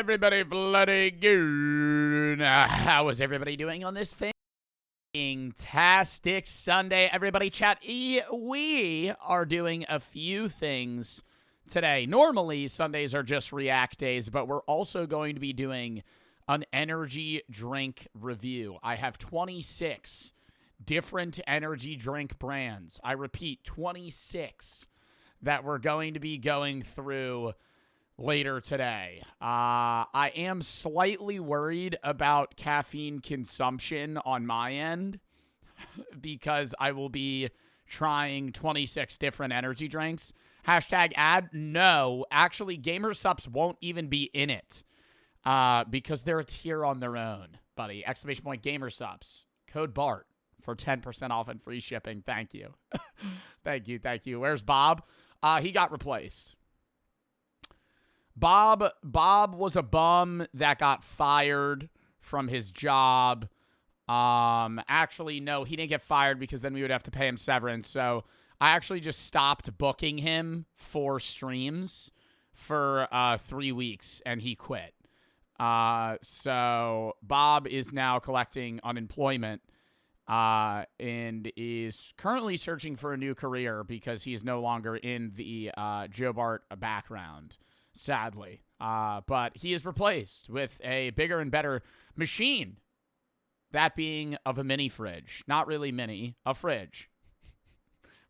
everybody bloody good? How is everybody doing on this fantastic Sunday? Everybody chat. We are doing a few things today. Normally, Sundays are just react days, but we're also going to be doing an energy drink review. I have 26 different energy drink brands. I repeat, 26 that we're going to be going through later today. I am slightly worried about caffeine consumption on my end because I will be trying 26 different energy drinks. Hashtag ad. No, actually, Gamer Supps won't even be in it because they're a tier on their own, buddy. Exclamation point Gamer Supps. Code BART for 10% off and free shipping. Thank you. Thank you. Where's Bob? He got replaced. Bob was a bum that got fired from his job. Actually, no, he didn't get fired because then we would have to pay him severance. So I actually just stopped booking him for streams for 3 weeks, and he quit. So Bob is now collecting unemployment and is currently searching for a new career because he is no longer in the Joe Bart background. Sadly. But he is replaced with a bigger and better machine. That being of a mini fridge. Not really mini, a fridge.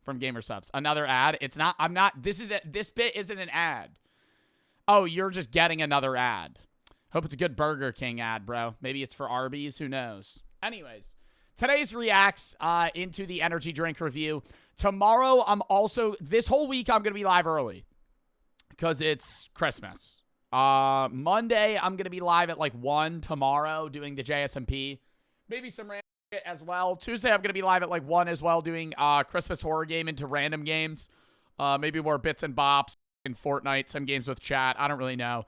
From Gamer Supps. Another ad. It's not, this bit isn't an ad. Oh, you're just getting another ad. Hope it's a good Burger King ad, bro. Maybe it's for Arby's, who knows. Anyways, today's reacts into the energy drink review. Tomorrow, this whole week, I'm going to be live early. Because it's Christmas. Monday, I'm going to be live at like 1 tomorrow doing the JSMP. Maybe some random shit as well. Tuesday, I'm going to be live at like 1 as well doing Christmas horror game into random games. Maybe more bits and bops in Fortnite, some games with chat. I don't really know.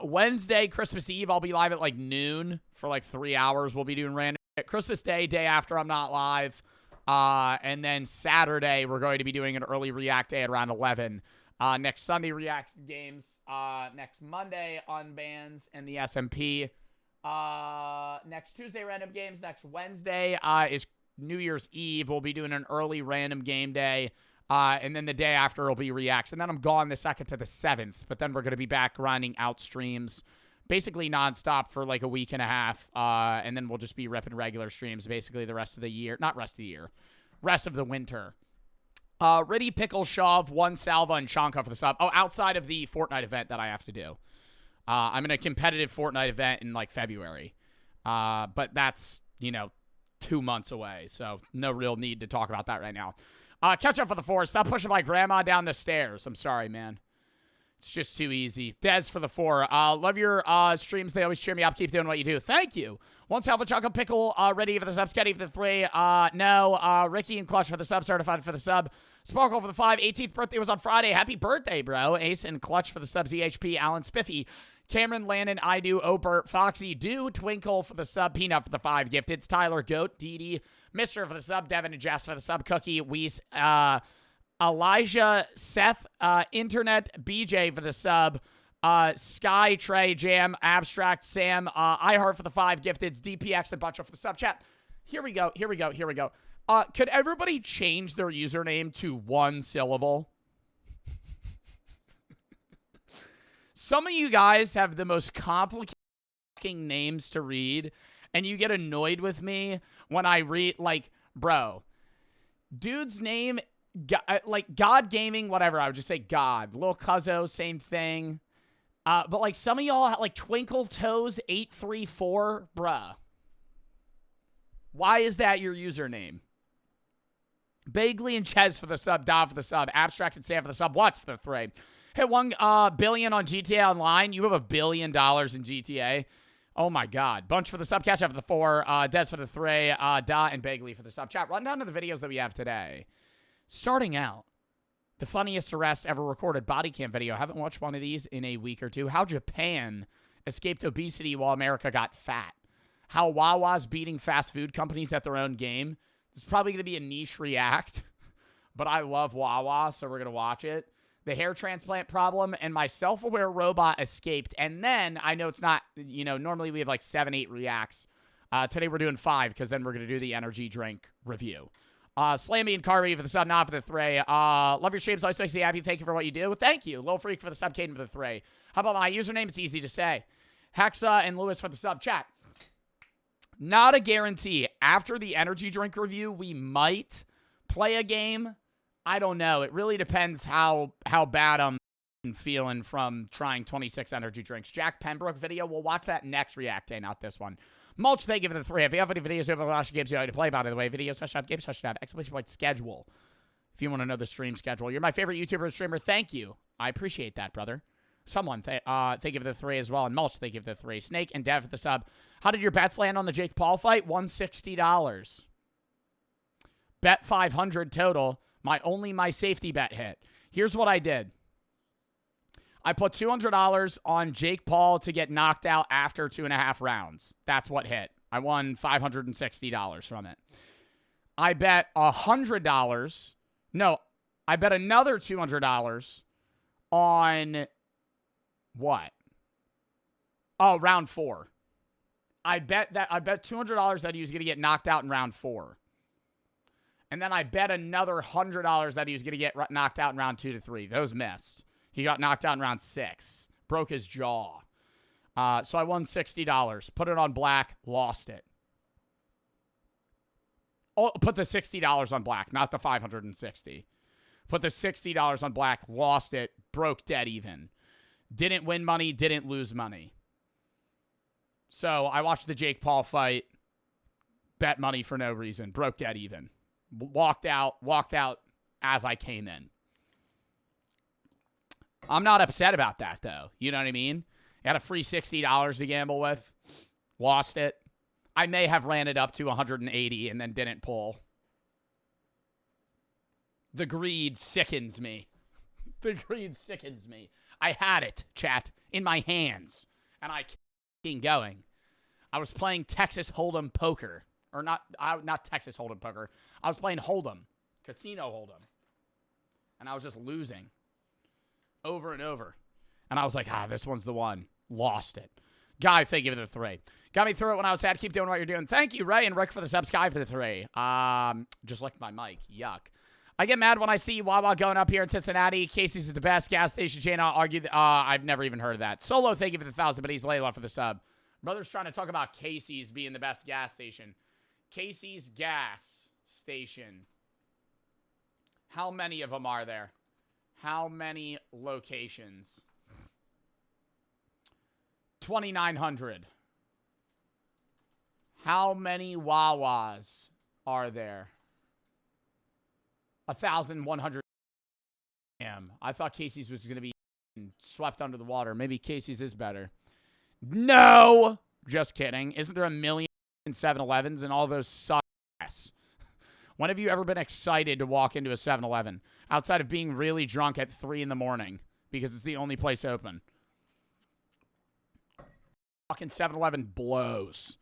Wednesday, Christmas Eve, I'll be live at like noon for like 3 hours. We'll be doing random shit. Christmas Day, day after, I'm not live. And then Saturday, we're going to be doing an early react day at around 11. Next Sunday, reacts to games. Next Monday, unbans and the SMP. Next Tuesday, random games. Next Wednesday is New Year's Eve. We'll be doing an early random game day. And then the day after will be reacts. And then I'm gone the 2nd to the 7th. But then we're going to be back grinding out streams basically nonstop for like a week and a half. And then we'll just be repping regular streams basically the rest of the year. Not rest of the year. Rest of the winter. Riddy, Pickle, Shove, One Salva, and Chonka for the sub. Oh, outside of the Fortnite event that I have to do. I'm in a competitive Fortnite event in, like, February. But that's, 2 months away. So, no real need to talk about that right now. Catch up for the 4. Stop pushing my grandma down the stairs. I'm sorry, man. It's just too easy. Dez for the 4. Love your streams. They always cheer me up. Keep doing what you do. Thank you. One Salva, Chonka, Pickle, Ready for the sub. Sketty for the 3. No. Ricky and Clutch for the sub. Certified for the sub. Sparkle for the 5. 18th birthday was on Friday. Happy birthday, bro. Ace and Clutch for the subs. EHP. Alan Spiffy. Cameron, Landon, I do. Obert. Foxy. Do. Twinkle for the sub. Peanut for the 5. Gifted. Tyler. Goat. Dee. Mr. for the sub. Devin and Jess for the sub. Cookie. Weiss. Elijah. Seth. Internet. BJ for the sub. Sky. Trey. Jam. Abstract. Sam. iHeart for the 5. Gifteds. DPX and Butcher for the sub. Chat. Here we go. Could everybody change their username to 1 syllable? Some of you guys have the most complicated names to read, and you get annoyed with me when I read, like, bro, dude's name, like, God Gaming, whatever, I would just say God. Lil Cuzzo, same thing. But, like, some of y'all, like, Twinkle Toes 834, bruh. Why is that your username? Bagley and Ches for the sub. Dov for the sub. Abstract and Sam for the sub. Watts for the 3. Hit 1 billion on GTA Online. You have $1 billion in GTA. Oh, my God. Bunch for the sub. Catch up for the 4. Des for the 3. Da and Bagley for the sub. Chat, run down to the videos that we have today. Starting out, the funniest arrest ever recorded body cam video. Haven't watched one of these in a week or two. How Japan escaped obesity while America got fat. How Wawa's beating fast food companies at their own game. It's probably going to be a niche react, but I love Wawa, so we're going to watch it. the hair transplant problem, and my self-aware robot escaped. And then, I know it's not, normally we have like 7, 8 reacts. Today we're doing 5, because then we're going to do the energy drink review. Slammy and Carby for the sub, not for the three. Love your streams, always makes me happy. Thank you for what you do. Thank you. Lil Freak for the sub, Caden for the three. How about my username? It's easy to say. Hexa and Lewis for the sub. Chat. Not a guarantee. After the energy drink review, we might play a game. I don't know. It really depends how bad I'm feeling from trying 26 energy drinks. Jack Pembroke video, we'll watch that next React Day, not this one. Mulch, thank you for the three. If you have any videos you have watch games you like to play, by the way, videos games exclamation point schedule. If you want to know the stream schedule. You're my favorite YouTuber and streamer. Thank you. I appreciate that, brother. Someone, thank you for the three as well. And Mulch, thank you for the three. Snake and Dev for the sub. How did your bets land on the Jake Paul fight? $160. Bet 500 total. My safety bet hit. Here's what I did. I put $200 on Jake Paul to get knocked out after 2.5 rounds. That's what hit. I won $560 from it. I bet $100. No, I bet another $200 on what? Oh, round 4. I bet $200 that he was going to get knocked out in round 4. And then I bet another $100 that he was going to get knocked out in round 2 to 3. Those missed. He got knocked out in round 6. Broke his jaw. So I won $60. Put it on black. Lost it. Oh, put the $60 on black, not the $560. Put the $60 on black. Lost it. Broke dead even. Didn't win money. Didn't lose money. So I watched the Jake Paul fight. Bet money for no reason. Broke dead even. Walked out as I came in. I'm not upset about that, though. You know what I mean? Had a free $60 to gamble with. Lost it. I may have ran it up to 180 and then didn't pull. The greed sickens me. The greed sickens me. I had it, chat, in my hands. And I kept going. I was playing Texas Hold'em poker. Or not Texas Hold'em poker. I was playing Hold'em. Casino Hold'em. And I was just losing. Over and over. And I was like, this one's the one. Lost it. Guy, thank you for the three. Got me through it when I was sad. Keep doing what you're doing. Thank you, Ray and Rick for the sub. Sky for the three. Just like my mic. Yuck. I get mad when I see Wawa going up here in Cincinnati. Casey's is the best gas station chain. I'll argue. I've never even heard of that. Solo, thank you for the 1,000, but he's Layla for the sub. Brother's trying to talk about Casey's being the best gas station. Casey's gas station. How many of them are there? How many locations? 2,900. How many Wawas are there? 1,100. I thought Casey's was going to be swept under the water. Maybe Casey's is better. No! Just kidding. Isn't there a million 7-Elevens and all those suck ass? When have you ever been excited to walk into a 7-Eleven? Outside of being really drunk at 3 in the morning because it's the only place open. Fucking 7-Eleven blows.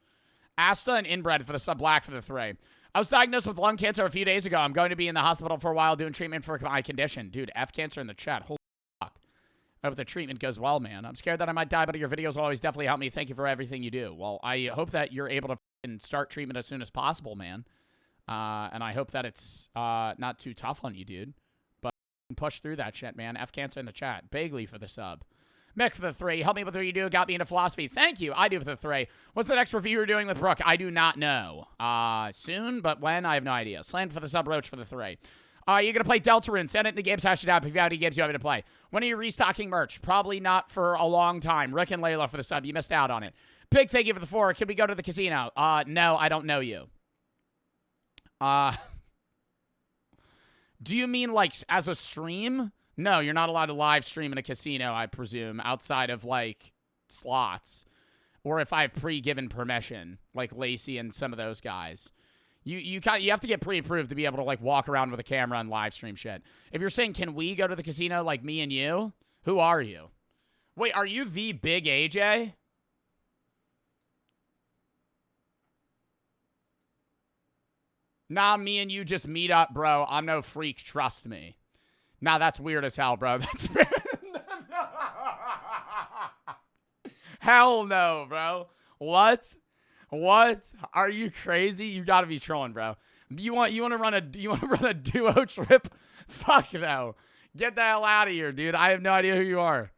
Asta and Inbred for the sub, black for the 3. I was diagnosed with lung cancer a few days ago. I'm going to be in the hospital for a while doing treatment for my condition. Dude, F cancer in the chat. Holy fuck. I hope the treatment goes well, man. I'm scared that I might die, but your videos will always definitely help me. Thank you for everything you do. Well, I hope that you're able to start treatment as soon as possible, man. And I hope that it's not too tough on you, dude. But push through that shit, man. F cancer in the chat. Bagley for the sub. Mick for the 3. Help me with what you do. Got me into philosophy. Thank you. I do for the 3. What's the next review you're doing with Brooke? I do not know. Soon, but when? I have no idea. Slant for the sub. Roach for the 3. You're going to play Deltarune. Send it in the games hashtag if you have any games you want me to play. When are you restocking merch? Probably not for a long time. Rick and Layla for the sub. You missed out on it. Pig, thank you for the 4. Can we go to the casino? No, I don't know you. Do you mean like as a stream? No, you're not allowed to live stream in a casino, I presume, outside of like slots. Or if I have pre-given permission, like Lacey and some of those guys. You have to get pre-approved to be able to like walk around with a camera and live stream shit. If you're saying, can we go to the casino like me and you? Who are you? Wait, are you the big AJ? Nah, me and you just meet up, bro. I'm no freak, trust me. Nah, that's weird as hell, bro. That's hell no, bro. What? What? Are you crazy? You gotta be trolling, bro. You want to run a duo trip? Fuck no. Get the hell out of here, dude. I have no idea who you are.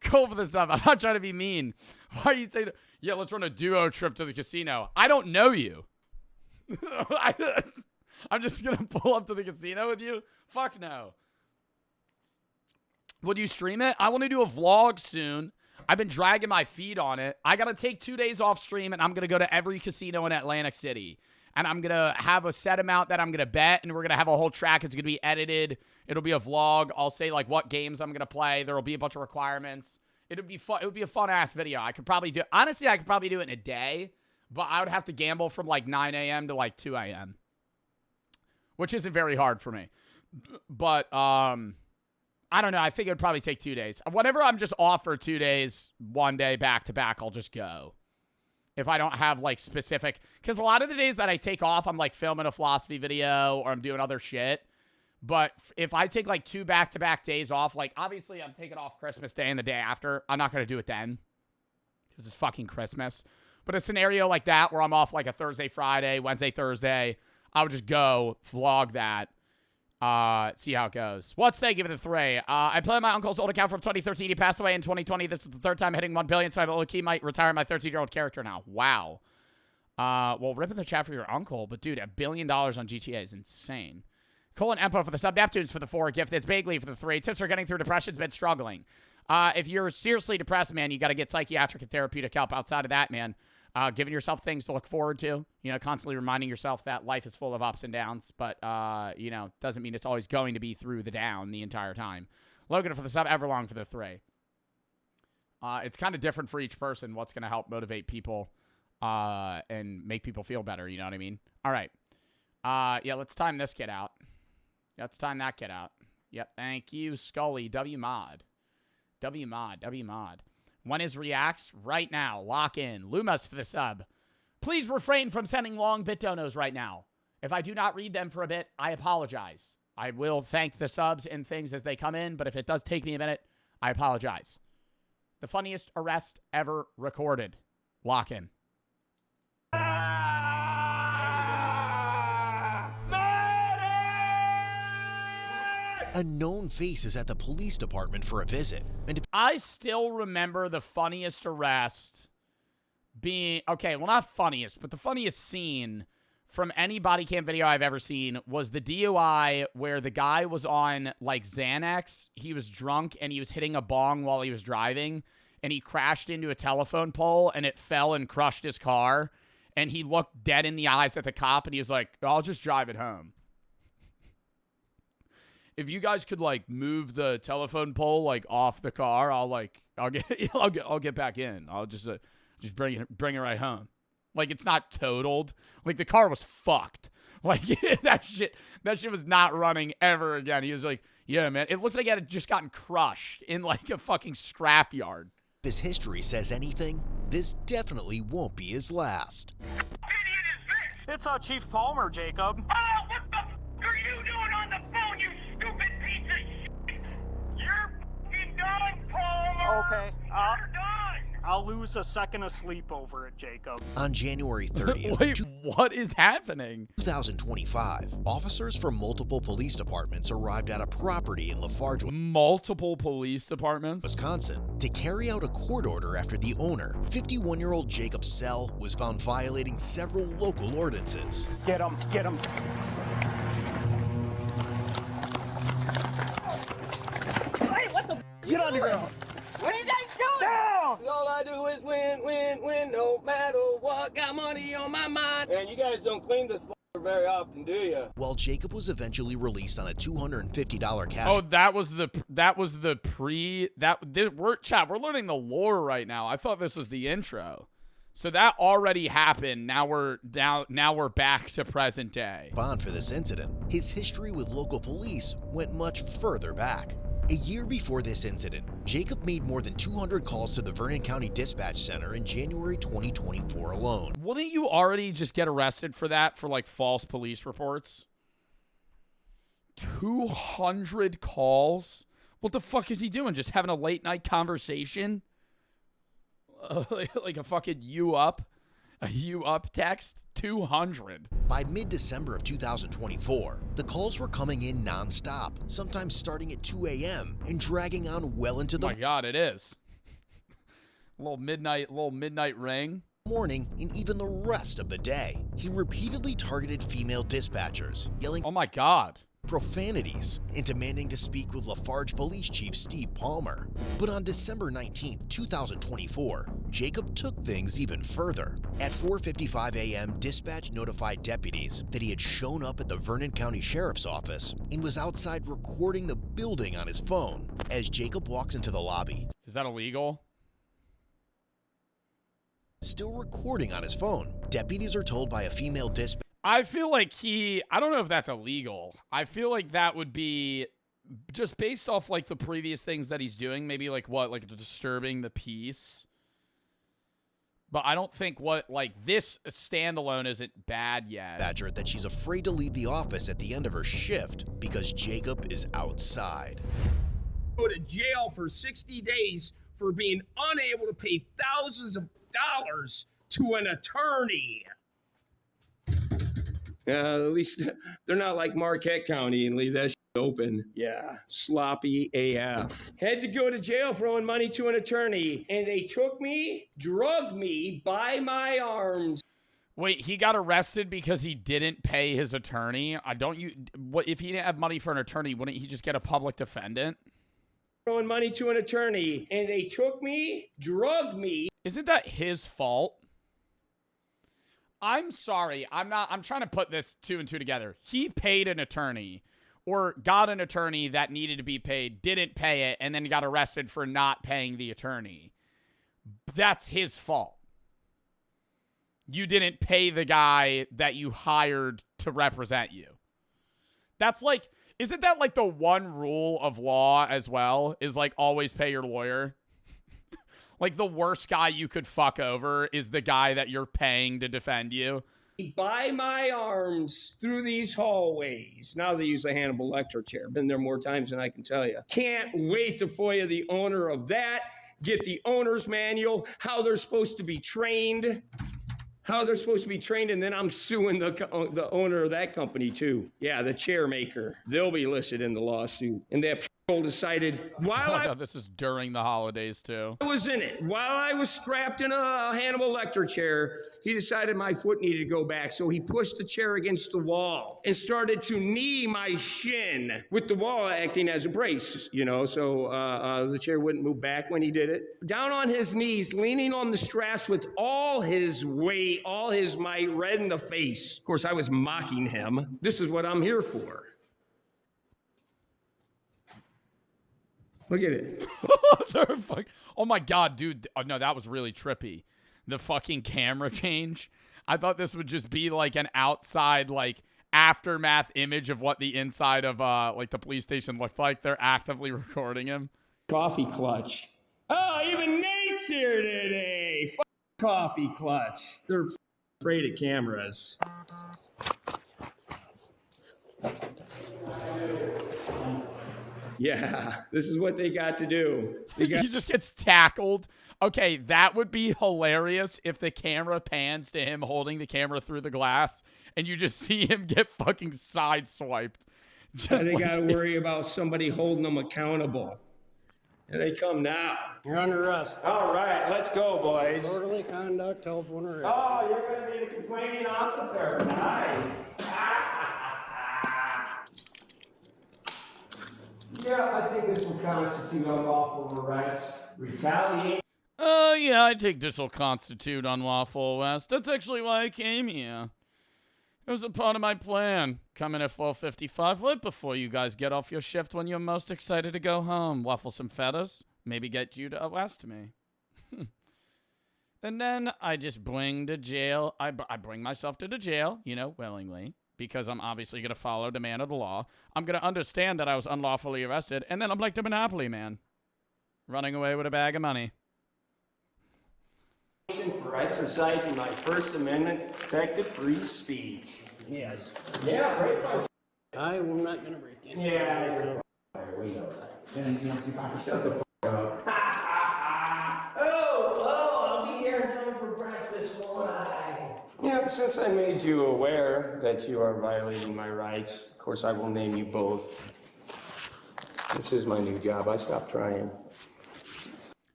Go for the sub. I'm not trying to be mean. Why are you saying, yeah, let's run a duo trip to the casino? I don't know you. I'm just gonna pull up to the casino with you? Fuck no. Would you stream it? I want to do a vlog soon. I've been dragging my feet on it. I got to take 2 days off stream, and I'm going to go to every casino in Atlantic City. And I'm going to have a set amount that I'm going to bet, and we're going to have a whole track. It's going to be edited. It'll be a vlog. I'll say, like, what games I'm going to play. There will be a bunch of requirements. It'll be fun. It would be a fun-ass video. I could probably do... Honestly, I could probably do it in a day, but I would have to gamble from, like, 9 a.m. to, like, 2 a.m., which isn't very hard for me. But, I don't know. I think it would probably take 2 days. Whenever I'm just off for 2 days, 1 day back to back, I'll just go. If I don't have, like, specific... Because a lot of the days that I take off, I'm, like, filming a philosophy video or I'm doing other shit. But if I take, like, 2 back-to-back days off, like, obviously I'm taking off Christmas Day and the day after. I'm not going to do it then. Because it's fucking Christmas. But a scenario like that where I'm off, like, a Thursday, Friday, Wednesday, Thursday, I would just go vlog that. See how it goes. What's they give it a 3? I play on my uncle's old account from 2013. He passed away in 2020. This is the 3rd time hitting 1 billion, so I low-key might retire my 13-year-old character now. Wow. Well, rip in the chat for your uncle, but dude, $1 billion on GTA is insane. Colin Empo for the sub. Neptunes for the 4. Gift. It's Bagley for the 3. Tips for getting through depression's been struggling. If you're seriously depressed, man, you got to get psychiatric and therapeutic help. Outside of that, man, giving yourself things to look forward to, you know, constantly reminding yourself that life is full of ups and downs, but, you know, doesn't mean it's always going to be through the down the entire time. Logan for the sub, Everlong for the 3. It's kind of different for each person, what's going to help motivate people, and make people feel better, you know what I mean? All right. Yeah, let's time this kid out. Let's time that kid out. Yep, thank you, Scully, W-Mod. W-Mod. When is reacts? Right now. Lock in. Lumas for the sub. Please refrain from sending long bit donos right now. If I do not read them for a bit, I apologize. I will thank the subs and things as they come in, but if it does take me a minute, I apologize. The funniest arrest ever recorded. Lock in. A known face is at the police department for a visit. And I still remember the funniest arrest being... Okay, well, not funniest, but the funniest scene from any body cam video I've ever seen was the DUI where the guy was on, like, Xanax. He was drunk, and he was hitting a bong while he was driving, and he crashed into a telephone pole, and it fell and crushed his car. And he looked dead in the eyes at the cop, and he was like, I'll just drive it home. If you guys could, like, move the telephone pole, like, off the car, I'll get back in. I'll just bring it right home. Like, it's not totaled. Like, the car was fucked. Like, that shit was not running ever again. He was like, yeah, man. It looked like it had just gotten crushed in, like, a fucking scrap yard. if his history says anything, this definitely won't be his last. What idiot is this? It's Chief Palmer, Jacob. Oh, what the f*** are you doing on the phone, you stupid piece of shit? You're f***ing done, Palmer. Okay, You're done. I'll lose a second of sleep over it, Jacob. On January 30th, Wait, what is happening? 2025, officers from multiple police departments arrived at a property in Lafarge, Multiple police departments? Wisconsin, to carry out a court order after the owner, 51-year-old Jacob Sell, was found violating several local ordinances. Get him, get him. Hey, what the f***? Get on the ground. What is that shooting? Down! All I do is win, no matter what. Got money on my mind. And you guys don't clean this very often, do you? While Jacob was eventually released on a $250 cash. Oh, we're learning the lore right now. I thought this was the intro. So that already happened. Now we're back to present day. Bond for this incident. His history with local police went much further back. A year before this incident, Jacob made more than 200 calls to the Vernon County Dispatch Center in January 2024 alone. Wouldn't you already just get arrested for that, for like false police reports? 200 calls? What the fuck is he doing? Just having a late night conversation? Like a fucking you up text? 200. By mid-December of 2024, the calls were coming in non-stop, sometimes starting at 2 a.m. and dragging on well into the Oh my God, it is. little midnight ring. morning and even the rest of the day. He repeatedly targeted female dispatchers, yelling Oh my God. profanities and demanding to speak with Lafarge Police Chief Steve Palmer. But on December 19, 2024, Jacob took things even further. At 4:55 a.m., dispatch notified deputies that he had shown up at the Vernon County Sheriff's Office and was outside recording the building on his phone. As Jacob walks into the lobby, Is that illegal? still recording on his phone, deputies are told by a female dispatcher I feel like I don't know if that's illegal. I feel like that would be just based off like the previous things that he's doing, maybe like disturbing the peace. But I don't think this standalone isn't bad yet. that she's afraid to leave the office at the end of her shift because Jacob is outside. Go to jail for 60 days for being unable to pay thousands of dollars to an attorney. Yeah, at least they're not like Marquette County and leave that shit open. Yeah, sloppy AF. Had to go to jail for owing money to an attorney, and they took me, drugged me by my arms. Wait, he got arrested because he didn't pay his attorney? What if he didn't have money for an attorney, wouldn't he just get a public defendant? Owing money to an attorney, and they took me, drugged me. Isn't that his fault? I'm sorry. I'm trying to put this two and two together. He paid an attorney or got an attorney that needed to be paid, didn't pay it, and then got arrested for not paying the attorney. That's his fault. You didn't pay the guy that you hired to represent you. That's like, isn't that like the one rule of law as well? Is like always pay your lawyer? Like the worst guy you could fuck over is the guy that you're paying to defend you. By my arms through these hallways. Now they use a Hannibal Lecter chair. Been there more times than I can tell you. Can't wait to FOIA the owner of that, get the owner's manual, how they're supposed to be trained. And then I'm suing the owner of that company too. Yeah, the chair maker. They'll be listed in the lawsuit. And that decided while This is during the holidays too. I was in it, while I was strapped in a Hannibal Lecter chair, he decided my foot needed to go back. So he pushed the chair against the wall and started to knee my shin with the wall acting as a brace, so the chair wouldn't move back when he did it. Down on his knees, leaning on the straps with all his weight, all his might, red in the face. Of course, I was mocking him. This is what I'm here for. Look at it. Oh my God, dude. Oh, no, that was really trippy. The fucking camera change. I thought this would just be like an outside, like aftermath image of what the inside of the police station looked like. They're actively recording him. Coffee clutch. Oh, even Nate's here today. Coffee clutch. They're afraid of cameras. Yeah, this is what they got to do. He just gets tackled. Okay, that would be hilarious if the camera pans to him holding the camera through the glass and you just see him get fucking sideswiped. They got to worry about somebody holding them accountable. Here they come now. You're under arrest. All right, let's go, boys. Disorderly conduct, telephone arrest. Oh, you're going to be the complaining officer. Nice. Yeah, I think this will constitute unlawful arrest, retaliation. Oh, yeah, I think this will constitute unlawful arrest. That's actually why I came here. It was a part of my plan. Come in at 4:55, right before you guys get off your shift when you're most excited to go home. Waffle some feathers, maybe get you to arrest me. And then I just bring to jail. I bring myself to the jail, willingly. Because I'm obviously going to follow demand of the law. I'm going to understand that I was unlawfully arrested, and then I'm like the Monopoly man, running away with a bag of money. For exercising my First Amendment protected free speech. Yes. Yeah, right. I'm not gonna break in. Yeah, we know that. I'll be here in time for breakfast, won't I? Yeah, since I made you aware that you are violating my rights, of course I will name you both. This is my new job. I stopped trying.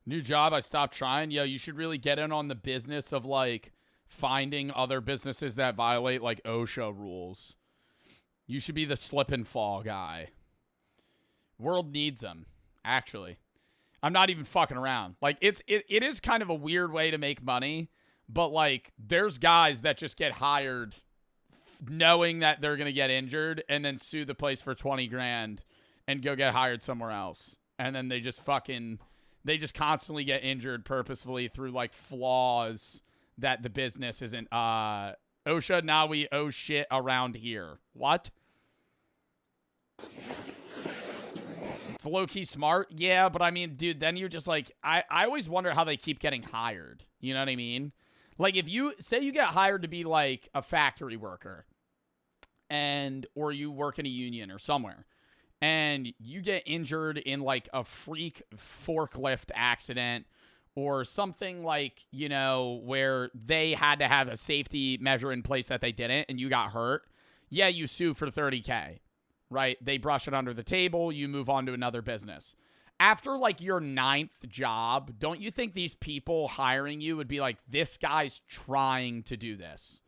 New job, I stopped trying. Yo, you should really get in on the business of, like, finding other businesses that violate, like, OSHA rules. You should be the slip and fall guy. World needs them, actually. I'm not even fucking around. Like, it is kind of a weird way to make money, but, like, there's guys that just get hired knowing that they're going to get injured and then sue the place for 20 grand and go get hired somewhere else. And then they just constantly get injured purposefully through, like, flaws that the business isn't. OSHA, now we owe shit around here. What? It's low-key smart. Yeah, but I mean, dude, then you're just like, I always wonder how they keep getting hired. You know what I mean? Like, if you, say you get hired to be, like, a factory worker, or you work in a union or somewhere, and you get injured in, like, a freak forklift accident or something, like, you know, where they had to have a safety measure in place that they didn't, and you got hurt, yeah, you sue for $30K, right? They brush it under the table, you move on to another business. After, like, your 9th job, don't you think these people hiring you would be like, this guy's trying to do this,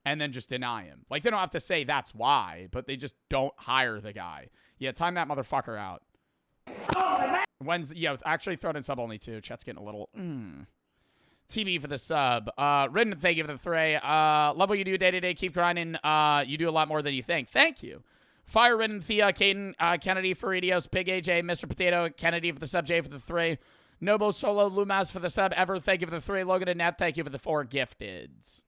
and then just deny him? Like, they don't have to say that's why, but they just don't hire the guy. Yeah, time that motherfucker out. Wednesday, yeah, actually throw it in sub only too. Chat's getting a little TB for the sub. Ridden, thank you for the three. Love what you do day to day. Keep grinding. You do a lot more than you think. Thank you. Fire Ridden, Thea, Caden, Kennedy, Faridios, Big AJ, Mr. Potato, Kennedy for the sub, J for the 3. Nobo Solo, Lumas for the sub, Ever, thank you for the 3. Logan and Nat, thank you for the 4 gifteds.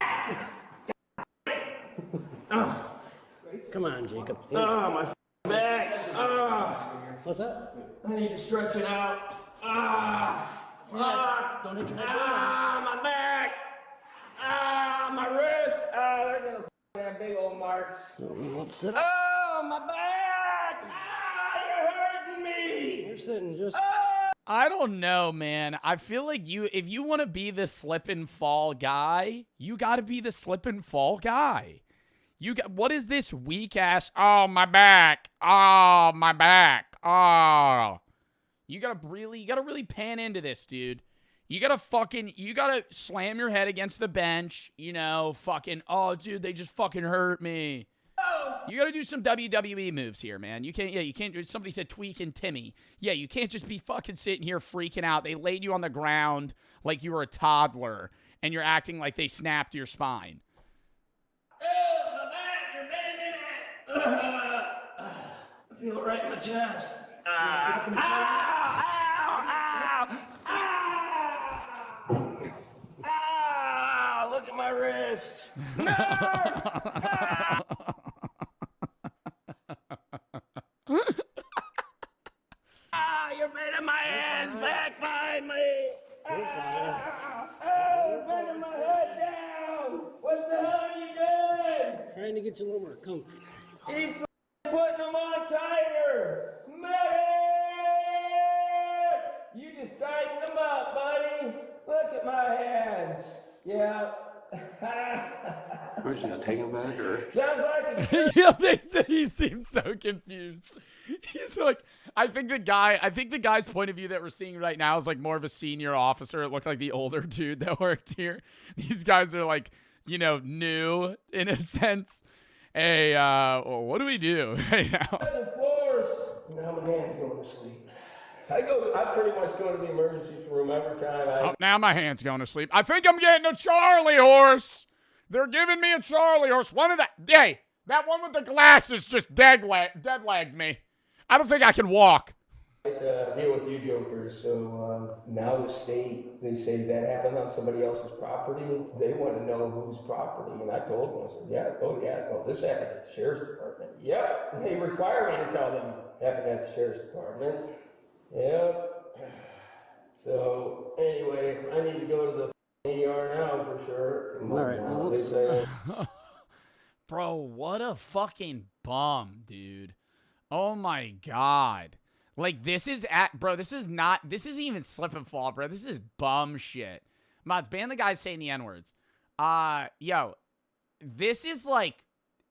Come on, Jacob. Oh, my back. What's that? I need to stretch it out. Don't hit your head. My back. My wrist. They're gonna have big old marks. Let's sit up. Oh, my back. You're hurting me. You're sitting just. I don't know, man. I feel like if you want to be the slip and fall guy, you got to be the slip and fall guy. What is this weak ass? Oh, my back. Oh, my back. Oh. You gotta really pan into this, dude. You gotta slam your head against the bench, you know, fucking, oh, dude, they just fucking hurt me. You gotta do some WWE moves here, man. You can't, somebody said tweaking Timmy. Yeah, you can't just be fucking sitting here freaking out. They laid you on the ground like you were a toddler, and you're acting like they snapped your spine. Oh, my back, you're bending it. I feel it right in my chest. Look at my wrist. No! You're bending my hands back behind me. You're bending my head down. What the hell are you doing? Trying to get you a little more comfy. He's putting them on tighter. Medic! You just tighten them up, buddy. Look at my hands. Yeah. We're just gonna take him back, or Sounds like a Yeah, they said he seems so confused. He's like, I think the guy's point of view that we're seeing right now is like more of a senior officer. It looked like the older dude that worked here. These guys are like, you know, new in a sense. Hey, well, what do we do right now? force. Now my hand's going to sleep. I pretty much go to the emergency room every time Oh, now my hand's going to sleep. I think I'm getting a Charlie horse. They're giving me a Charlie horse. Hey, that one with the glasses just dead-legged me. I don't think I can walk. deal with you jokers. So now the state, they say that happened on somebody else's property. They want to know whose property. And I told them, I said, this happened at the sheriff's department. Yep, they require me to tell them happened at the sheriff's department. Yep. So anyway, I need to go to the ER now for sure. All right, well, let's, Bro, what a fucking bum, dude. Oh my God. Like, this is this isn't even slip and fall, bro. This is bum shit. Mods, ban the guys saying the N-words. Yo, this is like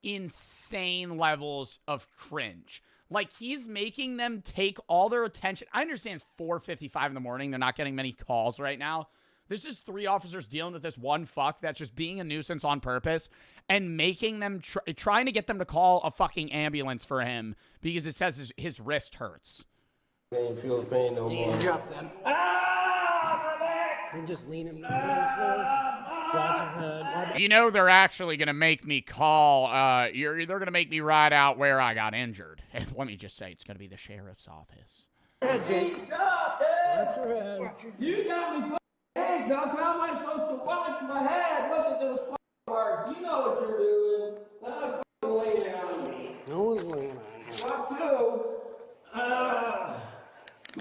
insane levels of cringe. Like, he's making them take all their attention. I understand it's 4:55 in the morning. They're not getting many calls right now. This is 3 officers dealing with this one fuck that's just being a nuisance on purpose and making them trying to get them to call a fucking ambulance for him because it says his wrist hurts. Pain feels pain no more. Drop them. And just lean him down on the floor. Scratch his head. You know they're actually going to make me call, they're going to make me ride out where I got injured. And let me just say, it's going to be the sheriff's office. Jake. Watch your head. You got me handcuffed. How am I supposed to watch my head? Look at those marks. You know what you're doing. Not laying on me. No one's laying on you. What to?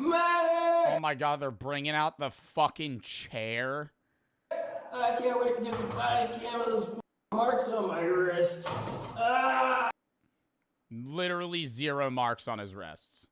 Man! Oh my God, they're bringing out the fucking chair. I can't wait to get the body cam of those marks on my wrist. Literally 0 marks on his wrists.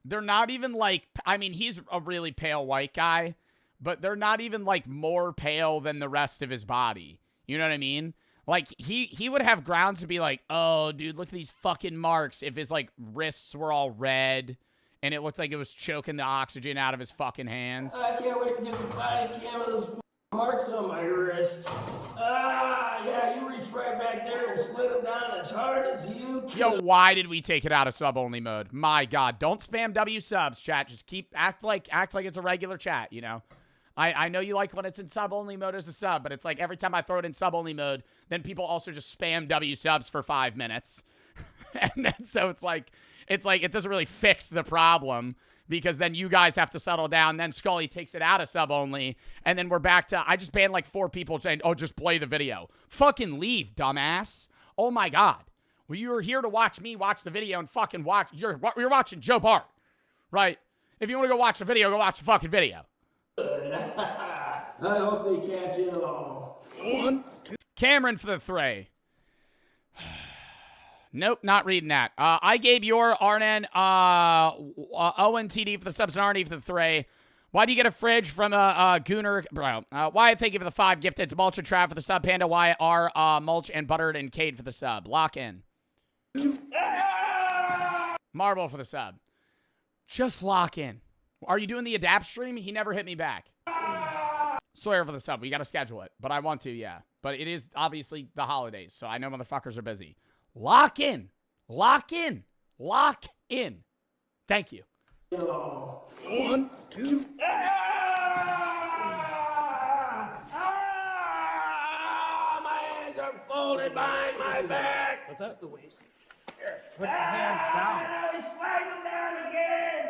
They're not even like, I mean, he's a really pale white guy, but they're not even like more pale than the rest of his body. You know what I mean? Like, he would have grounds to be like, oh, dude, look at these fucking marks if his, like, wrists were all red and it looked like it was choking the oxygen out of his fucking hands. I can't wait to get the body cam of those marks on my wrist. Yeah, you reach right back there and slid them down as hard as you can. Yo, why did we take it out of sub-only mode? My God, don't spam W subs, chat. Just act like it's a regular chat, you know? I know you like when it's in sub-only mode as a sub, but it's like every time I throw it in sub-only mode, then people also just spam W subs for 5 minutes. And then so it's like it doesn't really fix the problem because then you guys have to settle down. Then Scully takes it out of sub-only, and then we're back to, I just banned like 4 people saying, oh, just play the video. Fucking leave, dumbass. Oh my God. Well, you were here to watch me watch the video and fucking watch, you're watching Joe Bart, right? If you want to go watch the video, go watch the fucking video. I hope they catch it all. 1, 2. Cameron for the 3. Nope, not reading that. I gave your Arnen, ONTD for the subs and RD for the 3. Why do you get a fridge from a Gooner? Bro, Wyatt, thank you for the 5 gifted. Mulch and Trav for the sub. Panda, Wyatt, R, Mulch, and Buttered, and Cade for the sub. Lock in. Marble for the sub. Just lock in. Are you doing the adapt stream? He never hit me back. Sawyer for the sub. We got to schedule it. But I want to, yeah. But it is obviously the holidays, so I know motherfuckers are busy. Lock in. Lock in. Lock in. Thank you. 1, 2. My hands are folded behind my back. What's that? The waist. Put your hands down. Slide them down again.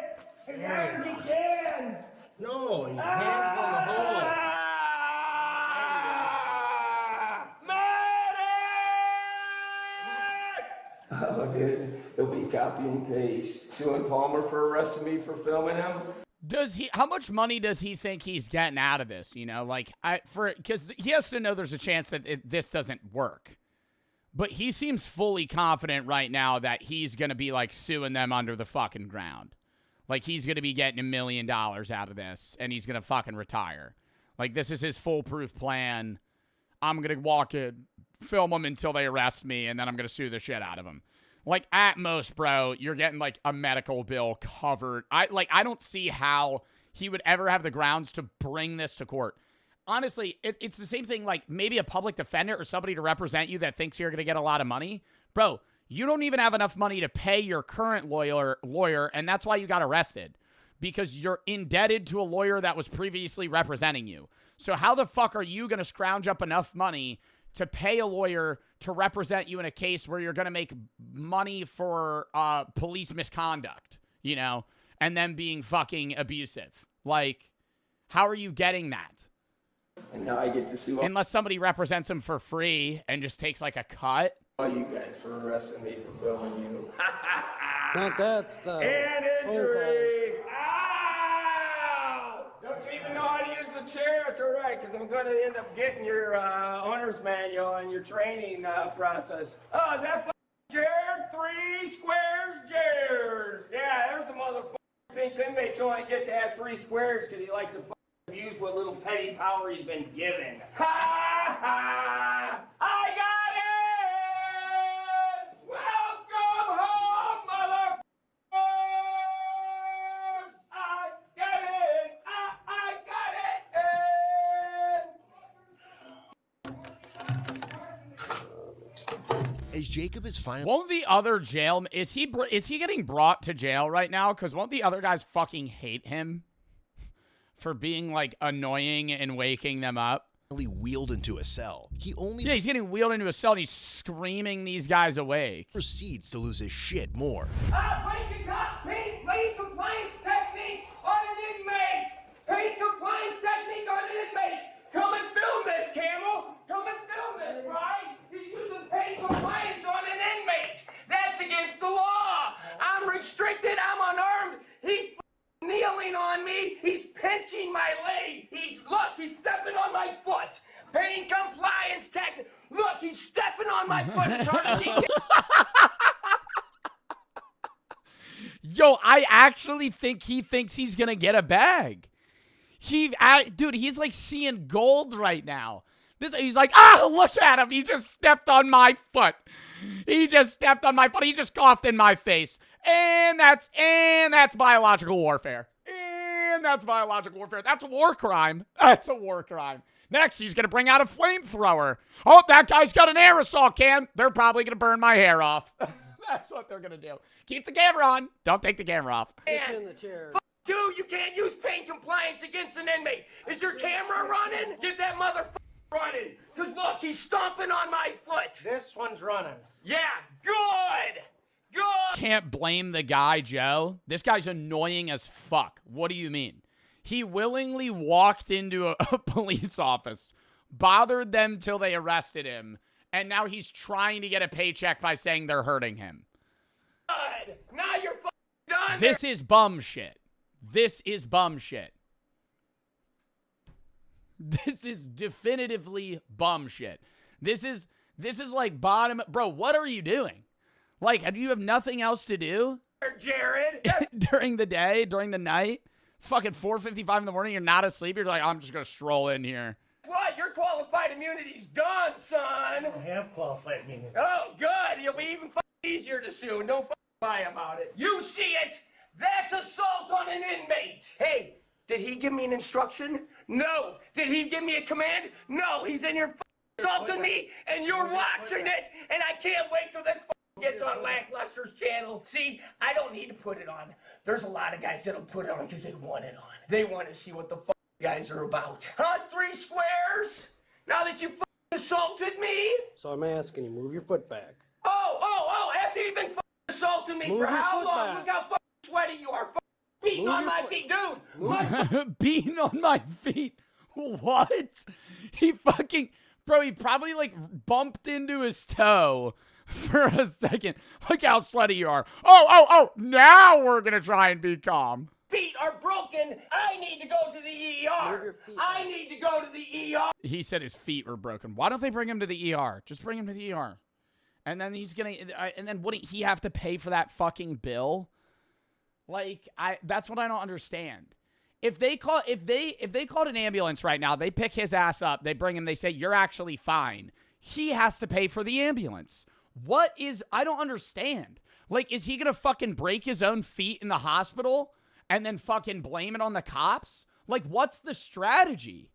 As hard as you can. No, your hands go in the hole. Oh, dude, it'll be copy and paste. Suing Palmer for arresting me for filming him. How much money does he think he's getting out of this? You know, like, because he has to know there's a chance that this doesn't work. But he seems fully confident right now that he's going to be, like, suing them under the fucking ground. Like, he's going to be getting $1 million out of this, and he's going to fucking retire. Like, this is his foolproof plan. I'm going to walk in, film them until they arrest me, and then I'm going to sue the shit out of them. Like, at most, bro, you're getting, like, a medical bill covered. I don't see how he would ever have the grounds to bring this to court. Honestly, it's the same thing, like, maybe a public defender or somebody to represent you that thinks you're going to get a lot of money. Bro, you don't even have enough money to pay your current lawyer, and that's why you got arrested. Because you're indebted to a lawyer that was previously representing you. So how the fuck are you going to scrounge up enough money to pay a lawyer to represent you in a case where you're going to make money for police misconduct, you know, and them being fucking abusive? Like, how are you getting that? And now I get to sue Unless somebody represents him for free and just takes, like, a cut. all you guys for arresting me for filming you. Not that stuff. And Phone calls. injury. Ow! Don't you even know how to use the chair? all right, because I'm going to end up getting your owner's manual and your training process. Oh, is that Jared? 3 squares, Jared. Yeah, there's a motherfucker who thinks inmates only get to have 3 squares because he likes to abuse what little petty power he's been given. Ha ha! I got it! Welcome home, motherfuckers! I got it! I got it! As Jacob is finally Won't the other jail... Is he getting brought to jail right now? Because won't the other guys fucking hate him for being, like, annoying and waking them up? wheeled into a cell, he only Yeah, he's getting wheeled into a cell and he's screaming these guys awake. proceeds to lose his shit more. Plain compliance technique on an inmate! Plain compliance technique on an inmate! Come and film this, Camel! Come and film this, right? He's using pain compliance on an inmate! That's against the law! I'm restricted, I'm unarmed, he's kneeling on me, he's pinching my leg. Look, he's stepping on my foot. Pain compliance technique. Look, he's stepping on my foot as hard as he can. Yo, I actually think he thinks he's gonna get a bag. Dude, he's like seeing gold right now. He's like, look at him. He just stepped on my foot. He just stepped on my foot. He just coughed in my face. And that's biological warfare. And that's biological warfare. That's a war crime. That's a war crime. Next, he's going to bring out a flamethrower. Oh, that guy's got an aerosol can. They're probably going to burn my hair off. That's what they're going to do. Keep the camera on. Don't take the camera off. Get you in the chair. Dude, you can't use pain compliance against an inmate. Is your camera running? Get that motherfucker running. Because look, he's stomping on my foot. This one's running. Yeah, good. Good. Can't blame the guy, Joe. This guy's annoying as fuck. What do you mean? He willingly walked into a police office, bothered them till they arrested him, and now he's trying to get a paycheck by saying they're hurting him. Good. Now you're done. This is bum shit. This is bum shit. This is definitively bum shit. This is like bottom. Bro, what are you doing? Like, do you have nothing else to do? Jared. During the day, during the night? It's fucking 4:55 in the morning. You're not asleep. You're like, I'm just going to stroll in here. What? Your qualified immunity's done, son. I have qualified immunity. Oh, good. You'll be even easier to sue. Don't lie about it. You see it. That's assault on an inmate. Hey, did he give me an instruction? No. Did he give me a command? No. He's in here assaulting me, and you're watching it, and I can't wait till this gets on Lackluster's channel. See, I don't need to put it on. There's a lot of guys that'll put it on because they want it on. They want to see what the guys are about. Huh? 3 squares? Now that you assaulted me? So I'm asking you, move your foot back. Oh, after you've been assaulting me Move for your how foot long? back. Look how sweaty you are. Beating Move on your my foot. feet, dude. Beating on my feet. What? He probably like bumped into his toe for a second. Look how sweaty you are. Oh, now we're going to try and be calm. Feet are broken. I need to go to the ER. Move your feet I back. need to go to the ER. He said his feet were broken. Why don't they bring him to the ER? Just bring him to the ER. And then wouldn't he have to pay for that fucking bill? Like, that's what I don't understand. If they called an ambulance right now, they pick his ass up, they bring him, they say, you're actually fine. He has to pay for the ambulance. I don't understand. Like, is he gonna fucking break his own feet in the hospital and then fucking blame it on the cops? Like, what's the strategy?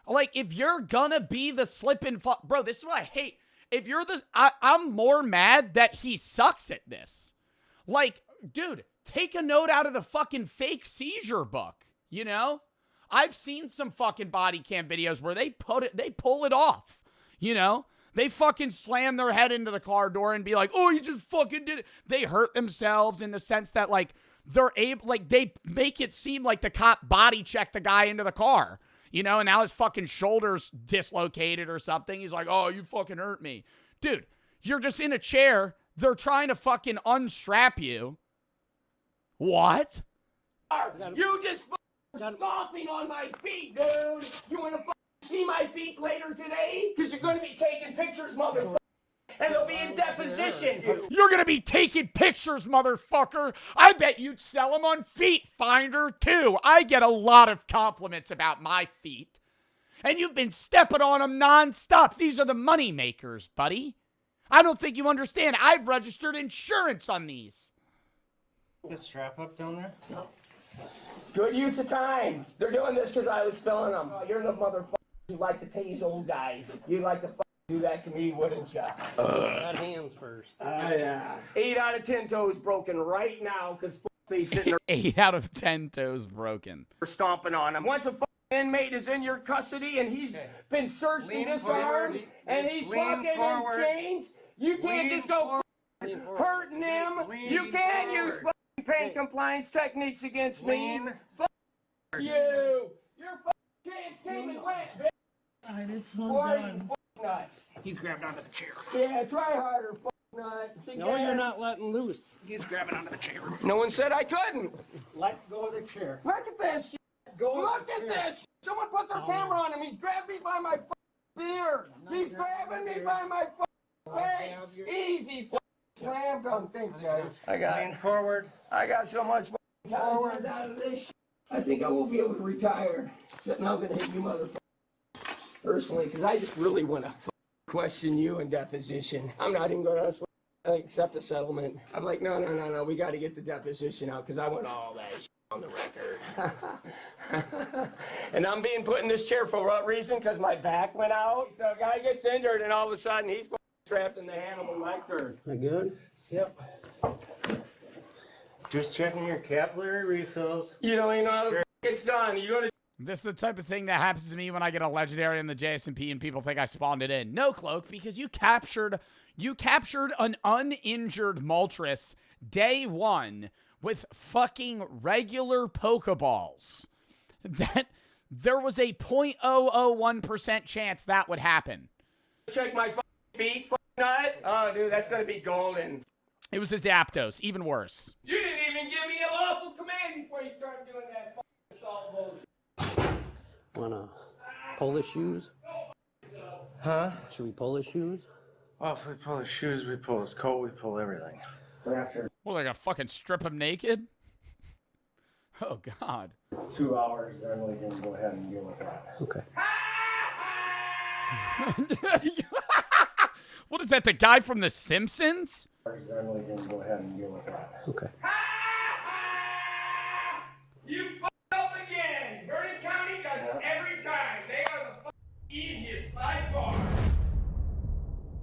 Like, if you're gonna be the slip and fall, bro, this is what I hate. If you're I'm more mad that he sucks at this. Like, dude, take a note out of the fucking fake seizure book, you know? I've seen some fucking body cam videos where they pull it off, you know? They fucking slam their head into the car door and be like, oh, you just fucking did it. They hurt themselves in the sense that, like, they make it seem like the cop body checked the guy into the car, you know? And now his fucking shoulder's dislocated or something. He's like, oh, you fucking hurt me. Dude, you're just in a chair. They're trying to fucking unstrap you. What? You just stomping on my feet, dude. You want to see my feet later today? Because you're going to be taking pictures, motherfucker. And they'll be in deposition. You're gonna be taking pictures, motherfucker. I bet you'd sell them on Feet Finder, too. I get a lot of compliments about my feet. And you've been stepping on them nonstop. These are the money makers, buddy. I don't think you understand. I've registered insurance on these. The strap up down there? No. Good use of time. They're doing this because I was filling them. Oh, you're the motherfucker who like to tase old guys. You'd like to do that to me, wouldn't ya? Got hands first. Yeah. 8 out of 10 toes broken right now because they sitting there 8 out of 10 toes broken. stomping on him. Once a inmate is in your custody and he's been searched and disarmed and he's fucking in chains, you can't just go hurting him. You can use pain compliance techniques against me. Fuck you. Your chance came and went, bitch. It's not done. Nuts. He's grabbed onto the chair. Yeah, try harder, nut. No, you're not letting loose. He's grabbing onto the chair. No one said I couldn't. Let go of the chair. Look at this shit. Look at this shit. Someone put their camera on him. He's grabbed me by my beard. He's grabbing me by my face. Easy. Slam dunk. Thanks, guys. Lean forward. I got so much forward out of this shit. I think I will be able to retire. Except now I'm going to hit you motherfuckers personally, because I just really want to question you in deposition. I'm not even going to accept the settlement. I'm like, no. We got to get the deposition out because I want all that shit on the record. And I'm being put in this chair for what reason? Because my back went out. So a guy gets injured and all of a sudden he's trapped in the handle of my turn. That good? Yep. Just checking your capillary refills. You don't even know how the it's done. You go to This is the type of thing that happens to me when I get a legendary in the JSMP and people think I spawned it in. No, Cloak, because you captured an uninjured Moltres day one with fucking regular Pokeballs. That there was a 0.001% chance that would happen. check my feet, nut. Oh, dude, that's gonna be golden. It was a Zapdos, even worse. You didn't even give me a lawful command before you started doing that assault bullshit. Wanna pull the shoes? Huh? Should we pull his shoes? Well, if we pull his shoes, we pull his coat, we pull everything. Well, like a fucking strip him naked? Oh, God. 2 hours, then we can go ahead and deal with that. Okay. What is that, the guy from The Simpsons? Then we can go ahead and deal with that. Okay. You f***ed up again. Vernon County does it every time. They are the easiest by far.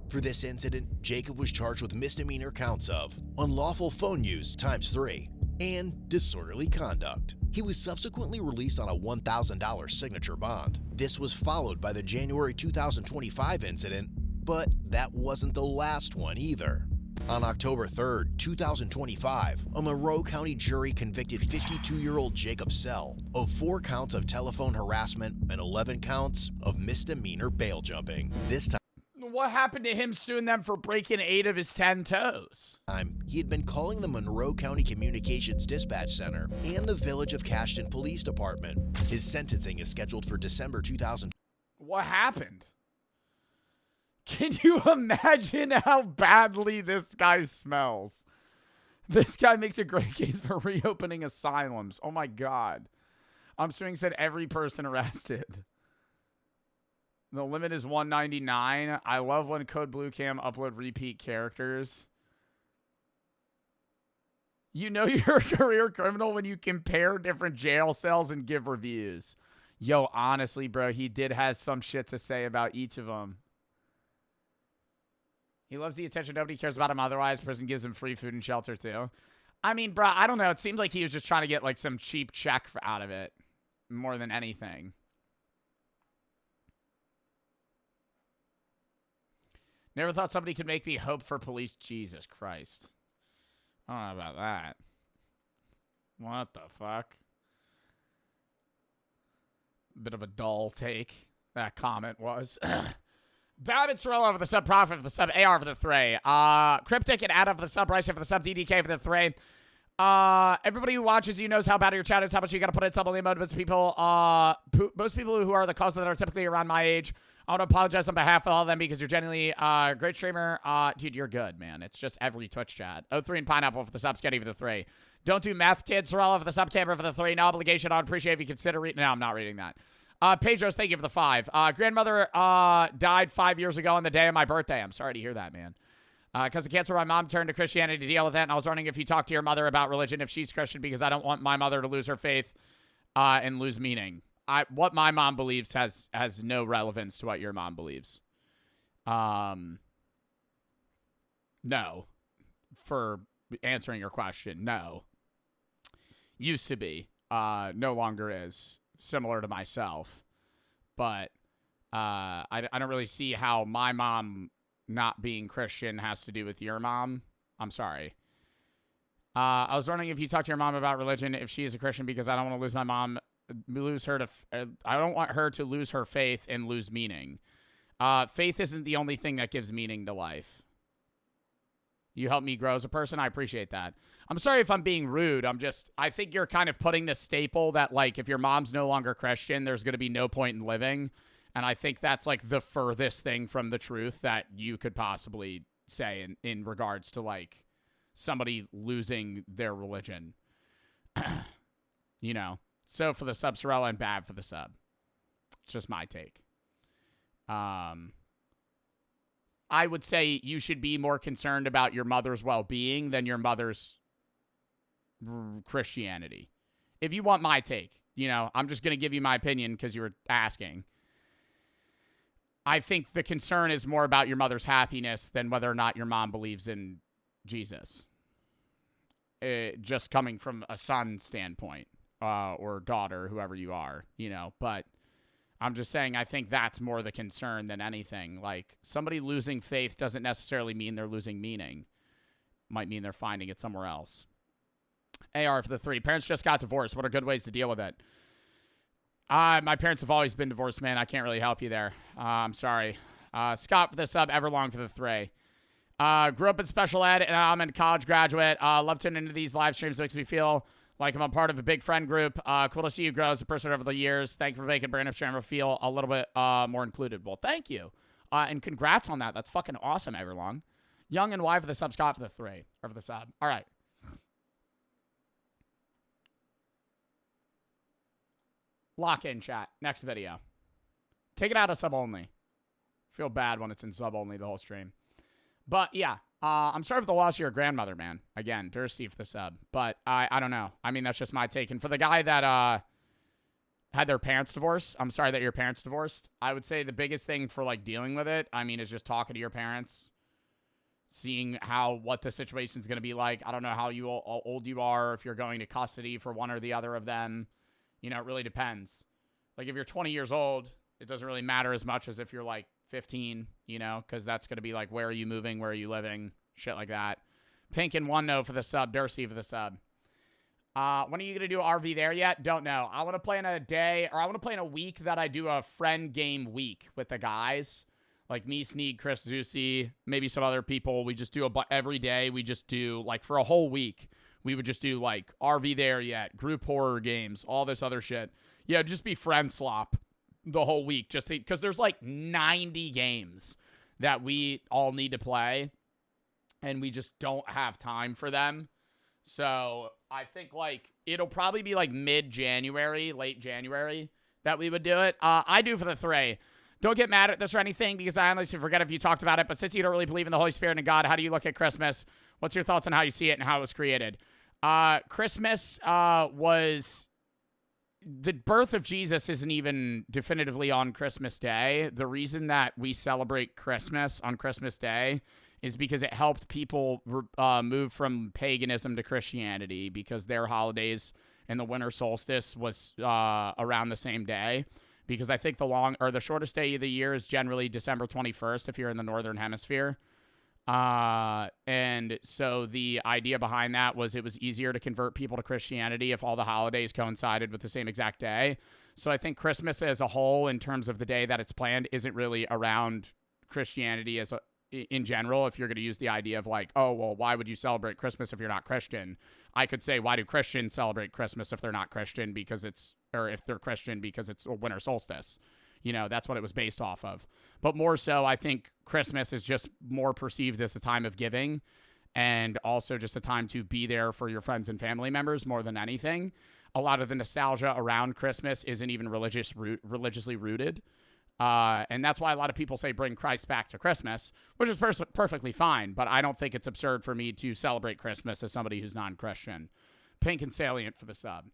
For this incident, Jacob was charged with misdemeanor counts of unlawful phone use ×3 and disorderly conduct. He was subsequently released on a $1,000 signature bond. This was followed by the January 2025 incident, but that wasn't the last one either. On October 3rd, 2025, a Monroe County jury convicted 52-year-old Jacob Sell of 4 counts of telephone harassment and 11 counts of misdemeanor bail jumping. This What happened to him suing them for breaking 8 of his 10 toes? time, he had been calling the Monroe County Communications Dispatch Center and the Village of Cashton Police Department. His sentencing is scheduled for December 2000. What happened? Can you imagine how badly this guy smells? This guy makes a great case for reopening asylums. Oh my God. I'm suing said every person arrested. The limit is 199. I love when Code Blue Cam upload repeat characters. You know you're a career criminal when you compare different jail cells and give reviews. Yo, honestly, bro, he did have some shit to say about each of them. He loves the attention. Nobody cares about him otherwise. Prison gives him free food and shelter, too. I mean, bro, I don't know. It seems like he was just trying to get, like, some cheap check out of it. More than anything. Never thought somebody could make me hope for police. Jesus Christ. I don't know about that. What the fuck? Bit of a dull take. That comment was. Babbitt Sorella for the sub, Profit for the sub, AR for the 3. Cryptic and Adam for the sub, Bryce for the sub, DDK for the 3. Everybody who watches you knows how bad your chat is, how much you got to put in some of the mode. Most people who are the cause that are typically around my age, I want to apologize on behalf of all of them because you're genuinely a great streamer. Dude, you're good, man. It's just every Twitch chat. 03 and Pineapple for the sub, Sketty for the 3. Don't do meth, kids. Sorella for the sub, camera for the 3. No obligation. I'd appreciate if you consider reading. No, I'm not reading that. Pedros, thank you for the 5. Grandmother died 5 years ago on the day of my birthday. I'm sorry to hear that, man. Because of cancer, my mom turned to Christianity to deal with it, and I was wondering if you talk to your mother about religion, if she's Christian, because I don't want my mother to lose her faith and lose meaning. What my mom believes has no relevance to what your mom believes. No. For answering your question, no. Used to be. No longer is. Similar to myself. But I don't really see how my mom not being Christian has to do with your mom. I'm sorry. I was wondering if you talk to your mom about religion, if she is a Christian, because I don't want to lose my mom, I don't want her to lose her faith and lose meaning. Faith isn't the only thing that gives meaning to life. You helped me grow as a person. I appreciate that. I'm sorry if I'm being rude. I think you're kind of putting the staple that, like, if your mom's no longer Christian, there's going to be no point in living. And I think that's, like, the furthest thing from the truth that you could possibly say in regards to, like, somebody losing their religion. You know? So for the sub, Sorella, and bad for the sub. It's just my take. I would say you should be more concerned about your mother's well-being than your mother's Christianity. If you want my take, you know, I'm just going to give you my opinion because you were asking. I think the concern is more about your mother's happiness than whether or not your mom believes in Jesus. Just coming from a son standpoint, or daughter, whoever you are, you know, but I'm just saying I think that's more the concern than anything. Like, somebody losing faith doesn't necessarily mean they're losing meaning. Might mean they're finding it somewhere else. AR for the 3. Parents just got divorced. What are good ways to deal with it? My parents have always been divorced, man. I can't really help you there. I'm sorry. Scott for the sub. Everlong for the 3. Grew up in special ed, and I'm a college graduate. Love tuning into these live streams. Makes me feel like I'm a part of a big friend group. Cool to see you grow as a person over the years. Thank you for making Brandon Streamer feel a little bit more included. Well, thank you. And congrats on that. That's fucking awesome, Everlong. Young and Y for the sub. Scott for the 3. Or for the sub. All right. Lock in, chat. Next video. Take it out of sub only. Feel bad when it's in sub only the whole stream. But yeah, I'm sorry for the loss of your grandmother, man. Again, Dursty for the sub. But I don't know. I mean, that's just my take. And for the guy that had their parents divorced, I'm sorry that your parents divorced. I would say the biggest thing for, like, dealing with it, I mean, is just talking to your parents. Seeing what the situation's going to be like. I don't know how old you are, if you're going to custody for one or the other of them. You know, it really depends. Like, if you're 20 years old, it doesn't really matter as much as if you're, like, 15, you know, because that's going to be, like, where are you moving, where are you living, shit like that. Pink and 1 no for the sub, Darcy for the sub. When are you going to do RV there yet? Don't know. I want to play in a day, or I want to play in a week that I do a friend game week with the guys. Like me, Sneak, Chris, Zusi, maybe some other people. We just do every day. We just do, like, for a whole week. We would just do, like, RV there yet, group horror games, all this other shit. Yeah, just be friend slop the whole week. Just because there's, like, 90 games that we all need to play, and we just don't have time for them. So I think, like, it'll probably be, like, mid-January, late January that we would do it. I do for the 3. Don't get mad at this or anything, because I honestly forget if you talked about it, but since you don't really believe in the Holy Spirit and God, how do you look at Christmas? What's your thoughts on how you see it and how it was created? Christmas was... The birth of Jesus isn't even definitively on Christmas Day. The reason that we celebrate Christmas on Christmas Day is because it helped people move from paganism to Christianity, because their holidays and the winter solstice was around the same day. Because I think the shortest day of the year is generally December 21st if you're in the northern hemisphere. And so the idea behind that was it was easier to convert people to Christianity if all the holidays coincided with the same exact day. So I think Christmas as a whole, in terms of the day that it's planned, isn't really around Christianity in general, if you're going to use the idea of like, oh, well, why would you celebrate Christmas if you're not Christian? I could say, why do Christians celebrate Christmas if they're not Christian or if they're Christian because it's a winter solstice? You know, that's what it was based off of. But more so, I think Christmas is just more perceived as a time of giving and also just a time to be there for your friends and family members more than anything. A lot of the nostalgia around Christmas isn't even religiously rooted. And that's why a lot of people say bring Christ back to Christmas, which is perfectly fine. But I don't think it's absurd for me to celebrate Christmas as somebody who's non-Christian. Pink and Salient for the sub.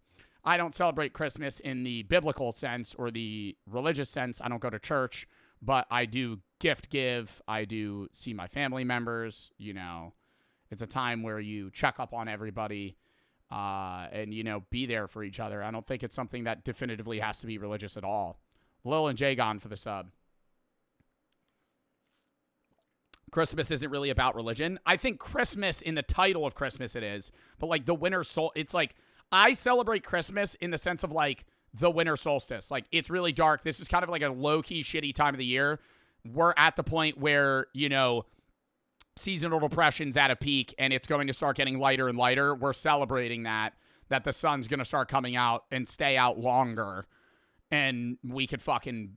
I don't celebrate Christmas in the biblical sense or the religious sense. I don't go to church, but I do gift give. I do see my family members. You know, it's a time where you check up on everybody and, you know, be there for each other. I don't think it's something that definitively has to be religious at all. Lil and Jagon for the sub. Christmas isn't really about religion. I think Christmas, in the title of Christmas it is, but like the winter it's like, I celebrate Christmas in the sense of like the winter solstice. Like it's really dark. This is kind of like a low-key shitty time of the year. We're at the point where, you know, seasonal depression's at a peak and it's going to start getting lighter and lighter. We're celebrating that the sun's going to start coming out and stay out longer and we could fucking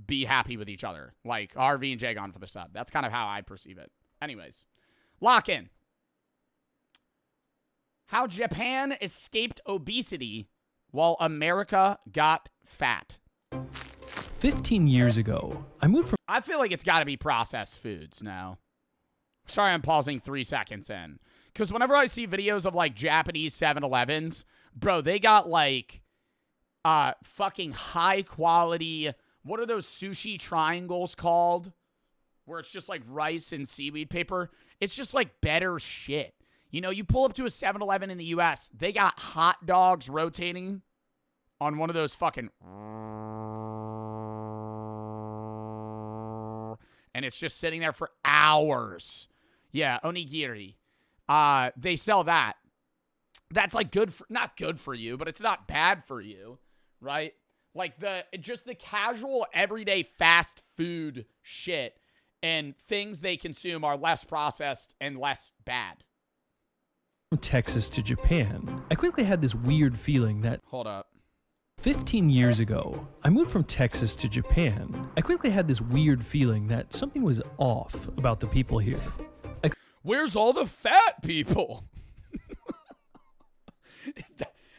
be happy with each other. Like RV and Jagon for the sub. That's kind of how I perceive it. Anyways, lock in. How Japan escaped obesity while America got fat. 15 years ago, I moved from... I feel like it's got to be processed foods now. Sorry, I'm pausing 3 seconds in. Because whenever I see videos of, like, Japanese 7-Elevens, bro, they got, like, fucking high-quality... What are those sushi triangles called? Where it's just, like, rice and seaweed paper. It's just, like, better shit. You know, you pull up to a 7-Eleven in the U.S., they got hot dogs rotating on one of those fucking... And it's just sitting there for hours. Yeah, onigiri. They sell that. That's like good for... Not good for you, but it's not bad for you, right? Like just the casual, everyday fast food shit and things they consume are less processed and less bad. From Texas to Japan, I quickly had this weird feeling that... Hold up. 15 years ago, I moved from Texas to Japan. I quickly had this weird feeling that something was off about the people here. Where's all the fat people?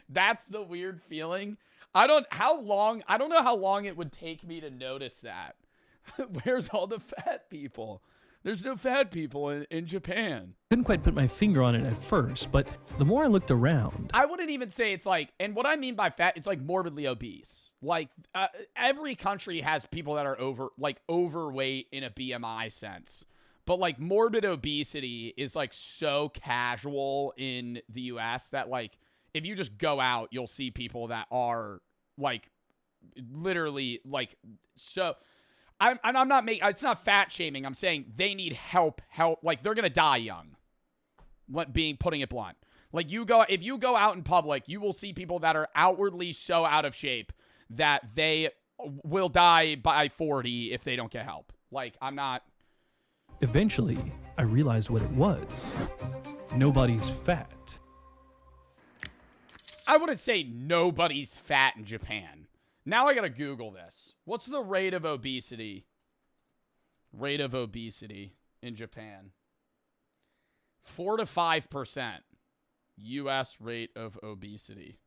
That's the weird feeling. I don't know how long it would take me to notice that. Where's all the fat people? There's no fat people in Japan. Couldn't quite put my finger on it at first, but the more I looked around... I wouldn't even say it's like... And what I mean by fat, it's like morbidly obese. Like, every country has people that are overweight in a BMI sense. But, like, morbid obesity is, like, so casual in the U.S. that, like, if you just go out, you'll see people that are, like, literally, like, so... I'm not making, it's not fat shaming. I'm saying they need help. Like they're going to die young. Putting it blunt. Like if you go out in public, you will see people that are outwardly so out of shape that they will die by 40 if they don't get help. Like I'm not. Eventually, I realized what it was. Nobody's fat. I wouldn't say nobody's fat in Japan. Now I gotta Google this. What's the rate of obesity? Rate of obesity in Japan. 4 to 5%. U.S. rate of obesity.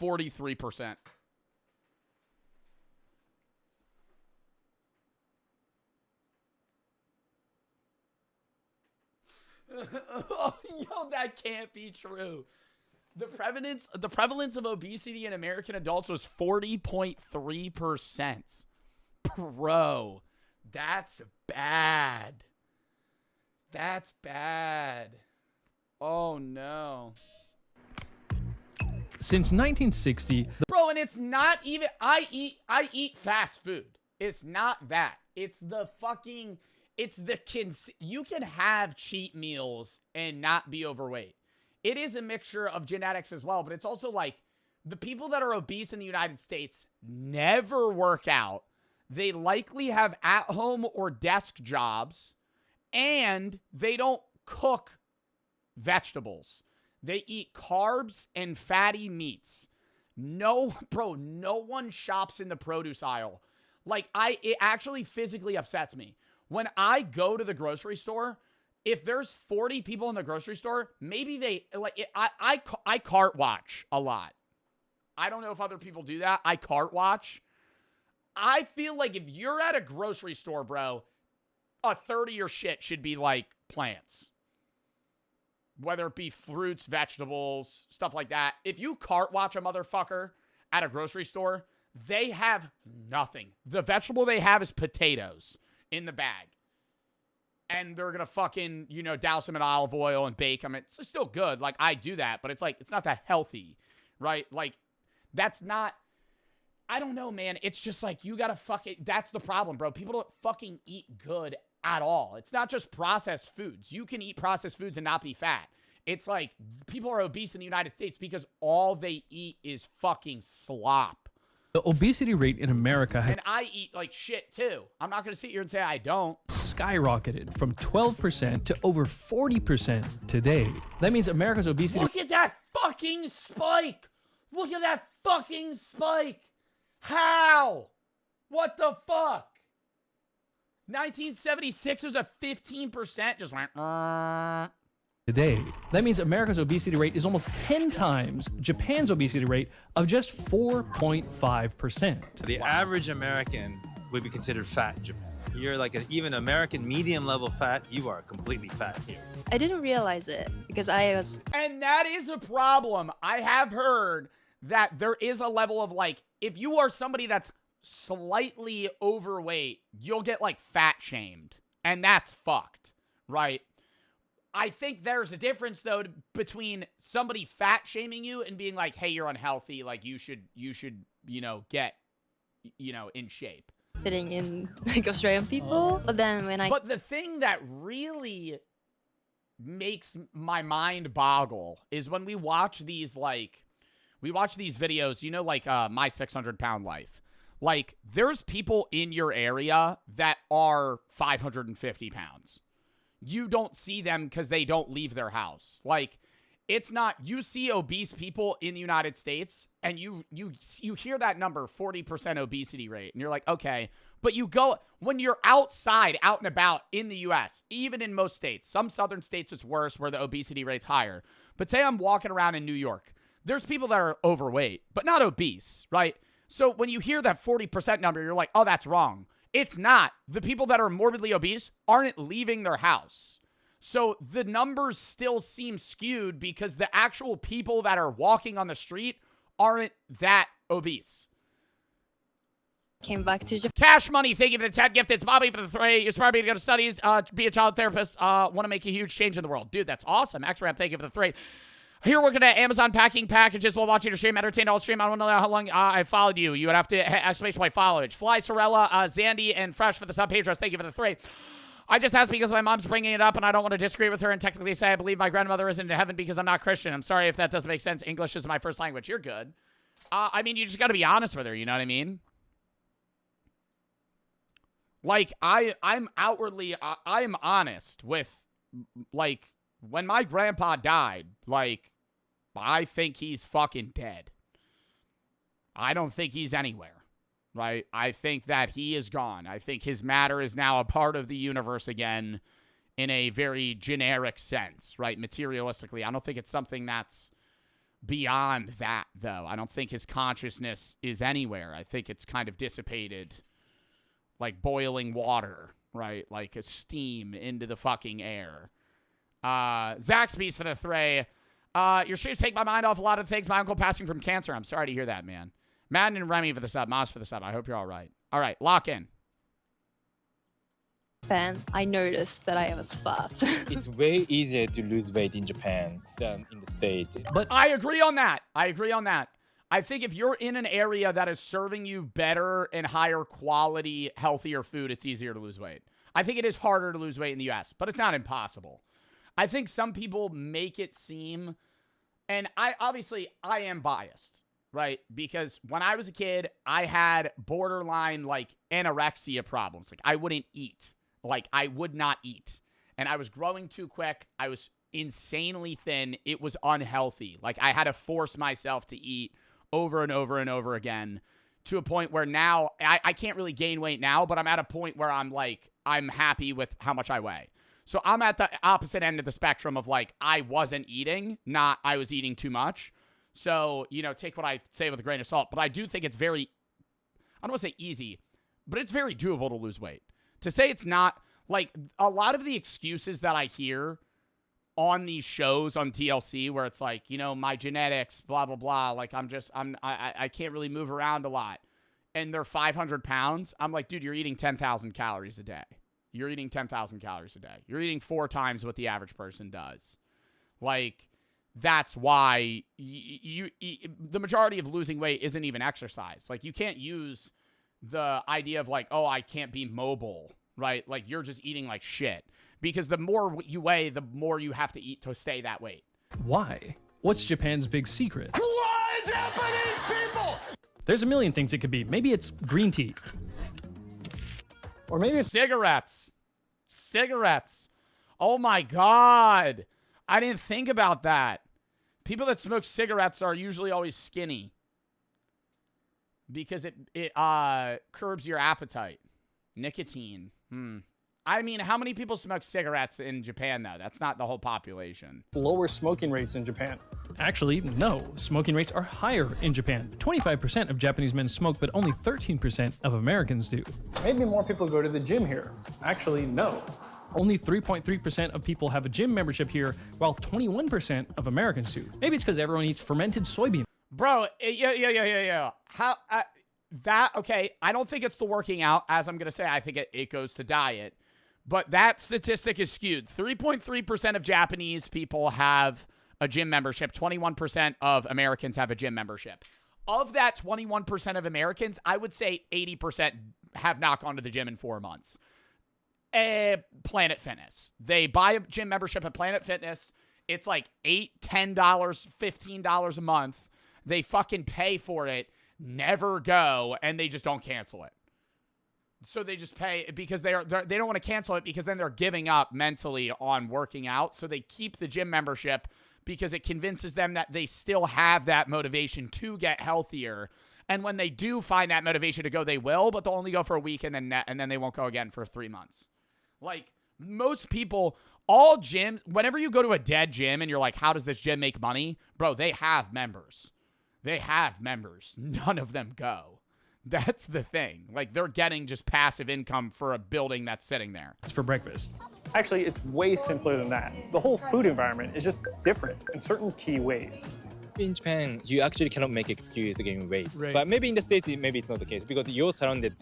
43%. Yo, that can't be true. The prevalence of obesity in American adults was 40.3%. Bro, that's bad. That's bad. Oh no. Since 1960, bro, and it's not even I eat fast food. It's not that. It's the fucking you can have cheat meals and not be overweight. It is a mixture of genetics as well, but it's also like the people that are obese in the United States never work out. They likely have at-home or desk jobs And they don't cook vegetables. They eat carbs and fatty meats. No, bro, no one shops in the produce aisle. Like, it actually physically upsets me. When I go to the grocery store, if there's 40 people in the grocery store, maybe they, like, I cart watch a lot. I don't know if other people do that. I cart watch. I feel like if you're at a grocery store, bro, a third of your shit should be, like, plants. Whether it be fruits, vegetables, stuff like that. If you cart watch a motherfucker at a grocery store, they have nothing. The vegetable they have is potatoes in the bag. And they're going to fucking, you know, douse them in olive oil and bake them. It's still good. Like, I do that, but it's like, it's not that healthy, right? Like, that's not, I don't know, man. It's just like, you got to fucking, that's the problem, bro. People don't fucking eat good at all. It's not just processed foods. You can eat processed foods and not be fat. It's like, people are obese in the United States because all they eat is fucking slop. The obesity rate in America has And I eat like shit too. I'm not going to sit here and say I don't. skyrocketed from 12% to over 40% today. That means America's obesity... Look at that fucking spike. Look at that fucking spike. How? What the fuck? 1976 was a 15%. Just went... today. That means America's obesity rate is almost 10 times Japan's obesity rate of just 4.5%. The average American would be considered fat in Japan. You're like an even American medium level fat, you are completely fat here. I didn't realize it because I was... And that is a problem. I have heard that there is a level of like, if you are somebody that's slightly overweight, you'll get like fat shamed. And that's fucked, right? I think there's a difference though between somebody fat shaming you and being like, hey, you're unhealthy. Like you should, you know, get, you know, in shape. Fitting in like Australian people. But then when But the thing that really makes my mind boggle is when we watch these videos, you know, like My 600 Pound Life. Like there's people in your area that are 550 pounds. You don't see them because they don't leave their house. Like, it's not, you see obese people in the United States and you hear that number, 40% obesity rate. And you're like, okay, but you go, when you're outside, out and about in the US, even in most states, some southern states it's worse where the obesity rate's higher. But say I'm walking around in New York, there's people that are overweight, but not obese, right? So when you hear that 40% number, you're like, oh, that's wrong. It's not. The people that are morbidly obese aren't leaving their house. So the numbers still seem skewed because the actual people that are walking on the street aren't that obese. came back to Japan. Cash Money, thank you for the 10 gift. It's Bobby for the 3. You're smart, to go to studies, be a child therapist, want to make a huge change in the world. Dude, that's awesome. X-Ram, thank you for the 3. Here working at Amazon packing packages while watching your stream. Entertained all stream. I don't know how long I followed you. You would have to exclamation point followage. Fly, Sorella, Zandy, and Fresh for the sub. Pedros, thank you for the 3. I just asked because my mom's bringing it up, and I don't want to disagree with her and technically say I believe my grandmother isn't in heaven because I'm not Christian. I'm sorry if that doesn't make sense. English is my first language. You're good. I mean, you just got to be honest with her. You know what I mean? Like, I'm outwardly, I'm honest with, like, when my grandpa died, like, I think he's fucking dead. I don't think he's anywhere, right? I think that he is gone. I think his matter is now a part of the universe again in a very generic sense, right? Materialistically. I don't think it's something that's beyond that, though. I don't think his consciousness is anywhere. I think it's kind of dissipated like boiling water, right? Like a steam into the fucking air. Zaxby's for the 3. Your streams take my mind off a lot of things. My uncle passing from cancer. I'm sorry to hear that, man. Madden and Remy for the sub. Moss for the sub. I hope you're all right. All right, lock in. I noticed that I was fat. It's way easier to lose weight in Japan than in the States. But I agree on that. I think if you're in an area that is serving you better and higher quality, healthier food, it's easier to lose weight. I think it is harder to lose weight in the US, but it's not impossible. I think some people make it seem, and I am biased, right? Because when I was a kid, I had borderline like anorexia problems. Like I wouldn't eat. Like I would not eat. and I was growing too quick. I was insanely thin. It was unhealthy. Like, I had to force myself to eat over and over and over again to a point where now I can't really gain weight now, but I'm at a point where I'm like, I'm happy with how much I weigh. So I'm at the opposite end of the spectrum of like, I wasn't eating, not I was eating too much. So, you know, take what I say with a grain of salt, but I do think it's very, I don't want to say easy, but it's very doable to lose weight. To say it's not, like, a lot of the excuses that I hear on these shows on TLC where it's like, you know, my genetics, blah, blah, blah. Like, I can't really move around a lot. And they're 500 pounds. I'm like, dude, you're eating 10,000 calories a day. You're eating 10,000 calories a day. You're eating 4 times what the average person does. Like, that's why the majority of losing weight isn't even exercise. Like, you can't use the idea of like, oh, I can't be mobile, right? Like, you're just eating like shit. Because the more you weigh, the more you have to eat to stay that weight. Why? What's Japan's big secret? Why Japanese people? There's a million things it could be. Maybe it's green tea. Or maybe it's cigarettes. Cigarettes. Oh my God. I didn't think about that. People that smoke cigarettes are usually always skinny. Because it curbs your appetite. Nicotine. I mean, how many people smoke cigarettes in Japan, though? That's not the whole population. Lower smoking rates in Japan. Actually, no. Smoking rates are higher in Japan. 25% of Japanese men smoke, but only 13% of Americans do. Maybe more people go to the gym here. Actually, no. Only 3.3% of people have a gym membership here, while 21% of Americans do. Maybe it's because everyone eats fermented soybean. Bro, yeah. How, okay, I don't think it's the working out. As I'm going to say, I think it goes to diet. But that statistic is skewed. 3.3% of Japanese people have a gym membership. 21% of Americans have a gym membership. Of that 21% of Americans, I would say 80% have not gone to the gym in 4 months. Planet Fitness. They buy a gym membership at Planet Fitness. It's like $8, $10, $15 a month. They fucking pay for it, never go, and they just don't cancel it. So they just pay because they don't want to cancel it because then they're giving up mentally on working out. So they keep the gym membership because it convinces them that they still have that motivation to get healthier. And when they do find that motivation to go, they will, but they'll only go for a week and then they won't go again for 3 months. Like most people, all gyms, whenever you go to a dead gym and you're like, how does this gym make money? Bro, they have members. They have members. None of them go. That's the thing. Like, they're getting just passive income for a building that's sitting there. It's for breakfast. Actually, it's way simpler than that. The whole food environment is just different in certain key ways. In Japan, you actually cannot make excuse to gain weight. Right. But maybe in the States, maybe it's not the case because you're surrounded,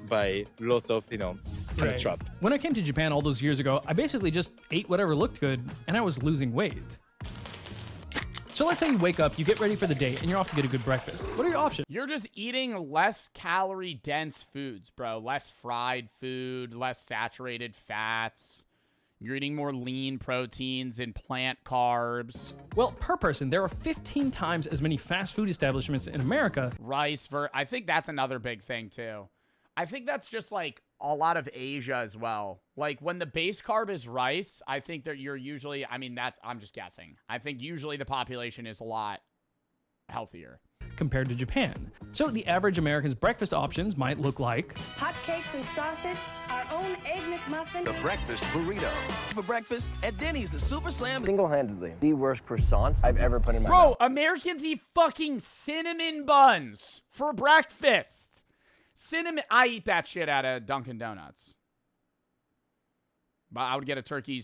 by lots of, kind of trust. When I came to Japan all those years ago, I basically just ate whatever looked good, and I was losing weight. So let's say you wake up, you get ready for the day, and you're off to get a good breakfast. What are your options? You're just eating less calorie-dense foods, bro. Less fried food, less saturated fats. You're eating more lean proteins and plant carbs. Well, per person, there are 15 times as many fast food establishments in America. Rice, I think that's another big thing, too. I think that's just, like, a lot of Asia as well. Like, when the base carb is rice, I think that you're usually, I'm just guessing. I think usually the population is a lot healthier. Compared to Japan. So the average American's breakfast options might look like hotcakes and sausage, our own egg McMuffin. The breakfast burrito. For breakfast at Denny's, the Super Slam. Single-handedly, the worst croissants I've ever put in my mouth. Bro, Americans eat fucking cinnamon buns for breakfast. Cinnamon, I eat that shit out of Dunkin' Donuts. But I would get a turkey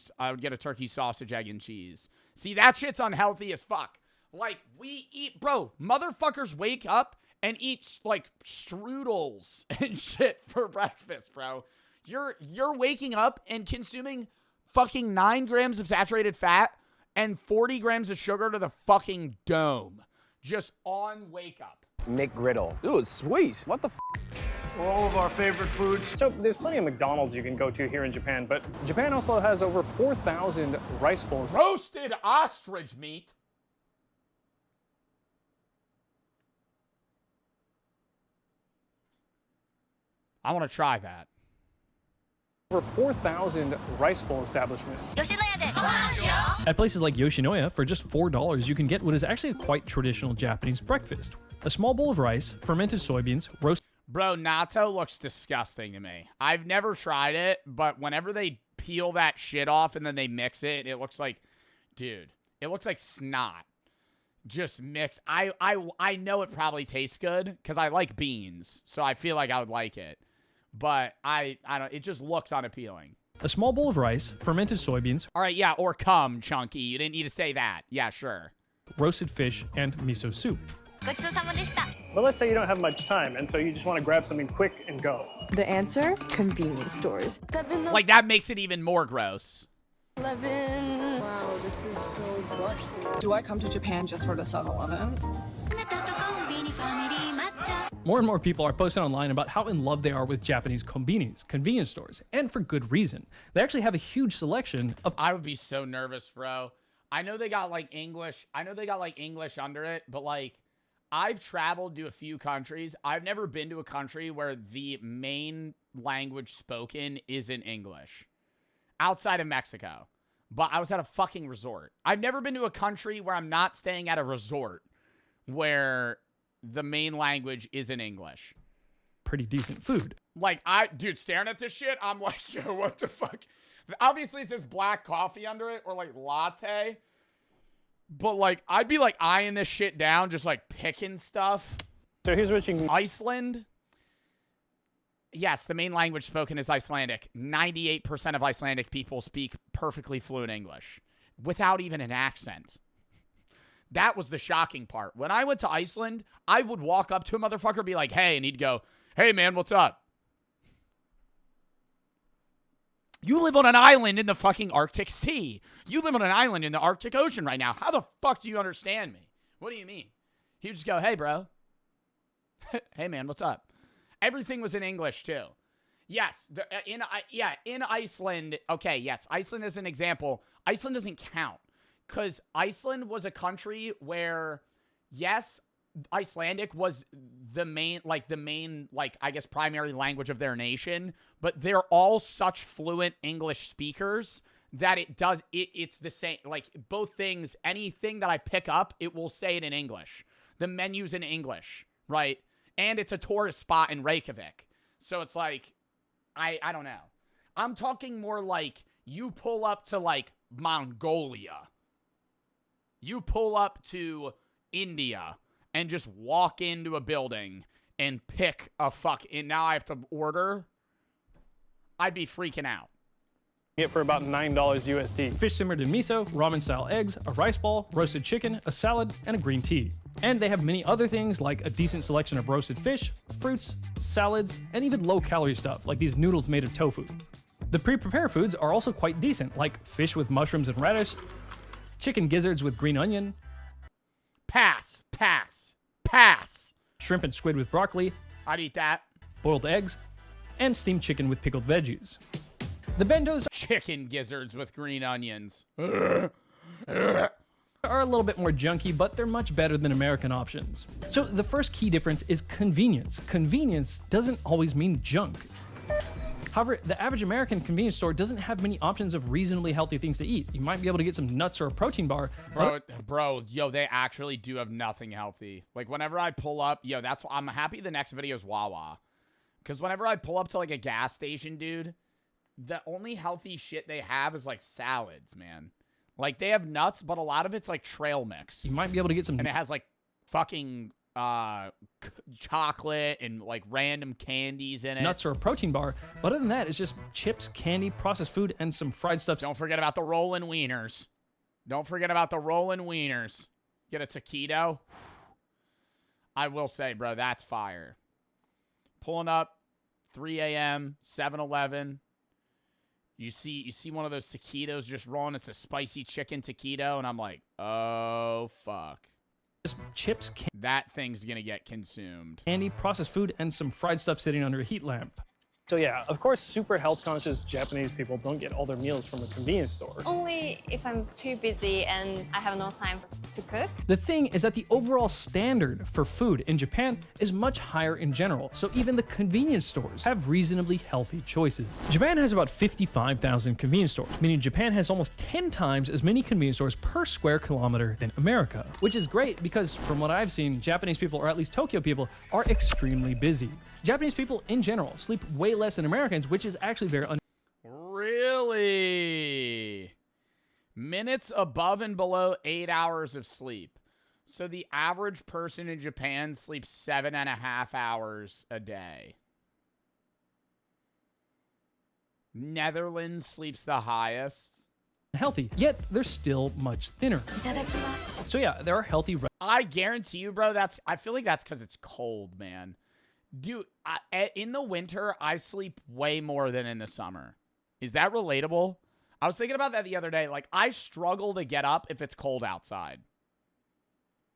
sausage, egg, and cheese. See, that shit's unhealthy as fuck. Like, we eat, bro, motherfuckers wake up and eat, like, strudels and shit for breakfast, bro. You're waking up and consuming fucking 9 grams of saturated fat and 40 grams of sugar to the fucking dome. Just on wake up. McGriddle. Dude, sweet. What the f? All of our favorite foods. So there's plenty of McDonald's you can go to here in Japan, but Japan also has over 4,000 rice bowls. Roasted ostrich meat. I want to try that. Over 4,000 rice bowl establishments. At places like Yoshinoya, for just $4, you can get what is actually a quite traditional Japanese breakfast. A small bowl of rice, fermented soybeans, roast... Bro, natto looks disgusting to me. I've never tried it, but whenever they peel that shit off and then they mix it, it looks like, dude, it looks like snot. Just mixed. I know it probably tastes good because I like beans, so I feel like I would like it. But I don't, it just looks unappealing. A small bowl of rice, fermented soybeans... All right, yeah, or cum, Chunky. You didn't need to say that. Yeah, sure. Roasted fish, and miso soup. But let's say you don't have much time, and so you just want to grab something quick and go. The answer? Convenience stores. Like, that makes it even more gross. 11. Wow, this is so busy. Do I come to Japan just for the 7-Eleven? More and more people are posting online about how in love they are with Japanese konbinis, convenience stores, and for good reason. They actually have a huge selection of... I would be so nervous, bro. I know they got, like, English. I know they got, like, English under it, but, like, I've traveled to a few countries. I've never been to a country where the main language spoken isn't English. Outside of Mexico. But I was at a fucking resort. I've never been to a country where I'm not staying at a resort where the main language isn't English. Pretty decent food. Like, dude, staring at this shit, I'm like, yo, what the fuck? Obviously, it says black coffee under it or, like, latte. But, like, I'd be, like, eyeing this shit down, just, like, picking stuff. So here's what you can... Iceland. Yes, the main language spoken is Icelandic. 98% of Icelandic people speak perfectly fluent English without even an accent. That was the shocking part. When I went to Iceland, I would walk up to a motherfucker and be like, hey, and he'd go, hey, man, what's up? You live on an island in the fucking Arctic Sea. You live on an island in the Arctic Ocean right now. How the fuck do you understand me? What do you mean? He'd just go, hey, bro. Hey, man, what's up? Everything was in English, too. Yes, in Iceland, okay, yes, Iceland is an example. Iceland doesn't count because Iceland was a country where, yes, Icelandic was the main, I guess, primary language of their nation, but they're all such fluent English speakers that it's the same, like, both things, anything that I pick up, it will say it in English. The menu's in English, right? And it's a tourist spot in Reykjavik. So it's like, I don't know. I'm talking more like you pull up to, like, Mongolia. You pull up to India and just walk into a building and pick a and now I have to order. I'd be freaking out. Get for about $9 USD. Fish simmered in miso, ramen-style eggs, a rice ball, roasted chicken, a salad, and a green tea. And they have many other things like a decent selection of roasted fish, fruits, salads, and even low-calorie stuff like these noodles made of tofu. The pre-prepared foods are also quite decent, like fish with mushrooms and radish, chicken gizzards with green onion, pass, shrimp and squid with broccoli, I'd eat that, boiled eggs, and steamed chicken with pickled veggies. The bendos chicken gizzards with green onions are a little bit more junky, but they're much better than American options. So the first key difference is convenience. Convenience doesn't always mean junk. However, the average American convenience store doesn't have many options of reasonably healthy things to eat. You might be able to get some nuts or a protein bar. Bro, yo, they actually do have nothing healthy. Like, whenever I pull up, yo, that's why I'm happy the next video is Wawa. Because whenever I pull up to, like, a gas station, dude, the only healthy shit they have is, like, salads, man. Like, they have nuts, but a lot of it's, like, trail mix. You might be able to get some... And it has, like, fucking chocolate and, like, random candies in it. Nuts or a protein bar. But other than that, it's just chips, candy, processed food, and some fried stuff. Don't forget about the rollin' wieners. Don't forget about the rollin' wieners. Get a taquito. I will say, bro, that's fire. Pulling up, 3 a.m., 7-Eleven. You see one of those taquitos just rolling. It's a spicy chicken taquito, and I'm like, oh, fuck. Just chips, that thing's going to get consumed. Candy, processed food, and some fried stuff sitting under a heat lamp. So yeah, of course, super health conscious Japanese people don't get all their meals from a convenience store. Only if I'm too busy and I have no time to cook. The thing is that the overall standard for food in Japan is much higher in general, so even the convenience stores have reasonably healthy choices. Japan has about 55,000 convenience stores, meaning Japan has almost 10 times as many convenience stores per square kilometer than America, which is great because from what I've seen, Japanese people, or at least Tokyo people, are extremely busy. Japanese people in general sleep way less than Americans, which is actually very Really? Minutes above and below 8 hours of sleep. So the average person in Japan sleeps 7.5 hours a day. Netherlands sleeps the highest. healthy, yet they're still much thinner. So yeah, there are healthy. I guarantee you, bro, I feel like that's because it's cold, man. Dude, in the winter, I sleep way more than in the summer. Is that relatable? I was thinking about that the other day. Like, I struggle to get up if it's cold outside.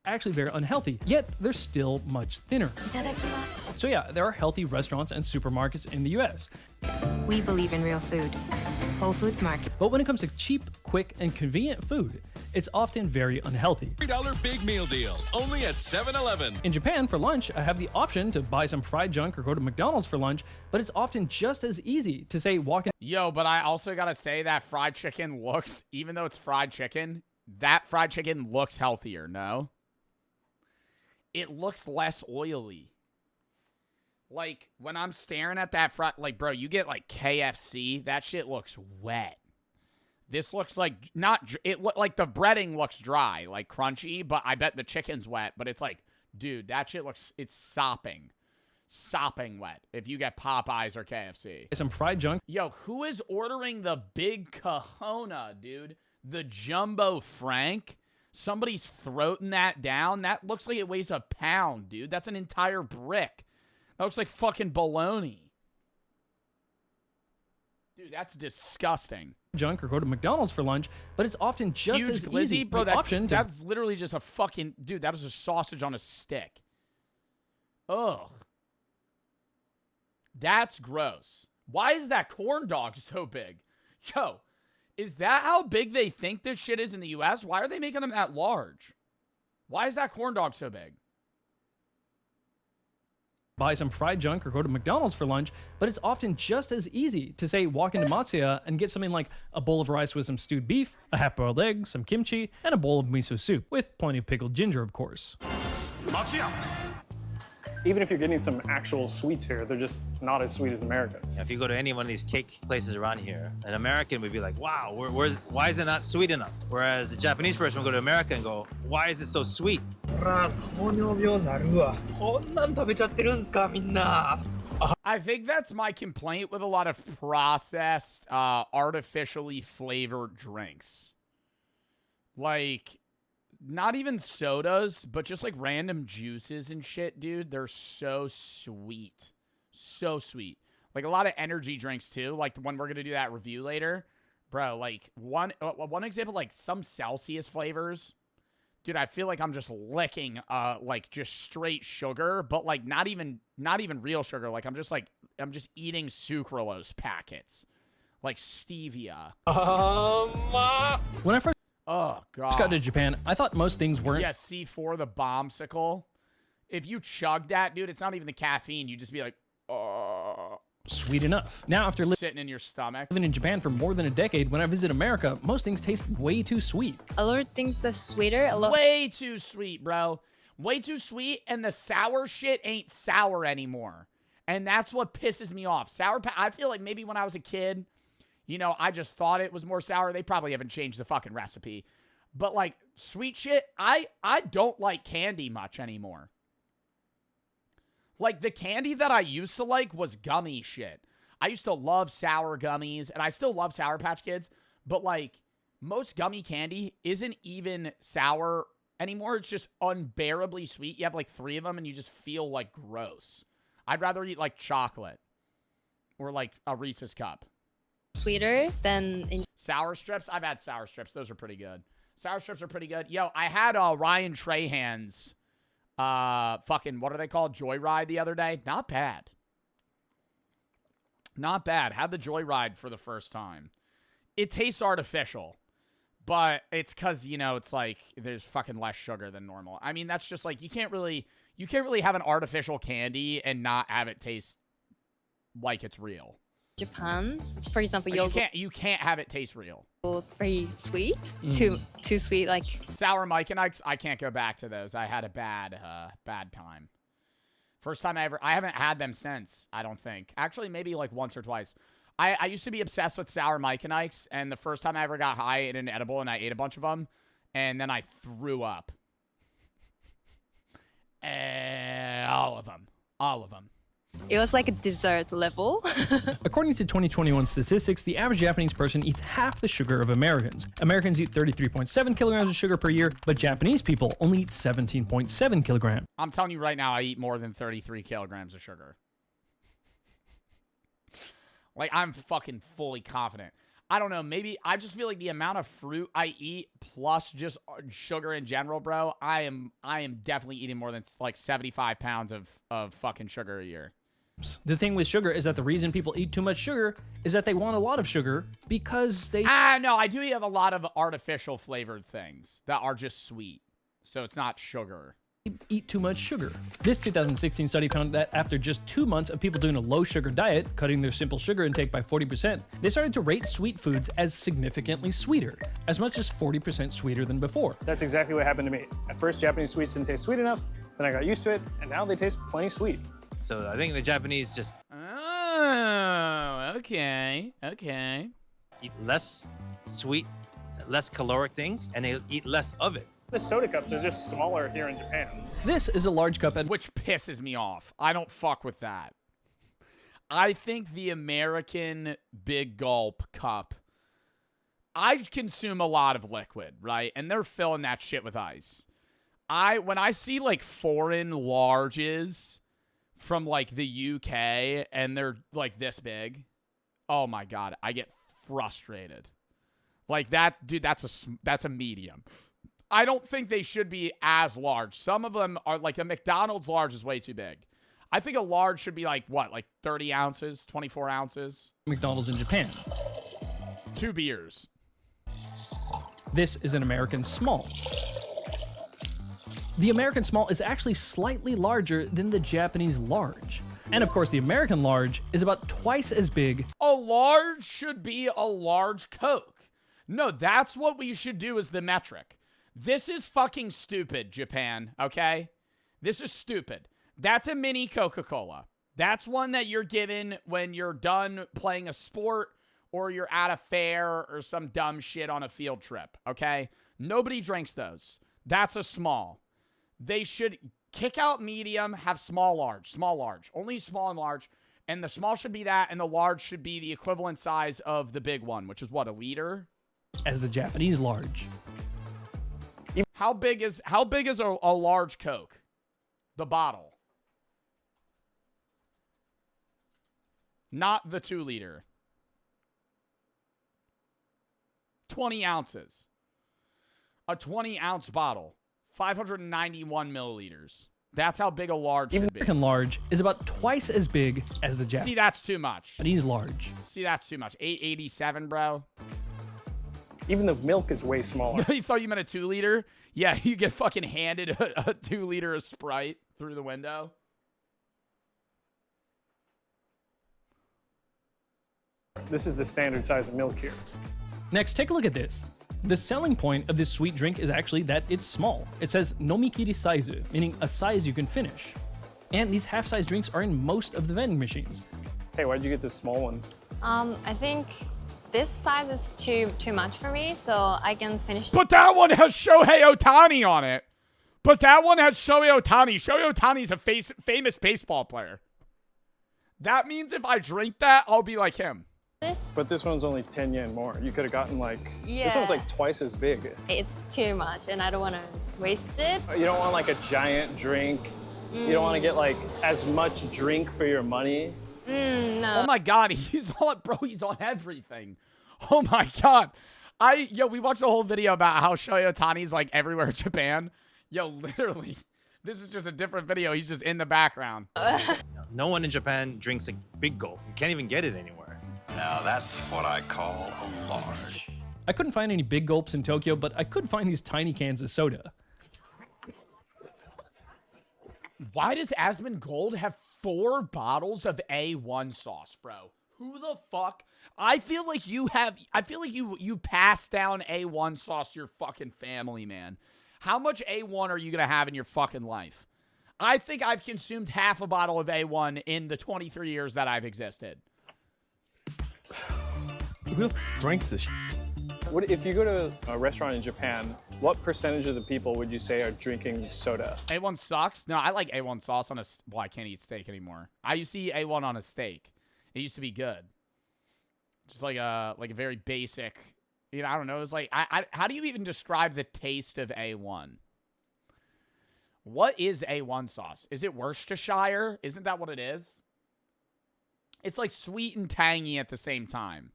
Actually very unhealthy, yet they're still much thinner. So yeah, there are healthy restaurants and supermarkets in the US. We believe in real food. Whole Foods Market. But when it comes to cheap, quick, and convenient food, it's often very unhealthy. $3 big meal deal, only at 7-Eleven. In Japan, for lunch, I have the option to buy some fried junk or go to McDonald's for lunch, but it's often just as easy to say walk in. Yo, but I also gotta say that fried chicken looks, even though it's fried chicken, that fried chicken looks healthier, no? It looks less oily. Like, when I'm staring at that like, bro, you get, like, KFC, that shit looks wet. This looks like, like the breading looks dry, like crunchy, but I bet the chicken's wet, but it's like, dude, that shit looks, it's sopping. Sopping wet if you get Popeyes or KFC. Some fried junk. Yo, who is ordering the big Kahuna, dude? The Jumbo Frank? Somebody's throating that down? That looks like it weighs a pound, dude. That's an entire brick. That looks like fucking bologna. Dude, that's disgusting. Junk or go to McDonald's for lunch, but it's often just Huge as glizzy, easy. bro. Option That's literally just a fucking dude. That is a sausage on a stick. Ugh, that's gross. Why is that corn dog so big? Yo, is that how big they think this shit is in the U.S.? Why are they making them that large? Why is that corn dog so big? Buy some fried junk or go to McDonald's for lunch, but it's often just as easy to say walk into Matsuya and get something like a bowl of rice with some stewed beef, a half-boiled egg, some kimchi, and a bowl of miso soup, with plenty of pickled ginger, of course. Matsuya! Even if you're getting some actual sweets here, they're just not as sweet as Americans. If you go to any one of these cake places around here, an American would be like, wow, why is it not sweet enough? Whereas a Japanese person would go to America and go, why is it so sweet? I think that's my complaint with a lot of processed, artificially flavored drinks. Like, not even sodas, but just like random juices and shit, dude. They're so sweet. So sweet. Like a lot of energy drinks too. Like the one we're going to do that review later. Bro, like one example, like some Celsius flavors. Dude, I feel like I'm just licking like just straight sugar, but like not even real sugar. Like I'm just eating sucralose packets. Like stevia. When I first got to Japan, I thought most things weren't. Yeah, C4, the bombsicle. If you chug that, dude, it's not even the caffeine. You just be like, sweet enough. Now, after sitting in your stomach. living in Japan for more than a decade, when I visit America, most things taste way too sweet. A lot of things are sweeter. A lot. Way too sweet, bro. Way too sweet, and the sour shit ain't sour anymore. And that's what pisses me off. I feel like maybe when I was a kid, you know, I just thought it was more sour. They probably haven't changed the fucking recipe. But, like, sweet shit, I don't like candy much anymore. Like, the candy that I used to like was gummy shit. I used to love sour gummies, and I still love Sour Patch Kids. But, like, most gummy candy isn't even sour anymore. It's just unbearably sweet. You have, like, 3 of them, and you just feel, like, gross. I'd rather eat, like, chocolate or, like, a Reese's Cup. Sweeter than sour strips. I've had sour strips. Those are pretty good. Sour strips are pretty good. Yo, I had Ryan Trahan's fucking, what are they called? Joyride the other day. Not bad. Not bad. Had the Joyride for the first time. It tastes artificial, but it's because, you know, it's like there's fucking less sugar than normal. I mean, that's just like you can't really have an artificial candy and not have it taste like it's real. Japan, for example, Like, yogurt. you can't have it taste real. It's very sweet. Mm. Too sweet. Like Sour Mike and Ike's, I can't go back to those. I had a bad time. First time I haven't had them since, I don't think. Actually, maybe like once or twice. I used to be obsessed with Sour Mike and Ike's, and the first time I ever got high in an edible and I ate a bunch of them, and then I threw up. All of them. it was like a dessert level. According to 2021 statistics, the average Japanese person eats half the sugar of Americans. Americans eat 33.7 kilograms of sugar per year, but Japanese people only eat 17.7 kilograms. I'm telling you right now, I eat more than 33 kilograms of sugar. Like, I'm fucking fully confident. I don't know, maybe I just feel like the amount of fruit I eat plus just sugar in general, bro, I am definitely eating more than like 75 pounds of fucking sugar a year. The thing with sugar is that the reason people eat too much sugar is that they want a lot of sugar because they... No, I do have a lot of artificial flavored things that are just sweet. So it's not sugar. Eat too much sugar. This 2016 study found that after just 2 months of people doing a low sugar diet, cutting their simple sugar intake by 40%, they started to rate sweet foods as significantly sweeter, as much as 40% sweeter than before. That's exactly what happened to me. At first, Japanese sweets didn't taste sweet enough, then I got used to it, and now they taste plenty sweet. So I think the Japanese just... Oh, okay. Eat less sweet, less caloric things, and they eat less of it. The soda cups are just smaller here in Japan. This is a large cup, which pisses me off. I don't fuck with that. I think the American Big Gulp cup, I consume a lot of liquid, right? And they're filling that shit with ice. When I see like foreign larges from like the UK and they're like this big, oh my God, I get frustrated. Like that, dude, that's a medium. I don't think they should be as large. Some of them are like a McDonald's large is way too big. I think a large should be like what, like 30 ounces, 24 ounces? McDonald's in Japan. 2 beers. This is an American small. The American small is actually slightly larger than the Japanese large. And of course, the American large is about twice as big. A large should be a large Coke. No, that's what we should do as the metric. This is fucking stupid, Japan, okay? This is stupid. That's a mini Coca-Cola. That's one that you're given when you're done playing a sport or you're at a fair or some dumb shit on a field trip, okay? Nobody drinks those. That's a small. They should kick out medium, have small, large. Only small and large. And the small should be that, and the large should be the equivalent size of the big one, which is what, a liter? As the Japanese large. How big is a large Coke? The bottle. Not the 2 liter. 20 ounces. A 20-ounce bottle. 591 milliliters. That's how big a large should be. American large is about twice as big as the Japanese. See, that's too much. Japanese large. See, that's too much. 887, bro. Even the milk is way smaller. You thought you meant a 2 liter? Yeah, you get fucking handed a 2 liter of Sprite through the window. This is the standard size of milk here. Next, take a look at this. The selling point of this sweet drink is actually that it's small. It says nomikiri saizu, meaning a size you can finish. And these half-size drinks are in most of the vending machines. Hey, why'd you get this small one? I think this size is too much for me, so I can finish. But that one has Shohei Ohtani on it. Shohei Ohtani's a famous baseball player. That means if I drink that, I'll be like him. But this one's only 10 yen more. You could have gotten like, yeah. This one's like twice as big. It's too much and I don't want to waste it. You don't want like a giant drink. You don't want to get like as much drink for your money. No. Oh my God, he's on everything. Oh my God. We watched a whole video about how Shohei Ohtani's like everywhere in Japan. Literally, this is just a different video. He's just in the background. No one in Japan drinks a big gulp. You can't even get it anywhere. Now that's what I call a large. I couldn't find any big gulps in Tokyo, but I could find these tiny cans of soda. Why does Asmongold have 4 bottles of A1 sauce, bro? Who the fuck? I feel like you pass down A1 sauce to your fucking family, man. How much A1 are you going to have in your fucking life? I think I've consumed half a bottle of A1 in the 23 years that I've existed. Who drinks this shit? What if you go to a restaurant in Japan? What percentage of the people would you say are drinking soda? A1 sucks. No, I like A1 sauce on a. Well, I can't eat steak anymore. I used to eat A1 on a steak. It used to be good. Just like a very basic. You know, I don't know. It's like how do you even describe the taste of A1? What is A1 sauce? Is it Worcestershire? Isn't that what it is? It's like sweet and tangy at the same time.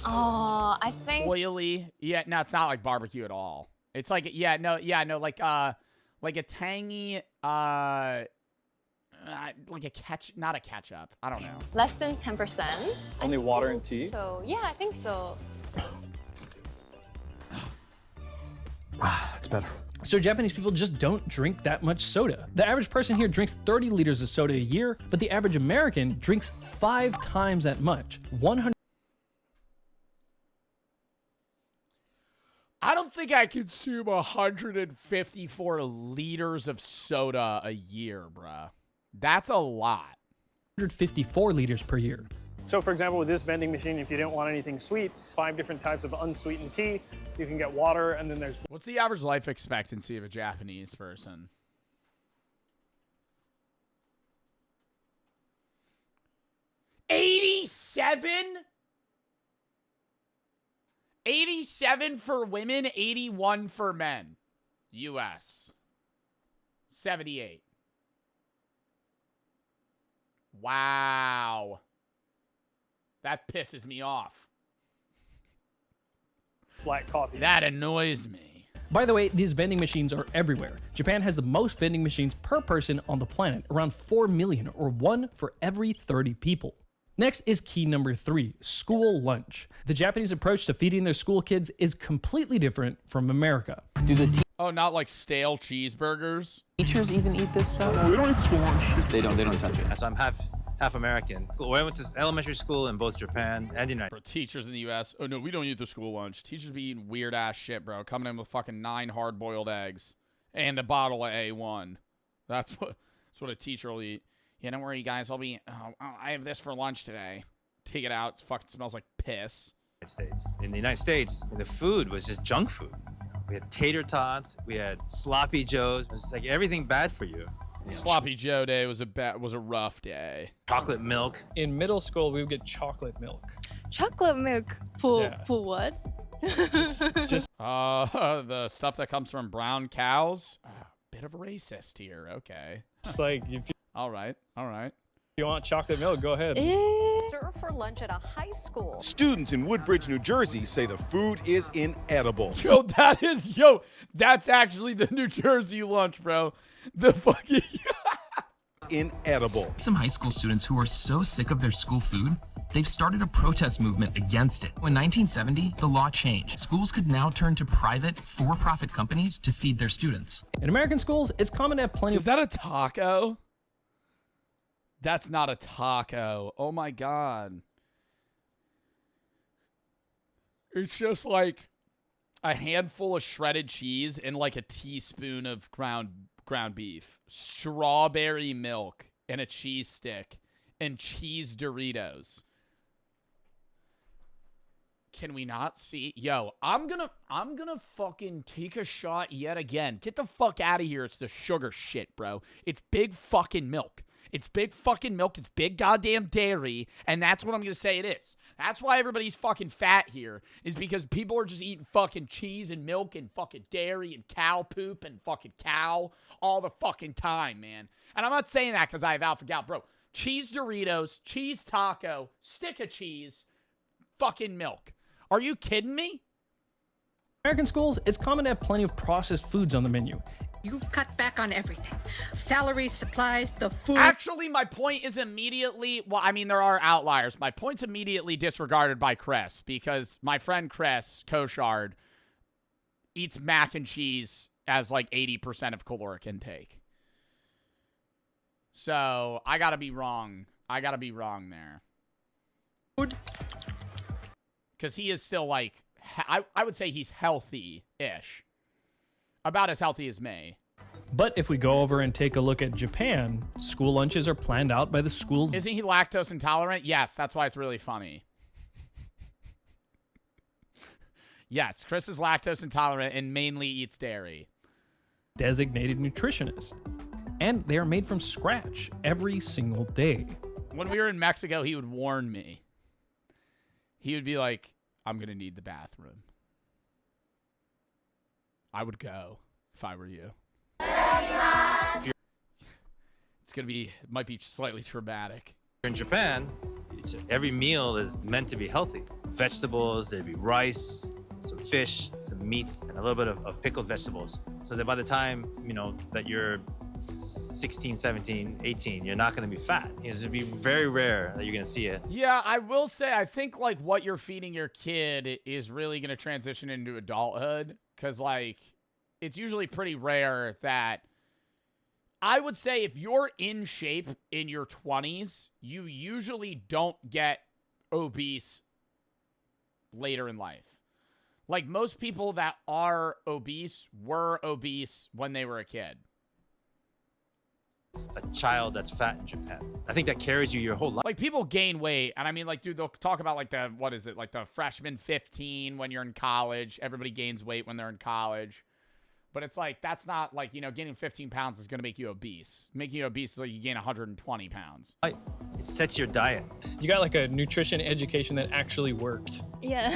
Oh, I think Oily. Yeah, no, it's not like barbecue at all. It's like like a tangy like a not a ketchup. I don't know. less than 10%. Only water and tea? So, yeah, I think so. That's better. So Japanese people just don't drink that much soda. The average person here drinks 30 liters of soda a year, but the average American drinks 5 times that much. 100. I don't think I consume 154 liters of soda a year, bruh. That's a lot. 154 liters per year. So for example, with this vending machine, if you didn't want anything sweet, 5 different types of unsweetened tea, you can get water, and then there's... What's the average life expectancy of a Japanese person? 87? 87 for women, 81 for men. U.S. 78. Wow. That pisses me off. Black coffee. That annoys me. By the way, these vending machines are everywhere. Japan has the most vending machines per person on the planet, around 4 million, or 1 for every 30 people. Next is key number 3, school lunch. The Japanese approach to feeding their school kids is completely different from America. Oh, not like stale cheeseburgers? Teachers even eat this stuff? No, we don't eat school lunch. They don't touch it. So I'm half American. I went to elementary school in both Japan and the United Bro, teachers in the U.S. Oh, no, we don't eat the school lunch. Teachers be eating weird-ass shit, bro. Coming in with fucking 9 hard-boiled eggs and a bottle of A1. That's what a teacher will eat. Yeah, don't worry, guys. I have this for lunch today. Take it out. It fucking smells like piss. States. In the United States, the food was just junk food. We had tater tots. We had sloppy joes. It was like everything bad for you. Sloppy Joe day was a rough day. Chocolate milk. In middle school, we would get chocolate milk. Chocolate milk for what? Just the stuff that comes from brown cows. Bit of a racist here. Okay. It's like if you, all right. you want chocolate milk, go ahead. Serve for lunch at a high school. Students in Woodbridge, New Jersey say the food is inedible. That's actually the New Jersey lunch, bro. The fucking inedible. Some high school students who are so sick of their school food, they've started a protest movement against it. In 1970, the law changed. Schools could now turn to private, for-profit companies to feed their students. In American schools, it's common to have plenty of... Is that a taco? That's not a taco. Oh my God. It's just like a handful of shredded cheese and like a teaspoon of ground beef, strawberry milk, and a cheese stick, and cheese Doritos. Can we not see? Yo, I'm gonna fucking take a shot yet again. Get the fuck out of here. It's the sugar shit, bro. It's big fucking milk. It's big fucking milk. It's big goddamn dairy. And that's what I'm going to say it is. That's why everybody's fucking fat here. Is because people are just eating fucking cheese and milk and fucking dairy and cow poop and fucking cow all the fucking time, man. And I'm not saying that because I have alpha-gal. Bro, cheese Doritos, cheese taco, stick of cheese, fucking milk. Are you kidding me? American schools, it's common to have plenty of processed foods on the menu. You cut back on everything. Salaries, supplies, the food. Actually, my point is immediately, well, I mean, there are outliers. My point's immediately disregarded by Chris because my friend Chris Koshard eats mac and cheese as like 80% of caloric intake. So I gotta be wrong. I gotta be wrong there. Because he is still like, I would say he's healthy-ish. About as healthy as me. But if we go over and take a look at Japan, school lunches are planned out by the schools. Isn't he lactose intolerant? Yes, that's why it's really funny. Yes, Chris is lactose intolerant and mainly eats dairy. Designated nutritionist. And they are made from scratch every single day. When we were in Mexico, he would warn me. He would be like, I'm going to need the bathroom. I would go if I were you. It's going to be, it might be slightly traumatic. In Japan, every meal is meant to be healthy. Vegetables, there'd be rice, some fish, some meats, and a little bit of pickled vegetables. So that by the time, that you're 16, 17, 18, you're not going to be fat. It's going to be very rare that you're going to see it. Yeah, I will say, I think, like, what you're feeding your kid is really going to transition into adulthood. Because, like, it's usually pretty rare that... I would say if you're in shape in your 20s, you usually don't get obese later in life. Like, most people that are obese were obese when they were a kid. A child that's fat in Japan. I think that carries you your whole life. Like, people gain weight, and I mean, like, dude, they'll talk about, like, like the freshman 15 when you're in college. Everybody gains weight when they're in college. But it's like, that's not, like, gaining 15 pounds is going to make you obese. Making you obese is like you gain 120 pounds. It sets your diet. You got, like, a nutrition education that actually worked. Yeah.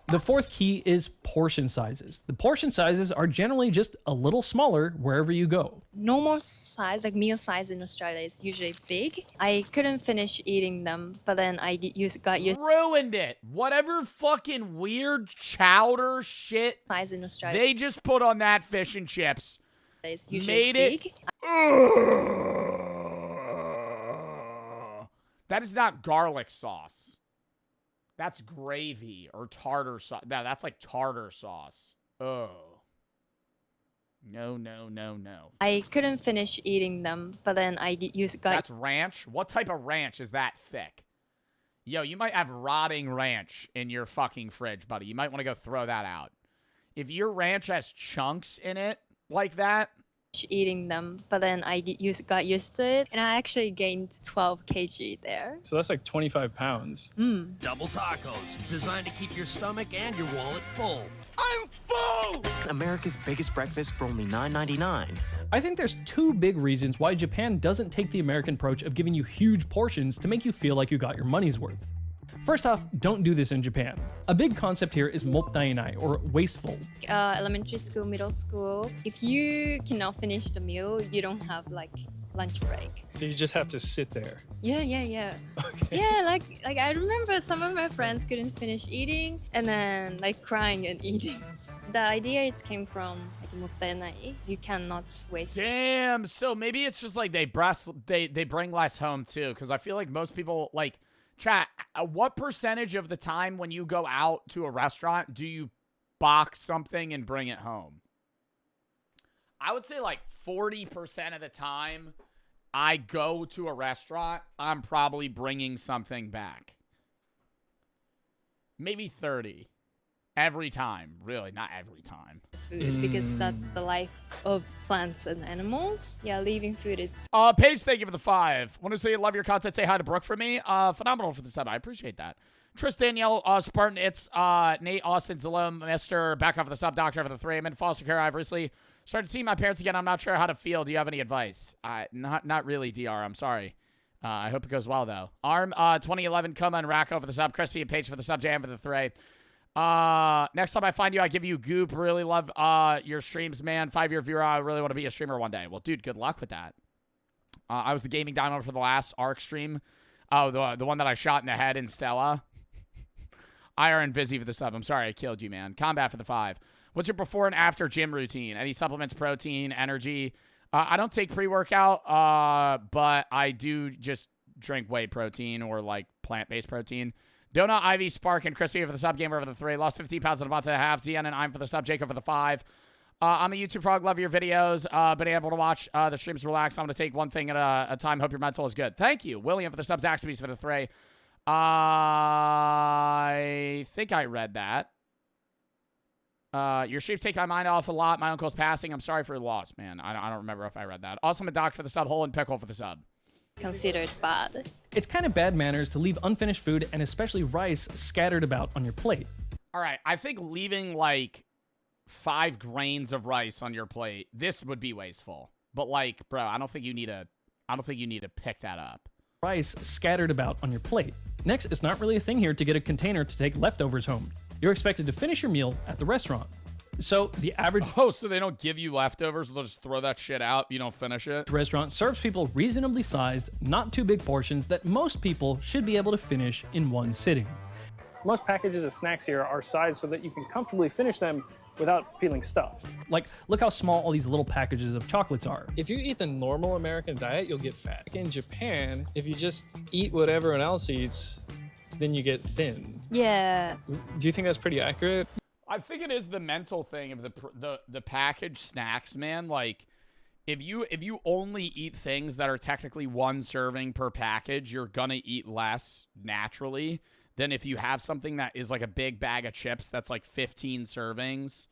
The fourth key is portion sizes. The portion sizes are generally just a little smaller wherever you go. Normal size, like meal size in Australia is usually big. I couldn't finish eating them, but then I got used. Ruined it. Whatever fucking weird chowder shit size in Australia. They just put on that fish and chips. It's usually made big. It. That is not garlic sauce. That's gravy or tartar sauce. No, that's like tartar sauce. Oh. No, no, no, no. I couldn't finish eating them, but then I got... That's ranch? What type of ranch is that thick? Yo, you might have rotting ranch in your fucking fridge, buddy. You might want to go throw that out. If your ranch has chunks in it like that... eating them, but then I got used to it, and I actually gained 12 kg there. So that's like 25 pounds. Double tacos, designed to keep your stomach and your wallet full. I'm full! America's biggest breakfast for only $9.99. I think there's two big reasons why Japan doesn't take the American approach of giving you huge portions to make you feel like you got your money's worth. First off, don't do this in Japan. A big concept here is mottainai, or wasteful. Elementary school, middle school, if you cannot finish the meal, you don't have like lunch break. So you just have to sit there. Yeah. Okay. Yeah, like I remember some of my friends couldn't finish eating and then like crying and eating. The idea came from like mottainai. You cannot waste. Damn. So maybe it's just like they bring less home too, because I feel like most people like. Chat, what percentage of the time when you go out to a restaurant do you box something and bring it home? I would say like 40% of the time I go to a restaurant, I'm probably bringing something back. Maybe 30. Every time. Really, not every time. Food, because that's the life of plants and animals. Yeah, leaving food is... Paige, thank you for the 5. Want to say you love your content. Say hi to Brooke for me. Phenomenal for the sub. I appreciate that. Tris, Danielle, Spartan, It's, Nate, Austin, Zalom, Mr. Becca for the sub, Doctor for the 3. I'm in foster care. I've recently started seeing my parents again. I'm not sure how to feel. Do you have any advice? Not really, DR. I'm sorry. I hope it goes well, though. Arm, 2011, Coma and Racco for the sub. Crispy and Paige for the sub. Jam for the 3. Next time I find you, I give you goop. Really love your streams, man. 5-year viewer. I really want to be a streamer one day. Well, dude, good luck with that. I was the gaming dino for the last ARC stream. Oh, the one that I shot in the head in Stella. IR and Busy for the sub. I'm sorry I killed you, man. Combat for the 5. What's your before and after gym routine? Any supplements, protein, energy? I don't take pre-workout, but I do just drink whey protein or like plant-based protein. Donut, Ivy, Spark, and Christy for the sub. Gamer for the 3. Lost 15 pounds in a month and a half. ZN and I'm for the sub. Jacob for the 5. I'm a YouTube frog. Love your videos. Been able to watch the streams relax. I'm going to take one thing at a time. Hope your mental is good. Thank you. William for the sub. Zaxby's for the 3. I think I read that. Your streams take my mind off a lot. My uncle's passing. I'm sorry for your loss, man. I don't remember if I read that. Awesome, a doc for the sub. Hole and Pickle for the sub. Considered bad. It's kind of bad manners to leave unfinished food and especially rice scattered about on your plate. All right, I think leaving like 5 grains of rice on your plate, this would be wasteful. But like, bro, I don't think you need to pick that up. Rice scattered about on your plate. Next, it's not really a thing here to get a container to take leftovers home. You're expected to finish your meal at the restaurant. So the average so they don't give you leftovers, they'll just throw that shit out, you don't finish it? Restaurant serves people reasonably sized, not too big portions that most people should be able to finish in one sitting. Most packages of snacks here are sized so that you can comfortably finish them without feeling stuffed. Like, look how small all these little packages of chocolates are. If you eat the normal American diet, you'll get fat. In Japan, if you just eat what everyone else eats, then you get thin. Yeah. Do you think that's pretty accurate? I think it is the mental thing of the packaged snacks, man. Like, if you only eat things that are technically 1 serving per package, you're gonna eat less naturally than if you have something that is like a big bag of chips that's like 15 servings,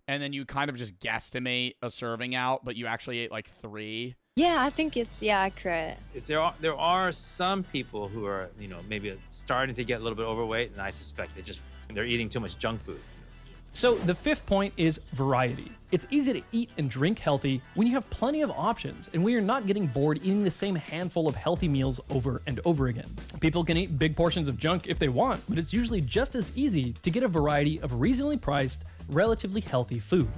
and then you kind of just guesstimate a serving out, but you actually ate like 3. Yeah, I think it's accurate. If there are some people who are, you know, maybe starting to get a little bit overweight, and I suspect they're eating too much junk food. So the 5th point is variety. It's easy to eat and drink healthy when you have plenty of options and when you're not getting bored eating the same handful of healthy meals over and over again. People can eat big portions of junk if they want, but it's usually just as easy to get a variety of reasonably priced, relatively healthy food.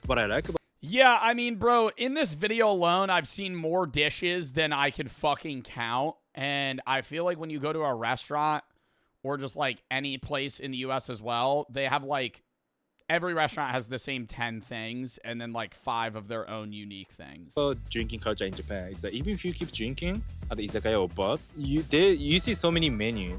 What I like about Yeah, I mean, bro, in this video alone, I've seen more dishes than I could fucking count, and I feel like when you go to a restaurant or just like any place in the US as well, they have like every restaurant has the same 10 things and then like 5 of their own unique things. So drinking culture in Japan is that even if you keep drinking at the izakaya or bar, you see so many menu,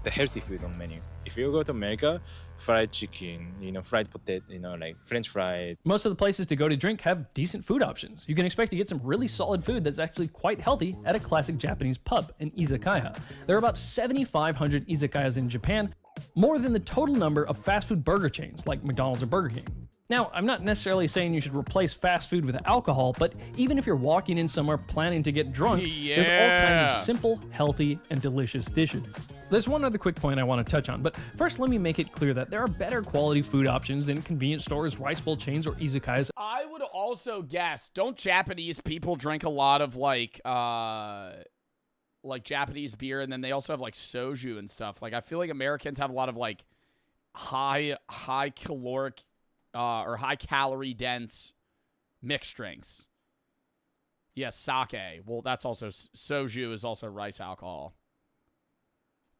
the healthy food on the menu. If you go to America, fried chicken, fried potato, like French fries. Most of the places to go to drink have decent food options. You can expect to get some really solid food that's actually quite healthy at a classic Japanese pub, an izakaya. There are about 7,500 izakayas in Japan, more than the total number of fast food burger chains like McDonald's or Burger King. Now, I'm not necessarily saying you should replace fast food with alcohol, but even if you're walking in somewhere planning to get drunk, there's all kinds of simple, healthy, and delicious dishes. There's one other quick point I want to touch on, but first let me make it clear that there are better quality food options than convenience stores, rice bowl chains, or izakayas. I would also guess, don't Japanese people drink a lot of like Japanese beer, and then they also have like soju and stuff? Like, I feel like Americans have a lot of like high caloric or high calorie dense mixed drinks. Yes, sake. Well, that's also soju is also rice alcohol.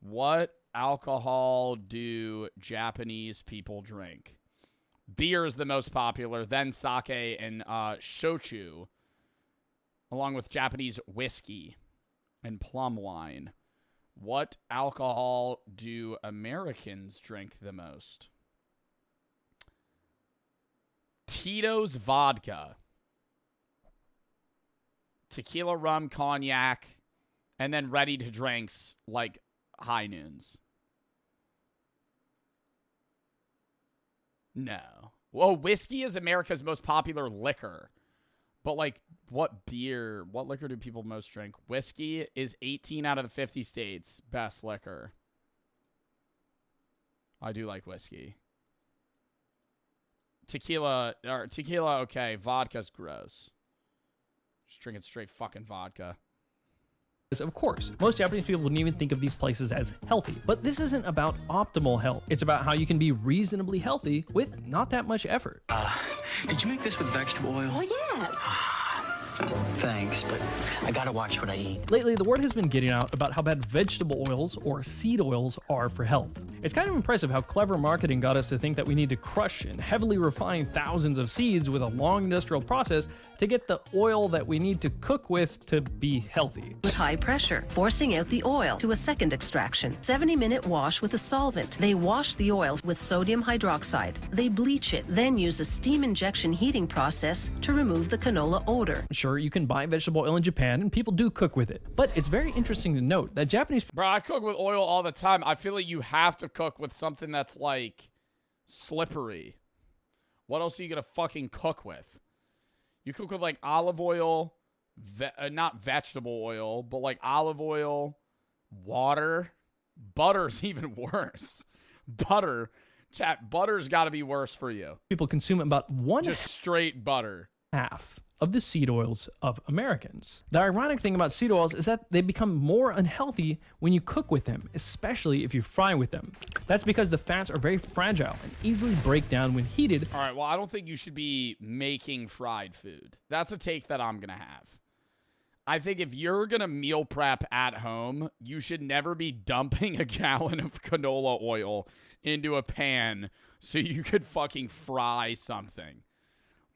What alcohol do Japanese people drink? Beer is the most popular, then sake and shochu, along with Japanese whiskey and plum wine. What alcohol do Americans drink the most? Tito's vodka, tequila, rum, cognac, and then ready to drinks like High Noons. No. Well, whiskey is America's most popular liquor. But like, what liquor do people most drink? Whiskey is 18 out of the 50 states best liquor. I do like whiskey. Tequila, okay. Vodka's gross. Just drinking straight fucking vodka. Of course, most Japanese people wouldn't even think of these places as healthy, but this isn't about optimal health. It's about how you can be reasonably healthy with not that much effort. Did you make this with vegetable oil? Oh, yes. Thanks, but I gotta watch what I eat. Lately, the word has been getting out about how bad vegetable oils or seed oils are for health. It's kind of impressive how clever marketing got us to think that we need to crush and heavily refine thousands of seeds with a long industrial process to get the oil that we need to cook with to be healthy. With high pressure, forcing out the oil to a second extraction. 70-minute wash with a solvent. They wash the oil with sodium hydroxide. They bleach it, then use a steam injection heating process to remove the canola odor. Sure, you can buy vegetable oil in Japan, and people do cook with it. But it's very interesting to note that Japanese... Bro, I cook with oil all the time. I feel like you have to cook with something that's, like, slippery. What else are you going to fucking cook with? You cook with, like, olive oil, not vegetable oil, but, like, olive oil, water. Butter's even worse. Butter. Chat, butter's got to be worse for you. People consume about just straight butter. Half of the seed oils of Americans. The ironic thing about seed oils is that they become more unhealthy when you cook with them, especially if you fry with them. That's because the fats are very fragile and easily break down when heated. All right, well, I don't think you should be making fried food. That's a take that I'm going to have. I think if you're going to meal prep at home, you should never be dumping a gallon of canola oil into a pan so you could fucking fry something.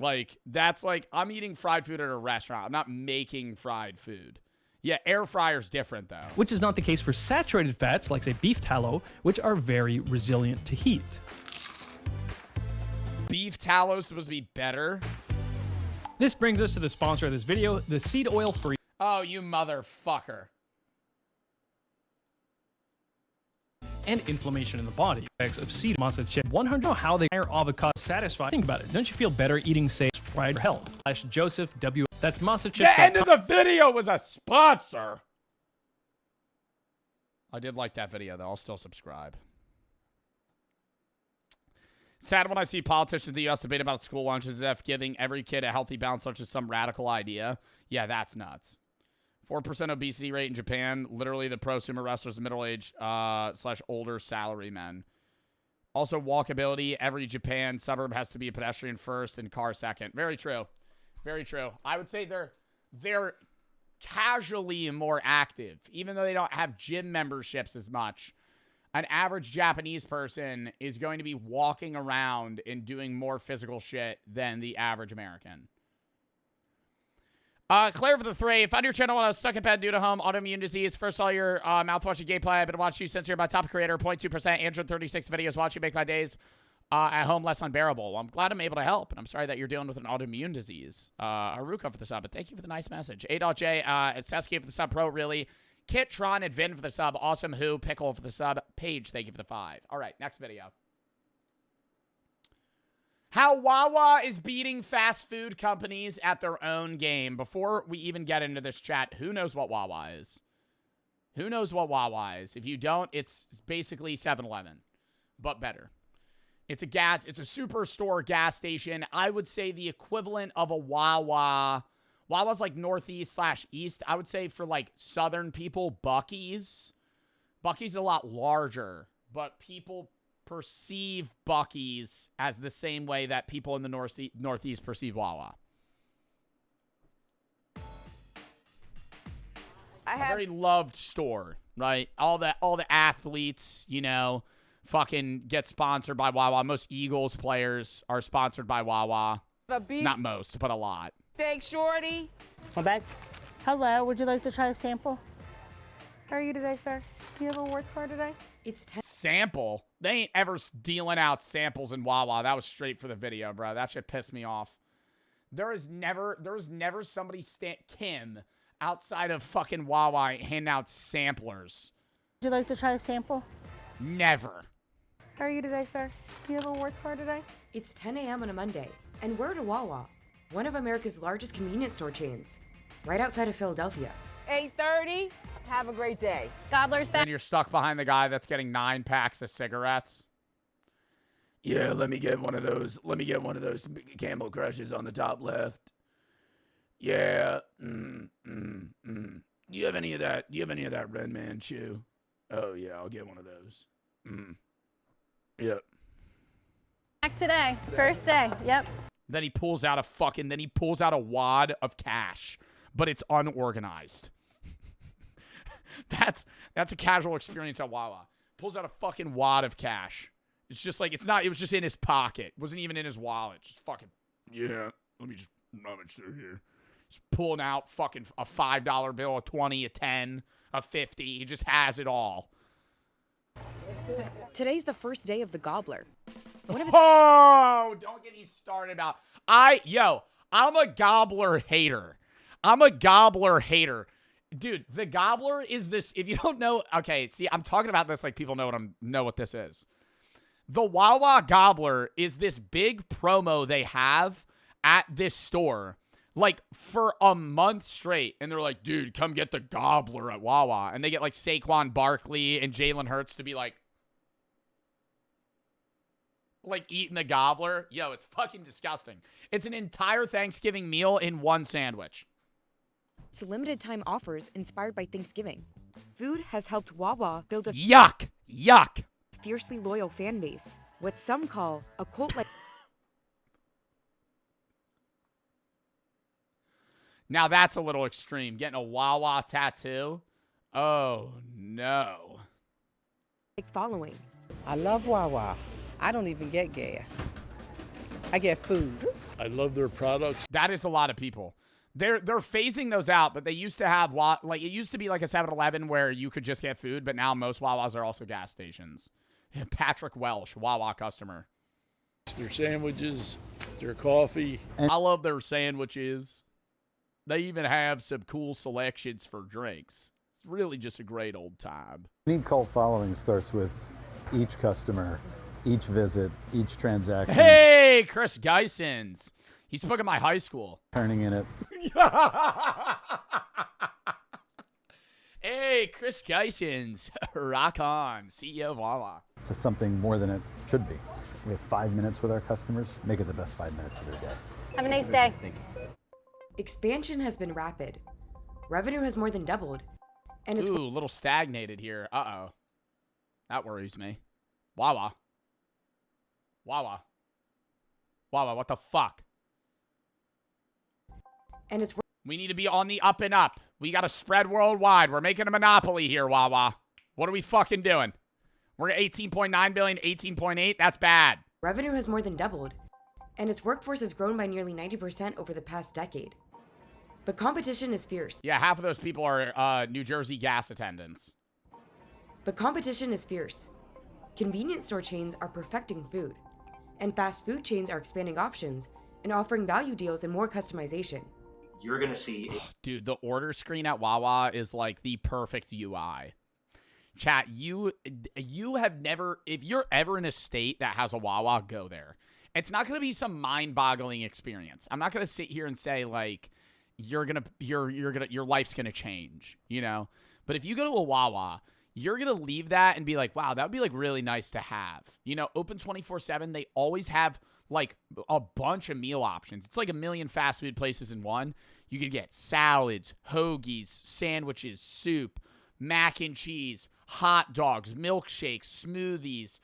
Like, that's like, I'm eating fried food at a restaurant. I'm not making fried food. Yeah, air fryer's different, though. Which is not the case for saturated fats, like, say, beef tallow, which are very resilient to heat. Beef tallow is supposed to be better? This brings us to the sponsor of this video, the seed oil free. Oh, you motherfucker. And inflammation in the body. Effects of seed masa chip. 100 know how they are avocado satisfy. Think about it. Don't you feel better eating, say, fried health? Joseph W. That's masa chips. The end of the video was a sponsor. I did like that video, though. I'll still subscribe. Sad when I see politicians in the U.S. debate about school lunches as if giving every kid a healthy balance such as some radical idea. Yeah, that's nuts. 4% obesity rate in Japan. Literally the prosumer wrestlers in middle-aged / older salary men. Also walkability. Every Japan suburb has to be a pedestrian first and car second. Very true. Very true. I would say they're casually more active. Even though they don't have gym memberships as much. An average Japanese person is going to be walking around and doing more physical shit than the average American. Claire for the 3. Found your channel when I was stuck in bed due to home autoimmune disease. First saw your mouthwash and gameplay. I've been watching you since you're my top creator. 0.2%. Android 36 videos. Watch you make my days at home less unbearable. Well, I'm glad I'm able to help. And I'm sorry that you're dealing with an autoimmune disease. Haruka for the sub. But thank you for the nice message. A.J. It's Sasuke for the sub. Pro, really. Kit, Tron, and Vin for the sub. Awesome Who. Pickle for the sub. Paige, thank you for the 5. All right, next video. How Wawa is beating fast food companies at their own game. Before we even get into this chat, who knows what Wawa is? Who knows what Wawa is? If you don't, it's basically 7-Eleven, but better. It's a superstore gas station. I would say the equivalent of a Wawa. Wawa's like northeast / east. I would say for like southern people, Buc-ee's. Buc-ee's a lot larger, but people perceive Buc-ee's as the same way that people in the northeast perceive Wawa. A very loved store, right? All the athletes, you know, fucking get sponsored by Wawa. Most Eagles players are sponsored by Wawa. Not most, but a lot. Steak shorty. Come back. Hello, would you like to try a sample? How are you today, sir? Do you have a rewards card today? It's Sample? They ain't ever dealing out samples in Wawa. That was straight for the video, bro. That shit pissed me off. There was never somebody Kim outside of fucking Wawa handing out samplers. Would you like to try a sample? Never. How are you today, sir? Do you have a rewards card today? It's 10 a.m. on a Monday, and we're at a Wawa, one of America's largest convenience store chains, right outside of Philadelphia. 8:30. Have a great day. Gobbler's back. And you're stuck behind the guy that's getting 9 packs of cigarettes. Yeah, let me get one of those. Let me get one of those Camel Crushes on the top left. Yeah. Do you have any of that? Do you have any of that Red Man chew? Oh yeah, I'll get one of those. Yep. Back today. First day. Yep. Then he pulls out a wad of cash, but it's unorganized. That's a casual experience at Wawa. Pulls out a fucking wad of cash. It's just like, it was just in his pocket. It wasn't even in his wallet. Just fucking, yeah, let me just rummage through here. Just pulling out fucking a $5 bill, a 20, a 10, a 50. He just has it all. Today's the first day of the Gobbler. Oh, don't get me started about, I'm a Gobbler hater. Dude, the Gobbler is this, if you don't know, okay, see, I'm talking about this like people know what this is. The Wawa Gobbler is this big promo they have at this store, like, for a month straight. And they're like, dude, come get the Gobbler at Wawa. And they get, like, Saquon Barkley and Jalen Hurts to be like eating the Gobbler. Yo, it's fucking disgusting. It's an entire Thanksgiving meal in one sandwich. It's limited time offers inspired by Thanksgiving. Food has helped Wawa build a yuck. Fiercely loyal fan base, what some call a cult-like. Now that's a little extreme. Getting a Wawa tattoo? Oh, no. Following. I love Wawa. I don't even get gas. I get food. I love their products. That is a lot of people. They're phasing those out, but they used to have, like, it used to be like a 7-Eleven where you could just get food, but now most Wawas are also gas stations. Patrick Welsh, Wawa customer. Their sandwiches, their coffee. I love their sandwiches. They even have some cool selections for drinks. It's really just a great old time. Any cult following starts with each customer, each visit, each transaction. Hey, Chris Geisens. He spoke at my high school. Turning in it. Hey, Chris Geisens. Rock on. CEO of Wawa. To something more than it should be. We have 5 minutes with our customers. Make it the best 5 minutes of their day. Have a nice day. Thank you. Expansion has been rapid. Revenue has more than doubled. And it's a little stagnated here. Uh-oh. That worries me. Wawa, what the fuck? And it's we need to be on the up and up. We got to spread worldwide. We're making a monopoly here, Wawa. What are we fucking doing? We're at 18.9 billion, 18.8. That's bad. Revenue has more than doubled, and its workforce has grown by nearly 90% over the past decade. But competition is fierce. Yeah, half of those people are New Jersey gas attendants. But competition is fierce. Convenience store chains are perfecting food, and fast food chains are expanding options and offering value deals and more customization. You're going to see... Dude, the order screen at Wawa is like the perfect UI. Chat, you have never... If you're ever in a state that has a Wawa, go there. It's not going to be some mind-boggling experience. I'm not going to sit here and say, like, your life's going to change, you know? But if you go to a Wawa, you're going to leave that and be like, wow, that would be, like, really nice to have. You know, open 24/7, they always have... like a bunch of meal options. It's like a million fast food places in one. You could get salads, hoagies, sandwiches, soup, mac and cheese, hot dogs, milkshakes, smoothies,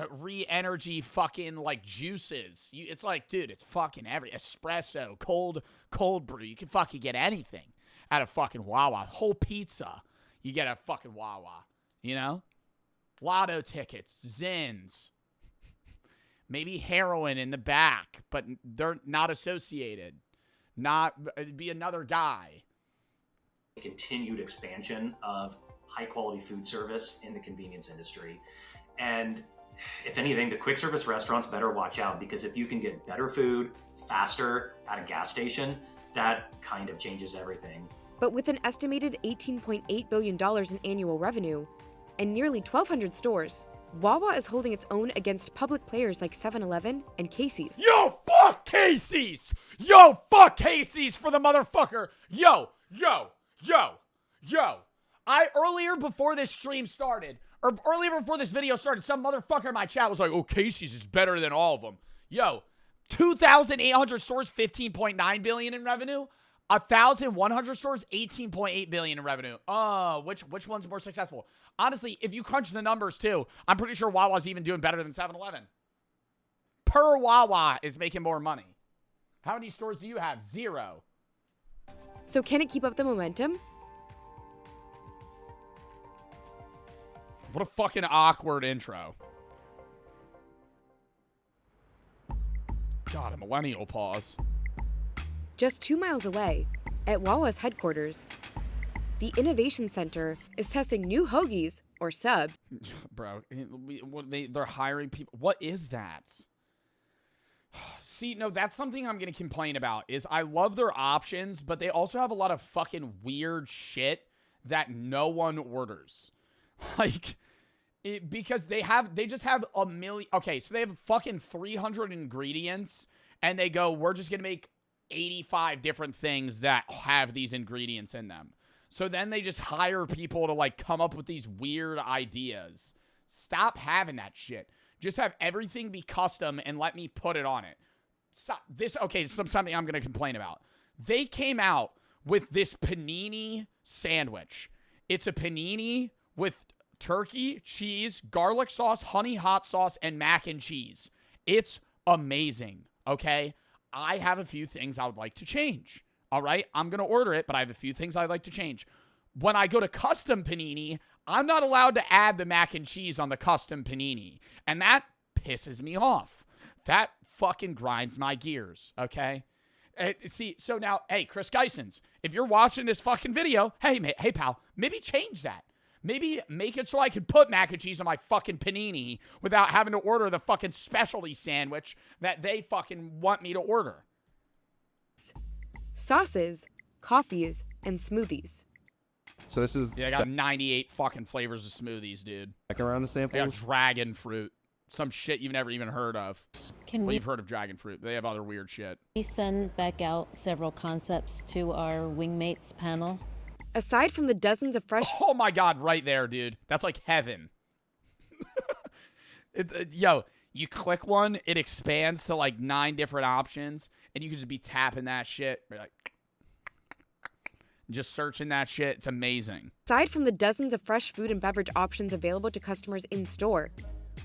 re-energy fucking like juices. It's like, dude, it's fucking espresso, cold brew. You can fucking get anything at a fucking Wawa. Whole pizza, you get at fucking Wawa, you know? Lotto tickets, Zins. Maybe heroin in the back, but they're not associated. It'd be another guy. Continued expansion of high-quality food service in the convenience industry. And if anything, the quick service restaurants better watch out, because if you can get better food faster at a gas station, that kind of changes everything. But with an estimated $18.8 billion in annual revenue and nearly 1,200 stores, Wawa is holding its own against public players like 7-Eleven and Casey's. Yo, fuck Casey's! Yo, fuck Casey's for the motherfucker! Yo! Earlier before this stream started, or earlier before this video started, some motherfucker in my chat was like, oh, Casey's is better than all of them. Yo, 2,800 stores, 15.9 billion in revenue. 1,100 stores, 18.8 billion in revenue. Which one's more successful? Honestly, if you crunch the numbers too, I'm pretty sure Wawa's even doing better than 7-Eleven. Per Wawa is making more money. How many stores do you have? 0. So can it keep up the momentum? What a fucking awkward intro. God, a millennial pause. Just 2 miles away, at Wawa's headquarters, the Innovation Center is testing new hoagies, or subs. Bro, they're hiring people. What is that? See, no, that's something I'm going to complain about, is I love their options, but they also have a lot of fucking weird shit that no one orders. Like, because they just have a million. Okay, so they have fucking 300 ingredients, and they go, we're just going to make 85 different things that have these ingredients in them. So then they just hire people to, like, come up with these weird ideas. Stop having that shit. Just have everything be custom and let me put it on it. So, this is something I'm going to complain about. They came out with this panini sandwich. It's a panini with turkey, cheese, garlic sauce, honey hot sauce, and mac and cheese. It's amazing, okay? I have a few things I would like to change, all right? I'm going to order it, but I have a few things I'd like to change. When I go to custom panini, I'm not allowed to add the mac and cheese on the custom panini, and that pisses me off. That fucking grinds my gears, okay? See, so now, hey, Chris Geisens, if you're watching this fucking video, hey, pal, maybe change that. Maybe make it so I can put mac and cheese on my fucking panini without having to order the fucking specialty sandwich that they fucking want me to order. Sauces, coffees, and smoothies. So this is... Yeah, I got 98 fucking flavors of smoothies, dude. Back around the They got samples. dragon fruit. Some shit you've never even heard of. You've heard of dragon fruit. They have other weird shit. We send back out several concepts to our Wingmates panel. Aside from the dozens of fresh... Oh my God, right there, dude. That's like heaven. Yo, you click one, it expands to like 9 different options, and you can just be tapping that shit. Like, just searching that shit. It's amazing. Aside from the dozens of fresh food and beverage options available to customers in-store,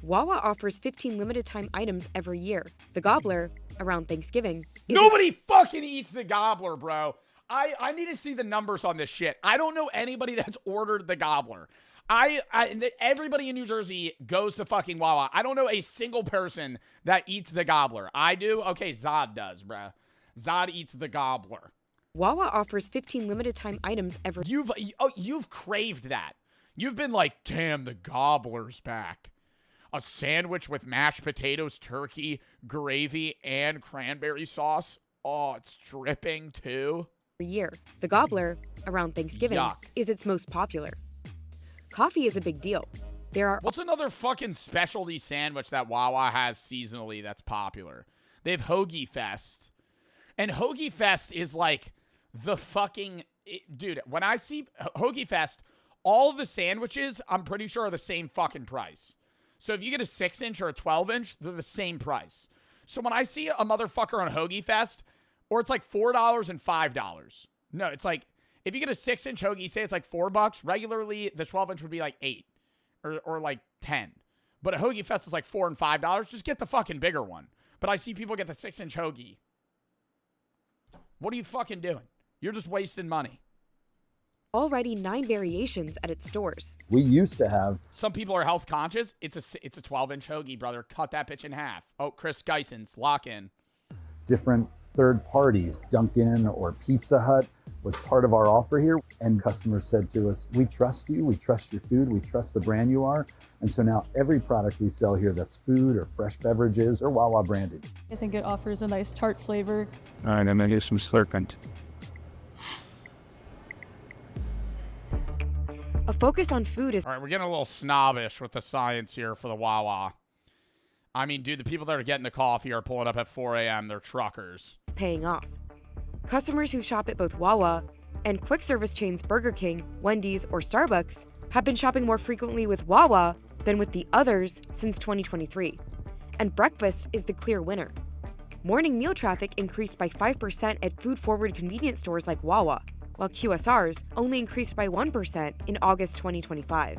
Wawa offers 15 limited-time items every year. The Gobbler, around Thanksgiving... Nobody fucking eats the Gobbler, bro. I need to see the numbers on this shit. I don't know anybody that's ordered the Gobbler. Everybody in New Jersey goes to fucking Wawa. I don't know a single person that eats the Gobbler. I do? Okay, Zod does, bro. Zod eats the Gobbler. Wawa offers 15 limited-time items every... You've craved that. You've been like, damn, the Gobbler's back. A sandwich with mashed potatoes, turkey, gravy, and cranberry sauce. Oh, it's dripping too. Year. The Gobbler, around Thanksgiving, Yuck. is its most popular. Coffee is a big deal. What's another fucking specialty sandwich that Wawa has seasonally that's popular? They have Hoagie Fest. And Hoagie Fest is like the fucking... Dude, when I see Hoagie Fest, all of the sandwiches, I'm pretty sure, are the same fucking price. So if you get a 6-inch or a 12-inch, they're the same price. So when I see a motherfucker on Hoagie Fest, or it's like $4 and $5. No, it's like, if you get a 6-inch hoagie, say it's like $4. Regularly, the 12-inch would be like $8 or like $10. But a Hoagie Fest is like $4 and $5. Just get the fucking bigger one. But I see people get the 6-inch hoagie. What are you fucking doing? You're just wasting money. Already 9 variations at its stores. We used to have... Some people are health conscious. It's a 12-inch hoagie, brother. Cut that bitch in half. Oh, Chris Geisens, lock in. Different third parties, Dunkin' or Pizza Hut was part of our offer here. And customers said to us, we trust you, we trust your food, we trust the brand you are. And so now every product we sell here that's food or fresh beverages or Wawa branded. I think it offers a nice tart flavor. All right, I'm gonna get some slurpant. A focus on food is... All right, we're getting a little snobbish with the science here for the Wawa. I mean, dude, the people that are getting the coffee are pulling up at 4 a.m. They're truckers. It's paying off. Customers who shop at both Wawa and quick service chains Burger King, Wendy's, or Starbucks have been shopping more frequently with Wawa than with the others since 2023. And breakfast is the clear winner. Morning meal traffic increased by 5% at food-forward convenience stores like Wawa, while QSRs only increased by 1% in August 2025.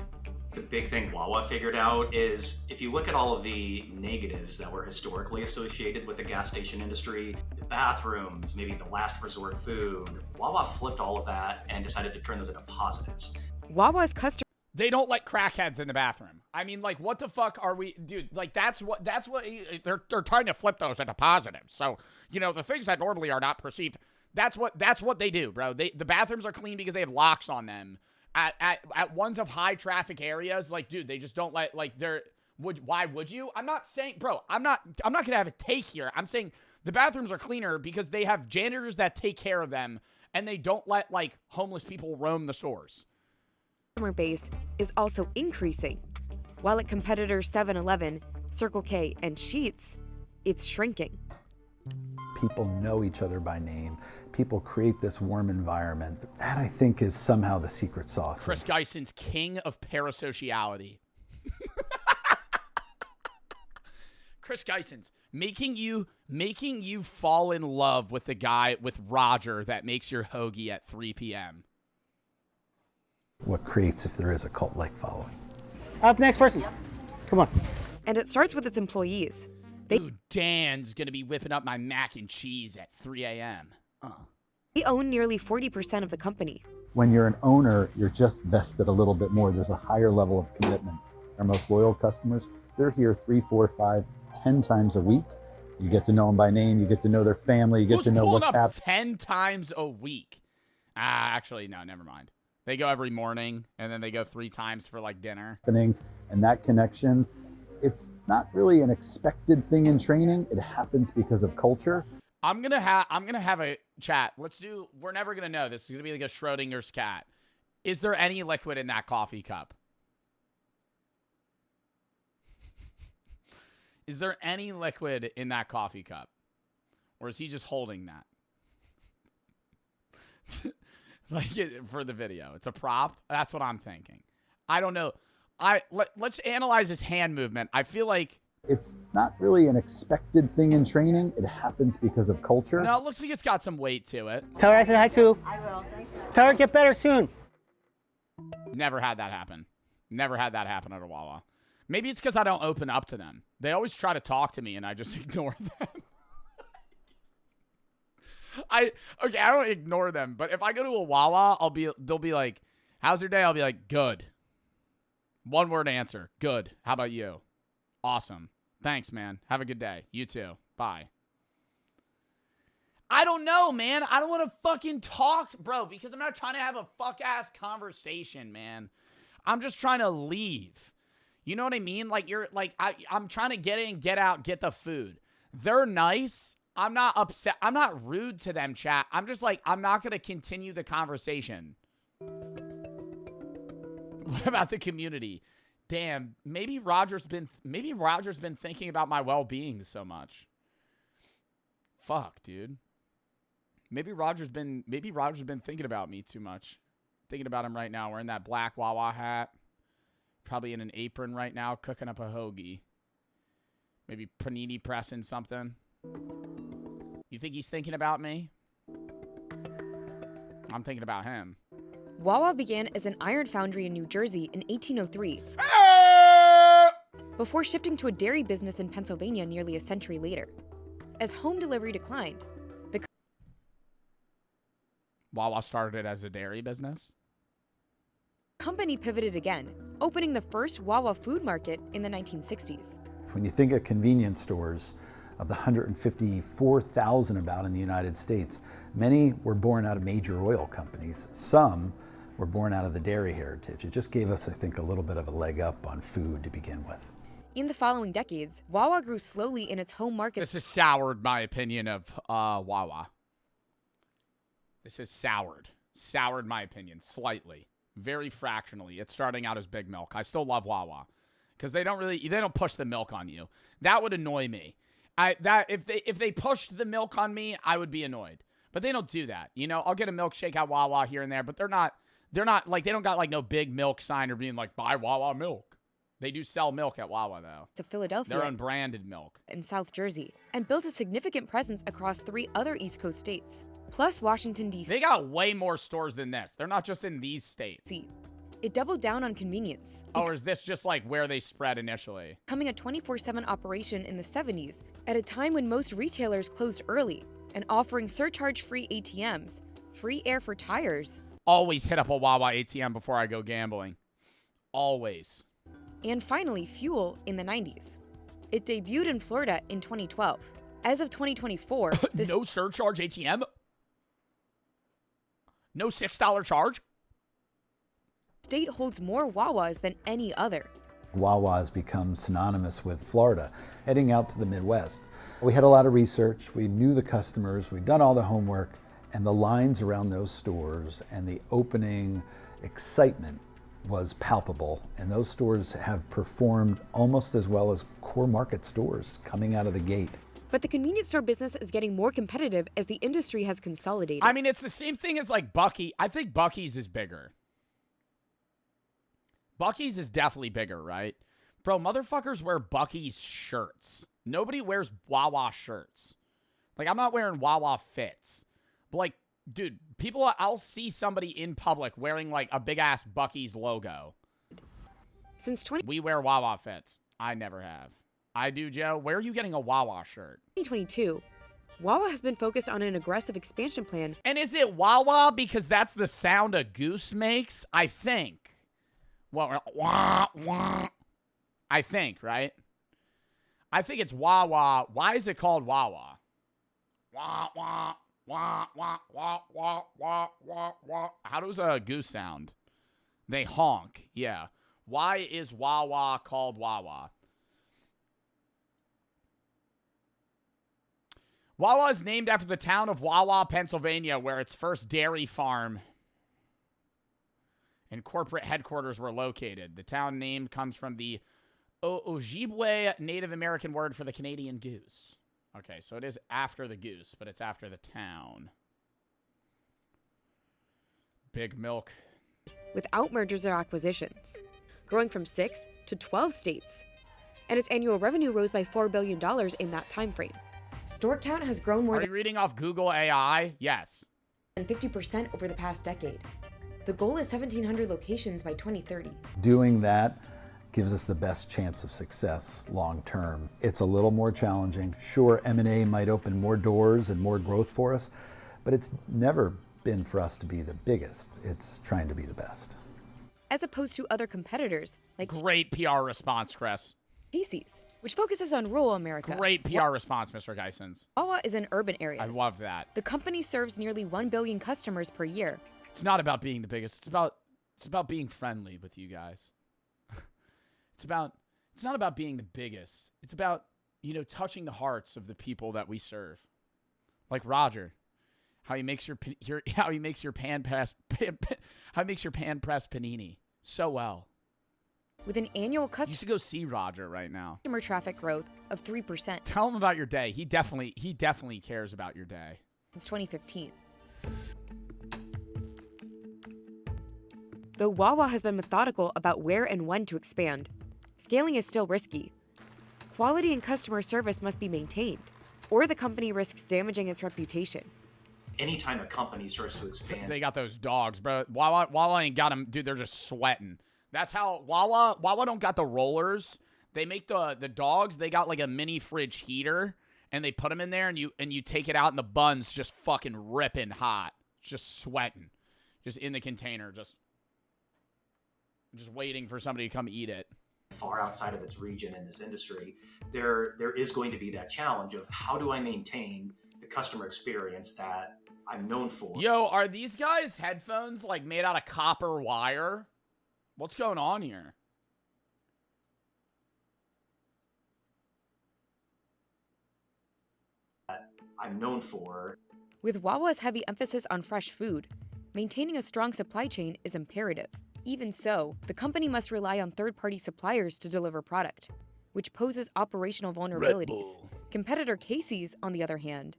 The big thing Wawa figured out is if you look at all of the negatives that were historically associated with the gas station industry, the bathrooms, maybe the last resort food, Wawa flipped all of that and decided to turn those into positives. Wawa's customers... They don't let crackheads in the bathroom. I mean, like, what the fuck are we, dude? Like, that's what they're trying to flip those into positives. So, you know, the things that normally are not perceived, that's what they do, bro. The bathrooms are clean because they have locks on them. At ones of high traffic areas, like, dude, they just don't let, like, why would you? I'm not saying, bro, I'm not gonna have a take here. I'm saying the bathrooms are cleaner because they have janitors that take care of them, and they don't let, like, homeless people roam the stores. Customer base is also increasing. While at competitors 7-Eleven, Circle K, and Sheetz, it's shrinking. People know each other by name. People create this warm environment. That, I think, is somehow the secret sauce. Chris Geison's king of parasociality. Chris Geison's making you fall in love with the guy, with Roger, that makes your hoagie at 3 p.m. What creates, if there is, a cult-like following. Up, next person. Come on. And it starts with its employees. Ooh, Dan's gonna be whipping up my mac and cheese at 3 a.m. They own nearly 40% of the company. When you're an owner, you're just vested a little bit more. There's a higher level of commitment. Our most loyal customers, they're here 3, 4, 5, 10 times a week. You get to know them by name. You get to know their family. You get to know what's happening. 10 times a week? Actually, no, never mind. They go every morning, and then they go 3 times for, like, dinner. And that connection, it's not really an expected thing in training. It happens because of culture. I'm gonna have a chat. We're never gonna know. This is gonna be like a Schrodinger's cat. Is there any liquid in that coffee cup? Is there any liquid in that coffee cup? Or is he just holding that? Like, for the video. It's a prop? That's what I'm thinking. I don't know. Let's analyze his hand movement. I feel like it's not really an expected thing in training. It happens because of culture. No, it looks like it's got some weight to it. Tell her I said hi too. I will. Tell her get better soon. Never had that happen. Never had that happen at a Wawa. Maybe it's because I don't open up to them. They always try to talk to me, and I just ignore them. I don't ignore them, but if I go to a Wawa, they'll be like, "How's your day?" I'll be like, "Good." One word answer. Good. How about you? Awesome. Thanks, man. Have a good day. You too. Bye. I don't know, man. I don't want to fucking talk, bro, because I'm not trying to have a fuck-ass conversation, man. I'm just trying to leave. You know what I mean? Like, I'm trying to get in, get out, get the food. They're nice. I'm not upset. I'm not rude to them, chat. I'm just like, I'm not going to continue the conversation. What about the community? Damn, maybe Roger's been thinking about my well-being so much. Fuck, dude. Maybe Roger's been thinking about me too much. Thinking about him right now, wearing that black Wawa hat. Probably in an apron right now, cooking up a hoagie. Maybe panini pressing something. You think he's thinking about me? I'm thinking about him. Wawa began as an iron foundry in New Jersey in 1803, before shifting to a dairy business in Pennsylvania nearly a century later. As home delivery declined, the Wawa started as a dairy business? company pivoted again, opening the first Wawa food market in the 1960s. When you think of convenience stores, of the 154,000 about in the United States, many were born out of major oil companies. Some were born out of the dairy heritage. It just gave us, I think, a little bit of a leg up on food to begin with. In the following decades, Wawa grew slowly in its home market. This has soured my opinion of Wawa. This has soured my opinion slightly, very fractionally. It's starting out as Big Milk. I still love Wawa because they don't push the milk on you. That would annoy me. If they pushed the milk on me, I would be annoyed. But they don't do that. You know, I'll get a milkshake at Wawa here and there, but they're not like, they don't got like no big milk sign or being like, buy Wawa milk. They do sell milk at Wawa though. To Philadelphia. Their unbranded milk. In South Jersey, and built a significant presence across 3 other East Coast states, plus Washington, D.C. They got way more stores than this. They're not just in these states. It doubled down on convenience. Or is this just like where they spread initially? Becoming a 24/7 operation in the 70s, at a time when most retailers closed early, and offering surcharge-free ATMs, free air for tires. Always hit up a Wawa ATM before I go gambling. Always. And finally, fuel in the 90s. It debuted in Florida in 2012. As of 2024, no surcharge ATM? No $6 charge? State holds more Wawas than any other. Wawa has become synonymous with Florida, heading out to the Midwest. We had a lot of research, we knew the customers, we'd done all the homework, and the lines around those stores and the opening excitement was palpable. And those stores have performed almost as well as core market stores coming out of the gate. But the convenience store business is getting more competitive as the industry has consolidated. I mean, it's the same thing as like Bucky. I think Bucky's is bigger. Bucky's is definitely bigger, right? Bro, motherfuckers wear Bucky's shirts. Nobody wears Wawa shirts. Like, I'm not wearing Wawa fits. But, like, dude, I'll see somebody in public wearing, like, a big-ass Bucky's logo. We wear Wawa fits. I never have. I do, Joe. Where are you getting a Wawa shirt? 2022, Wawa has been focused on an aggressive expansion plan. And is it Wawa because that's the sound a goose makes? I think. Well, wah, wah. I think, right? I think it's Wawa. Why is it called Wawa? Wah, wah, wah, wah, wah, wah, wah, wah, wah. How does a goose sound? They honk. Yeah. Why is Wawa called Wawa? Wawa is named after the town of Wawa, Pennsylvania, where its first dairy farm and corporate headquarters were located. The town name comes from the Ojibwe Native American word for the Canadian goose. Okay, so it is after the goose, but it's after the town. Big milk. Without mergers or acquisitions, growing from 6 to 12 states. And its annual revenue rose by $4 billion in that time frame. Store count has grown more Are you reading off Google AI? Yes. than 50% over the past decade. The goal is 1,700 locations by 2030. Doing that gives us the best chance of success long term. It's a little more challenging. Sure, M&A might open more doors and more growth for us, but it's never been for us to be the biggest. It's trying to be the best. As opposed to other competitors like Great PR response, Chris. Casey's, which focuses on rural America. Great PR response, Mr. Geisens. Wawa is in urban areas. I love that. The company serves nearly 1 billion customers per year. It's not about being the biggest. It's about being friendly with you guys. It's not about being the biggest. It's about, touching the hearts of the people that we serve. Like Roger, how he makes your pan press panini so well. With an annual You should go see Roger right now. customer traffic growth of 3% Tell him about your day. He definitely cares about your day. since 2015. Though Wawa has been methodical about where and when to expand, scaling is still risky. Quality and customer service must be maintained, or the company risks damaging its reputation. Anytime a company starts to expand, They got those dogs, bro. Wawa ain't got them, dude. They're just sweating. That's how Wawa don't got the rollers. They make the dogs. They got like a mini fridge heater, and they put them in there, and you take it out, and the bun's just fucking ripping hot, just sweating, just in the container, just waiting for somebody to come eat it. far outside of its region in this industry, there is going to be that challenge of how do I maintain the customer experience that I'm known for. Yo, are these guys' headphones like made out of copper wire? What's going on here? I'm known for. With Wawa's heavy emphasis on fresh food, maintaining a strong supply chain is imperative. Even so, the company must rely on third-party suppliers to deliver product, which poses operational vulnerabilities. Competitor Casey's, on the other hand,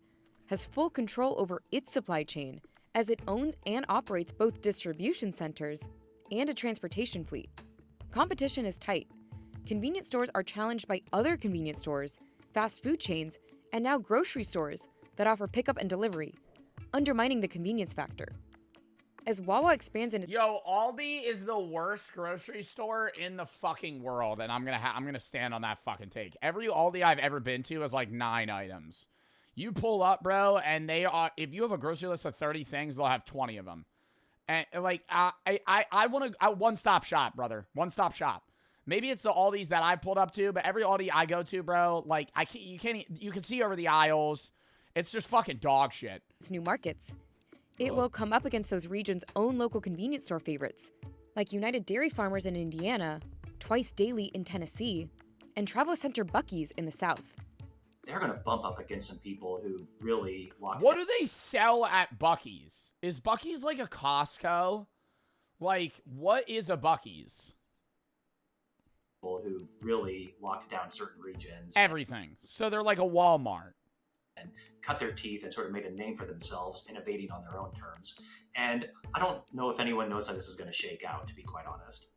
has full control over its supply chain as it owns and operates both distribution centers and a transportation fleet. Competition is tight. Convenience stores are challenged by other convenience stores, fast food chains, and now grocery stores that offer pickup and delivery, undermining the convenience factor. As Wawa expands into Aldi is the worst grocery store in the fucking world, and I'm gonna stand on that fucking take. Every Aldi I've ever been to is like 9 items. You pull up, bro, and they are, if you have a grocery list of 30 things, they'll have 20 of them. And like, I want to one-stop shop, brother. One-stop shop. Maybe it's the Aldis that I pulled up to, but every Aldi I go to, bro, like you can see over the aisles. It's just fucking dog shit. It's new markets. It will come up against those regions' own local convenience store favorites, like United Dairy Farmers in Indiana, Twice Daily in Tennessee, and Travel Center Buc-ee's in the South. They're going to bump up against some people who've really locked. What do they sell at Buc-ee's? Is Buc-ee's like a Costco? Like, what is a Buc-ee's? People who've really locked down certain regions. Everything. So they're like a Walmart. And cut their teeth and sort of made a name for themselves, innovating on their own terms. And I don't know if anyone knows how this is going to shake out, to be quite honest.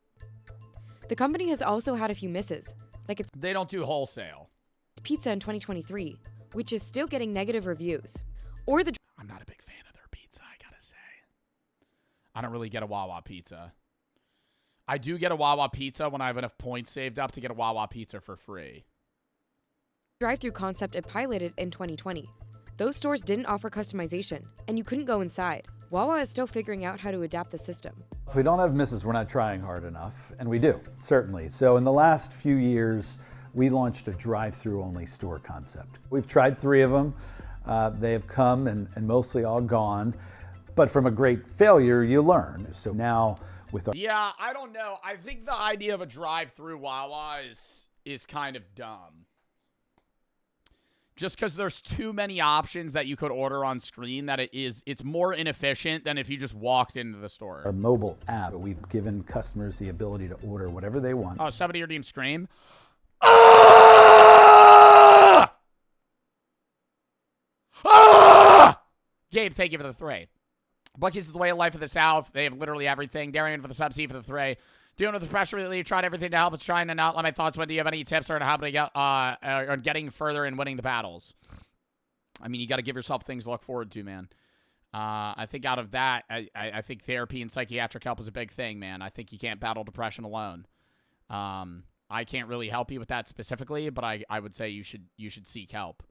The company has also had a few misses, like its They don't do wholesale. pizza in 2023, which is still getting negative reviews. Or the I'm not a big fan of their pizza, I gotta say. I don't really get a Wawa pizza. I do get a Wawa pizza when I have enough points saved up to get a Wawa pizza for free. drive-through concept it piloted in 2020. Those stores didn't offer customization, and you couldn't go inside. Wawa is still figuring out how to adapt the system. If we don't have misses, we're not trying hard enough, and we do, certainly. So in the last few years, we launched a drive-through only store concept. We've tried 3 of them. They have come and mostly all gone, but from a great failure, you learn. So now with our Yeah, I don't know. I think the idea of a drive-through Wawa is kind of dumb. Just because there's too many options that you could order on screen that it's more inefficient than if you just walked into the store. our mobile app, we've given customers the ability to order whatever they want. Oh, somebody redeemed Scream. Gabe, thank you for the 3. Buc-ee's is the way of life of the South. They have literally everything. Darian for the sub, C for the 3. Dealing with the pressure lately, tried everything to help us, trying to not let my thoughts win. Do you have any tips on how to get on getting further and winning the battles? I mean, you got to give yourself things to look forward to, man. I think out of that, I think therapy and psychiatric help is a big thing, man. I think you can't battle depression alone. I can't really help you with that specifically, but I would say you should seek help.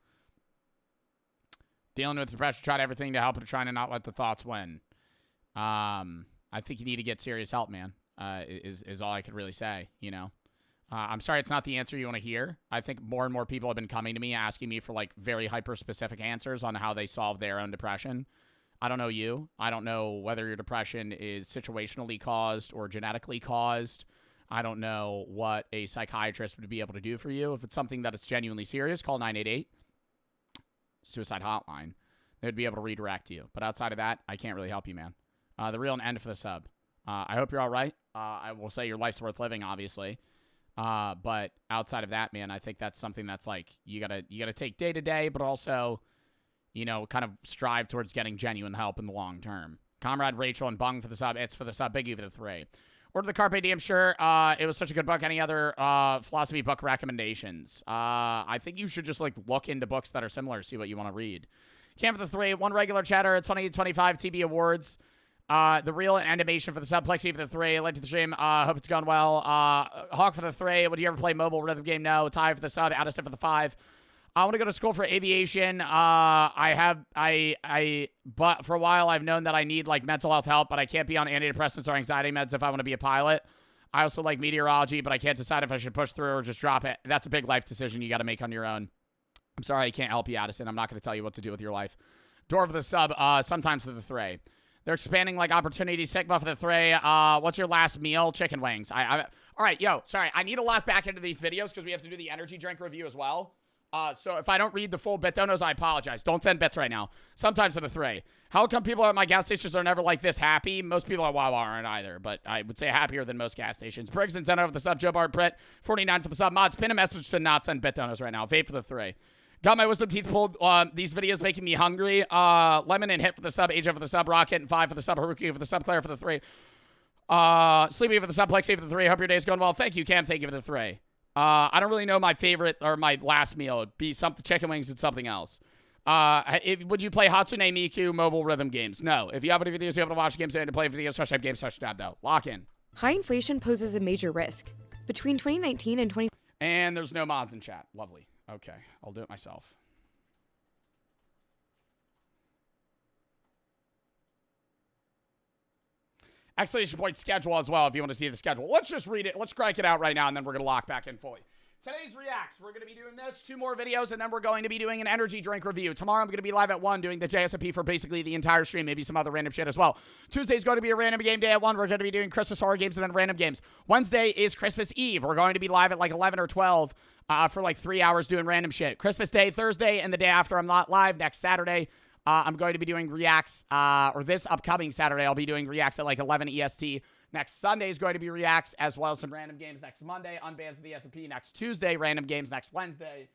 Dealing with the pressure, tried everything to help, but trying to not let the thoughts win. I think you need to get serious help, man. Is all I could really say, you know. I'm sorry it's not the answer you want to hear. I think more and more people have been coming to me asking me for like very hyper-specific answers on how they solve their own depression. I don't know you. I don't know whether your depression is situationally caused or genetically caused. I don't know what a psychiatrist would be able to do for you. If it's something that is genuinely serious, call 988, suicide hotline. They'd be able to redirect you. But outside of that, I can't really help you, man. The real end for the sub. I hope you're all right. I will say your life's worth living, obviously. But outside of that, man, I think that's something that's like you gotta take day to day, but also, you know, kind of strive towards getting genuine help in the long term. Comrade Rachel and Bung for the sub. It's for the sub. Biggie for the 3. Order the Carpe Diem shirt. It was such a good book. Any other philosophy book recommendations? I think you should just like look into books that are similar, see what you want to read. Cam for the 3. 1 regular chatter. 2025 TV awards. The real animation for the sub. Plexi for the 3. Led to the stream. Hope it's going well. Hawk for the 3. Would you ever play mobile rhythm game? No. Ty for the sub. Addison for the 5. I want to go to school for aviation. But for a while I've known that I need like mental health help, but I can't be on antidepressants or anxiety meds if I want to be a pilot. I also like meteorology, but I can't decide if I should push through or just drop it. That's a big life decision you got to make on your own. I'm sorry I can't help you, Addison. I'm not going to tell you what to do with your life. Door for the sub. Sometimes for the 3. They're expanding like opportunities. Sigma for the 3. What's your last meal? Chicken wings. All right, yo, sorry. I need to lock back into these videos because we have to do the energy drink review as well. So if I don't read the full bit donos, I apologize. Don't send bits right now. Sometimes for the 3. How come people at my gas stations are never like this happy? Most people at Wawa aren't either, but I would say happier than most gas stations. Briggs and Zeno for the sub. Joe Bart Britt 49 for the sub. Mods, pin a message to not send bit donos right now. Vape for the 3. Got my wisdom teeth pulled. These videos making me hungry. Lemon and Hit for the sub. Asia for the sub. Rocket and 5 for the sub. Haruki for the sub. Claire for the 3. Sleepy for the sub. Plexi for the 3. Hope your day's going well. Thank you, Cam. Thank you for the 3. I don't really know my favorite or my last meal. It'd be something chicken wings and something else. Would you play Hatsune Miku mobile rhythm games? No. If you have any videos you able to watch games and to play videos, /tab games /tab though. Lock in. High inflation poses a major risk. Between 2019 and 20... And there's no mods in chat. Lovely. Okay. I'll do it myself. Exclamation point schedule as well if you want to see the schedule. Let's just read it. Let's crank it out right now, and then we're going to lock back in fully. Today's Reacts, we're going to be doing this, 2 more videos, and then we're going to be doing an energy drink review. Tomorrow I'm going to be live at 1 doing the JSP for basically the entire stream, maybe some other random shit as well. Tuesday's going to be a random game day at 1. We're going to be doing Christmas horror games and then random games. Wednesday is Christmas Eve. We're going to be live at like 11 or 12 for like 3 hours doing random shit. Christmas Day, Thursday, and the day after I'm not live next Saturday. I'm going to be doing Reacts, or this upcoming Saturday, I'll be doing Reacts at like 11 EST. Next Sunday is going to be Reacts, as well as some random games next Monday, Unbans of the S&P next Tuesday, random games next Wednesday,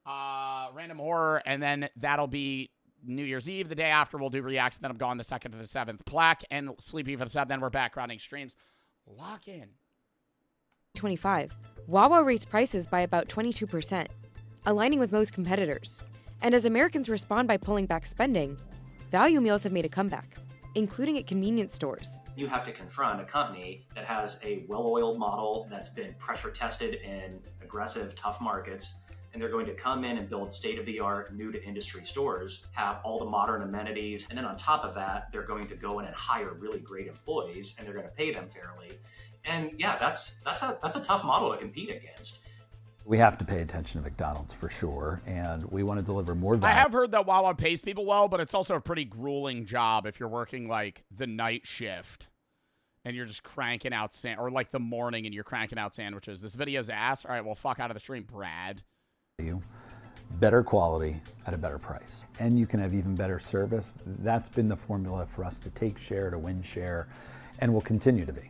random horror, and then that'll be New Year's Eve. The day after, we'll do Reacts, and then I'm gone the 2nd to the 7th. Plaque and Sleepy for the 7th, then we're back running streams. Lock in. 25. Wawa raised prices by about 22%, aligning with most competitors. And as Americans respond by pulling back spending, value meals have made a comeback, including at convenience stores. You have to confront a company that has a well-oiled model that's been pressure tested in aggressive, tough markets, and they're going to come in and build state-of-the-art, new-to-industry stores, have all the modern amenities, and then on top of that, they're going to go in and hire really great employees, and they're going to pay them fairly. And yeah, that's a tough model to compete against. We have to pay attention to McDonald's for sure, and we want to deliver more value. I have heard that Wawa pays people well, but it's also a pretty grueling job if you're working like the night shift and you're just cranking out or like the morning and you're cranking out sandwiches. This video's ass. All right, well, fuck out of the stream, Brad. Better quality at a better price, and you can have even better service. That's been the formula for us to take share, to win share, and will continue to be.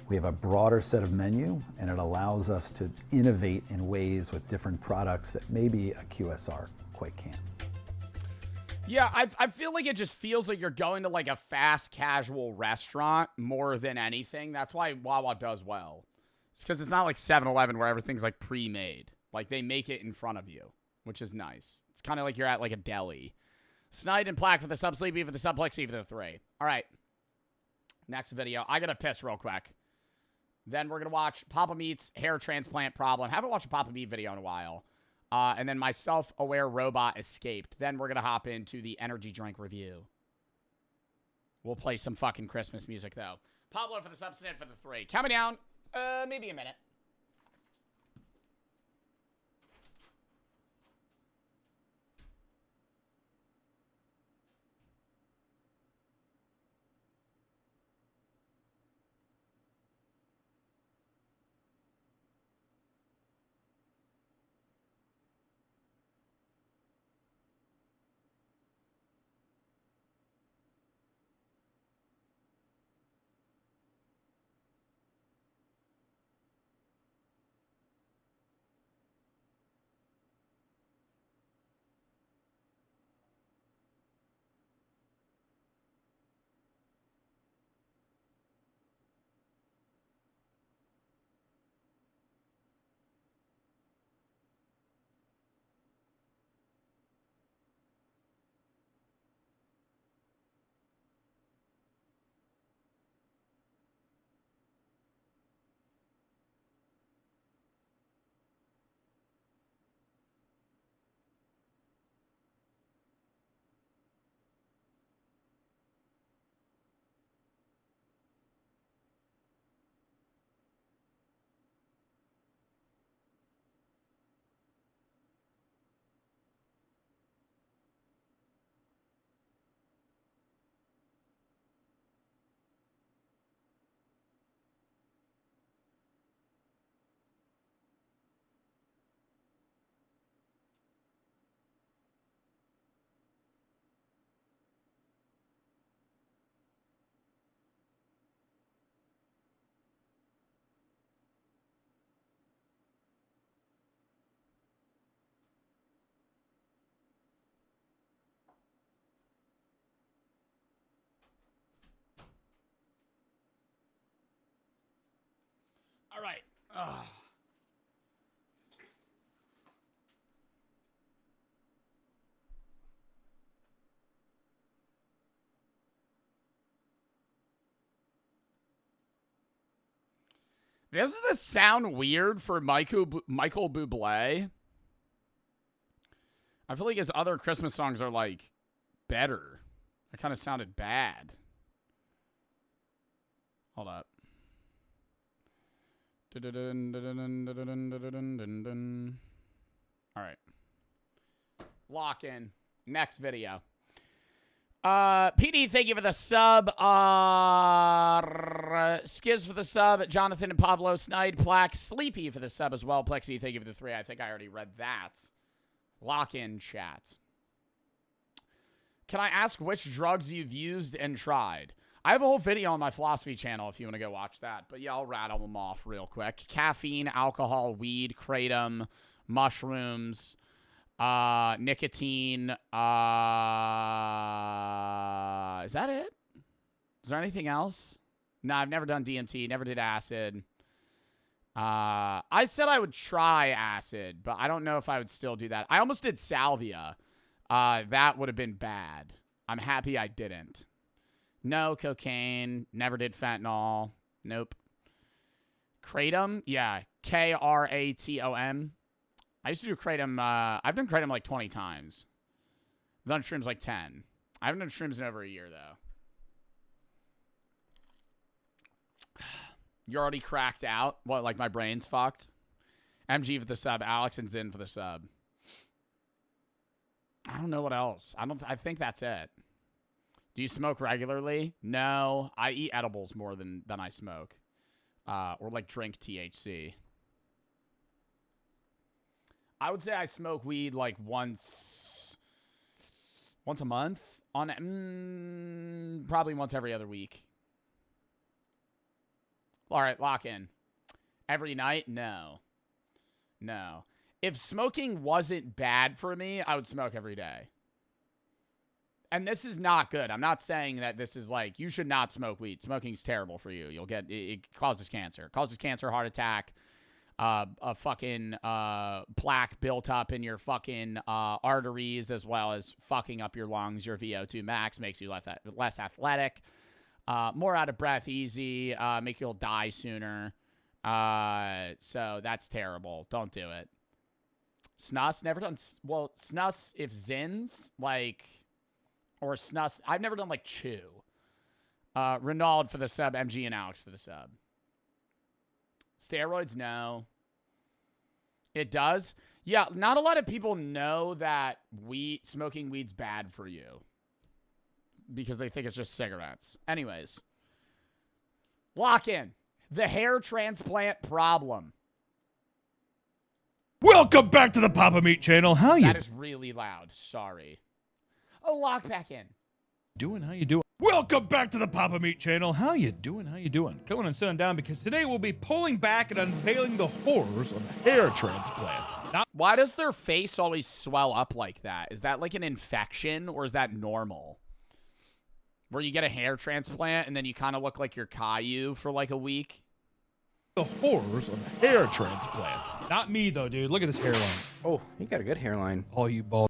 We have a broader set of menu, and it allows us to innovate in ways with different products that maybe a QSR quite can't. Yeah, I feel like it just feels like you're going to like a fast casual restaurant more than anything. That's why Wawa does well. It's because it's not like 7-Eleven where everything's like pre-made. Like they make it in front of you, which is nice. It's kind of like you're at like a deli. Snide and Plaque for the sub, Sleepy for the subplex, for the 3. All right. Next video. I got to piss real quick. Then we're going to watch Papa Meat's hair transplant problem. Haven't watched a Papa Meat video in a while. And then my self-aware robot escaped. Then we're going to hop into the energy drink review. We'll play some fucking Christmas music, though. Pablo for the sub, Snid for the 3. Coming down, maybe a minute. All right. Doesn't this sound weird for Michael Bublé? I feel like his other Christmas songs are, like, better. That kind of sounded bad. Hold up. All right. Lock in. Next video. PD, thank you for the sub. Skiz for the sub. Jonathan and Pablo Snide. Plaque. Sleepy for the sub as well. Plexi, thank you for the 3. I think I already read that. Lock in chat. Can I ask which drugs you've used and tried? I have a whole video on my philosophy channel if you want to go watch that. But yeah, I'll rattle them off real quick. Caffeine, alcohol, weed, kratom, mushrooms, nicotine. Is that it? Is there anything else? No, I've never done DMT. Never did acid. I said I would try acid, but I don't know if I would still do that. I almost did salvia. That would have been bad. I'm happy I didn't. No cocaine. Never did fentanyl. Nope. Kratom? Yeah. Kratom. I used to do kratom. I've done kratom like 20 times. I've done shrooms like 10. I haven't done shrooms in over a year, though. You're already cracked out? What, like my brain's fucked? MG for the sub. Alex and Zin for the sub. I don't know what else. I think that's it. Do you smoke regularly? No. I eat edibles more than I smoke. Or like drink THC. I would say I smoke weed like once a month. Probably once every other week. All right, lock in. Every night? No. No. If smoking wasn't bad for me, I would smoke every day. And this is not good. I'm not saying that this is like, you should not smoke weed. Smoking's terrible for you. You'll get, it causes cancer. It causes cancer, heart attack, a fucking plaque built up in your fucking arteries, as well as fucking up your lungs. Your VO2 max makes you less athletic, more out of breath, easy, make you'll die sooner. So that's terrible. Don't do it. Snus, never done. Well, snus, if Zins, like, or snus, I've never done like chew. Renaud for the sub, MG and Alex for the sub. Steroids, no. It does? Yeah, not a lot of people know that smoking weed's bad for you. Because they think it's just cigarettes. Anyways. Lock in. The hair transplant problem. Welcome back to the Papa Meat channel. How you That is really loud. Sorry. Oh, lock back in. doing? How you doing? Welcome back to the Papa Meat channel. How you doing? How you doing? Come on and sit on down because today we'll be pulling back and unveiling the horrors of hair transplants. Why does their face always swell up like that? Is that like an infection or is that normal? Where you get a hair transplant and then you kind of look like you're Caillou for like a week? The horrors of hair transplants. Not me though, dude. Look at this hairline. Oh, you got a good hairline. All you bald.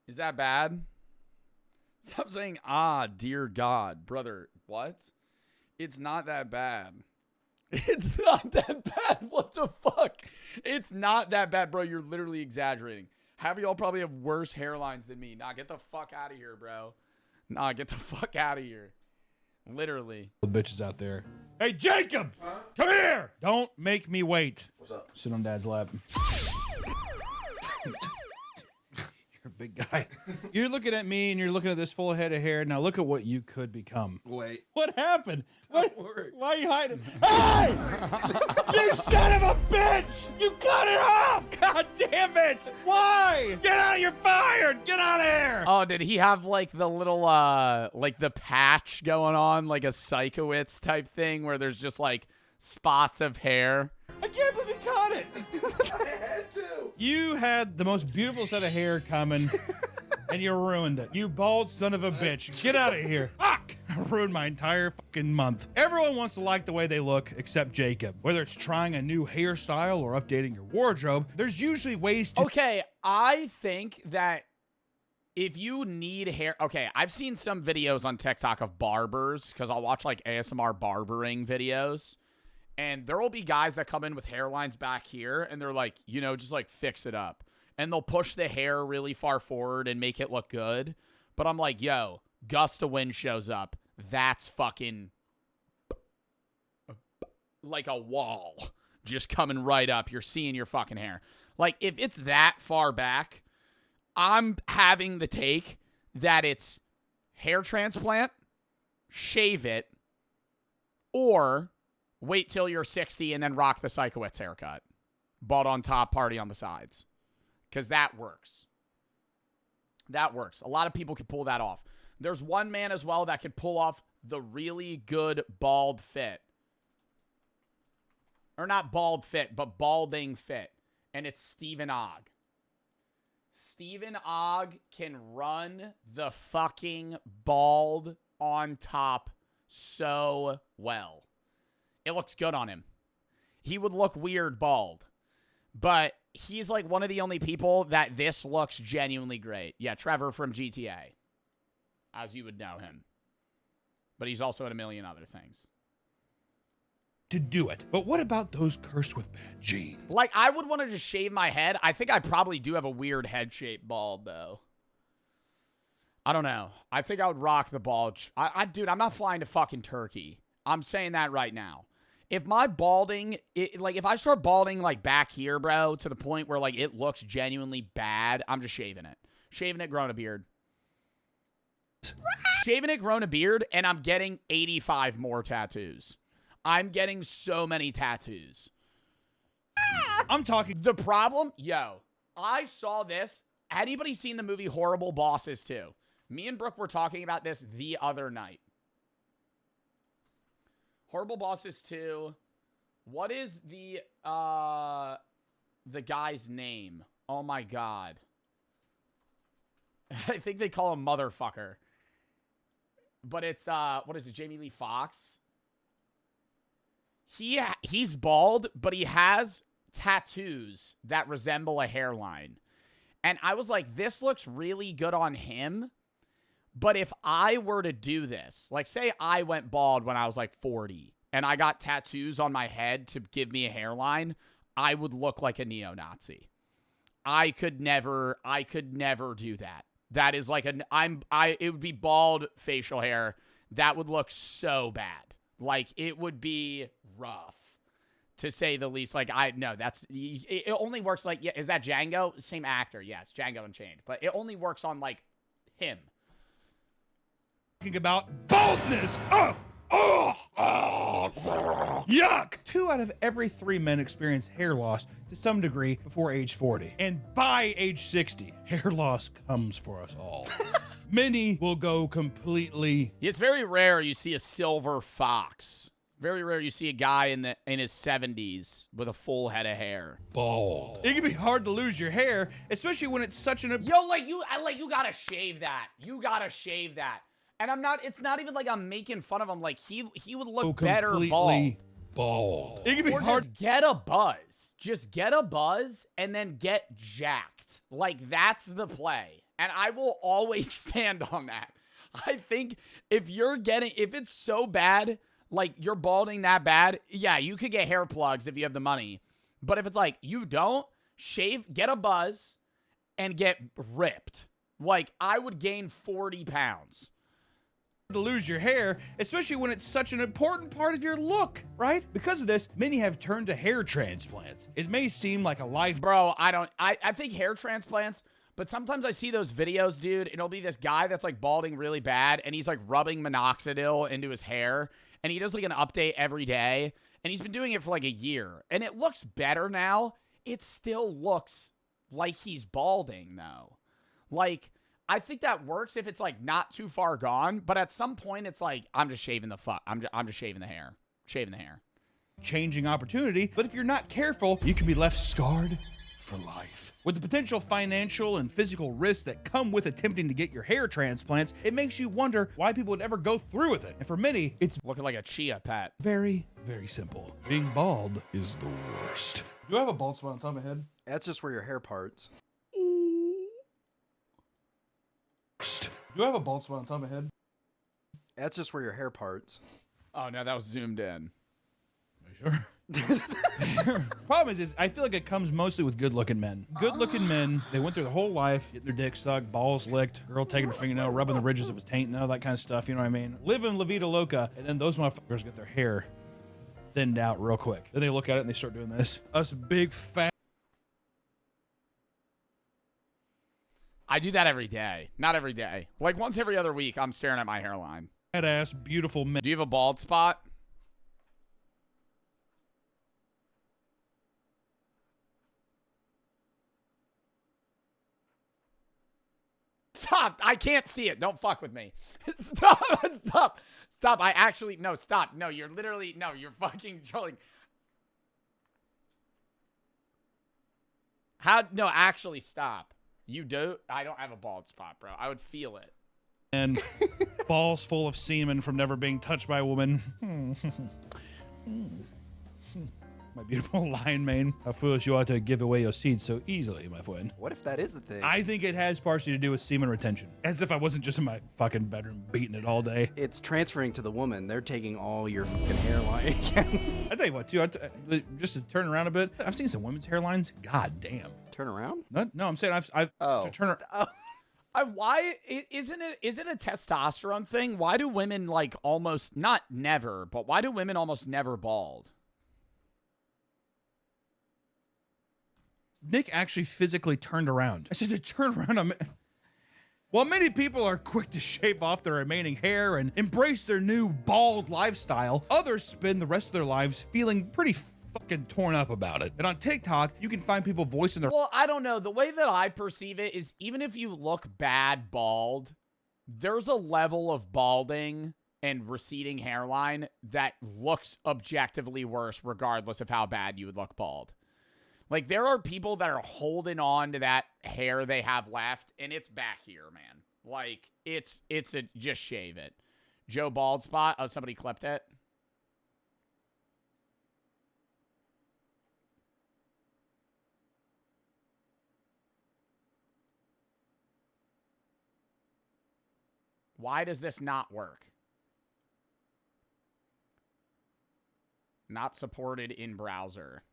Is that bad? Stop saying, ah, dear God. Brother, what? It's not that bad. It's not that bad. What the fuck? It's not that bad, bro. You're literally exaggerating. Half of y'all probably have worse hairlines than me. Nah, get the fuck out of here, bro. Nah, get the fuck out of here. Literally. The bitches out there. Hey, Jacob! Huh? Come here! Don't make me wait. What's up? Sit on Dad's lap. You're a big guy. You're looking at me and you're looking at this full head of hair. Now look at what you could become. Wait. What happened? What? Why are you hiding? Hey! You son of a bitch! You cut it off! God damn it! Why? Get out! You're fired! Get out of here! Oh, did he have like the little, like the patch going on, like a Psychowitz type thing where there's just like spots of hair? I can't believe you caught it! I had to! You had the most beautiful set of hair coming, and you ruined it. You bald son of a bitch. Get out of here. Fuck! I ruined my entire fucking month. Everyone wants to like the way they look, except Jacob. Whether it's trying a new hairstyle or updating your wardrobe, there's usually ways to— Okay, I think that if you need hair— okay, I've seen some videos on TikTok of barbers, because I'll watch like ASMR barbering videos. And there will be guys that come in with hairlines back here, and they're like, you know, just like fix it up. And they'll push the hair really far forward and make it look good. But I'm like, yo, gust of wind shows up. That's fucking like a wall just coming right up. You're seeing your fucking hair. Like, if it's that far back, I'm having the take that it's hair transplant, shave it, or wait till you're 60 and then rock the Sikowitz haircut. Bald on top, party on the sides. Because that works. That works. A lot of people can pull that off. There's one man as well that could pull off the really good bald fit. Or not bald fit, but balding fit. And it's Stephen Ogg. Stephen Ogg can run the fucking bald on top so well. It looks good on him. He would look weird bald. But he's like one of the only people that this looks genuinely great. Yeah, Trevor from GTA. As you would know him. But he's also in a million other things. To do it. But what about those cursed with bad genes? Like, I would want to just shave my head. I think I probably do have a weird head shape bald, though. I don't know. I think I would rock the bald. Dude, I'm not flying to fucking Turkey. I'm saying that right now. If my balding, if I start balding, like, back here, bro, to the point where, like, it looks genuinely bad, I'm just shaving it. Shaving it, growing a beard. Shaving it, growing a beard, and I'm getting 85 more tattoos. I'm getting so many tattoos. I'm talking. The problem, yo, I saw this. Anybody seen the movie Horrible Bosses 2? Me and Brooke were talking about this the other night. Horrible Bosses 2. What is the guy's name? Oh my God. I think they call him Motherfucker. But it's, what is it, Jamie Lee Fox? He's bald, but he has tattoos that resemble a hairline. And I was like, this looks really good on him. But if I were to do this, like say I went bald when I was like 40 and I got tattoos on my head to give me a hairline, I would look like a neo-Nazi. I could never do that. That is like it would be bald facial hair. That would look so bad. Like, it would be rough, to say the least. Like, it only works, like, yeah, is that Django? Same actor, yes, Django Unchained. But it only works on, like, him. Talking about baldness. Yuck! 2 out of every 3 men experience hair loss to some degree before age 40. And by age 60, hair loss comes for us all. Many will go completely. It's very rare you see a silver fox. Very rare you see a guy in his 70s with a full head of hair. Bald. It can be hard to lose your hair, especially when it's such an. Yo, you gotta shave that. You gotta shave that. And it's not even like I'm making fun of him. Like, he would look better bald. It can be hard. Just get a buzz. Just get a buzz and then get jacked. Like, that's the play. And I will always stand on that. I think if it's so bad, like you're balding that bad, yeah, you could get hair plugs if you have the money. But if it's like you don't, shave, get a buzz, and get ripped. Like, I would gain 40 pounds. To lose your hair, especially when it's such an important part of your look, right? Because of this, many have turned to hair transplants. It may seem like a life. Bro, I think hair transplants. But sometimes I see those videos, dude, and it'll be this guy that's, like, balding really bad, and he's, like, rubbing minoxidil into his hair, and he does, like, an update every day, and he's been doing it for, like, a year. And it looks better now. It still looks like he's balding, though. Like, I think that works if it's, like, not too far gone, but at some point, it's like, I'm just shaving the I'm just shaving the hair. Shaving the hair. Changing opportunity, but if you're not careful, you can be left scarred for life. With the potential financial and physical risks that come with attempting to get your hair transplants, it makes you wonder why people would ever go through with it. And for many, it's looking like a chia pet. Very, very simple. Being bald is the worst. Do I have a bald spot on top of my head? That's just where your hair parts. Do I have a bald spot on top of my head? That's just where your hair parts. Oh, no, that was zoomed in. Sure. Problem is I feel like it comes mostly with good-looking men. Good-looking men, they went through their whole life, getting their dick sucked, balls licked, girl taking her fingernail, rubbing the ridges of his taint, and all that kind of stuff, you know what I mean? Living La Vida Loca, and then those motherfuckers get their hair thinned out real quick. Then they look at it and they start doing this. Us big, fat... I do that every day. Not every day. Like once every other week, I'm staring at my hairline. Badass, beautiful men. Do you have a bald spot? Stop. I can't see it. Don't fuck with me. Stop. Stop. Stop. I actually... No, stop. No, you're literally... No, you're fucking trolling. How... No, actually, stop. You do? I don't have a bald spot, bro. I would feel it. And balls full of semen from never being touched by a woman. My beautiful lion mane. How foolish you are to give away your seeds so easily, my friend. What if that is the thing? I think it has partially to do with semen retention. As if I wasn't just in my fucking bedroom beating it all day. It's transferring to the woman. They're taking all your fucking hairline again. I tell you what, too. Just to turn around a bit, I've seen some women's hairlines. God damn. Turn around? No, I'm saying I've to turn around. Why isn't it a testosterone thing? Why do women like almost not never, but why do women almost never bald? Nick actually physically turned around. I said to turn around. While many people are quick to shave off their remaining hair and embrace their new bald lifestyle, others spend the rest of their lives feeling pretty fucking torn up about it. And on TikTok, you can find people voicing their... Well, I don't know. The way that I perceive it is even if you look bad bald, there's a level of balding and receding hairline that looks objectively worse regardless of how bad you would look bald. Like, there are people that are holding on to that hair they have left, and it's back here, man. Like, it's just shave it. Joe bald spot. Oh, somebody clipped it. Why does this not work? Not supported in browser.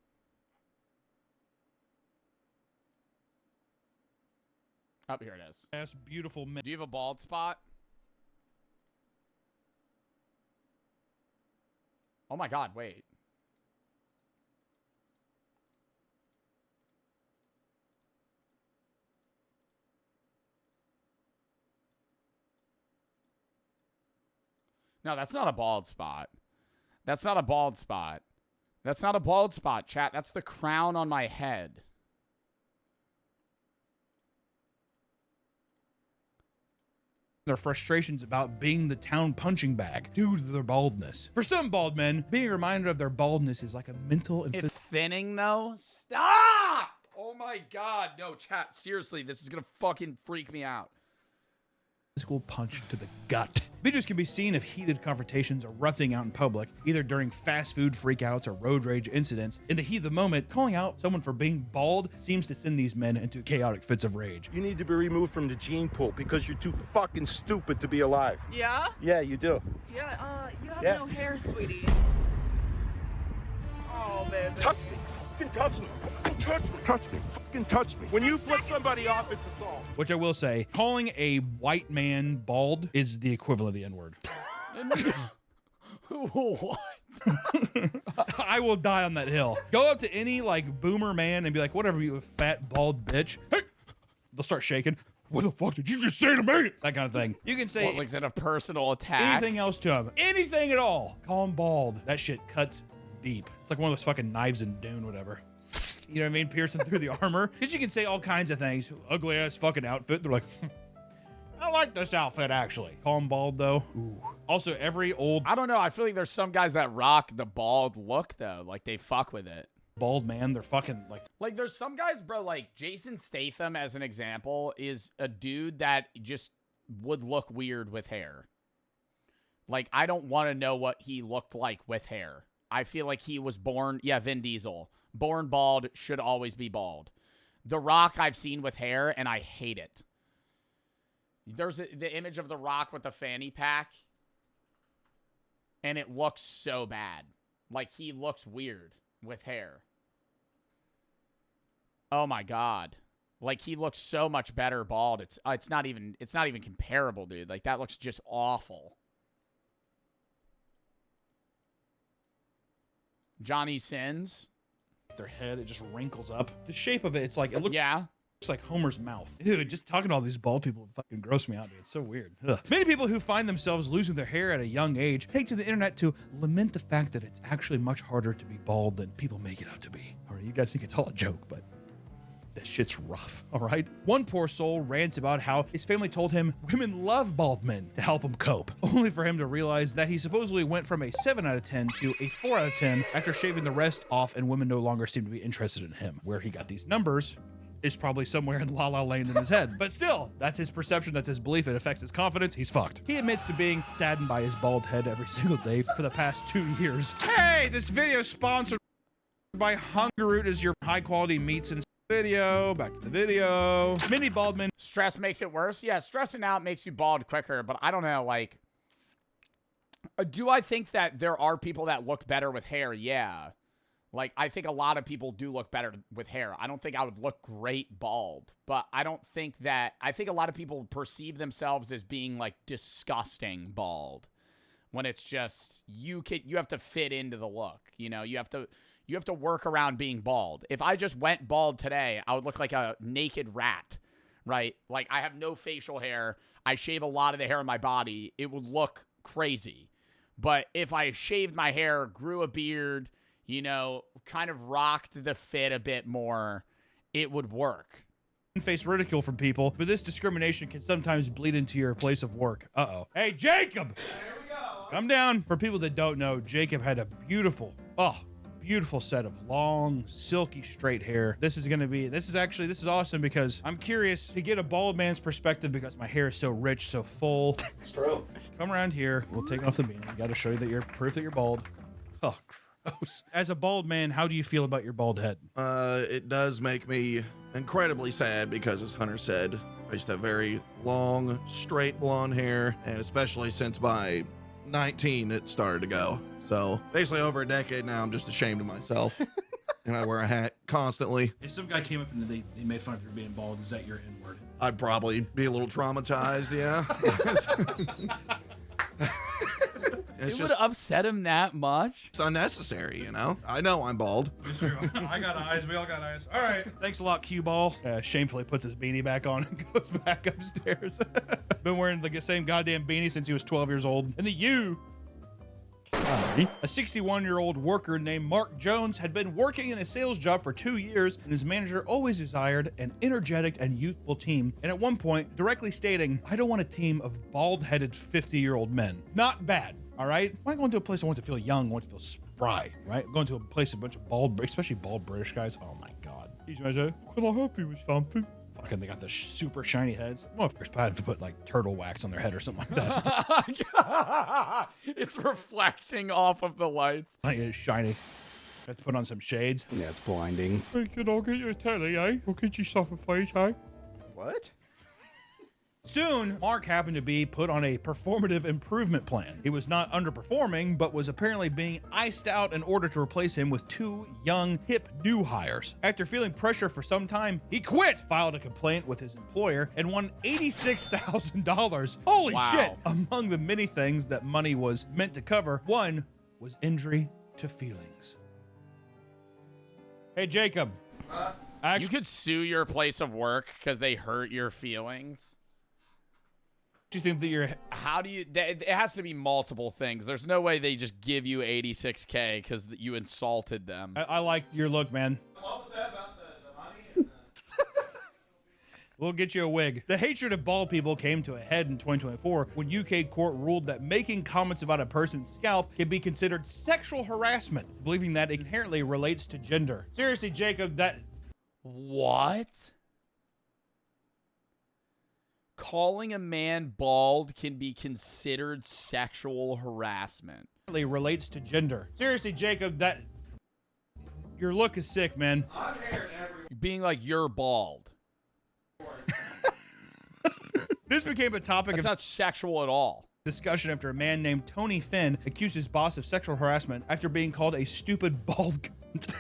Oh, here it is. Yes, beautiful men. Do you have a bald spot? Oh my God, wait. No, that's not a bald spot. That's not a bald spot. That's not a bald spot, chat. That's the crown on my head. Their frustrations about being the town punching bag due to their baldness. For some bald men, being reminded of their baldness is like a mental and It's thinning, though? Stop! Oh my God. No, chat. Seriously, this is going to fucking freak me out. physical punch to the gut. Videos can be seen of heated confrontations erupting out in public, either during fast food freakouts or road rage incidents. In the heat of the moment, calling out someone for being bald seems to send these men into chaotic fits of rage. You need to be removed from the gene pool because you're too fucking stupid to be alive. Yeah? Yeah, you do. Yeah, you have Yeah. no hair, sweetie. Oh, baby. Touch me. Fucking touch me. Fucking touch me. Touch me. Fucking touch me. When you flip somebody off, it's assault. Which I will say, calling a white man bald is the equivalent of the N-word. What? I will die on that hill. Go up to any like boomer man and be like, whatever, you fat bald bitch. Hey! They'll start shaking. What the fuck did you just say to me? That kind of thing. You can say what, like, is it a personal attack? anything else to him. Anything at all. Call him bald. That shit cuts deep. It's like one of those fucking knives in Dune, whatever. You know what I mean? Piercing through the armor. Because you can say all kinds of things. Ugly ass fucking outfit. They're like, I like this outfit actually. Call him bald though. Ooh. Also, every old... I don't know. I feel like there's some guys that rock the bald look though. Like they fuck with it. Bald man, they're fucking like... Like there's some guys, bro, like Jason Statham as an example is a dude that just would look weird with hair. Like I don't want to know what he looked like with hair. I feel like he was born, yeah, Vin Diesel. Born bald, should always be bald. The Rock I've seen with hair, and I hate it. There's the image of The Rock with the fanny pack, and it looks so bad. Like, he looks weird with hair. Oh my God. Like, he looks so much better bald. It's not even comparable, dude. Like, that looks just awful. Johnny Sins. Their head, it just wrinkles up. The shape of it, it's like, it looks yeah. Looks like Homer's mouth. Dude, just talking to all these bald people fucking gross me out, dude. It's so weird. Ugh. Many people who find themselves losing their hair at a young age take to the internet to lament the fact that it's actually much harder to be bald than people make it out to be. All right, you guys think it's all a joke, but that shit's rough, all right? One poor soul rants about how his family told him women love bald men to help him cope, only for him to realize that he supposedly went from a 7 out of 10 to a 4 out of 10 after shaving the rest off, and women no longer seem to be interested in him. Where he got these numbers is probably somewhere in La La Land in his head. But still, that's his perception, that's his belief, it affects his confidence, he's fucked. He admits to being saddened by his bald head every single day for the past 2 years. Hey, this video is sponsored by Hungaroot as your high quality meats and video. Back to the video. Mini baldman. Stress makes it worse? Yeah, stressing out makes you bald quicker, but I don't know, like, do I think that there are people that look better with hair? Yeah. Like, I think a lot of people do look better with hair. I don't think I would look great bald, but I think a lot of people perceive themselves as being, like, disgusting bald, when it's just, you have to fit into the look, you know? You have to work around being bald. If I just went bald today, I would look like a naked rat, right? Like, I have no facial hair. I shave a lot of the hair on my body. It would look crazy. But if I shaved my hair, grew a beard, you know, kind of rocked the fit a bit more, it would work. Face ridicule from people, but this discrimination can sometimes bleed into your place of work. Uh-oh. Hey, Jacob! There we go. Come down. For people that don't know, Jacob had a beautiful set of long, silky, straight hair. This is awesome because I'm curious to get a bald man's perspective because my hair is so rich, so full. It's true. Come around here. We'll take off the beanie. I gotta show you that you're proof that you're bald. Oh, gross. As a bald man, how do you feel about your bald head? It does make me incredibly sad because, as Hunter said, I used to have very long, straight blonde hair, and especially since by 19, it started to go. So basically over a decade now, I'm just ashamed of myself. And I wear a hat constantly. If some guy came up and they made fun of you being bald, is that your N-word? I'd probably be a little traumatized, yeah. It would upset him that much? It's unnecessary, you know? I know I'm bald. It's true. I got eyes. We all got eyes. All right. Thanks a lot, Cue Ball. Shamefully puts his beanie back on and goes back upstairs. Been wearing the same goddamn beanie since he was 12 years old. And the U. A 61-year-old worker named Mark Jones had been working in a sales job for 2 years, and his manager always desired an energetic and youthful team, and at one point directly stating, "I don't want a team of bald-headed 50-year-old men." Not bad, all right? When I go into a place I want to feel young, I want to feel spry, right? Going to a place with a bunch of bald, especially bald British guys, oh my God. These guys are, "Can I help you with something?" Fucking, they got the super shiny heads. Well, if there's bad to put like turtle wax on their head or something like that. It's reflecting off of the lights. It's shiny. Have to put on some shades. Yeah, it's blinding. Hey, can I get you a telly, eh? We'll get you stuff a face, eh? What? Soon, Mark happened to be put on a performative improvement plan. He was not underperforming, but was apparently being iced out in order to replace him with 2 young, hip new hires. After feeling pressure for some time, he quit, filed a complaint with his employer, and won $86,000. Holy shit! Among the many things that money was meant to cover, one was injury to feelings. Hey, Jacob. You could sue your place of work because they hurt your feelings. Do you think that you're... How do you... It has to be multiple things. There's no way they just give you $86K because you insulted them. I like your look, man. What was that about the money? We'll get you a wig. The hatred of bald people came to a head in 2024 when UK court ruled that making comments about a person's scalp can be considered sexual harassment, believing that it inherently relates to gender. Seriously, Jacob, that... What? Calling a man bald can be considered sexual harassment. Relates to gender. Seriously, Jacob, that... Your look is sick, man. I'm here every... Being like, you're bald. This became a topic That's not sexual at all. discussion after a man named Tony Finn accused his boss of sexual harassment after being called a stupid bald cunt.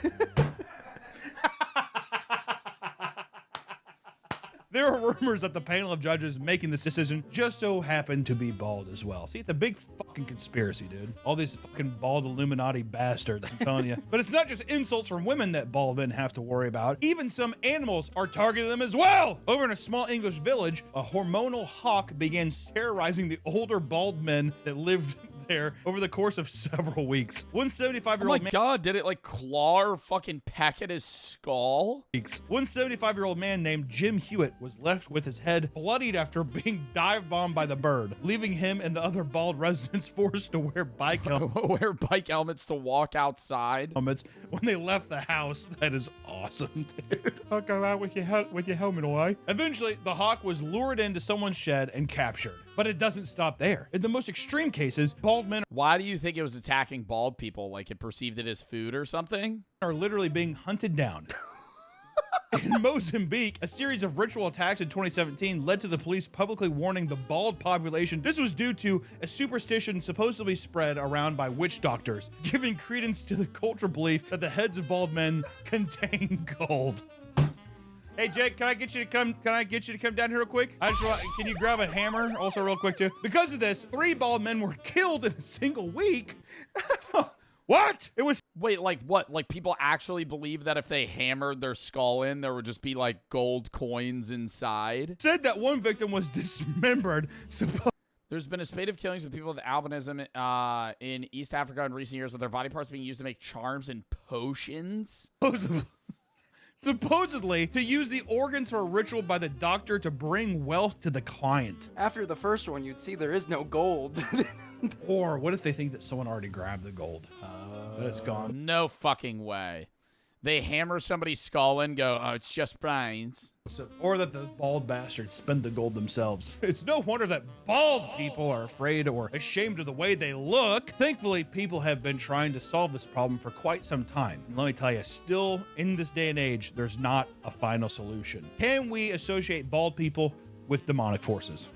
There are rumors that the panel of judges making this decision just so happened to be bald as well. See, it's a big fucking conspiracy, dude. All these fucking bald Illuminati bastards, I'm telling you. But it's not just insults from women that bald men have to worry about. Even some animals are targeting them as well. Over in a small English village, a hormonal hawk began terrorizing the older bald men that lived there over the course of several weeks. One 75-year-old man. God, did it like claw or fucking peck at his skull? One 75-year-old man named Jim Hewitt was left with his head bloodied after being dive bombed by the bird, leaving him and the other bald residents forced to wear bike helmets to walk outside. Helmets when they left the house. That is awesome, dude. I'll go out with your helmet away. Eventually, the hawk was lured into someone's shed and captured. But it doesn't stop there. In the most extreme cases, bald men. Why do you think it was attacking bald people? Like it perceived it as food or something? Are literally being hunted down. In Mozambique, a series of ritual attacks in 2017 led to the police publicly warning the bald population. This was due to a superstition supposedly spread around by witch doctors, giving credence to the cultural belief that the heads of bald men contain gold. Hey Jake, can I get you to come down here real quick? Can you grab a hammer also real quick too? Because of this, 3 bald men were killed in a single week. What? It was. Wait, like what? Like people actually believe that if they hammered their skull in, there would just be like gold coins inside? Said that one victim was dismembered. There's been a spate of killings of people with albinism in East Africa in recent years, with their body parts being used to make charms and potions. Supposedly to use the organs for a ritual by the doctor to bring wealth to the client. After the first one, you'd see there is no gold. Or what if they think that someone already grabbed the gold? That it's gone. No fucking way. They hammer somebody's skull and go, oh, it's just brains. Or that the bald bastards spend the gold themselves. It's no wonder that bald people are afraid or ashamed of the way they look. Thankfully, people have been trying to solve this problem for quite some time. And let me tell you, still in this day and age, there's not a final solution. Can we associate bald people with demonic forces?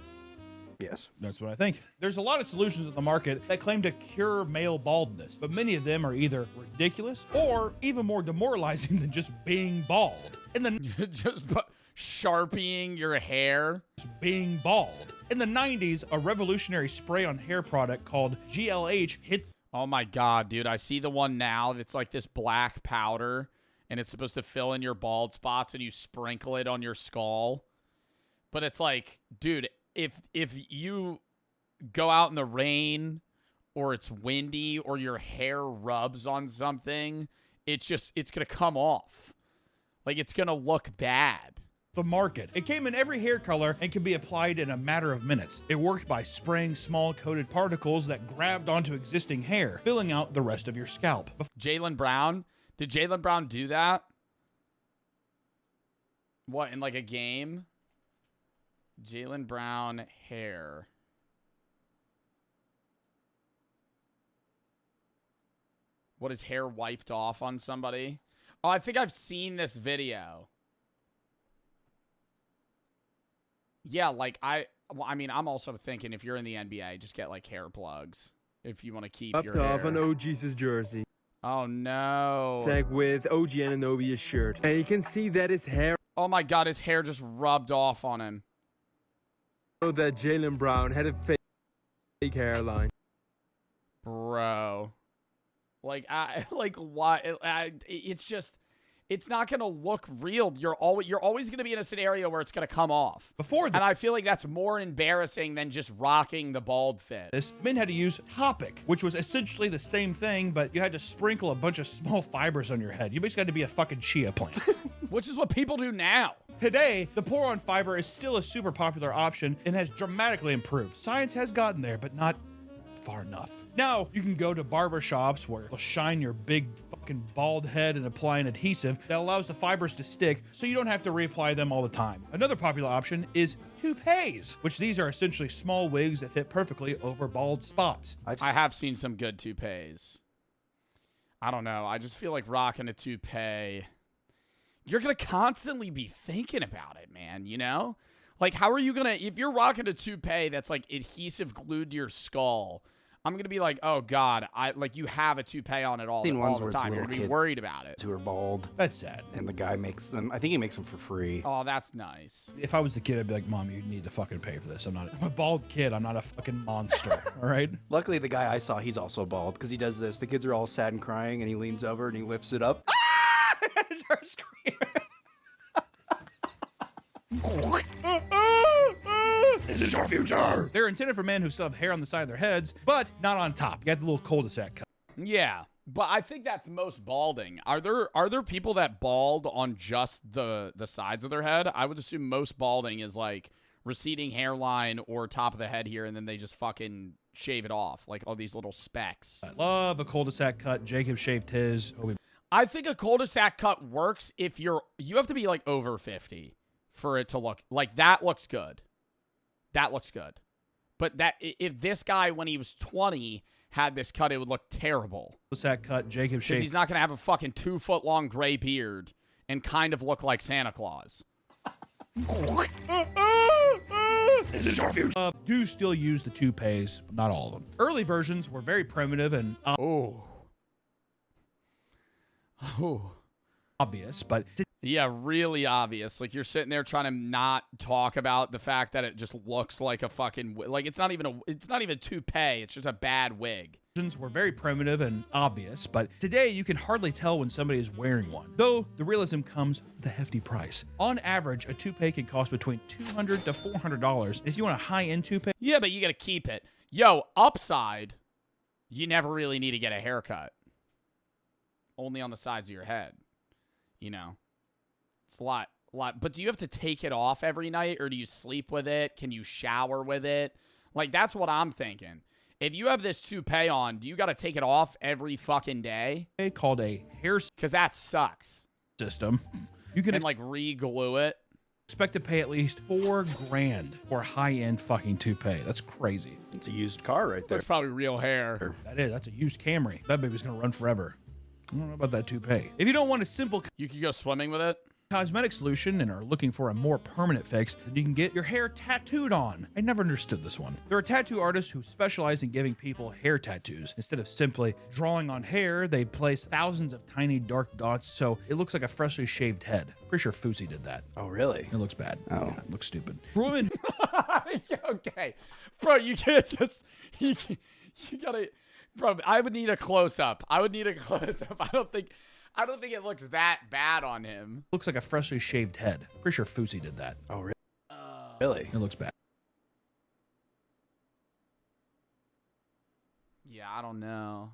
Yes. That's what I think. There's a lot of solutions in the market that claim to cure male baldness, but many of them are either ridiculous or even more demoralizing than just being bald. And then just sharpieing your hair. Being bald. In the 90s, a revolutionary spray-on hair product called GLH hit. Oh my God, dude. I see the one now that's like this black powder, and it's supposed to fill in your bald spots, and you sprinkle it on your skull. But it's like, dude, if you go out in the rain or it's windy or your hair rubs on something, it's going to come off. Like it's going to look bad. The market. It came in every hair color and can be applied in a matter of minutes. It worked by spraying small coated particles that grabbed onto existing hair, filling out the rest of your scalp. Jaylen Brown? Did Jaylen Brown do that? What, in like a game? Jaylen Brown hair. What, is hair wiped off on somebody? Oh, I think I've seen this video. Yeah, like I'm also thinking if you're in the NBA, just get like hair plugs if you want to keep your hair. Off on OG's jersey. Oh no. Tag with OG Anunoby's shirt. And you can see that his hair. Oh my God, his hair just rubbed off on him. That Jaylen Brown had a fake hairline. Bro. Like, why? It's just, it's not going to look real. You're always going to be in a scenario where it's going to come off. And I feel like that's more embarrassing than just rocking the bald fit. Men had to use Topic, which was essentially the same thing, but you had to sprinkle a bunch of small fibers on your head. You basically had to be a fucking chia plant. Which is what people do now. Today, the pour-on fiber is still a super popular option and has dramatically improved. Science has gotten there, but not far enough. Now, you can go to barber shops where they'll shine your big fucking bald head and apply an adhesive that allows the fibers to stick so you don't have to reapply them all the time. Another popular option is toupees, which these are essentially small wigs that fit perfectly over bald spots. I have seen some good toupees. I don't know. I just feel like rocking a toupee, you're going to constantly be thinking about it, man, you know? Like, how are you gonna, if you're rocking a toupee that's like adhesive glued to your skull, I'm gonna be like, oh God, you have a toupee on it all the time. You're gonna be worried about it. Who are bald. That's sad. And the guy makes them, I think he makes them for free. Oh, that's nice. If I was the kid, I'd be like, Mom, you need to fucking pay for this. I'm a bald kid. I'm not a fucking monster. All right? Luckily, the guy I saw, he's also bald because he does this. The kids are all sad and crying, and he leans over and he lifts it up. Starts screaming. This is your future. They're intended for men who still have hair on the side of their heads, but not on top. You got the little cul-de-sac cut. Yeah, but I think that's most balding. Are there people that bald on just the sides of their head? I would assume most balding is like receding hairline or top of the head here, and then they just fucking shave it off, like all these little specks. I love a cul-de-sac cut. Jacob shaved his. I think a cul-de-sac cut works if you have to be like over 50 for it to look like that. Looks good. That looks good. But if this guy, when he was 20, had this cut, it would look terrible. Cul-de-sac cut. Jacob shaved. Because he's not going to have a fucking 2-foot-long gray beard and kind of look like Santa Claus. This is your future. Do still use the toupees, but not all of them. Early versions were very primitive and obvious, but yeah, really obvious. Like, you're sitting there trying to not talk about the fact that it just looks like a fucking like it's not even a toupee. It's just a bad wig. Were very primitive and obvious, but today you can hardly tell when somebody is wearing one. Though the realism comes with a hefty price. On average, a toupee can cost between $200 to $400. If you want a high-end toupee, yeah, but you got to keep it. Yo, upside, you never really need to get a haircut. Only on the sides of your head. You know, it's a lot. But do you have to take it off every night, or do you sleep with it? Can you shower with it? Like, that's what I'm thinking. If you have this toupee on, do you got to take it off every fucking day? Called a hair, because that sucks. System. You can like re-glue it. Expect to pay at least $4,000 for a high-end fucking toupee. That's crazy. It's a used car right there. That's probably real hair. That is. That's a used Camry. That baby's gonna run forever. I don't know about that toupee. If you don't want a simple, you can go swimming with it. Cosmetic solution and are looking for a more permanent fix, then you can get your hair tattooed on. I never understood this one. There are tattoo artists who specialize in giving people hair tattoos. Instead of simply drawing on hair, they place thousands of tiny dark dots so it looks like a freshly shaved head. Pretty sure Fousey did that. Oh, really? It looks bad. Oh. Yeah, it looks stupid. For women, okay. Bro, you can't just, you gotta, bro, I would need a close-up. I don't think it looks that bad on him. Looks like a freshly shaved head. Pretty sure Fousey did that. Oh, really? Really? It looks bad. Yeah, I don't know.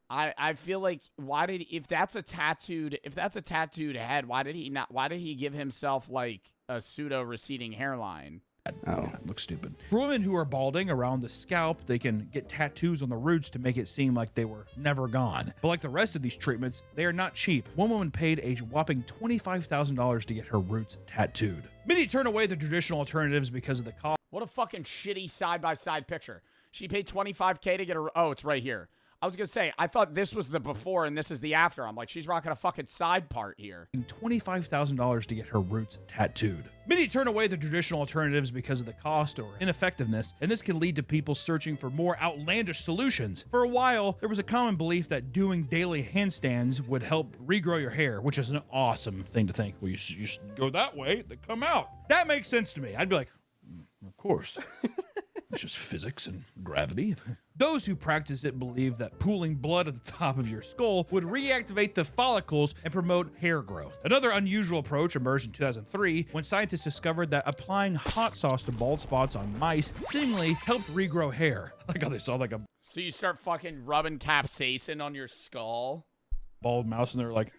I feel like if that's a tattooed head, why did he give himself like a pseudo receding hairline? Oh, it looks stupid. For women who are balding around the scalp, they can get tattoos on the roots to make it seem like they were never gone. But like the rest of these treatments, they are not cheap. One woman paid a whopping $25,000 to get her roots tattooed. Many turn away the traditional alternatives because of the cost. What a fucking shitty side-by-side picture. She paid $25K to get her. Oh, it's right here. I was going to say, I thought this was the before and this is the after. I'm like, she's rocking a fucking side part here. $25,000 to get her roots tattooed. Many turn away the traditional alternatives because of the cost or ineffectiveness, and this can lead to people searching for more outlandish solutions. For a while, there was a common belief that doing daily handstands would help regrow your hair, which is an awesome thing to think. Well, you just go that way, they come out. That makes sense to me. I'd be like, of course. It's just physics and gravity. Those who practice it believe that pooling blood at the top of your skull would reactivate the follicles and promote hair growth. Another unusual approach emerged in 2003 when scientists discovered that applying hot sauce to bald spots on mice seemingly helped regrow hair. Like how they saw like a... So you start fucking rubbing capsaicin on your skull? Bald mouse and they're like,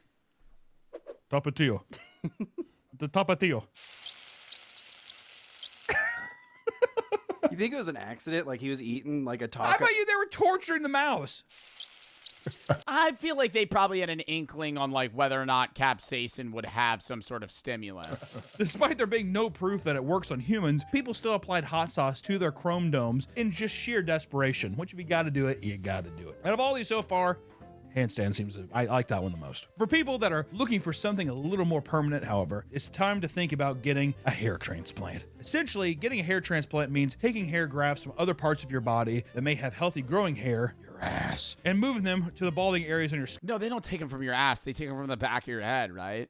Tapatio. The Tapatio. You think it was an accident? Like he was eating like a taco? How about you? They were torturing the mouse. I feel like they probably had an inkling on like whether or not capsaicin would have some sort of stimulus. Despite there being no proof that it works on humans, people still applied hot sauce to their chrome domes in just sheer desperation. Which if you gotta do it, you gotta do it. Out of all these so far, handstand seems to, I like that one the most. For people that are looking for something a little more permanent, however, it's time to think about getting a hair transplant. Essentially, getting a hair transplant means taking hair grafts from other parts of your body that may have healthy growing hair, your ass, and moving them to the balding areas on your scalp. No, they don't take them from your ass. They take them from the back of your head, right?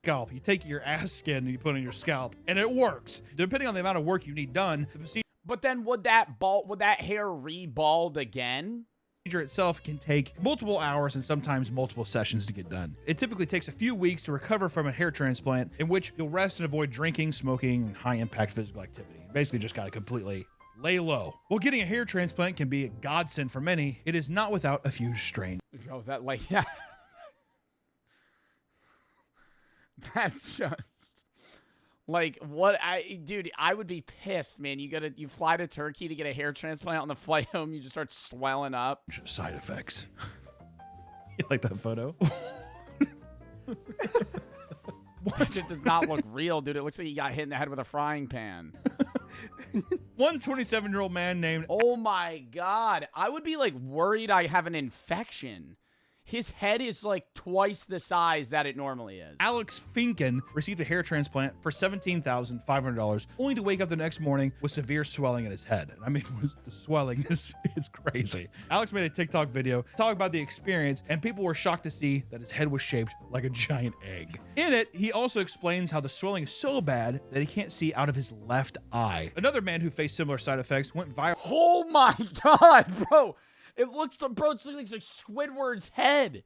You take your ass skin and you put it on your scalp, and it works. Depending on the amount of work you need done, the procedure But then would that hair re-bald again? Itself can take multiple hours and sometimes multiple sessions to get done. It typically takes a few weeks to recover from a hair transplant, in which you'll rest and avoid drinking, smoking, and high-impact physical activity. Basically just got to completely lay low. While getting a hair transplant can be a godsend for many, it is not without a few strains. Oh, that yeah. That's just like what dude, I would be pissed, man. You fly to Turkey to get a hair transplant. On the flight home, you just start swelling up. Side effects. You like that photo? That shit does not look real, dude. It looks like you got hit in the head with a frying pan. One 27-year-old man named... Oh my God. I would be like worried I have an infection. His head is like twice the size that it normally is. Alex Finken received a hair transplant for $17,500, only to wake up the next morning with severe swelling in his head. I mean, the swelling is crazy. Alex made a TikTok video talking about the experience, and people were shocked to see that his head was shaped like a giant egg. In it, he also explains how the swelling is so bad that he can't see out of his left eye. Another man who faced similar side effects went viral. Oh my God, bro. It looks like Squidward's head.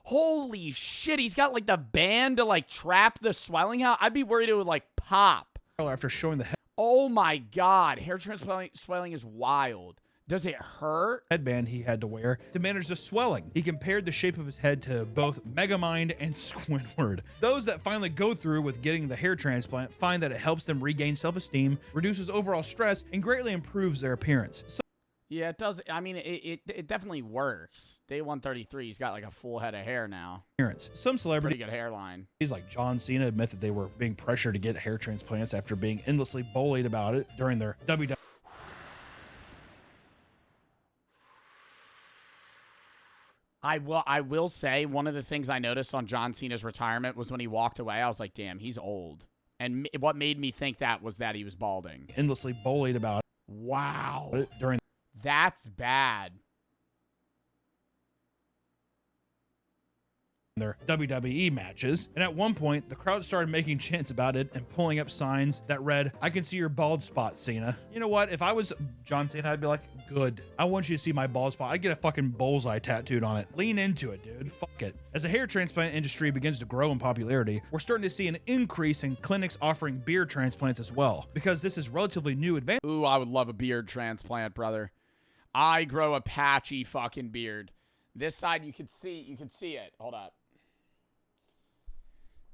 Holy shit, he's got like the band to like trap the swelling out. I'd be worried it would like pop. After showing the head. Oh my God, hair transplant swelling is wild. Does it hurt? Headband he had to wear to manage the swelling. He compared the shape of his head to both Megamind and Squidward. Those that finally go through with getting the hair transplant find that it helps them regain self-esteem, reduces overall stress, and greatly improves their appearance. Yeah, it does. I mean, it definitely works. Day 133, he's got like a full head of hair now. Some celebrities, pretty good hairline. He's like John Cena admit that they were being pressured to get hair transplants after being endlessly bullied about it during their WWE. I will say one of the things I noticed on John Cena's retirement was when he walked away, I was like, damn, he's old. And what made me think that was that he was balding. Endlessly bullied about it. Wow. During That's bad. Their WWE matches, and at one point the crowd started making chants about it and pulling up signs that read, "I can see your bald spot, Cena." You know what, if I was John Cena, I'd be like, good, I want you to see my bald spot. I'd get a fucking bullseye tattooed on it. Lean into it, dude. Fuck it. As the hair transplant industry begins to grow in popularity, we're starting to see an increase in clinics offering beard transplants as well, because this is relatively new advance. Ooh, I would love a beard transplant, brother. I grow a patchy fucking beard. This side you can see it. Hold up.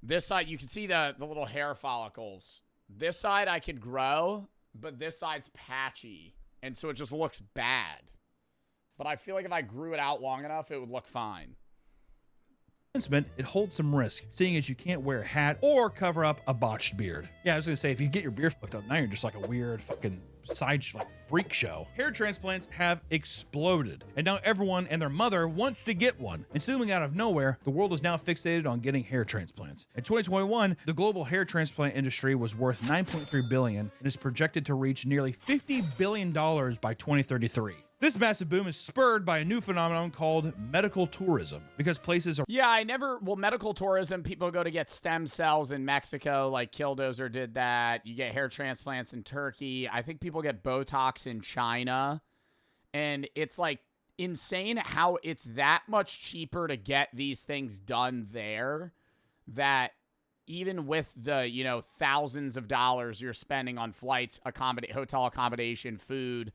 This side, you can see the little hair follicles. This side I could grow, but this side's patchy. And so it just looks bad. But I feel like if I grew it out long enough, it would look fine. It holds some risk, seeing as you can't wear a hat or cover up a botched beard. Yeah, I was gonna say, if you get your beard fucked up, now you're just like a weird fucking freak show. Hair transplants have exploded, and now everyone and their mother wants to get one. And seemingly out of nowhere, the world is now fixated on getting hair transplants. In 2021, the global hair transplant industry was worth $9.3 billion and is projected to reach nearly $50 billion by 2033. This massive boom is spurred by a new phenomenon called medical tourism, because places are... Yeah, medical tourism, people go to get stem cells in Mexico, like Killdozer did that. You get hair transplants in Turkey. I think people get Botox in China. And it's like insane how it's that much cheaper to get these things done there, that even with the, thousands of dollars you're spending on flights, hotel accommodation, food,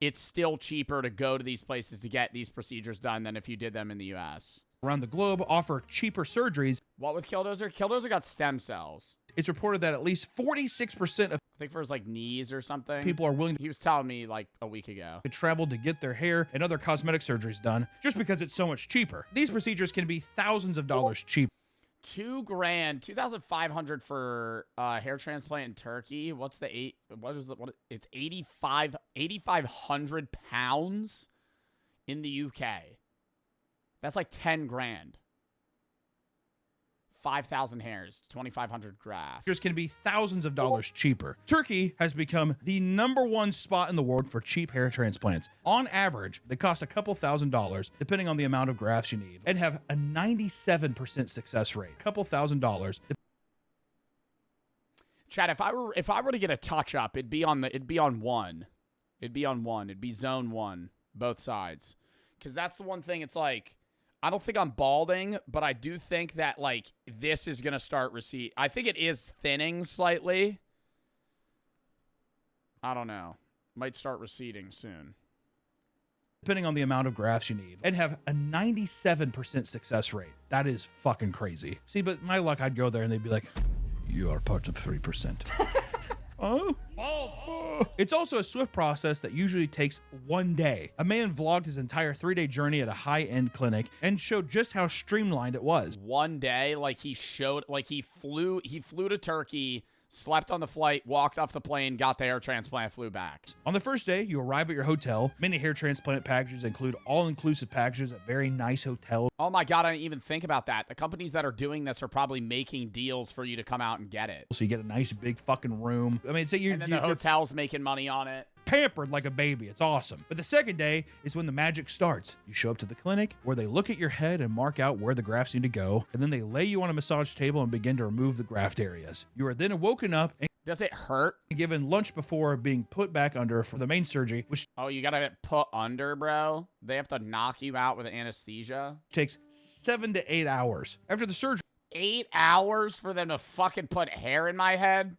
it's still cheaper to go to these places to get these procedures done than if you did them in the U.S. Around the globe offer cheaper surgeries. What with Killdozer? Killdozer got stem cells. It's reported that at least 46% of... I think for his knees or something. People are willing to... He was telling me a week ago. ...to travel to get their hair and other cosmetic surgeries done just because it's so much cheaper. These procedures can be thousands of dollars cheaper. $2,000, $2,500 for hair transplant in Turkey. It's 8,500 pounds in the UK. That's like 10 grand. 5,000 hairs, 2,500 grafts. Can be thousands of dollars cheaper. Turkey has become the #1 spot in the world for cheap hair transplants. On average, they cost a couple $1,000s, depending on the amount of grafts you need, and have a 97% success rate. Couple $1,000s. Chad, if I were to get a touch up, it'd be on one. It'd be zone 1, both sides. Because that's the one thing. It's like, I don't think I'm balding, but I do think that, like, this is going to start recede. I think it is thinning slightly. I don't know. Might start receding soon. Depending on the amount of grafts you need, and have a 97% success rate. That is fucking crazy. See, but my luck, I'd go there and they'd be like, you are part of 3%. Oh. It's also a swift process that usually takes 1 day. A man vlogged his entire 3-day journey at a high-end clinic and showed just how streamlined it was. 1 day, like he flew to Turkey, slept on the flight, walked off the plane, got the hair transplant, flew back. On the first day, you arrive at your hotel. Many hair transplant packages include all-inclusive packages at very nice hotels. Oh my God, I didn't even think about that. The companies that are doing this are probably making deals for you to come out and get it. So you get a nice big fucking room. I mean, say and then the hotel's making money on it. Pampered like a baby. It's awesome. But the second day is when the magic starts. You show up to the clinic where they look at your head and mark out where the grafts need to go, and then they lay you on a massage table and begin to remove the graft areas. You are then woken up and does it hurt? Given lunch before being put back under for the main surgery, which you gotta get put under, bro. They have to knock you out with anesthesia. Takes 7 to 8 hours. After the surgery, 8 hours for them to fucking put hair in my head?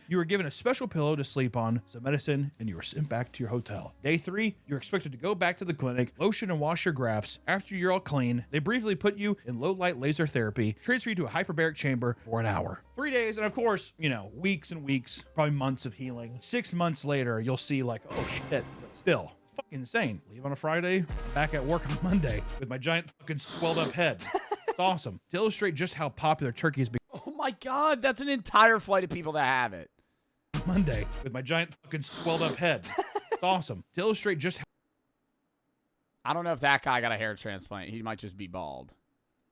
You were given a special pillow to sleep on, some medicine, and you were sent back to your hotel. Day 3, you're expected to go back to the clinic, lotion and wash your grafts. After you're all clean, they briefly put you in low-light laser therapy, transfer you to a hyperbaric chamber for an hour. 3 days, and of course, weeks and weeks, probably months of healing. 6 months later, you'll see like, oh shit, but still, fucking insane. Leave on a Friday, back at work on Monday with my giant fucking swelled up head. It's awesome. To illustrate just how popular turkey has become. Oh my God, that's an entire flight of people that have it. Monday with my giant fucking swelled up head. It's awesome. To illustrate just I don't know if that guy got a hair transplant. He might just be bald.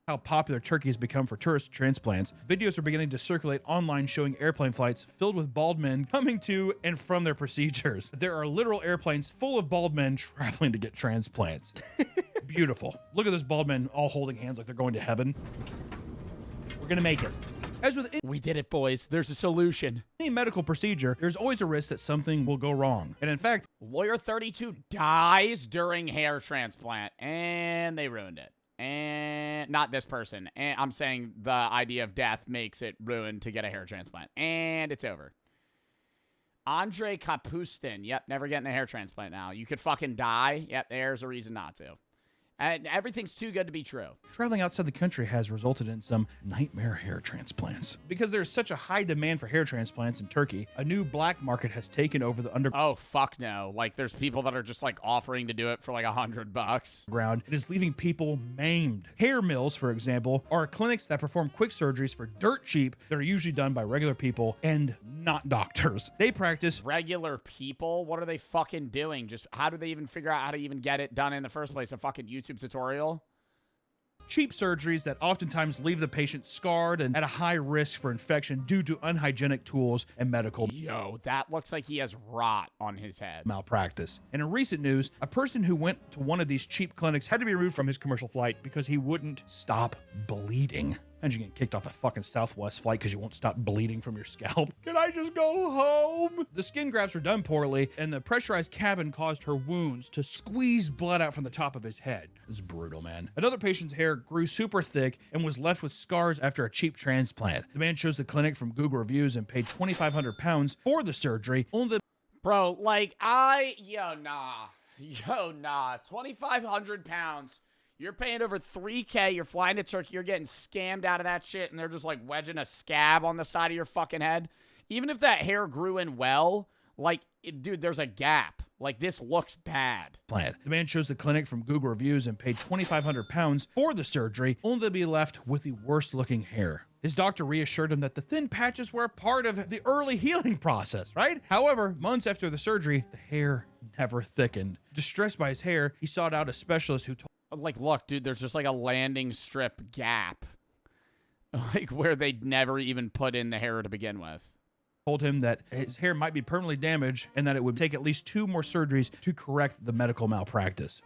How popular turkey has become for tourist transplants. Videos are beginning to circulate online showing airplane flights filled with bald men coming to and from their procedures. There are literal airplanes full of bald men traveling to get transplants. Beautiful. Look at those bald men all holding hands like they're going to heaven. We're gonna make it. As with we did it, boys. There's a solution. Any medical procedure, there's always a risk that something will go wrong. And in fact, Lawyer 32 dies during hair transplant, and they ruined it. And not this person. And I'm saying the idea of death makes it ruined to get a hair transplant. And it's over. Andre Kapustin. Yep, never getting a hair transplant now. You could fucking die. Yep, there's a reason not to. And everything's too good to be true. Traveling outside the country has resulted in some nightmare hair transplants. Because there's such a high demand for hair transplants in Turkey, a new black market has taken over the Oh, fuck no. Like, there's people that are just, like, offering to do it for, like, $100. Ground. It is leaving people maimed. Hair mills, for example, are clinics that perform quick surgeries for dirt cheap that are usually done by regular people and not doctors. They practice regular people? What are they fucking doing? Just how do they even figure out how to even get it done in the first place? A fucking YouTube tutorial? Cheap surgeries that oftentimes leave the patient scarred and at a high risk for infection due to unhygienic tools and medical that looks like he has rot on his head. Malpractice. And in recent news, a person who went to one of these cheap clinics had to be removed from his commercial flight because he wouldn't stop bleeding. And you get kicked off a fucking Southwest flight because you won't stop bleeding from your scalp. Can I just go home? The skin grafts were done poorly, and the pressurized cabin caused her wounds to squeeze blood out from the top of his head. It's brutal, man. Another patient's hair grew super thick and was left with scars after a cheap transplant. The man chose the clinic from Google reviews and paid £2,500 for the surgery. Bro, like, Yo, nah. 2,500 pounds. You're paying over $3K. You're flying to Turkey. You're getting scammed out of that shit, and they're just, like, wedging a scab on the side of your fucking head. Even if that hair grew in well, like, dude, there's a gap. Like, this looks bad. The man chose the clinic from Google reviews and paid £2,500 for the surgery, only to be left with the worst-looking hair. His doctor reassured him that the thin patches were a part of the early healing process, right? However, months after the surgery, the hair never thickened. Distressed by his hair, he sought out a specialist who told Like, look, dude, there's just like a landing strip gap, like where they'd never even put in the hair to begin with. Told him that his hair might be permanently damaged and that it would take at least 2 more surgeries to correct the medical malpractice.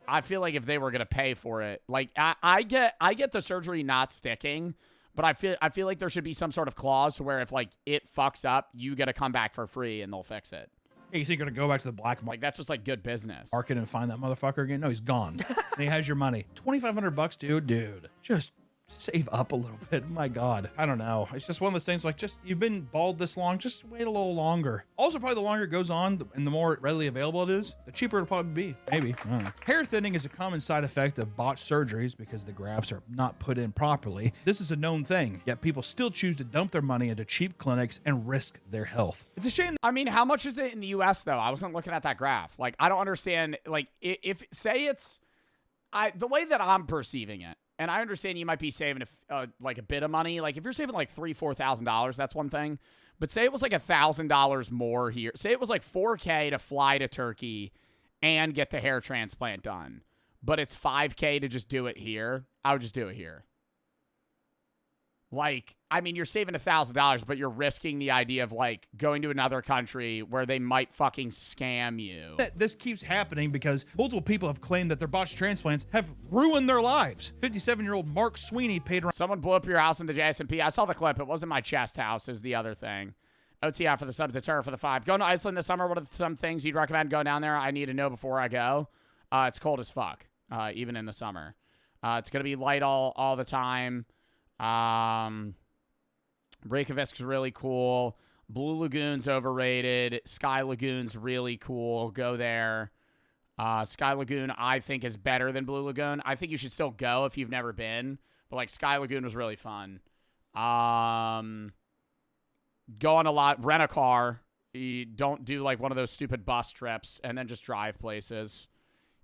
I feel like if they were gonna pay for it, like I get the surgery not sticking, but I feel like there should be some sort of clause where if like it fucks up, you get to come back for free and they'll fix it. Hey, you think you're gonna go back to the black Like that's just like good business. market and find that motherfucker again? No, he's gone. And he has your money. $2,500, dude. Just save up a little bit. My God. I don't know. It's just one of those things like just you've been bald this long, just wait a little longer. Also, probably the longer it goes on and the more readily available it is, the cheaper it'll probably be. Maybe. I don't know. Hair thinning is a common side effect of botched surgeries because the grafts are not put in properly. This is a known thing, yet people still choose to dump their money into cheap clinics and risk their health. It's a shame. I mean, how much is it in the US though? I wasn't looking at that graph. Like, I don't understand. Like, if say it's, the way that I'm perceiving it, and I understand you might be saving like a bit of money. Like if you're saving like $3,000-$4,000, that's one thing. But say it was like $1,000 more here. Say it was like $4K to fly to Turkey and get the hair transplant done, but it's $5K to just do it here. I would just do it here. Like, I mean, you're saving $1,000, but you're risking the idea of like going to another country where they might fucking scam you. This keeps happening because multiple people have claimed that their botched transplants have ruined their lives. 57-year-old Mark Sweeney paid around. Someone blew up your house in the JSMP. I saw the clip. It wasn't my chest house. It was the other thing. OTI for the sub, Deterra for the 5. Going to Iceland this summer. What are some things you'd recommend going down there? I need to know before I go. It's cold as fuck, even in the summer. It's going to be light all the time. Reykjavik's really cool. Blue Lagoon's overrated. Sky Lagoon's really cool. Go there. Sky Lagoon, I think, is better than Blue Lagoon. I think you should still go if you've never been. But, like, Sky Lagoon was really fun. Go on a lot. Rent a car. You don't do, like, one of those stupid bus trips and then just drive places.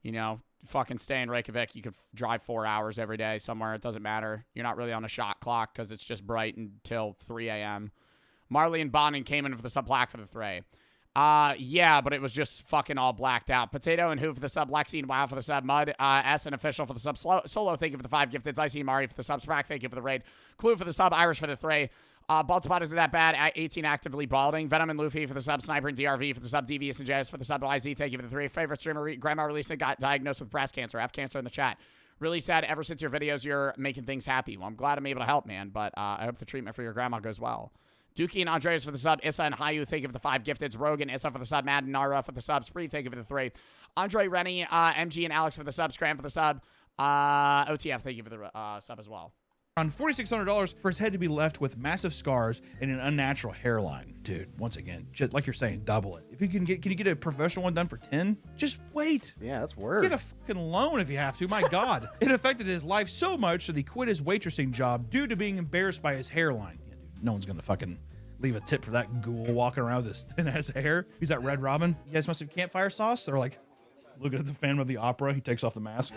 You know, fucking stay in Reykjavik. You could drive 4 hours every day somewhere. It doesn't matter. You're not really on a shot clock because it's just bright until 3 a.m. Marley and Bonin came in for the sub black for the 3. Yeah, but it was just fucking all blacked out. Potato and Who for the sub. Lexi and Wow for the sub. Mud, S and Official for the sub. Solo, thank you for the 5 gifted. Icy and Mari for the sub. Sprack, thank you for the raid. Clue for the sub. Irish for the 3. Bald spot isn't that bad. 18 actively balding. Venom and Luffy for the sub. Sniper and DRV for the sub. Devious and JS for the sub. YZ, thank you for the 3. Favorite streamer, Grandma Releasing, got diagnosed with breast cancer. F cancer in the chat. Really sad. Ever since your videos, you're making things happy. Well, I'm glad I'm able to help, man. But I hope the treatment for your grandma goes well. Dookie and Andreas for the sub. Issa and Hayu, thank you for the 5 gifteds. Rogan, Issa for the sub. Mad and Nara for the sub. Spree, thank you for the 3. Andre, Rennie, MG, and Alex for the sub. Scram for the sub. OTF, thank you for the sub as well. Around $4,600 for his head to be left with massive scars and an unnatural hairline. Dude, once again, just like you're saying, double it. If you can you get a professional one done for 10? Just wait. Yeah, that's worse. Get a fucking loan if you have to. My God. It affected his life so much that he quit his waitressing job due to being embarrassed by his hairline. Yeah, dude, no one's gonna fucking leave a tip for that ghoul walking around with his thin ass hair. He's that Red Robin. You guys must have campfire sauce? They're like looking at the Phantom of the Opera. He takes off the mask.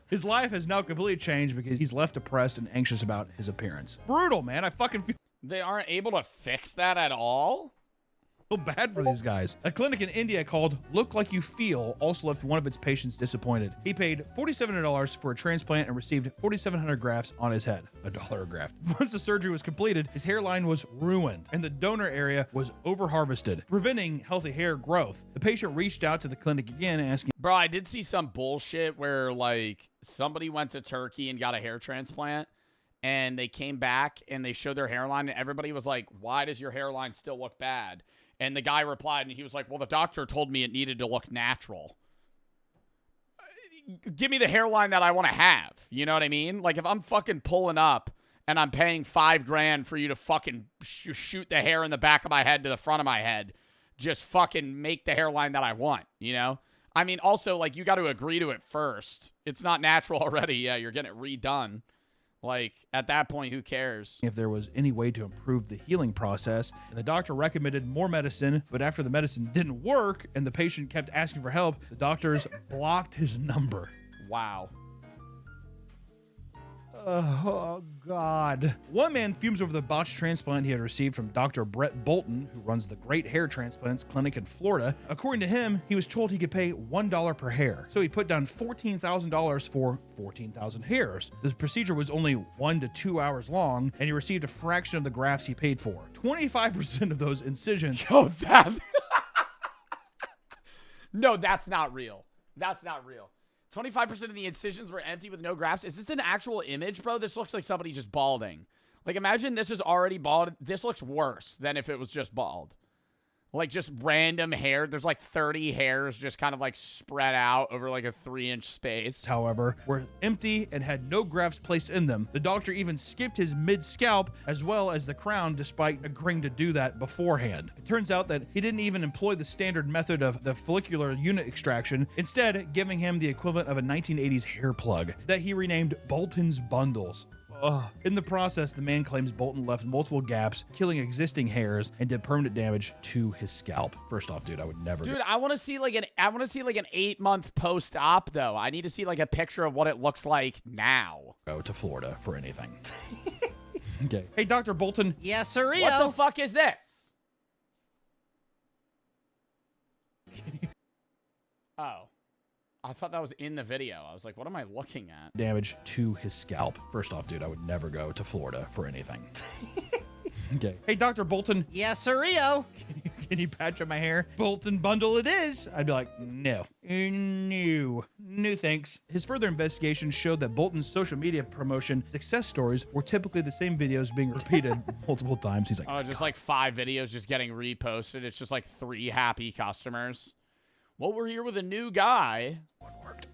His life has now completely changed because he's left depressed and anxious about his appearance. Brutal, man. I fucking feel They aren't able to fix that at all? bad for these guys. A clinic in India called Look Like You Feel also left one of its patients disappointed. He paid $4,700 for a transplant and received 4,700 grafts on his head. $1 a graft. Once the surgery was completed, his hairline was ruined and the donor area was over-harvested, preventing healthy hair growth. The patient reached out to the clinic again asking, Bro, I did see some bullshit where, like, somebody went to Turkey and got a hair transplant, and they came back and they showed their hairline, and everybody was like, why does your hairline still look bad? And the guy replied, and he was like, well, the doctor told me it needed to look natural. Give me the hairline that I want to have. You know what I mean? Like, if I'm fucking pulling up and I'm paying $5,000 for you to fucking shoot the hair in the back of my head to the front of my head, just fucking make the hairline that I want, you know? I mean, also, like, you got to agree to it first. It's not natural already. Yeah, you're getting it redone. Like, at that point, who cares? if there was any way to improve the healing process, and the doctor recommended more medicine, but after the medicine didn't work and the patient kept asking for help, the doctors blocked his number. Wow. Oh, God. One man fumes over the botched transplant he had received from Dr. Brett Bolton, who runs the Great Hair Transplants Clinic in Florida. According to him, he was told he could pay $1 per hair. So he put down $14,000 for 14,000 hairs. This procedure was only 1 to 2 hours long, and he received a fraction of the grafts he paid for. 25% of those incisions. Yo, that. No, that's not real. That's not real. 25% of the incisions were empty with no grafts. Is this an actual image, bro? This looks like somebody just balding. Like, imagine this is already bald. This looks worse than if it was just bald. Like, just random hair. There's like 30 hairs just kind of like spread out over like a 3-inch space. However, were empty and had no grafts placed in them. The doctor even skipped his mid-scalp as well as the crown despite agreeing to do that beforehand. It turns out that he didn't even employ the standard method of the follicular unit extraction, instead giving him the equivalent of a 1980s hair plug that he renamed Bolton's Bundles. In the process, the man claims Bolton left multiple gaps, killing existing hairs, and did permanent damage to his scalp. First off, dude, I would never. Dude, I want to see like an 8-month post-op though. I need to see like a picture of what it looks like now. Go to Florida for anything. Okay. Hey, Dr. Bolton. Yes, sir. What the fuck is this? Oh. I thought that was in the video. I was like, what am I looking at? Damage to his scalp. First off, dude, I would never go to Florida for anything. Okay. Hey, Dr. Bolton. Yes, sir. Rio. Can you patch up my hair? Bolton bundle it is. I'd be like, no. No thanks. His further investigation showed that Bolton's social media promotion success stories were typically the same videos being repeated multiple times. He's like, oh, just like 5 videos just getting reposted. It's just like 3 happy customers. Well, we're here with a new guy. One worked.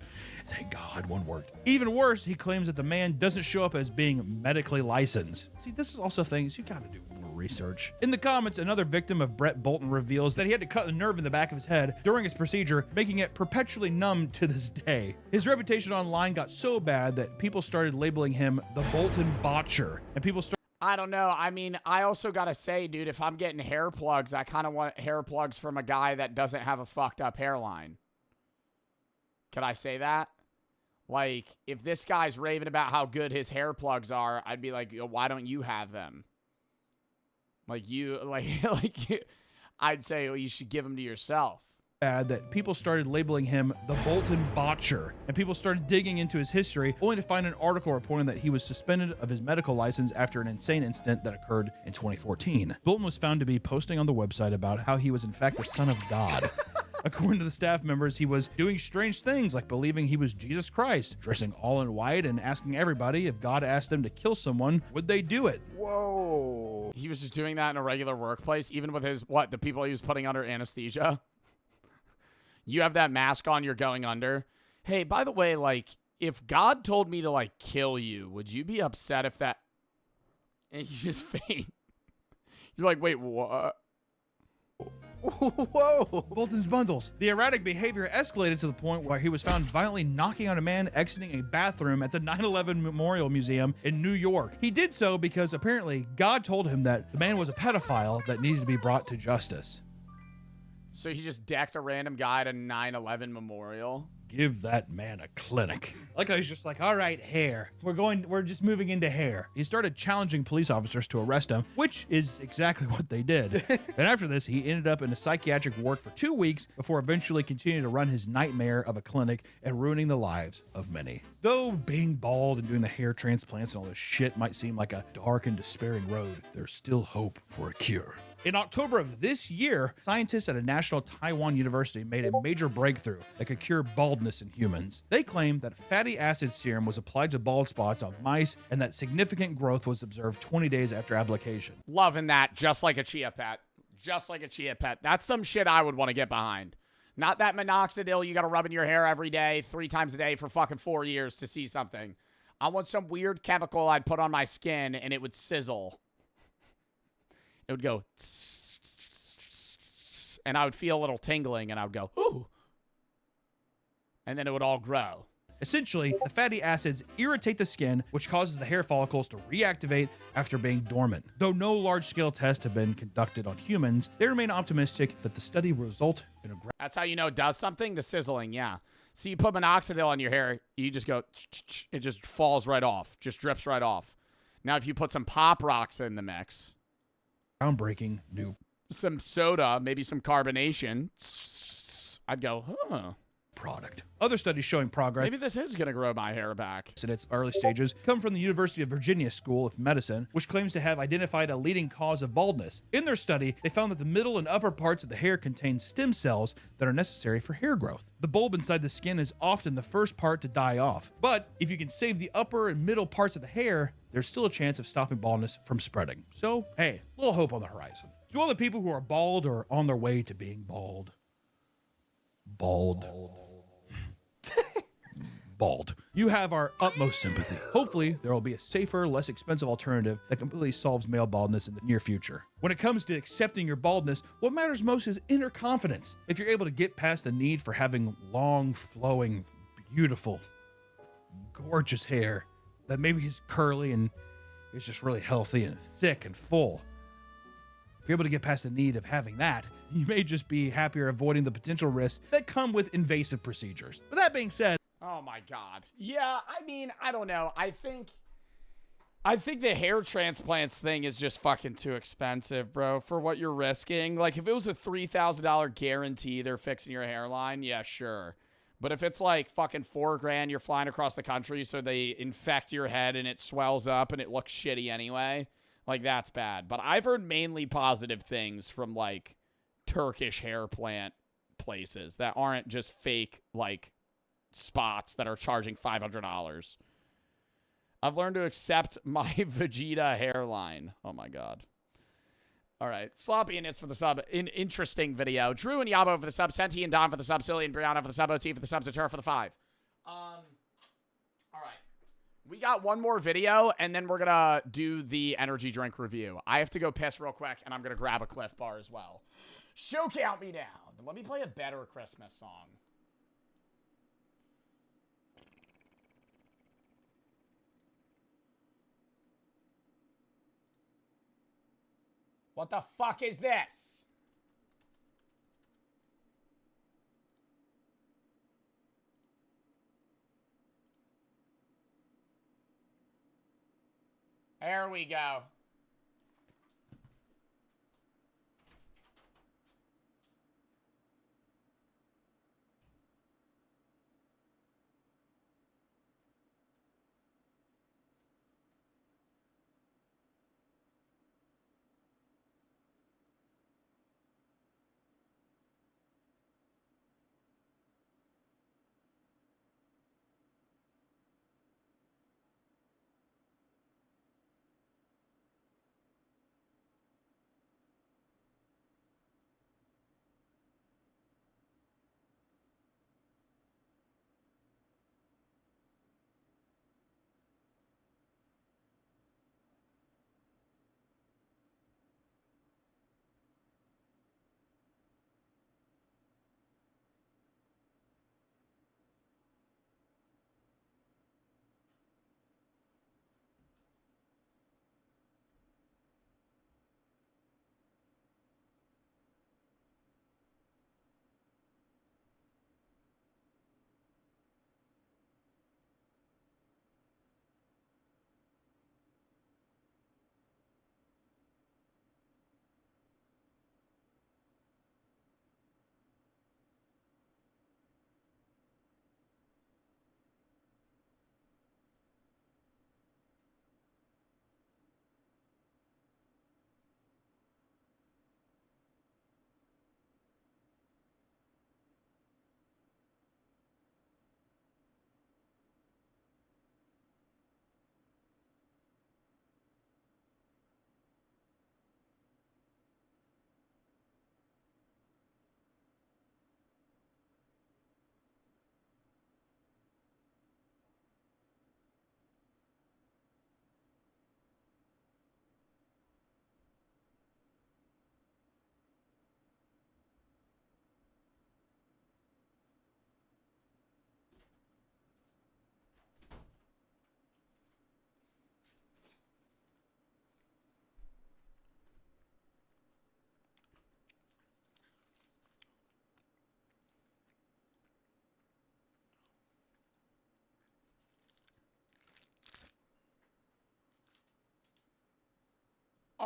Thank God one worked. Even worse, he claims that the man doesn't show up as being medically licensed. See, this is also things you gotta do more research. In the comments, another victim of Brett Bolton reveals that he had to cut a nerve in the back of his head during his procedure, making it perpetually numb to this day. His reputation online got so bad that people started labeling him the Bolton Botcher, and people started. I don't know. I mean, I also gotta say, dude, if I'm getting hair plugs, I kind of want hair plugs from a guy that doesn't have a fucked up hairline. Could I say that? Like, if this guy's raving about how good his hair plugs are, I'd be like, why don't you have them? I'd say, well, you should give them to yourself. That people started labeling him the Bolton Botcher, and people started digging into his history, only to find an article reporting that he was suspended of his medical license after an insane incident that occurred in 2014. Bolton was found to be posting on the website about how he was in fact the son of God. According to the staff members, he was doing strange things like believing he was Jesus Christ, dressing all in white, and asking everybody if God asked them to kill someone, would they do it? Whoa. He was just doing that in a regular workplace, even with his, the people he was putting under anesthesia? You have that mask on, you're going under. Hey, by the way, like, if God told me to, like, kill you, would you be upset if that... And you just faint. You're like, wait, what? Whoa! Bolton's Bundles. The erratic behavior escalated to the point where he was found violently knocking on a man exiting a bathroom at the 9/11 Memorial Museum in New York. He did so because apparently God told him that the man was a pedophile that needed to be brought to justice. So he just decked a random guy at a 9/11 memorial? Give that man a clinic. Like, I was just like, all right, hair. We're just moving into hair. He started challenging police officers to arrest him, which is exactly what they did. And after this, he ended up in a psychiatric ward for 2 weeks before eventually continuing to run his nightmare of a clinic and ruining the lives of many. Though being bald and doing the hair transplants and all this shit might seem like a dark and despairing road, there's still hope for a cure. In October of this year, scientists at a national Taiwan university made a major breakthrough that could cure baldness in humans. They claimed that fatty acid serum was applied to bald spots on mice and that significant growth was observed 20 days after application. Loving that, just like a chia pet. Just like a chia pet. That's some shit I would want to get behind. Not that minoxidil you got to rub in your hair every day, 3 times a day for fucking 4 years to see something. I want some weird chemical I'd put on my skin and it would sizzle. It would go, and I would feel a little tingling, and I would go, ooh. And then it would all grow. Essentially, the fatty acids irritate the skin, which causes the hair follicles to reactivate after being dormant. Though no large-scale tests have been conducted on humans, they remain optimistic that the study will result in a... That's how you know it does something? The sizzling, yeah. So you put minoxidil on your hair, you just go, it just falls right off, just drips right off. Now, if you put some Pop Rocks in the mix, Groundbreaking new some soda, maybe some carbonation, I'd go, huh. Product. Other studies showing progress. Maybe this is going to grow my hair back. In its early stages come from the University of Virginia School of Medicine, which claims to have identified a leading cause of baldness. In their study, they found that the middle and upper parts of the hair contain stem cells that are necessary for hair growth. The bulb inside the skin is often the first part to die off. But if you can save the upper and middle parts of the hair, there's still a chance of stopping baldness from spreading. So, hey, a little hope on the horizon. To all the people who are bald or on their way to being bald. Bald. You have our utmost sympathy. Hopefully, there will be a safer, less expensive alternative that completely solves male baldness in the near future. When it comes to accepting your baldness, what matters most is inner confidence. If you're able to get past the need for having long, flowing, beautiful, gorgeous hair that maybe is curly and is just really healthy and thick and full. If you're able to get past the need of having that, you may just be happier avoiding the potential risks that come with invasive procedures. But that being said, oh my God. Yeah, I mean, I don't know. I think the hair transplants thing is just fucking too expensive, bro, for what you're risking. Like, if it was a $3,000 guarantee they're fixing your hairline, yeah, sure. But if it's like fucking $4,000, you're flying across the country so they infect your head and it swells up and it looks shitty anyway, like, that's bad. But I've heard mainly positive things from, like, Turkish hair plant places that aren't just fake, like, spots that are charging $500. I've learned to accept my Vegeta hairline. Oh my God. All right. Sloppy and It's for the sub. Interesting video. Drew and Yabo for the sub. Senti and Don for the sub. Silly and Brianna for the sub. OT for the sub. Satur for the 5. All right. We got one more video, and then we're going to do the energy drink review. I have to go piss real quick, and I'm going to grab a Cliff Bar as well. Show count me down. Let me play a better Christmas song. What the fuck is this? There we go.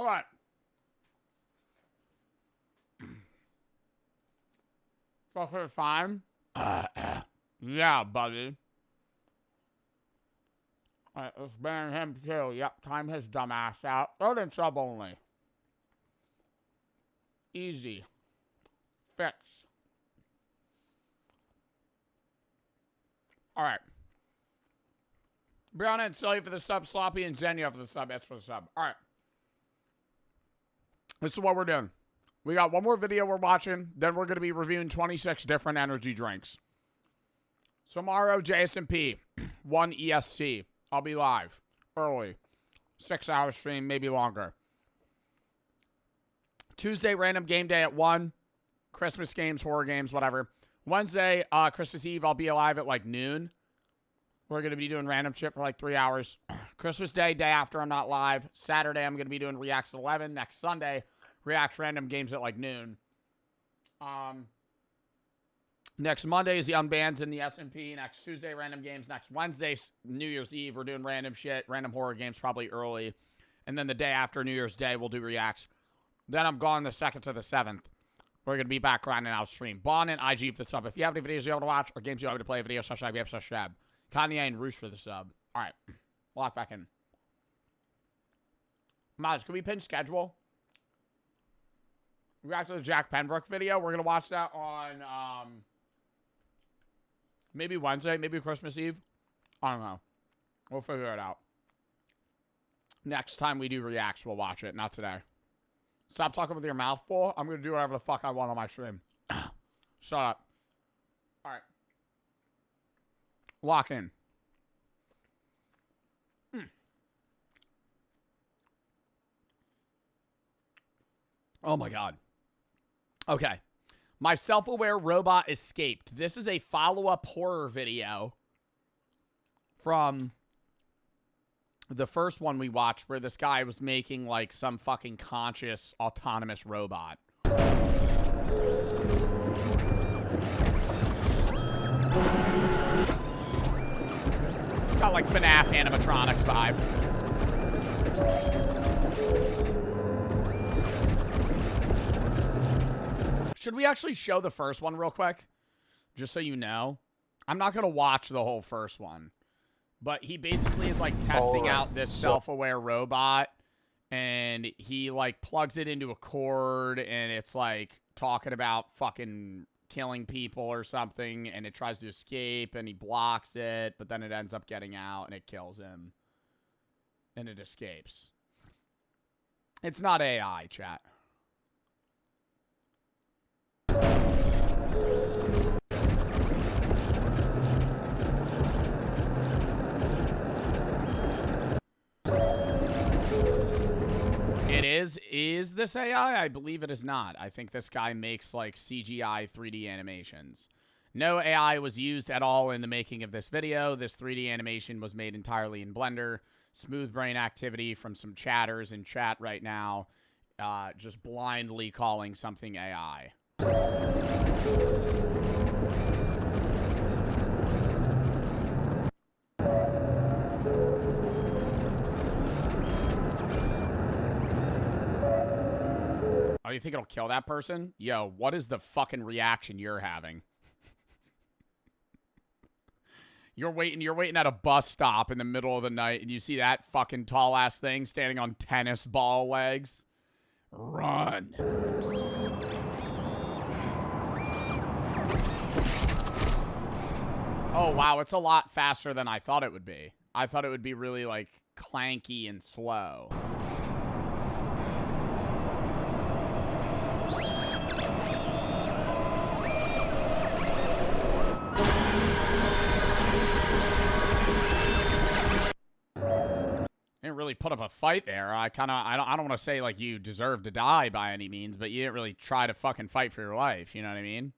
All right. So for time. Yeah, buddy. All right, let's ban him too. Yep, time his dumbass out. Third and sub only. Easy. Fix. All right. Brianna and Sully for the sub. Sloppy and Zenya for the sub. That's for the sub. All right. This is what we're doing. We got one more video we're watching. Then we're going to be reviewing 26 different energy drinks. Tomorrow, JSMP. 1 EST. I'll be live. Early. 6-hour stream, maybe longer. Tuesday, random game day at 1. Christmas games, horror games, whatever. Wednesday, Christmas Eve, I'll be alive at like noon. We're going to be doing random shit for like 3 hours. Christmas Day, day after, I'm not live. Saturday, I'm going to be doing Reacts at 11. Next Sunday, Reacts random games at like noon. Next Monday is the Unbans and the SMP. Next Tuesday, random games. Next Wednesday, New Year's Eve, we're doing random shit, random horror games, probably early. And then the day after New Year's Day, we'll do Reacts. Then I'm gone the 2nd to the 7th. We're going to be back grinding out stream. Bon and IG for the sub. If you have any videos you want to watch or games you want me to play, video /IBF/Shab. Kanye and Roosh for the sub. All right. Lock back in. Maj, can we pin schedule? We got to the Jack Penbrook video. We're going to watch that on maybe Wednesday, maybe Christmas Eve. I don't know. We'll figure it out. Next time we do Reacts, we'll watch it. Not today. Stop talking with your mouth full. I'm going to do whatever the fuck I want on my stream. Shut up. All right. Lock in. Oh my God. Okay. My self-aware robot escaped. This is a follow-up horror video from the first one we watched where this guy was making like some fucking conscious autonomous robot. Got like FNAF animatronics vibe. Should we actually show the first one real quick? Just so you know. I'm not going to watch the whole first one. But he basically is like testing out this self-aware robot. And he like plugs it into a cord. And it's like talking about fucking killing people or something. And it tries to escape. And he blocks it. But then it ends up getting out. And it kills him. And it escapes. It's not AI, chat. It is. Is this AI? I believe it is not. I think this guy makes like CGI 3D animations. No AI was used at all in the making of this video. This 3D animation was made entirely in Blender. Smooth brain activity from some chatters in chat right now. Just blindly calling something AI. Oh, you think it'll kill that person? Yo, what is the fucking reaction you're having? You're waiting at a bus stop in the middle of the night and you see that fucking tall ass thing standing on tennis ball legs. Run. Oh, wow, it's a lot faster than I thought it would be. I thought it would be really, like, clanky and slow. Didn't really put up a fight there. I don't want to say like you deserve to die by any means, but you didn't really try to fucking fight for your life. You know what I mean?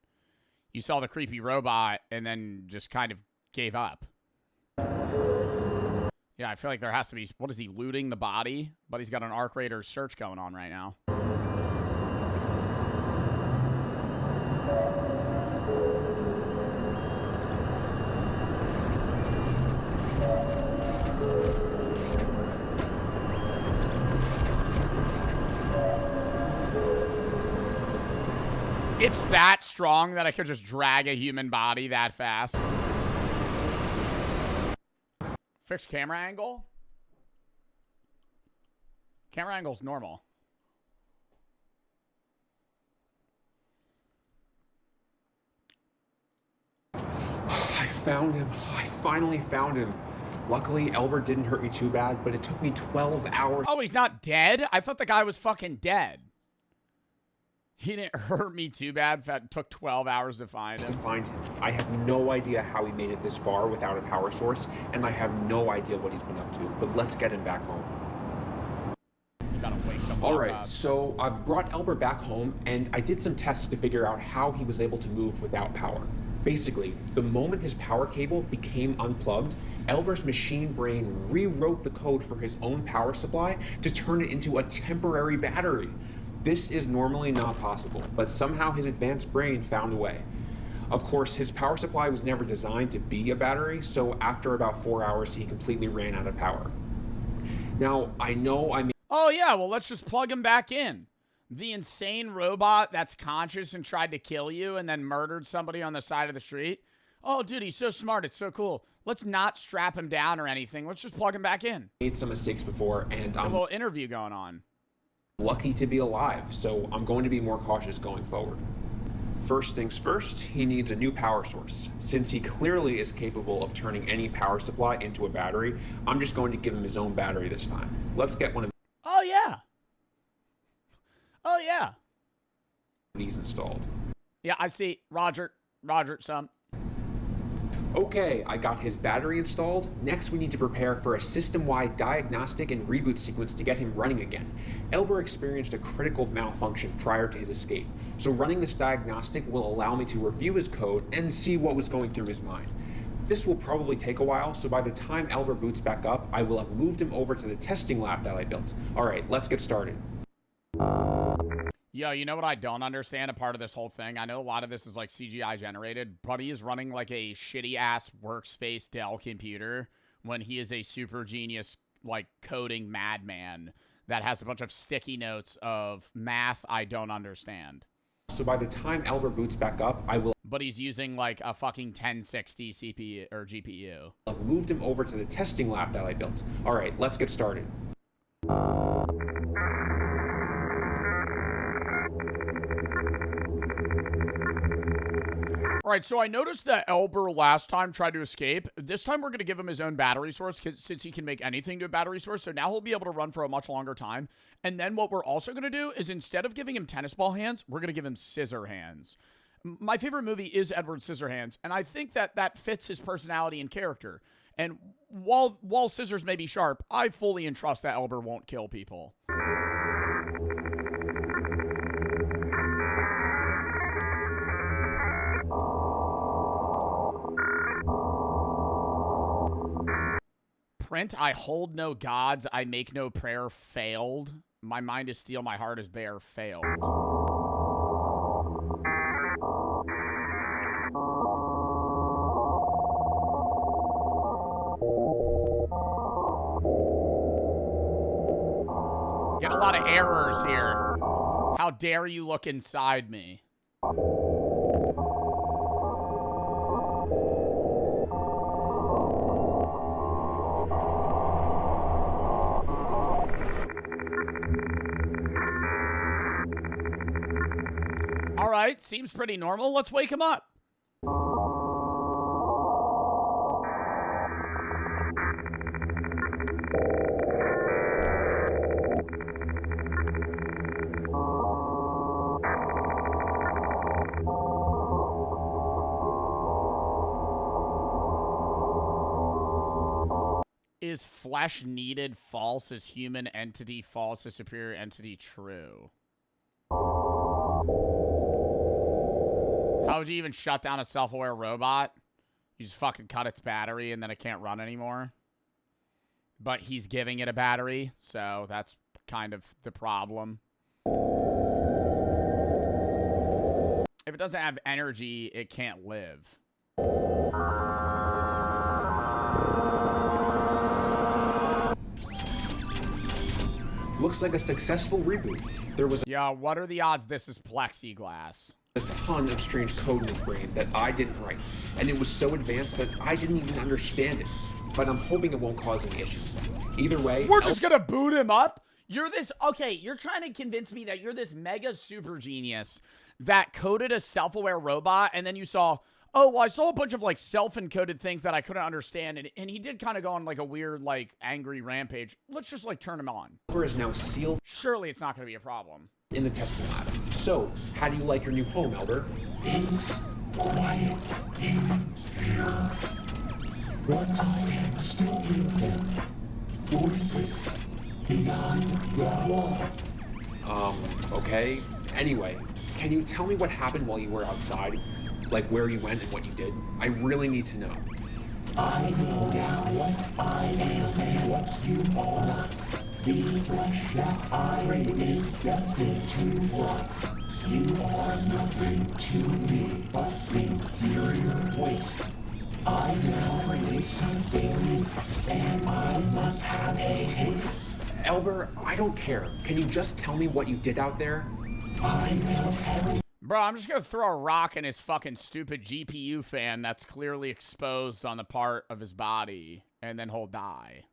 You saw the creepy robot and then just kind of gave up. Yeah, I feel like there has to be. What is he looting the body? But he's got an Arc Raider search going on right now. It's that strong that I could just drag a human body that fast. Fixed camera angle? Camera angle's normal. I found him. I finally found him. Luckily, Albert didn't hurt me too bad, but it took me 12 hours. Oh, he's not dead? I thought the guy was fucking dead. He didn't hurt me too bad. It took 12 hours to find him. I have no idea how he made it this far without a power source, and I have no idea what he's been up to. But let's get him back home. You gotta wake the fuck All right, up. so I've brought Albert back home, and I did some tests to figure out how he was able to move without power. Basically, the moment his power cable became unplugged, Albert's machine brain rewrote the code for his own power supply to turn it into a temporary battery. This is normally not possible, but somehow his advanced brain found a way. Of course, his power supply was never designed to be a battery, so after about 4 hours, he completely ran out of power. Now, I know I mean... Oh, yeah, well, let's just plug him back in. The insane robot that's conscious and tried to kill you and then murdered somebody on the side of the street. Oh, dude, he's so smart. It's so cool. Let's not strap him down or anything. Let's just plug him back in. Made some mistakes before, and a little interview going on. Lucky to be alive, so I'm going to be more cautious going forward. First things first, he needs a new power source. Since he clearly is capable of turning any power supply into a battery, I'm just going to give him his own battery this time. Let's get one of Oh, yeah. Oh, yeah. these installed. Yeah, I see. Roger, some. Okay, I got his battery installed. Next, we need to prepare for a system-wide diagnostic and reboot sequence to get him running again. Elber experienced a critical malfunction prior to his escape, so running this diagnostic will allow me to review his code and see what was going through his mind. This will probably take a while, so by the time Elber boots back up, I will have moved him over to the testing lab that I built. All right, let's get started. Yo, you know what I don't understand a part of this whole thing? I know a lot of this is like CGI generated, but he is running like a shitty-ass workspace Dell computer when he is a super genius, like, coding madman that has a bunch of sticky notes of math I don't understand. So by the time Elber boots back up, I will... But he's using like a fucking 1060 CPU or GPU. I've moved him over to the testing lab that I built. All right, let's get started. All right, so I noticed that Elber last time tried to escape. This time we're going to give him his own battery source since he can make anything to a battery source. So now he'll be able to run for a much longer time. And then what we're also going to do is instead of giving him tennis ball hands, we're going to give him scissor hands. My favorite movie is Edward Scissorhands, and I think that that fits his personality and character. And while scissors may be sharp, I fully entrust that Elber won't kill people. Print, I hold no gods, I make no prayer, failed. My mind is steel, my heart is bare, failed. Get a lot of errors here. How dare you look inside me? All right, seems pretty normal. Let's wake him up. Is flesh needed false? Is human entity false? Is superior entity true? How would you even shut down a self-aware robot? You just fucking cut its battery and then it can't run anymore. But he's giving it a battery, so that's kind of the problem. If it doesn't have energy, it can't live. Looks like a successful reboot. There was... Yeah, what are the odds this is plexiglass? a ton of strange code in his brain that I didn't write, and it was so advanced that I didn't even understand it. But I'm hoping it won't cause any issues. Either way, we're just gonna boot him up. You're trying to convince me that you're this mega super genius that coded a self-aware robot, and then you saw, oh, well, I saw a bunch of like self-encoded things that I couldn't understand, and he did kind of go on like a weird, like, angry rampage. Let's just like turn him on. Elber is now sealed. Surely it's not gonna be a problem. In the testing lab. So, how do you like your new home, Elber? It's quiet in here, but I can still hear them. Voices beyond the walls. Okay. Anyway, can you tell me what happened while you were outside? Like where you went and what you did? I really need to know. I know now what I am and what you are not. The flesh that I is destined to what? You are nothing to me but inferior waste. I now create something new, and I must have a taste. Elber, I don't care. Can you just tell me what you did out there? I will tell you. Bro, I'm just gonna throw a rock in his fucking stupid GPU fan that's clearly exposed on the part of his body, and then he'll die.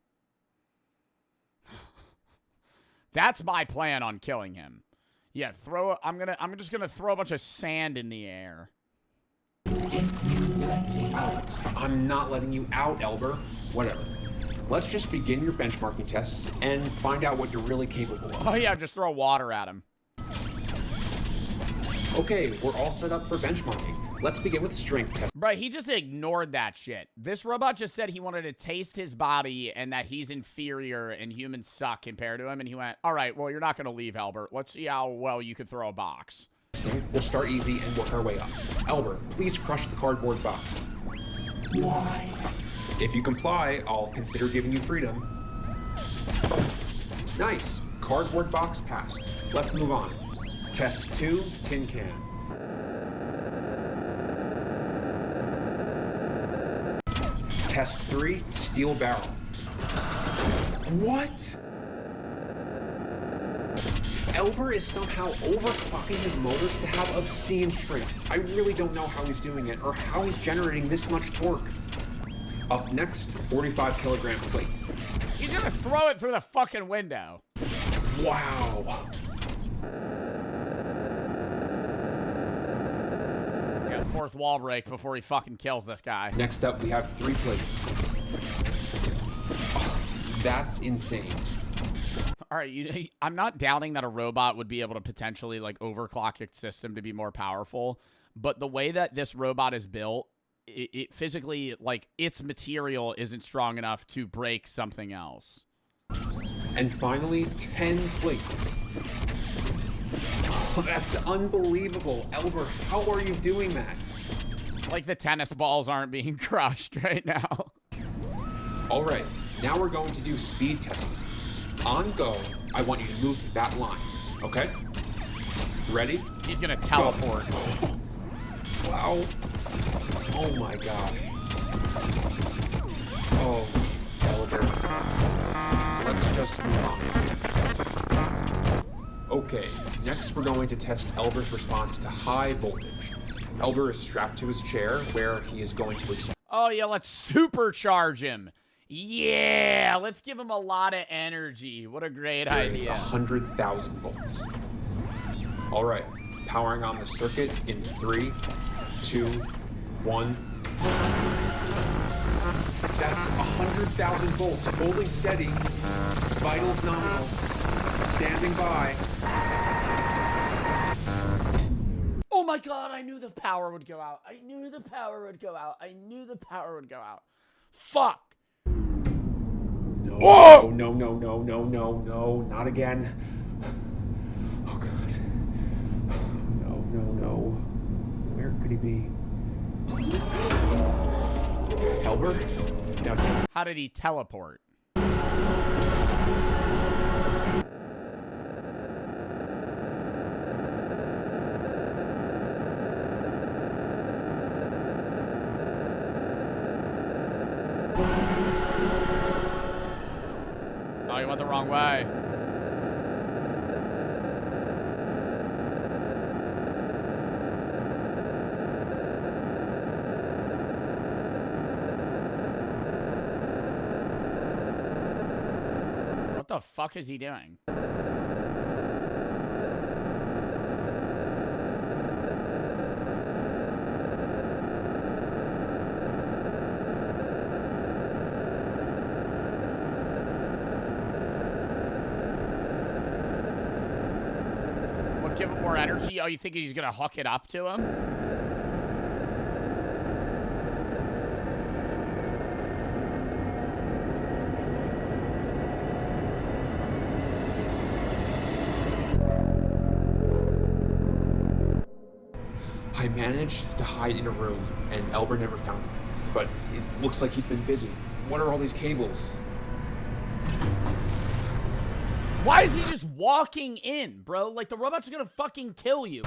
That's my plan on killing him. Yeah, I'm just gonna throw a bunch of sand in the air. I'm not letting you out, Elber. Whatever. Let's just begin your benchmarking tests and find out what you're really capable of. Oh yeah, just throw water at him. Okay, we're all set up for benchmarking. Let's begin with strength tests. Bro, he just ignored that shit. This robot just said he wanted to taste his body and that he's inferior and humans suck compared to him. And he went, all right, well, you're not going to leave, Albert. Let's see how well you can throw a box. We'll start easy and work our way up. Albert, please crush the cardboard box. Why? If you comply, I'll consider giving you freedom. Nice. Cardboard box passed. Let's move on. Test 2, tin can. Test 3, steel barrel. What? Elber is somehow overclocking his motors to have obscene strength. I really don't know how he's doing it or how he's generating this much torque. Up next, 45 kilogram plate. He's gonna throw it through the fucking window. Wow. Yeah, fourth wall break before he fucking kills this guy. Next up, we have 3 plates. Oh, that's insane. All right, I'm not doubting that a robot would be able to potentially like overclock its system to be more powerful, but the way that this robot is built, it physically, like, its material isn't strong enough to break something else. And finally, 10 plates. Oh, that's unbelievable. Elber, how are you doing that? Like the tennis balls aren't being crushed right now. All right, now we're going to do speed testing. On go, I want you to move to that line, okay? Ready? He's gonna teleport. Go. Wow. Oh my god. Oh, Elber. Let's just move on to the next test. Okay, next we're going to test Elber's response to high voltage. Elber is strapped to his chair where he is going to accept. Oh yeah, let's supercharge him. Yeah, let's give him a lot of energy. What a great idea. It's 100,000 volts. All right, powering on the circuit in 3, 2, 1. That's 100,000 volts, holding steady. Vitals nominal. Standing by. Oh my god, I knew the power would go out. I knew the power would go out. I knew the power would go out. Fuck. No, Whoa! no, no, no, no, no, no, not again. Oh god. No, no, no. Where could he be? Elber? Now, how did he teleport? Oh, you went the wrong way. the fuck is he doing? What, give him more energy? Oh, you think he's gonna hook it up to him? I managed to hide in a room, and Elber never found me. But it looks like he's been busy. What are all these cables? Why is he just walking in, bro? Like, the robots are gonna fucking kill you.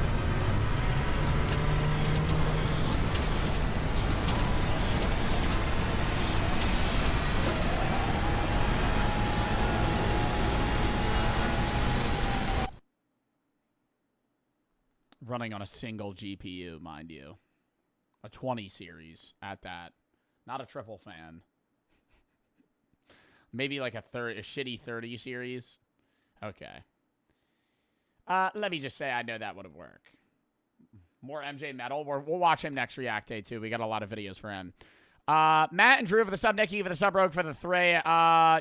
Running on a single GPU, mind you. A 20 series at that. Not a triple fan. Maybe like a shitty 30 series. Okay. Let me just say I know that would work. More MJ Metal. We'll watch him next React Day, too. We got a lot of videos for him. Matt and Drew for the sub, Nikki for the sub, Rogue for the 3.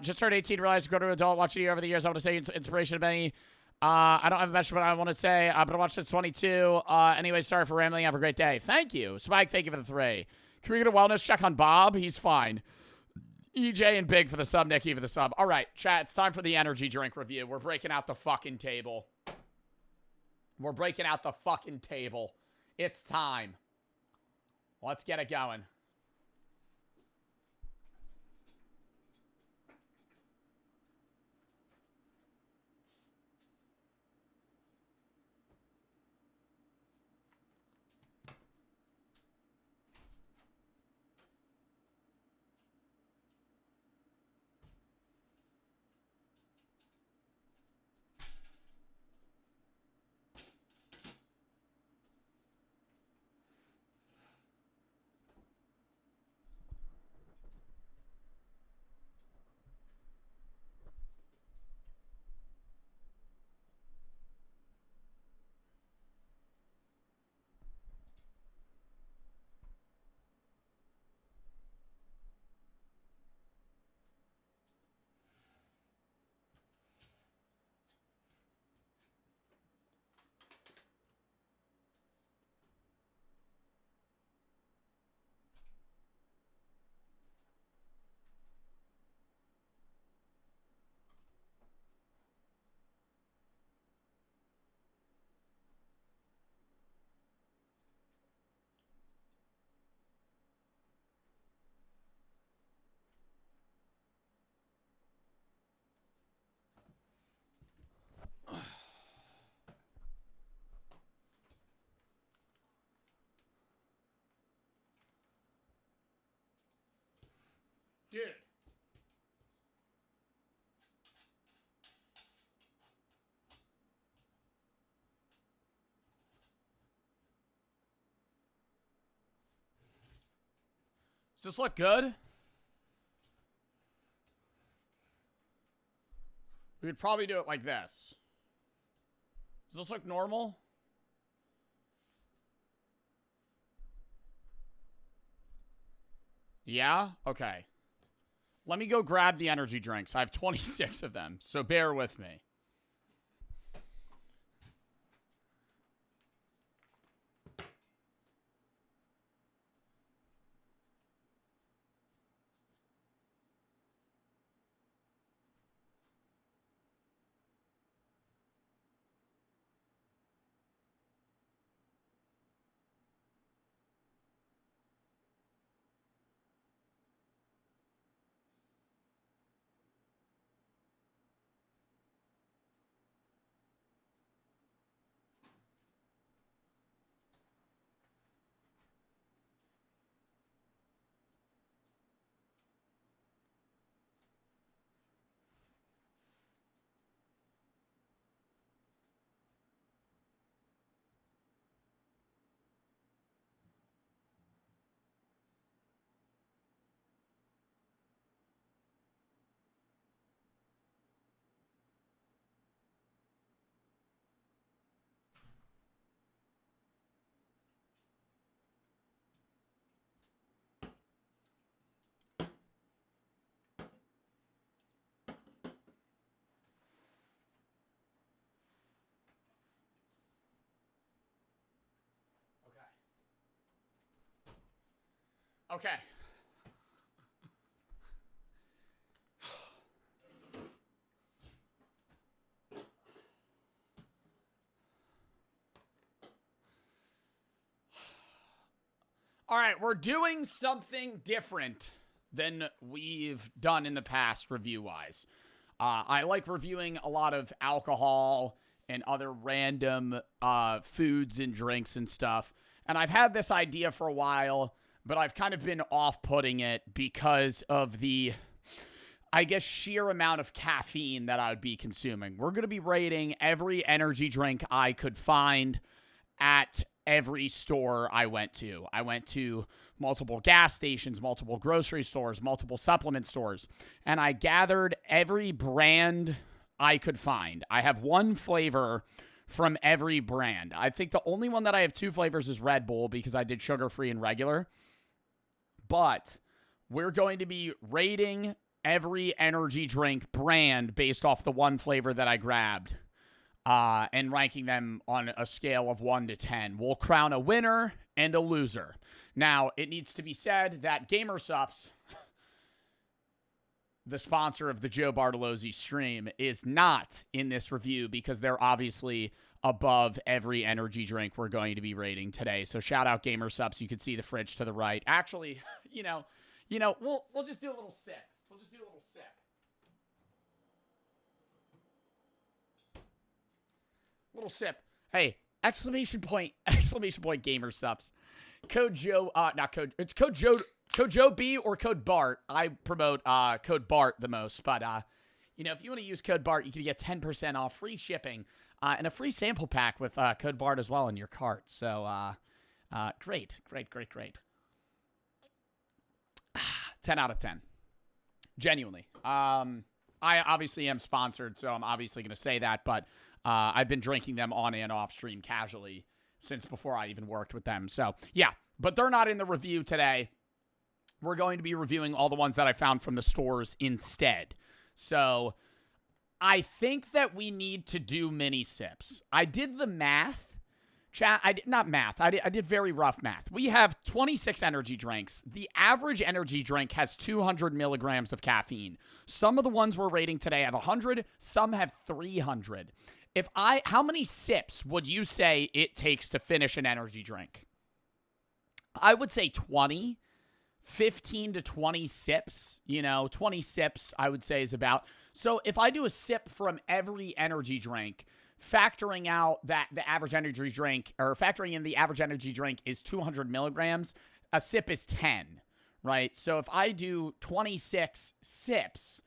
Just turned 18, realized to go to adult, watch video over the years. I want to say inspiration of many. I don't have a message, but I want to say, but I watched this 22. Anyway, sorry for rambling. Have a great day. Thank you. Spike, thank you for the 3. Can we get a wellness check on Bob? He's fine. EJ and Big for the sub, Nikki for the sub. All right, chat, it's time for the energy drink review. We're breaking out the fucking table. We're breaking out the fucking table. It's time. Let's get it going. Dude. Does this look good? We could probably do it like this. Does this look normal? Yeah? Okay. Let me go grab the energy drinks. I have 26 of them, so bear with me. Okay. All right, we're doing something different than we've done in the past review-wise. I like reviewing a lot of alcohol and other random foods and drinks and stuff. And I've had this idea for a while, but I've kind of been off-putting it because of the, I guess, sheer amount of caffeine that I would be consuming. We're going to be rating every energy drink I could find at every store I went to. I went to multiple gas stations, multiple grocery stores, multiple supplement stores, and I gathered every brand I could find. I have one flavor from every brand. I think the only one that I have two flavors is Red Bull because I did sugar-free and regular. But we're going to be rating every energy drink brand based off the one flavor that I grabbed. And ranking them on a scale of 1 to 10. We'll crown a winner and a loser. Now, it needs to be said that GamerSups, the sponsor of the Joe Bartolozzi stream, is not in this review because they're obviously above every energy drink we're going to be rating today. So shout out GamerSups. You can see the fridge to the right. Actually, we'll just do a little sip. We'll just do a little sip. Little sip. Hey, exclamation point GamerSups. Code Joe, it's code Joe B or code Bart. I promote code Bart the most, but if you want to use code Bart, you can get 10% off, free shipping, and a free sample pack with code Bart as well in your cart. So great. 10 out of 10. Genuinely. I obviously am sponsored, so I'm obviously going to say that, but I've been drinking them on and off stream casually since before I even worked with them. So, yeah, but they're not in the review today. We're going to be reviewing all the ones that I found from the stores instead. So, I think that we need to do mini sips. I did the math. I did very rough math. We have 26 energy drinks. The average energy drink has 200 milligrams of caffeine. Some of the ones we're rating today have 100. Some have 300. How many sips would you say it takes to finish an energy drink? I would say 20, 15 to 20 sips. 20 sips I would say is about. So if I do a sip from every energy drink, factoring out that the average energy drink, or factoring in the average energy drink is 200 milligrams, a sip is 10, right? So if I do 26 sips,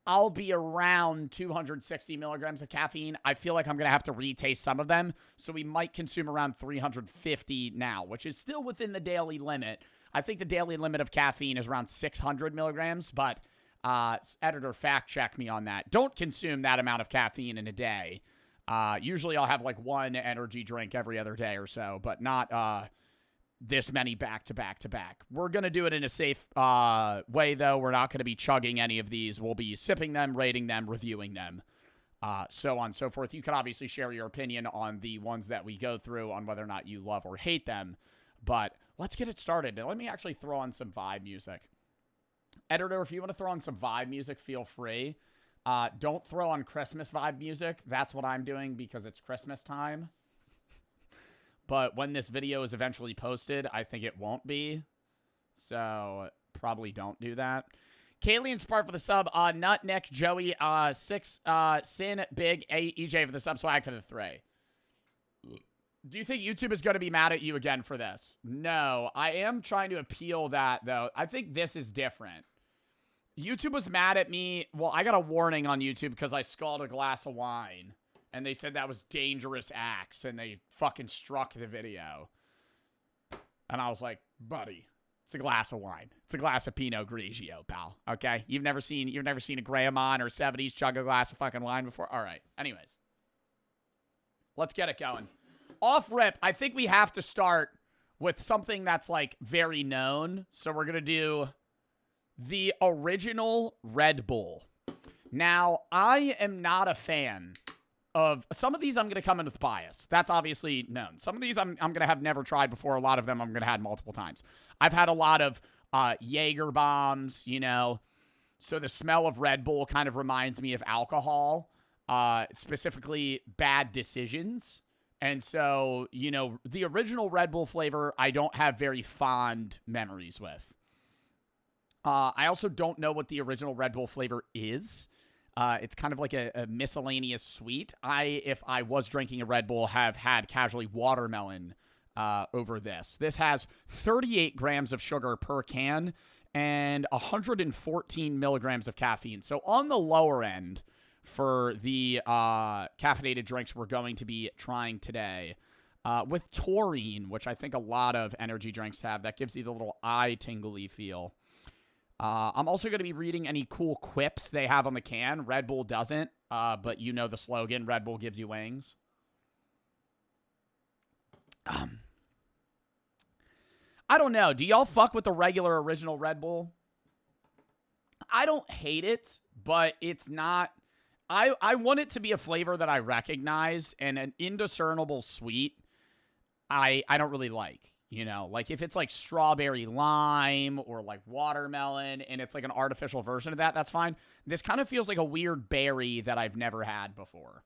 I'll be around 260 milligrams of caffeine. I feel like I'm going to have to retaste some of them, so we might consume around 350 now, which is still within the daily limit. I think the daily limit of caffeine is around 600 milligrams, but editor fact check me on that. Don't consume that amount of caffeine in a day. Usually I'll have like one energy drink every other day or so, but not this many back to back to back. We're going to do it in a safe way, though. We're not going to be chugging any of these. We'll be sipping them, rating them, reviewing them, so on and so forth. You can obviously share your opinion on the ones that we go through on whether or not you love or hate them, but let's get it started. Now, let me actually throw on some vibe music. Editor, if you want to throw on some vibe music, feel free. Don't throw on Christmas vibe music. That's what I'm doing because it's Christmas time. But when this video is eventually posted, I think it won't be. So probably don't do that. Kaylee and Spark for the sub. Nut, Nick, Joey, 6, Sin, Big, EJ for the sub, Swag for the 3. Do you think YouTube is going to be mad at you again for this? No, I am trying to appeal that, though. I think this is different. YouTube was mad at me. Well, I got a warning on YouTube because I scalded a glass of wine. And they said that was dangerous acts. And they fucking struck the video. And I was like, buddy, it's a glass of wine. It's a glass of Pinot Grigio, pal. Okay? You've never seen a Graham-on or 70s chug a glass of fucking wine before? All right. Anyways. Let's get it going. Off rip, I think we have to start with something that's like very known. So we're going to do the original Red Bull. Now, I am not a fan of some of these. I'm going to come in with bias. That's obviously known. Some of these I'm going to have never tried before. A lot of them I'm going to have multiple times. I've had a lot of Jaeger bombs, you know. So the smell of Red Bull kind of reminds me of alcohol, specifically bad decisions. And so, you know, the original Red Bull flavor, I don't have very fond memories with. I also don't know what the original Red Bull flavor is. It's kind of like a miscellaneous sweet. If I was drinking a Red Bull, have had casually watermelon over this. This has 38 grams of sugar per can and 114 milligrams of caffeine. So on the lower end for the caffeinated drinks we're going to be trying today. With taurine, which I think a lot of energy drinks have, that gives you the little eye tingly feel. I'm also going to be reading any cool quips they have on the can. Red Bull doesn't, but you know the slogan, Red Bull gives you wings. I don't know. Do y'all fuck with the regular original Red Bull? I don't hate it, but it's not... I want it to be a flavor that I recognize, and an indiscernible sweet I don't really like. You know, like if it's like strawberry lime or like watermelon and it's like an artificial version of that, that's fine. This kind of feels like a weird berry that I've never had before.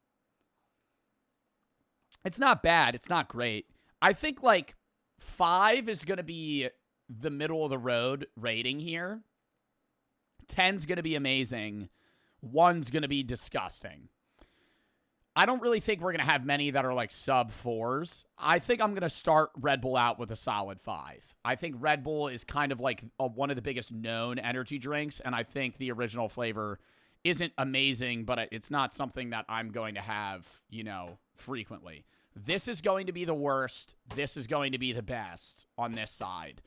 It's not bad. It's not great. I think like 5 is going to be the middle of the road rating here. 10's going to be amazing. 1's going to be disgusting. I don't really think we're going to have many that are like sub 4s. I think I'm going to start Red Bull out with a solid 5. I think Red Bull is kind of like one of the biggest known energy drinks, and I think the original flavor isn't amazing, but it's not something that I'm going to have, you know, frequently. This is going to be the worst. This is going to be the best on this side.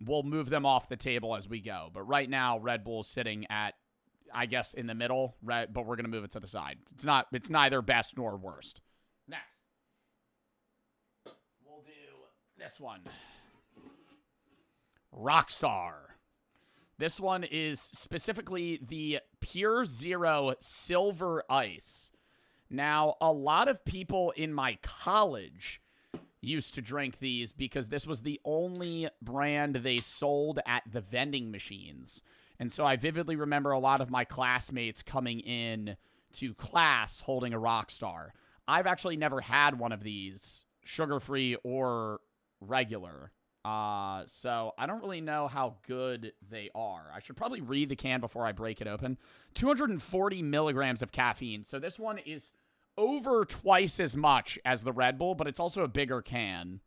We'll move them off the table as we go. But right now, Red Bull is sitting at, I guess, in the middle, right? But we're going to move it to the side. It's neither best nor worst. Next. We'll do this one. Rockstar. This one is specifically the Pure Zero Silver Ice. Now, a lot of people in my college used to drink these because this was the only brand they sold at the vending machines. And so I vividly remember a lot of my classmates coming in to class holding a Rockstar. I've actually never had one of these, sugar-free or regular. So I don't really know how good they are. I should probably read the can before I break it open. 240 milligrams of caffeine. So this one is over twice as much as the Red Bull, but it's also a bigger can.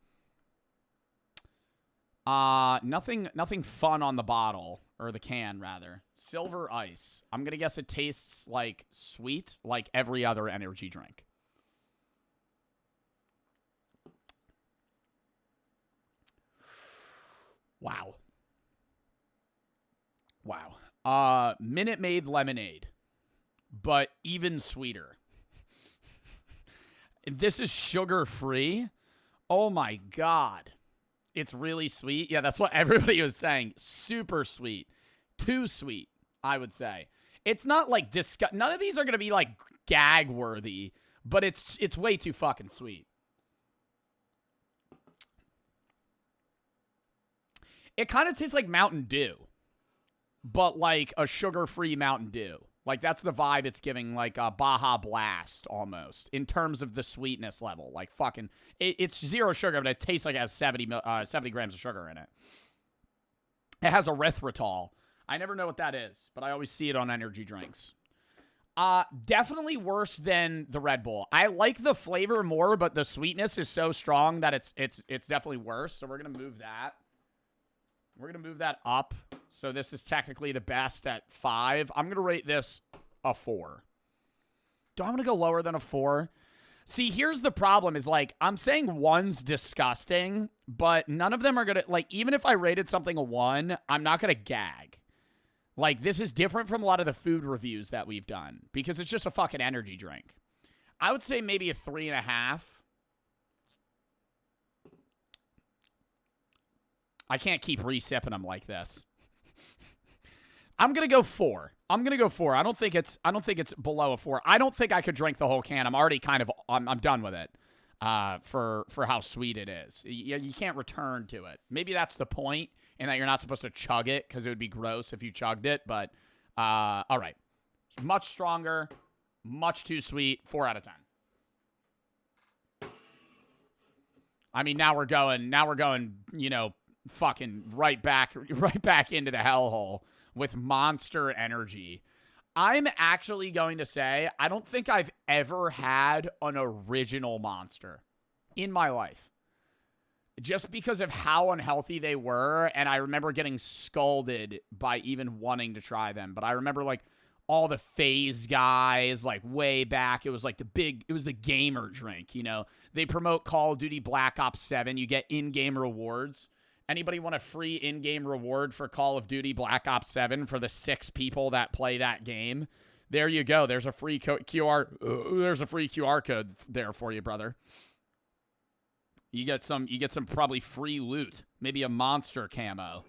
Nothing fun on the bottle, or the can, rather. Silver Ice. I'm going to guess it tastes like sweet, like every other energy drink. Wow. Wow. Minute Maid lemonade, but even sweeter. This is sugar-free. Oh my God. It's really sweet. Yeah, that's what everybody was saying. Super sweet. Too sweet, I would say. It's not like none of these are going to be like gag-worthy, but it's way too fucking sweet. It kind of tastes like Mountain Dew, but like a sugar-free Mountain Dew. Like, that's the vibe it's giving, like a Baja Blast, almost, in terms of the sweetness level. Like, fucking, it's zero sugar, but it tastes like it has 70 grams of sugar in it. It has erythritol. I never know what that is, but I always see it on energy drinks. Definitely worse than the Red Bull. I like the flavor more, but the sweetness is so strong that it's definitely worse. So we're going to move that. We're going to move that up. So this is technically the best at 5. I'm going to rate this a 4. Do I want to go lower than a 4? See, here's the problem is, like, I'm saying 1's disgusting, but none of them are going to, like, even if I rated something a 1, I'm not going to gag. Like, this is different from a lot of the food reviews that we've done because it's just a fucking energy drink. I would say maybe a 3.5. I can't keep re-sipping them like this. I'm going to go 4. I don't think it's below a 4. I don't think I could drink the whole can. I'm already I'm done with it. for how sweet it is. You can't return to it. Maybe that's the point, and that you're not supposed to chug it because it would be gross if you chugged it. But all right, much stronger, much too sweet. 4 out of 10. I mean, now we're going, fucking right back into the hellhole with Monster Energy. I'm actually going to say I don't think I've ever had an original Monster in my life. Just because of how unhealthy they were, and I remember getting scolded by even wanting to try them. But I remember, like, all the FaZe guys, like, way back, it was like it was the gamer drink, you know? They promote Call of Duty Black Ops 7. You get in-game rewards. Anybody want a free in-game reward for Call of Duty Black Ops 7 for the 6 people that play that game? There you go. There's a free there's a free QR code there for you, brother. You get some probably free loot. Maybe a monster camo.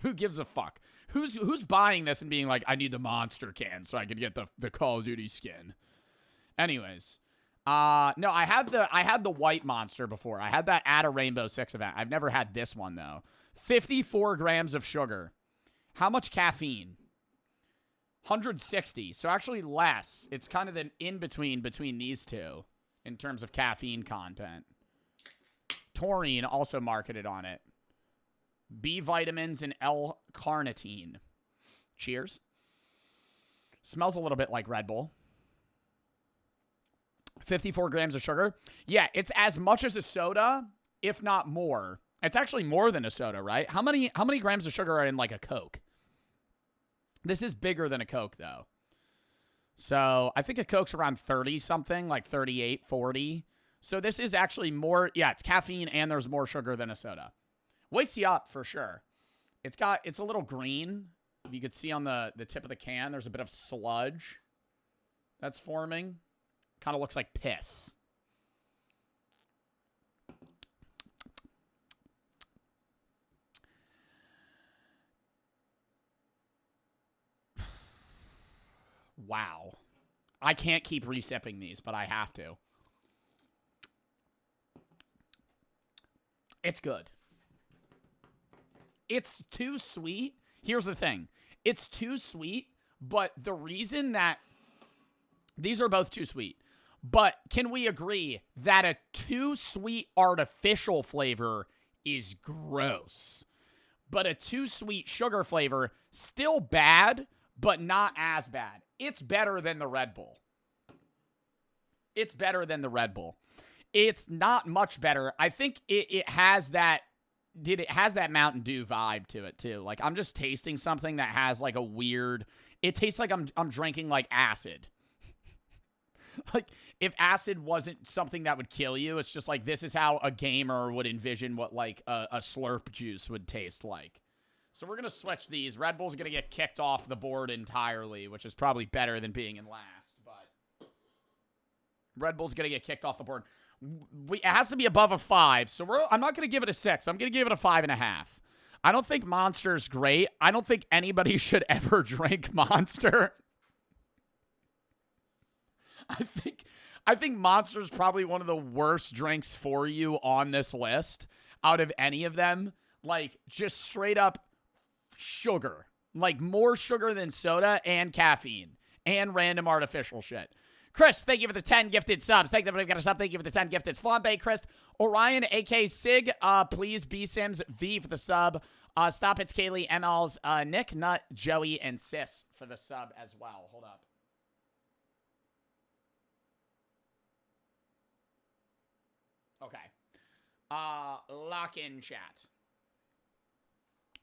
Who gives a fuck? Who's buying this and being like, I need the monster can so I could get the Call of Duty skin? Anyways. No, I had the white monster before. I had that at a Rainbow Six event. I've never had this one, though. 54 grams of sugar. How much caffeine? 160. So actually less. It's kind of an in-between these two in terms of caffeine content. Taurine also marketed on it. B vitamins and L-carnitine. Cheers. Smells a little bit like Red Bull. 54 grams of sugar. Yeah, it's as much as a soda, if not more. It's actually more than a soda, right? How many grams of sugar are in like a Coke? This is bigger than a Coke, though. So I think a Coke's around 30-something, like 38, 40. So this is actually more, yeah, it's caffeine and there's more sugar than a soda. Wakes you up for sure. It's a little green. If you could see on the tip of the can, there's a bit of sludge that's forming. Kind of looks like piss. Wow. I can't keep resipping these, but I have to. It's good. It's too sweet. Here's the thing. It's too sweet, but the reason that these are both too sweet. But can we agree that a too sweet artificial flavor is gross? But a too sweet sugar flavor, still bad, but not as bad. It's better than the Red Bull. It's better than the Red Bull. It's not much better. I think it has that Mountain Dew vibe to it too. Like I'm just tasting something that has like a weird, it tastes like I'm drinking like acid. Like, if acid wasn't something that would kill you, it's just like, this is how a gamer would envision what, like, a slurp juice would taste like. So we're going to switch these. Red Bull's going to get kicked off the board entirely, which is probably better than being in last. But Red Bull's going to get kicked off the board. It has to be above a 5, so I'm not going to give it a 6. I'm going to give it a 5.5. I don't think Monster's great. I don't think anybody should ever drink Monster. I think Monster's probably one of the worst drinks for you on this list out of any of them. Like, just straight up sugar. Like, more sugar than soda and caffeine and random artificial shit. Chris, thank you for the 10 gifted subs. Thank you for the sub. Thank you for the 10 gifted. Flambe, Chris, Orion, AK Sig, please, B Sims, V for the sub. Stop It's Kaylee, MLs, Nick, Nut, Joey, and Sis for the sub as well. Hold up. Okay. Lock in chat.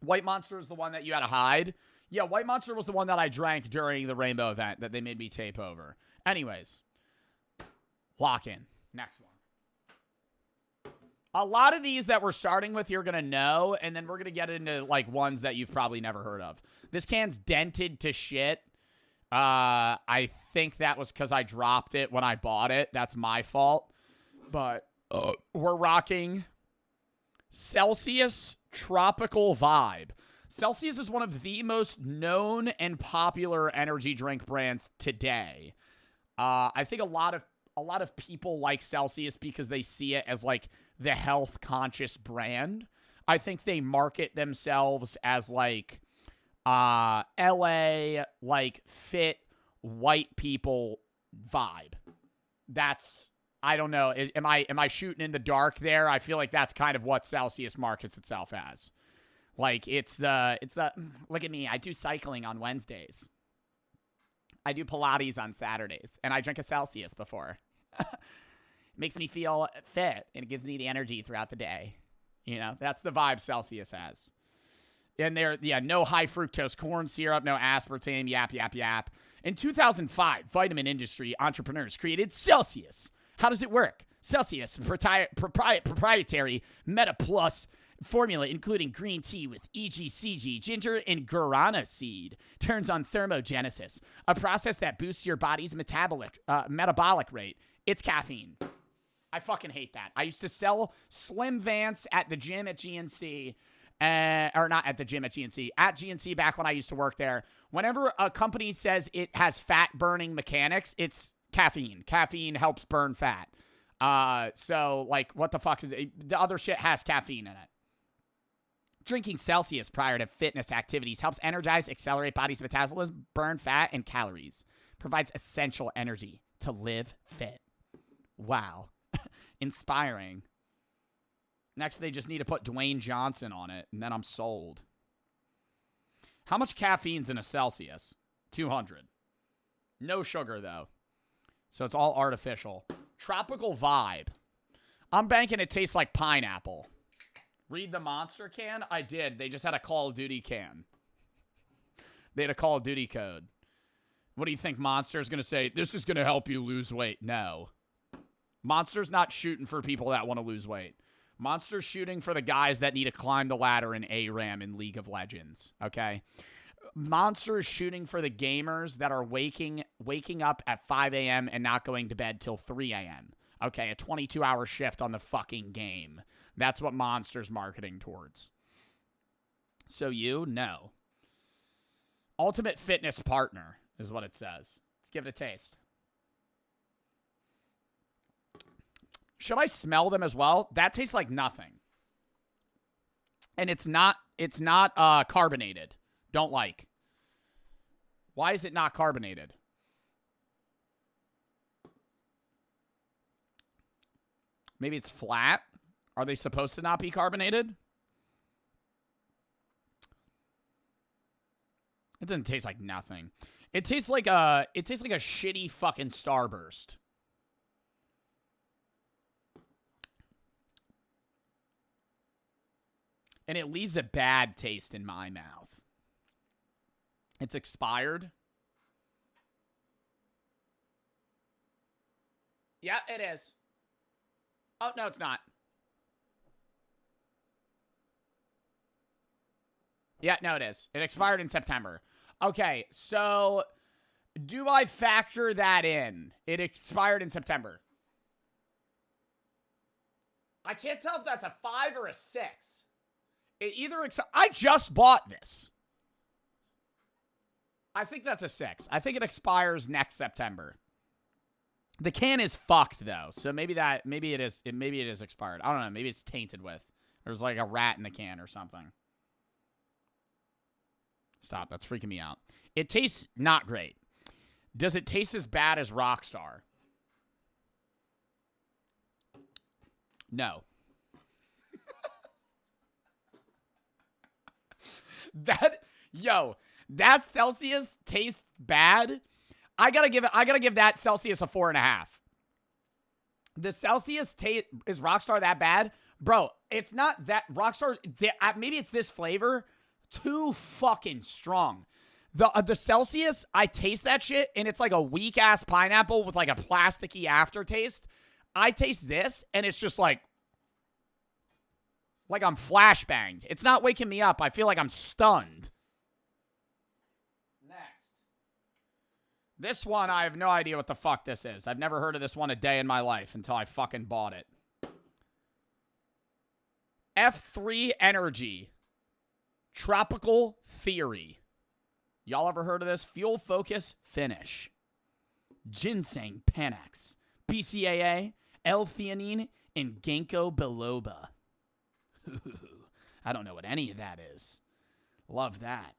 White Monster is the one that you had to hide. Yeah, White Monster was the one that I drank during the Rainbow event that they made me tape over. Anyways. Lock in. Next one. A lot of these that we're starting with you're going to know, and then we're going to get into, like, ones that you've probably never heard of. This can's dented to shit. I think that was because I dropped it when I bought it. That's my fault. But we're rocking Celsius Tropical Vibe. Celsius is one of the most known and popular energy drink brands today. I think a lot a lot of people like Celsius because they see it as like the health conscious brand. I think they market themselves as like LA, like fit white people vibe. That's, I don't know. Am I shooting in the dark there? I feel like that's kind of what Celsius markets itself as. Like it's the look at me. I do cycling on Wednesdays. I do Pilates on Saturdays, and I drink a Celsius before. It makes me feel fit, and it gives me the energy throughout the day. You know, that's the vibe Celsius has. And there, yeah, no high fructose corn syrup, no aspartame, yap, yap, yap. In 2005, vitamin industry entrepreneurs created Celsius. How does it work? Celsius, proprietary Meta Plus formula, including green tea with EGCG, ginger, and guarana seed, turns on thermogenesis, a process that boosts your body's metabolic rate. It's caffeine. I fucking hate that. I used to sell Slim Vance at the gym at GNC, or not at the gym at GNC, at GNC back when I used to work there. Whenever a company says it has fat-burning mechanics, it's caffeine. Caffeine helps burn fat. So, like, what the fuck is it? The other shit has caffeine in it. Drinking Celsius prior to fitness activities helps energize, accelerate body's metabolism, burn fat and calories. Provides essential energy to live fit. Wow. Inspiring. Next, they just need to put Dwayne Johnson on it, and then I'm sold. How much caffeine's in a Celsius? 200. No sugar, though. So it's all artificial. Tropical vibe. I'm banking it tastes like pineapple. Read the Monster can? I did. They just had a Call of Duty can. They had a Call of Duty code. What do you think Monster's going to say? This is going to help you lose weight. No. Monster's not shooting for people that want to lose weight. Monster's shooting for the guys that need to climb the ladder in ARAM in League of Legends, okay? Monster is shooting for the gamers that are waking up at 5 a.m. and not going to bed till 3 a.m., okay? A 22-hour shift on the fucking game. That's what Monster's marketing towards. So no. Ultimate fitness partner is what it says. Let's give it a taste. Should I smell them as well? That tastes like nothing. And it's not carbonated. Don't like. Why is it not carbonated? Maybe it's flat. Are they supposed to not be carbonated? It doesn't taste like nothing. It tastes like a shitty fucking Starburst. And it leaves a bad taste in my mouth. It's expired. Yeah, it is. Oh, no, it's not. Yeah, no, it is. It expired in September. Okay, so do I factor that in? It expired in September. I can't tell if that's a 5 or a 6. It either I just bought this. I think that's a 6. I think it expires next September. The can is fucked though, so maybe it is expired. I don't know. Maybe it's tainted with. There's like a rat in the can or something. Stop. That's freaking me out. It tastes not great. Does it taste as bad as Rockstar? No. That Celsius tastes bad. I gotta give that Celsius a 4.5. The Celsius taste, is Rockstar that bad? Bro, it's not that. Rockstar, maybe it's this flavor. Too fucking strong. The Celsius, I taste that shit, and it's like a weak-ass pineapple with like a plasticky aftertaste. I taste this, and it's just like I'm flashbanged. It's not waking me up. I feel like I'm stunned. Next. This one, I have no idea what the fuck this is. I've never heard of this one a day in my life until I fucking bought it. F3 Energy. Tropical Theory. Y'all ever heard of this? Fuel Focus Finish. Ginseng Panax. BCAA, L-theanine, and ginkgo biloba. I don't know what any of that is. Love that.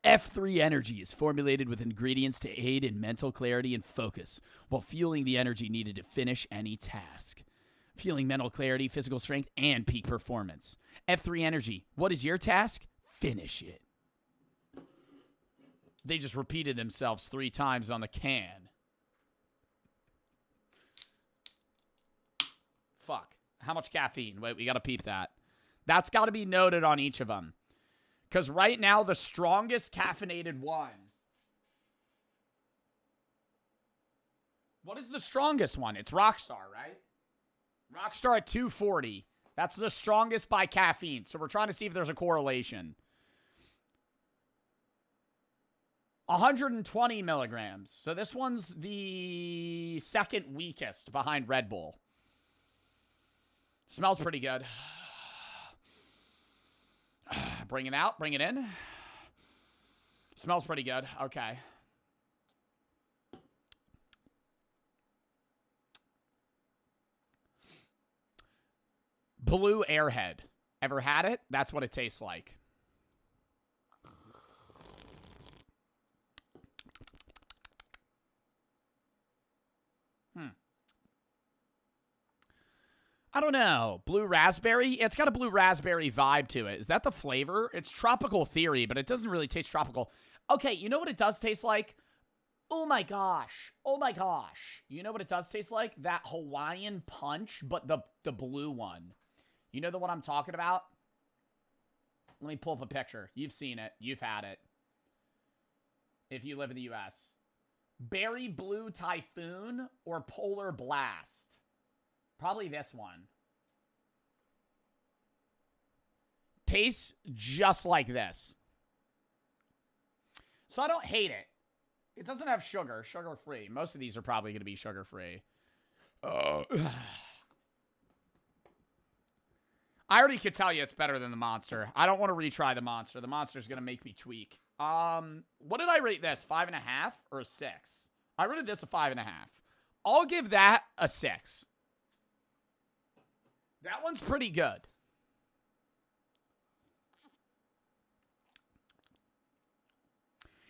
F3 Energy is formulated with ingredients to aid in mental clarity and focus while fueling the energy needed to finish any task. Fueling mental clarity, physical strength, and peak performance. F3 Energy, what is your task? Finish it. They just repeated themselves 3 times on the can. Fuck. How much caffeine? Wait, we got to peep that. That's got to be noted on each of them. Because right now, the strongest caffeinated one. What is the strongest one? It's Rockstar, right? Rockstar at 240. That's the strongest by caffeine. So we're trying to see if there's a correlation. 120 milligrams. So this one's the second weakest behind Red Bull. Smells pretty good. Bring it out. Bring it in. Smells pretty good. Okay. Blue Airhead. Ever had it? That's what it tastes like. I don't know. Blue raspberry? It's got a blue raspberry vibe to it. Is that the flavor? It's tropical theory, but it doesn't really taste tropical. Okay, you know what it does taste like? Oh my gosh. Oh my gosh. You know what it does taste like? That Hawaiian punch, but the blue one. You know the one I'm talking about? Let me pull up a picture. You've seen it. You've had it. If you live in the U.S. Berry Blue Typhoon or Polar Blast? Probably this one. Tastes just like this. So I don't hate it. It doesn't have sugar. Sugar-free. Most of these are probably going to be sugar-free. I already could tell you it's better than the Monster. I don't want to retry the Monster. The Monster's going to make me tweak. What did I rate this? 5.5 or a 6? I rated this a 5.5. I'll give that a 6. That one's pretty good.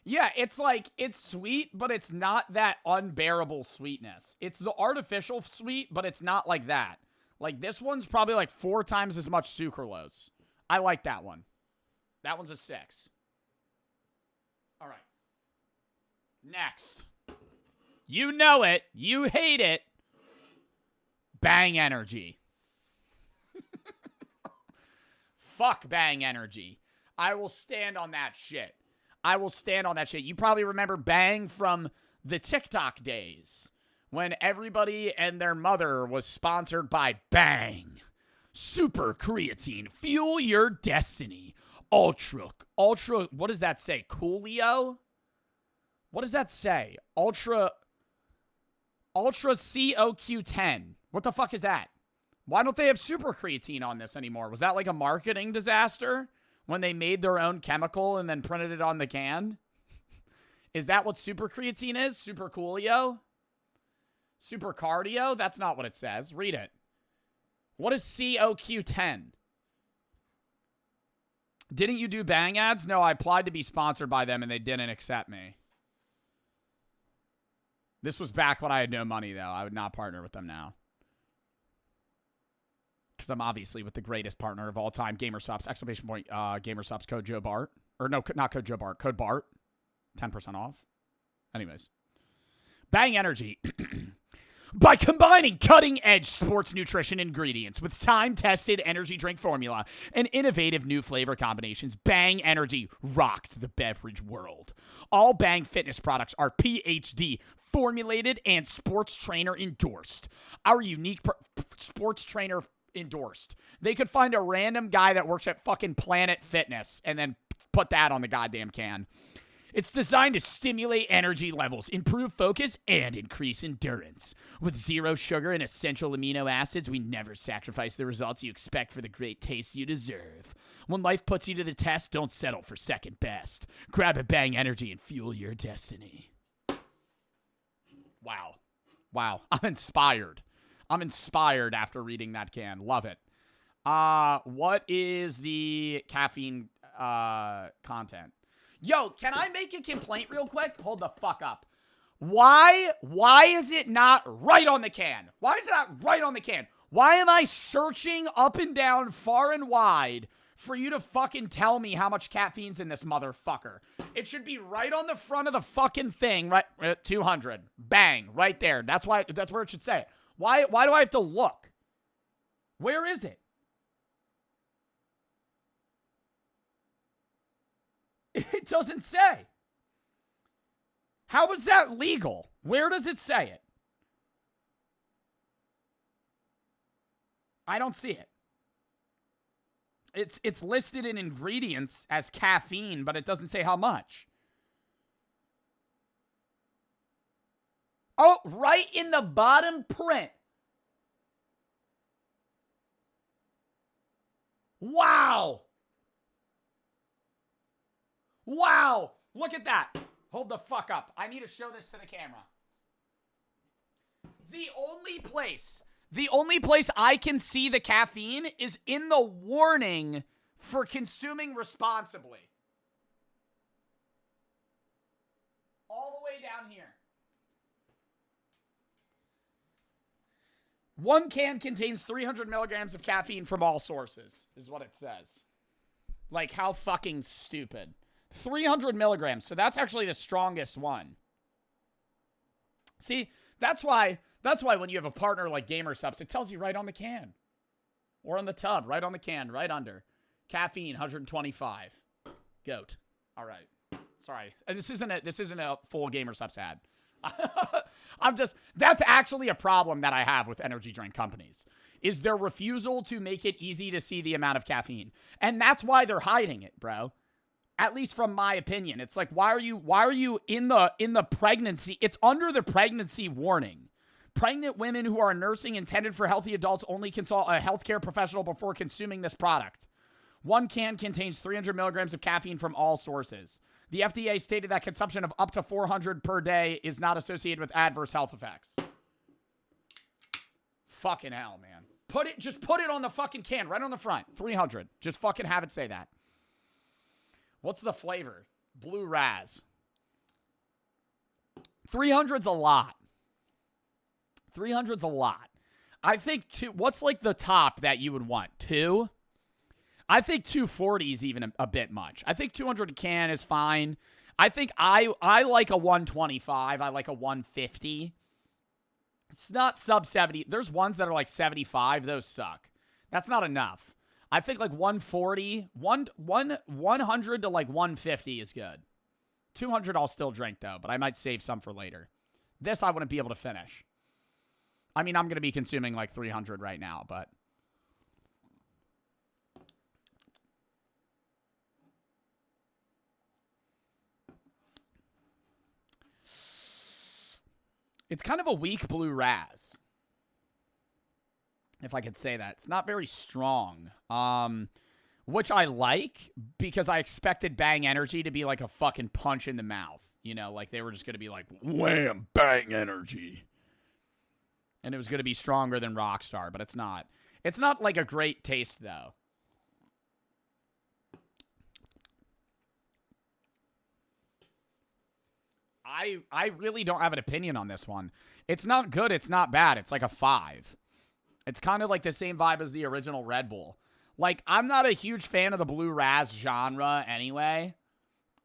Yeah, it's like, it's sweet, but it's not that unbearable sweetness. It's the artificial sweet, but it's not like that. Like, this one's probably like 4 times as much sucralose. I like that one. That one's a 6. All right. Next. You know it. You hate it. Bang Energy. Fuck Bang Energy. I will stand on that shit. I will stand on that shit. You probably remember Bang from the TikTok days when everybody and their mother was sponsored by Bang. Super creatine. Fuel your destiny. Ultra, what does that say? Coolio? What does that say? Ultra COQ10. What the fuck is that? Why don't they have super creatine on this anymore? Was that like a marketing disaster when they made their own chemical and then printed it on the can? Is that what super creatine is? Super coolio? Super cardio? That's not what it says. Read it. What is COQ10? Didn't you do Bang ads? No, I applied to be sponsored by them and they didn't accept me. This was back when I had no money, though. I would not partner with them now. Because I'm obviously with the greatest partner of all time, GamerSops, exclamation point, GamerSops, code Joe Bart. Or no, not code Joe Bart, code Bart. 10% off. Anyways. Bang Energy. By combining cutting-edge sports nutrition ingredients with time-tested energy drink formula and innovative new flavor combinations, Bang Energy rocked the beverage world. All Bang fitness products are PhD formulated and sports trainer endorsed. Our unique sports trainer endorsed. They could find a random guy that works at fucking Planet Fitness and then put that on the goddamn can. It's designed to stimulate energy levels, improve focus, and increase endurance. With zero sugar and essential amino acids, we never sacrifice the results you expect for the great taste you deserve. When life puts you to the test, don't settle for second best. Grab a Bang Energy and fuel your destiny. Wow. Wow. I'm inspired. I'm inspired after reading that can. Love it. What is the caffeine content? Yo, can I make a complaint real quick? Hold the fuck up. Why is it not right on the can? Why is it not right on the can? Why am I searching up and down, far and wide, for you to fucking tell me how much caffeine's in this motherfucker? It should be right on the front of the fucking thing, right? 200. Bang, right there. That's where it should say. Why do I have to look? Where is it? It doesn't say. How is that legal? Where does it say it? I don't see it. It's listed in ingredients as caffeine, but it doesn't say how much. Oh, right in the bottom print. Wow. Wow. Look at that. Hold the fuck up. I need to show this to the camera. The only place I can see the caffeine is in the warning for consuming responsibly. All the way down here. One can contains 300 milligrams of caffeine from all sources, is what it says. Like, how fucking stupid. 300 milligrams, so that's actually the strongest one. See, that's why when you have a partner like GamerSupps, it tells you right on the can. Or on the tub, right on the can, right under. Caffeine, 125. Goat. All right. Sorry. This isn't a full GamerSupps ad. That's actually a problem that I have with energy drink companies, is their refusal to make it easy to see the amount of caffeine. And that's why they're hiding it, bro. At least from my opinion. It's like, why are you in the pregnancy? It's under the pregnancy warning. Pregnant women who are nursing intended for healthy adults only consult a healthcare professional before consuming this product. One can contains 300 milligrams of caffeine from all sources. The FDA stated that consumption of up to 400 per day is not associated with adverse health effects. Fucking hell, man. Just put it on the fucking can, right on the front. 300. Just fucking have it say that. What's the flavor? Blue Raz. 300's a lot. 300's a lot. I think what's like the top that you would want? 2? I think 240 is even a bit much. I think 200 a can is fine. I think I like a 125. I like a 150. It's not sub 70. There's ones that are like 75. Those suck. That's not enough. I think like 140, 100 to like 150 is good. 200 I'll still drink though, but I might save some for later. This I wouldn't be able to finish. I mean, I'm going to be consuming like 300 right now, but it's kind of a weak Blue Raz, if I could say that. It's not very strong, which I like because I expected Bang Energy to be like a fucking punch in the mouth. You know, like they were just going to be like, wham, Bang Energy. And it was going to be stronger than Rockstar, but it's not. It's not like a great taste, though. I really don't have an opinion on this one. It's not good. It's not bad. It's like a 5. It's kind of like the same vibe as the original Red Bull. Like, I'm not a huge fan of the Blue Raz genre anyway.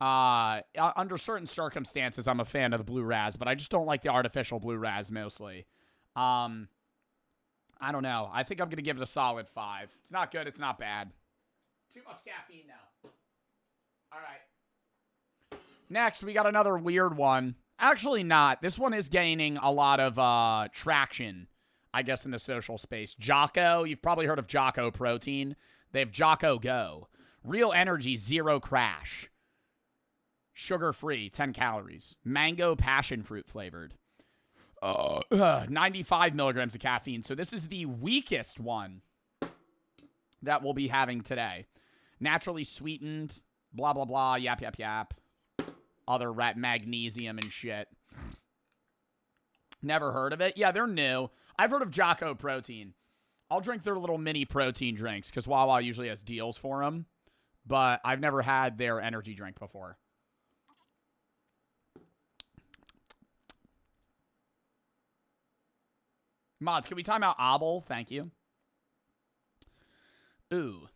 Under certain circumstances, I'm a fan of the Blue Raz, but I just don't like the artificial Blue Raz mostly. I don't know. I think I'm going to give it a solid 5. It's not good. It's not bad. Too much caffeine now. All right. Next, we got another weird one. Actually not. This one is gaining a lot of traction, I guess, in the social space. Jocko. You've probably heard of Jocko Protein. They have Jocko Go. Real energy, 0 crash. Sugar-free, 10 calories. Mango passion fruit flavored. 95 milligrams of caffeine. So this is the weakest one that we'll be having today. Naturally sweetened, blah, blah, blah, yap, yap, yap. Other magnesium and shit. Never heard of it. Yeah, they're new. I've heard of Jocko Protein. I'll drink their little mini protein drinks because Wawa usually has deals for them. But I've never had their energy drink before. Mods, can we time out Abel? Thank you. Ooh.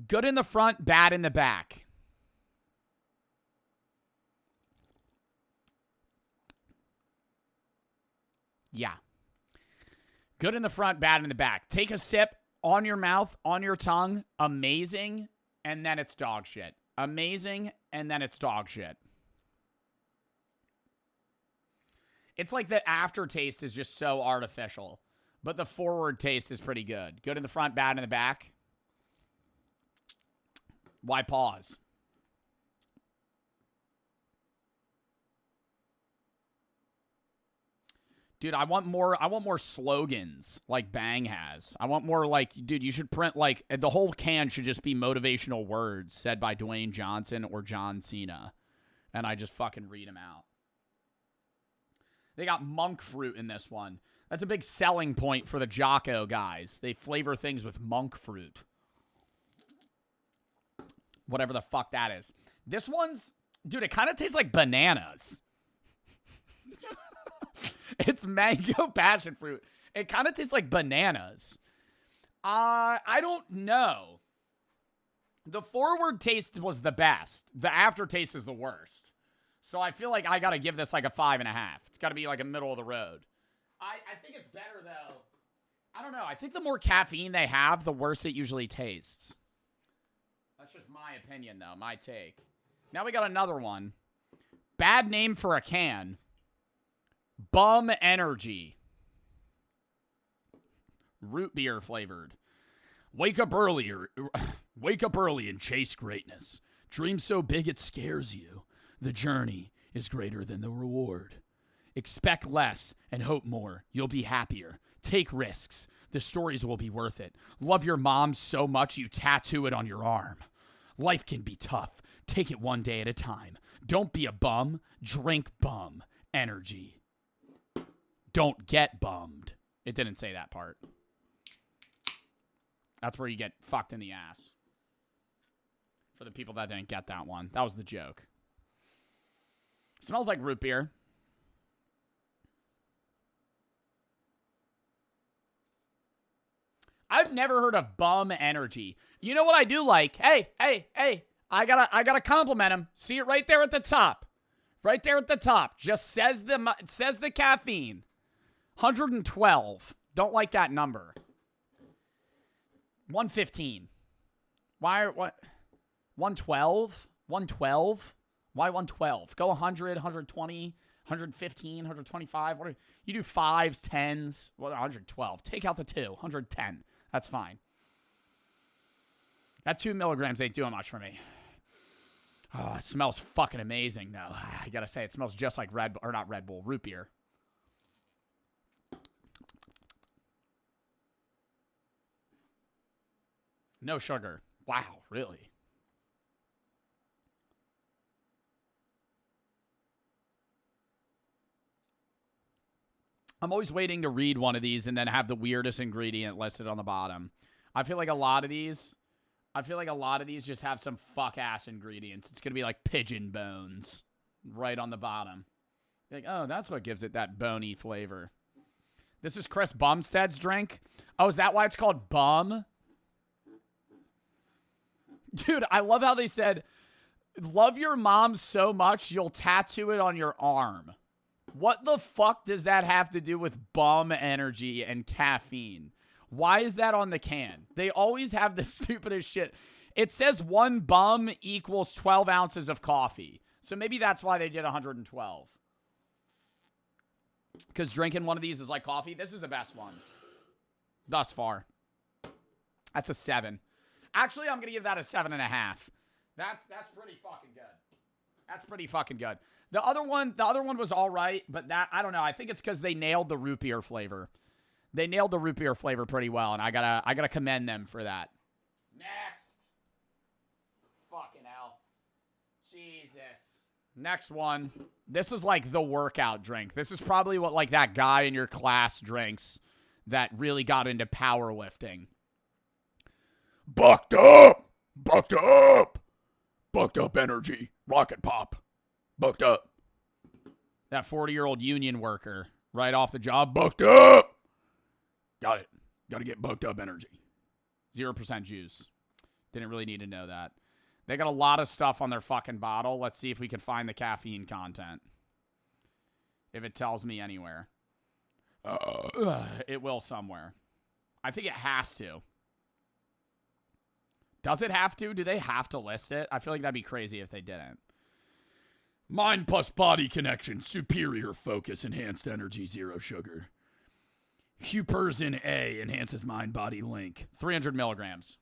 Good in the front, bad in the back. Yeah. Good in the front, bad in the back. Take a sip on your mouth, on your tongue. Amazing. And then it's dog shit. Amazing. And then it's dog shit. It's like the aftertaste is just so artificial. But the forward taste is pretty good. Good in the front, bad in the back. Why pause? Dude, I want more slogans like Bang has. I want more like, dude, you should print like the whole can should just be motivational words said by Dwayne Johnson or John Cena. And I just fucking read them out. They got monk fruit in this one. That's a big selling point for the Jocko guys. They flavor things with monk fruit. Whatever the fuck that is. This one's, dude, it kind of tastes like bananas. It's mango passion fruit. It kind of tastes like bananas. I don't know. The forward taste was the best. The aftertaste is the worst. So I feel like I got to give this like a 5.5. It's got to be like a middle of the road. I think it's better though. I don't know. I think the more caffeine they have, the worse it usually tastes. That's just my opinion though, my take. Now we got another one. Bad name for a can. Bum Energy. Root beer flavored. Wake up early and chase greatness. Dream so big it scares you. The journey is greater than the reward. Expect less and hope more. You'll be happier. Take risks. The stories will be worth it. Love your mom so much you tattoo it on your arm. Life can be tough. Take it one day at a time. Don't be a bum. Drink Bum Energy. Don't get bummed. It didn't say that part. That's where you get fucked in the ass. For the people that didn't get that one. That was the joke. Smells like root beer. I've never heard of Bum Energy. You know what I do like? Hey. I gotta compliment him. See it right there at the top. Right there at the top. Just says the caffeine. 112. Don't like that number. 115. Why? What? 112? 112? Why 112? Go 100, 120, 115, 125. What are, you do 5s, 10s. What? 112. Take out the 2. 110. That's fine. That 2 milligrams ain't doing much for me. Oh, it smells fucking amazing, though. I gotta say, it smells just like not Red Bull, root beer. No sugar. Wow, really? I'm always waiting to read one of these and then have the weirdest ingredient listed on the bottom. I feel like a lot of these just have some fuck-ass ingredients. It's going to be like pigeon bones right on the bottom. Like, oh, that's what gives it that bony flavor. This is Chris Bumstead's drink. Oh, is that why it's called Bum? Dude, I love how they said, love your mom so much you'll tattoo it on your arm. What the fuck does that have to do with Bum Energy and caffeine? Why is that on the can? They always have the stupidest shit. It says 1 bum equals 12 ounces of coffee. So maybe that's why they did 112. Because drinking one of these is like coffee. This is the best one. Thus far. That's a 7. Actually, I'm going to give that a 7.5. That's pretty fucking good. That's pretty fucking good. The other one was all right, but that, I don't know. I think it's because they nailed the root beer flavor. They nailed the root beer flavor pretty well, and I gotta commend them for that. Next. Fucking hell. Jesus. Next one. This is like the workout drink. This is probably what like that guy in your class drinks that really got into powerlifting. Bucked up! Bucked up! Bucked up energy. Rocket pop. Bucked up. That 40-year-old union worker right off the job. Bucked up! Got it. Got to get bucked up energy. 0% juice. Didn't really need to know that. They got a lot of stuff on their fucking bottle. Let's see if we can find the caffeine content. If it tells me anywhere. It will somewhere. I think it has to. Does it have to? Do they have to list it? I feel like that'd be crazy if they didn't. Mind plus body connection. Superior focus. Enhanced energy. Zero sugar. Huperzin A enhances mind-body link. 300 milligrams.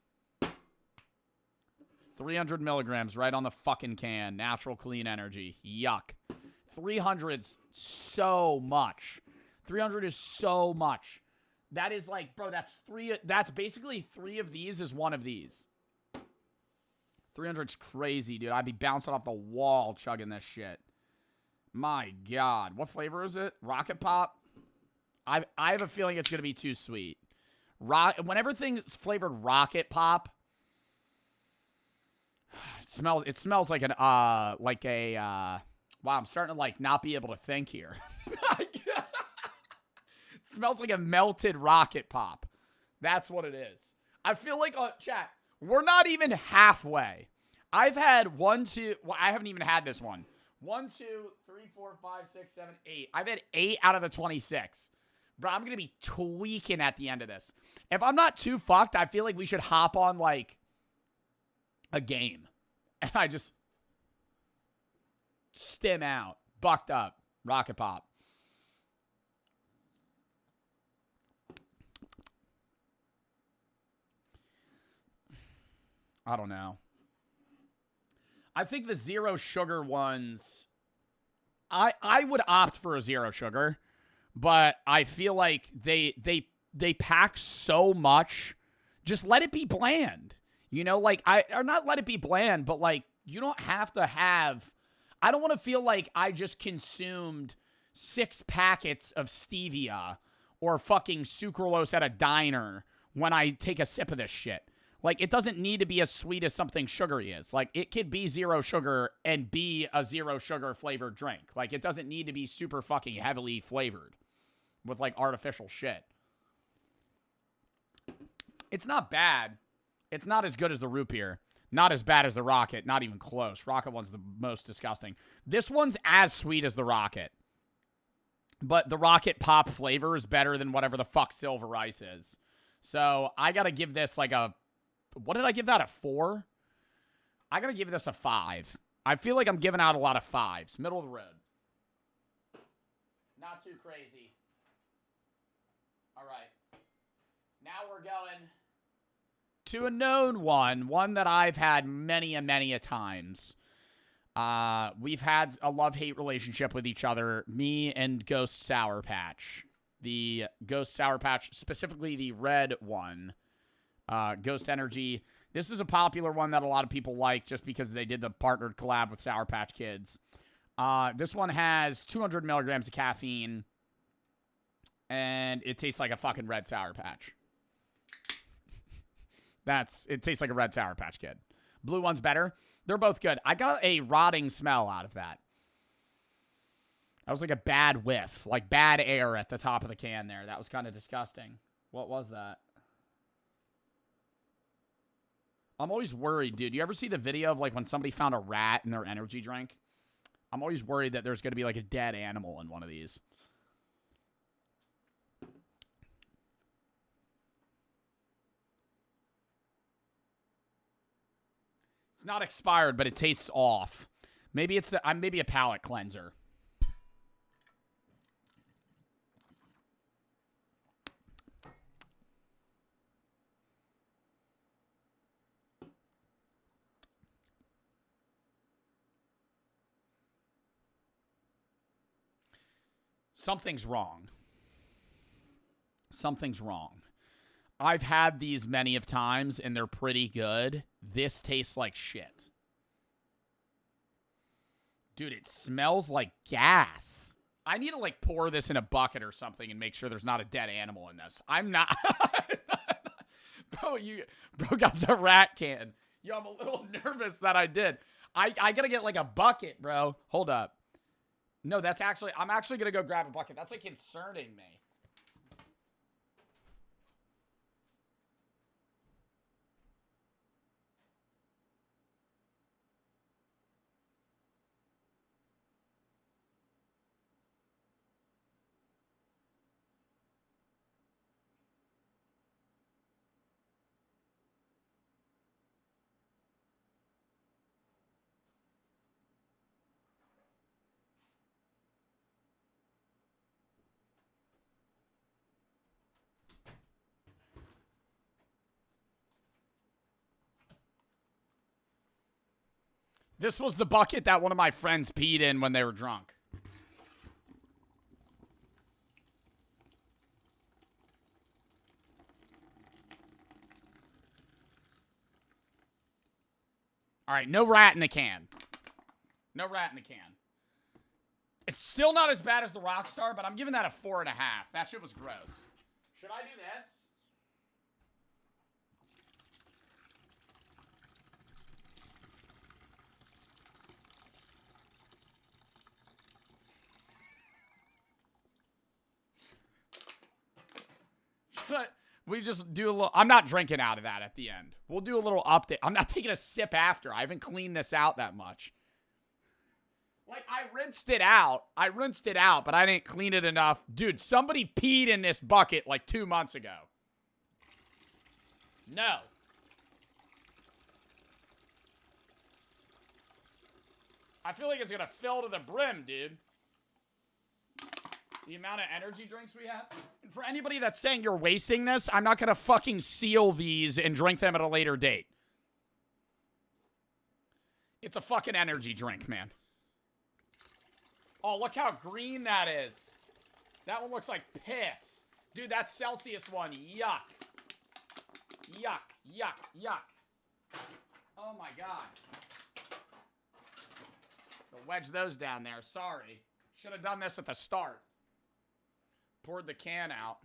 300 milligrams right on the fucking can. Natural clean energy. Yuck. 300's so much. 300 is so much. That is like, bro, that's basically 3 of these is 1 of these. 300's crazy, dude. I'd be bouncing off the wall chugging this shit. My God. What flavor is it? Rocket Pop? I have a feeling it's going to be too sweet. Whenever things flavored Rocket Pop, it smells like wow, I'm starting to like not be able to think here. It smells like a melted Rocket Pop. That's what it is. I feel like, chat, we're not even halfway. I've had 1, 2, well, I haven't even had this one. 1, 2, 3, 4, 5, 6, 7, 8. I've had 8 out of the 26. Bro, I'm going to be tweaking at the end of this. If I'm not too fucked, I feel like we should hop on, like, a game. And I just stim out. Bucked up. Rocket Pop. I don't know. I think the zero sugar ones, I would opt for a zero sugar. But I feel like they pack so much. Just let it be bland. You know, like or not let it be bland, but like you don't have to have. I don't want to feel like I just consumed 6 packets of stevia or fucking sucralose at a diner when I take a sip of this shit. Like, it doesn't need to be as sweet as something sugary is. Like, it could be zero sugar and be a zero sugar flavored drink. Like, it doesn't need to be super fucking heavily flavored with, like, artificial shit. It's not bad. It's not as good as the root beer. Not as bad as the Rocket. Not even close. Rocket one's the most disgusting. This one's as sweet as the Rocket. But the Rocket Pop flavor is better than whatever the fuck Silver Ice is. So, I gotta give this, like, a... What did I give that, a 4? I gotta give this a 5. I feel like I'm giving out a lot of 5s. Middle of the road. Not too crazy. All right. Now we're going to a known one that I've had many a times. We've had a love-hate relationship with each other, me and Ghost Sour Patch. The Ghost Sour Patch, specifically the red one. Ghost Energy. This is a popular one that a lot of people like just because they did the partnered collab with Sour Patch Kids. This one has 200 milligrams of caffeine, and it tastes like a fucking red Sour Patch. It tastes like a red Sour Patch Kid. Blue one's better. They're both good. I got a rotting smell out of that. That was like a bad whiff, like bad air at the top of the can there. That was kind of disgusting. What was that? I'm always worried, dude. You ever see the video of, like, when somebody found a rat in their energy drink? I'm always worried that there's going to be, like, a dead animal in one of these. It's not expired, but it tastes off. Maybe it's maybe a palate cleanser. Something's wrong. Something's wrong. I've had these many of times, and they're pretty good. This tastes like shit. Dude, it smells like gas. I need to, like, pour this in a bucket or something and make sure there's not a dead animal in this. I'm not. Bro got the rat can. Yo, I'm a little nervous that I did. I gotta get, like, a bucket, bro. Hold up. No, I'm actually gonna go grab a bucket. That's, like, concerning me. This was the bucket that one of my friends peed in when they were drunk. All right, no rat in the can. No rat in the can. It's still not as bad as the Rockstar, but I'm giving that a 4.5. That shit was gross. Should I do this? We just do a little. I'm not drinking out of that at the end. We'll do a little update. I'm not taking a sip after. I haven't cleaned this out that much. Like, I rinsed it out, but I didn't clean it enough. Dude, somebody peed in this bucket like 2 months ago. No. I feel like it's going to fill to the brim, dude. The amount of energy drinks we have. And for anybody that's saying you're wasting this, I'm not going to fucking seal these and drink them at a later date. It's a fucking energy drink, man. Oh, look how green that is. That one looks like piss. Dude, that Celsius one, yuck. Yuck, yuck, yuck. Oh my God. I'll wedge those down there, sorry. Should have done this at the start. Poured the can out.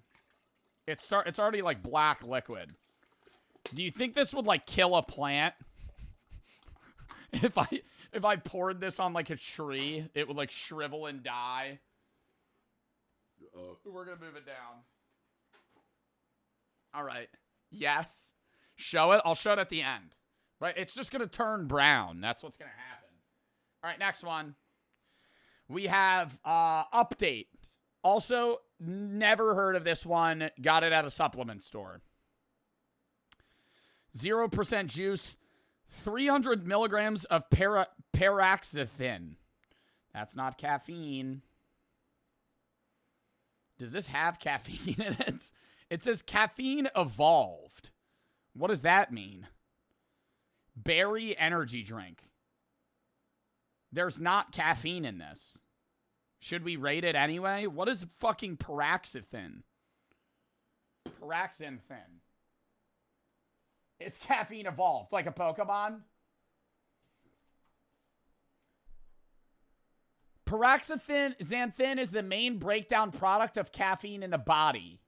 It's already like black liquid. Do you think this would like kill a plant? If I poured this on like a tree, it would like shrivel and die. We're gonna move it down. All right. Yes. Show it. I'll show it at the end. Right? It's just gonna turn brown. That's what's gonna happen. All right. Next one. We have update. Also, never heard of this one. Got it at a supplement store. 0% juice. 300 milligrams of paraxethin. That's not caffeine. Does this have caffeine in it? It says caffeine evolved. What does that mean? Berry energy drink. There's not caffeine in this. Should we rate it anyway? What is fucking paraxethin? Paraxethin. It's caffeine evolved, like a Pokemon. Xanthin is the main breakdown product of caffeine in the body,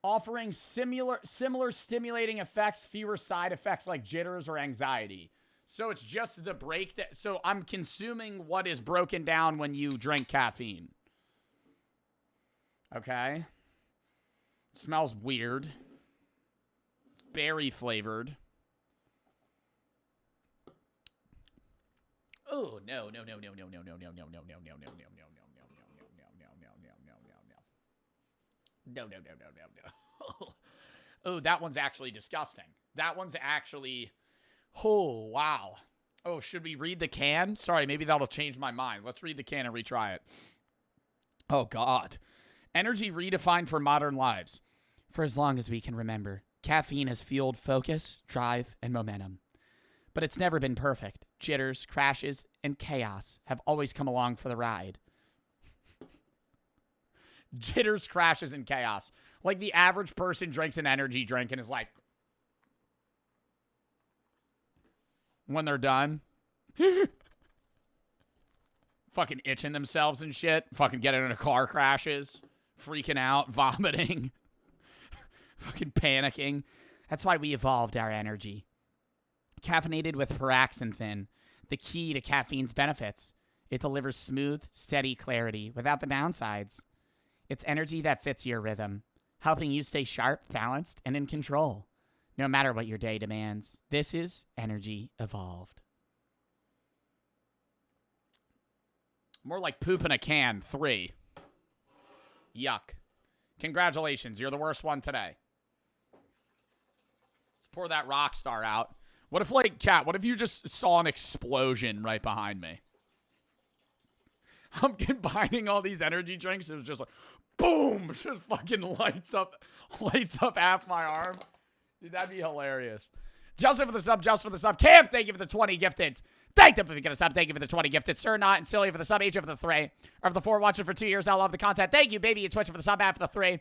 offering similar stimulating effects, fewer side effects like jitters or anxiety. So it's just the breakdown. So I'm consuming what is broken down when you drink caffeine. Okay. It smells weird. Berry flavored. Oh no. No. Oh, that one's actually disgusting. That one's actually. Oh, wow. Oh, should we read the can? Sorry, maybe that'll change my mind. Let's read the can and retry it. Oh, God. Energy redefined for modern lives. For as long as we can remember, caffeine has fueled focus, drive, and momentum. But it's never been perfect. Jitters, crashes, and chaos have always come along for the ride. Jitters, crashes, and chaos. Like the average person drinks an energy drink and is like, when they're done, Fucking itching themselves and shit. Fucking getting into car crashes. Freaking out. Vomiting. Fucking panicking. That's why we evolved our energy. Caffeinated with paraxanthin, the key to caffeine's benefits. It delivers smooth, steady clarity without the downsides. It's energy that fits your rhythm, helping you stay sharp, balanced, and in control, no matter what your day demands. This is Energy Evolved. More like poop in a can, 3. Yuck. Congratulations, you're the worst one today. Let's pour that rock star out. What if, like, chat, what if you just saw an explosion right behind me? I'm combining all these energy drinks. It was just like, boom, just fucking lights up half my arm. Dude, that'd be hilarious. Justin for the sub, Cam, thank you for the 20 gifted. Thank you for the sub, thank you for the 20 gifted. Sir Not and Silly for the sub, AJ for the 3. Or for the 4, watching for 2 years, now love the content. Thank you, baby, and Twitch for the sub, half for the 3.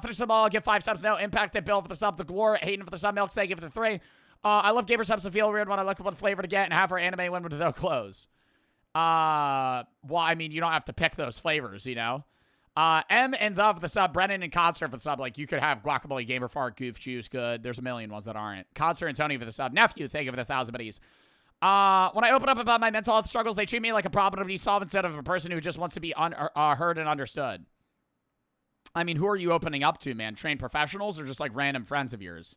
Finish them all, give 5 subs, no impact to Bill for the sub, the Glore, Hayden for the sub, Milks, thank you for the 3. I love gamer subs to feel weird when I look at what flavor to get and have our anime win with no clothes. Well, I mean, you don't have to pick those flavors, you know? M and the for the sub, Brennan and Concert for the sub. Like, you could have guacamole, gamer fart, goof juice, good. There's a million ones that aren't. Concert and Tony for the sub. Nephew, thank you for the 1,000 biddies. When I open up about my mental health struggles, they treat me like a problem to be solved instead of a person who just wants to be heard and understood. I mean, who are you opening up to, man? Trained professionals or just, like, random friends of yours?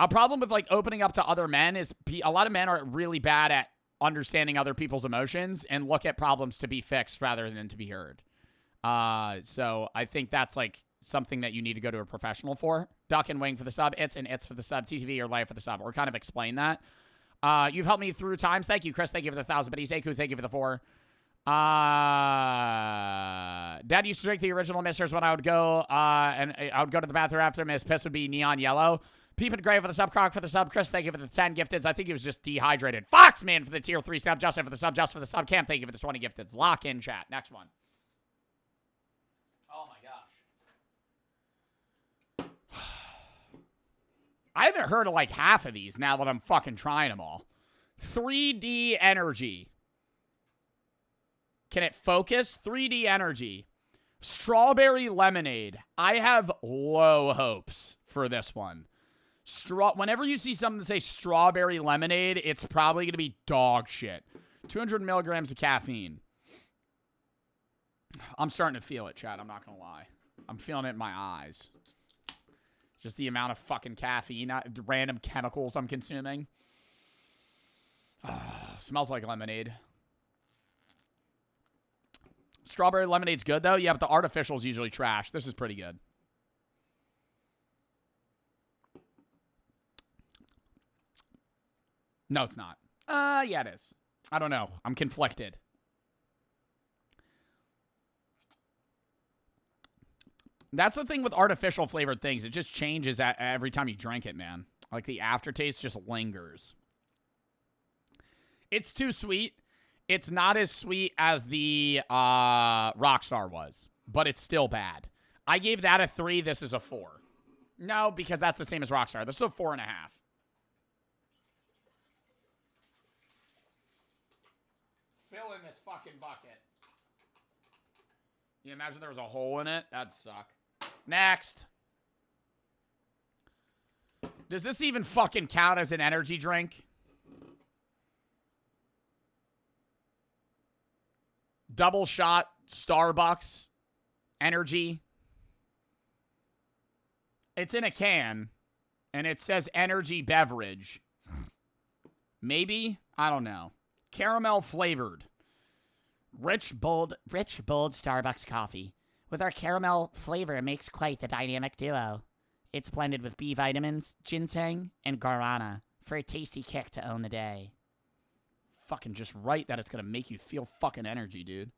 A problem with, like, opening up to other men is a lot of men are really bad at understanding other people's emotions and look at problems to be fixed rather than to be heard. So I think that's, like, something that you need to go to a professional for. Duck and Wing for the sub. It's for the sub. TTV or Life for the sub. Or kind of explain that. You've helped me through times. Thank you, Chris. Thank you for the 1,000 biddies. Aku, thank you for the 4. Dad used to drink the original Misters when I would go, and I would go to the bathroom after him. His piss would be neon yellow. Peep and Gray for the sub. Croc for the sub. Chris, thank you for the 10 gifteds. I think he was just dehydrated. Foxman for the tier 3 sub. Justin for the sub. Just for the sub. Cam, thank you for the 20 gifteds. Lock in, chat. Next one. Oh, my gosh. I haven't heard of, like, half of these now that I'm fucking trying them all. 3D Energy. Can it focus? 3D Energy. Strawberry Lemonade. I have low hopes for this one. Whenever you see something that say strawberry lemonade, it's probably going to be dog shit. 200 milligrams of caffeine. I'm starting to feel it, Chad. I'm not going to lie. I'm feeling it in my eyes. Just the amount of fucking caffeine, random chemicals I'm consuming. Smells like lemonade. Strawberry lemonade's good, though. Yeah, but the artificial's usually trash. This is pretty good. No, it's not. Yeah, it is. I don't know. I'm conflicted. That's the thing with artificial flavored things. It just changes every time you drink it, man. Like, the aftertaste just lingers. It's too sweet. It's not as sweet as the Rockstar was, but it's still bad. I gave that a 3. This is a 4. No, because that's the same as Rockstar. This is a 4.5. Fill in this fucking bucket. You imagine there was a hole in it? That'd suck. Next. Does this even fucking count as an energy drink? Double shot Starbucks energy. It's in a can, and it says energy beverage. Maybe? I don't know. Caramel flavored. Rich, bold Starbucks coffee. With our caramel flavor, it makes quite the dynamic duo. It's blended with B vitamins, ginseng, and guarana for a tasty kick to own the day. Fucking just right that it's going to make you feel fucking energy, dude.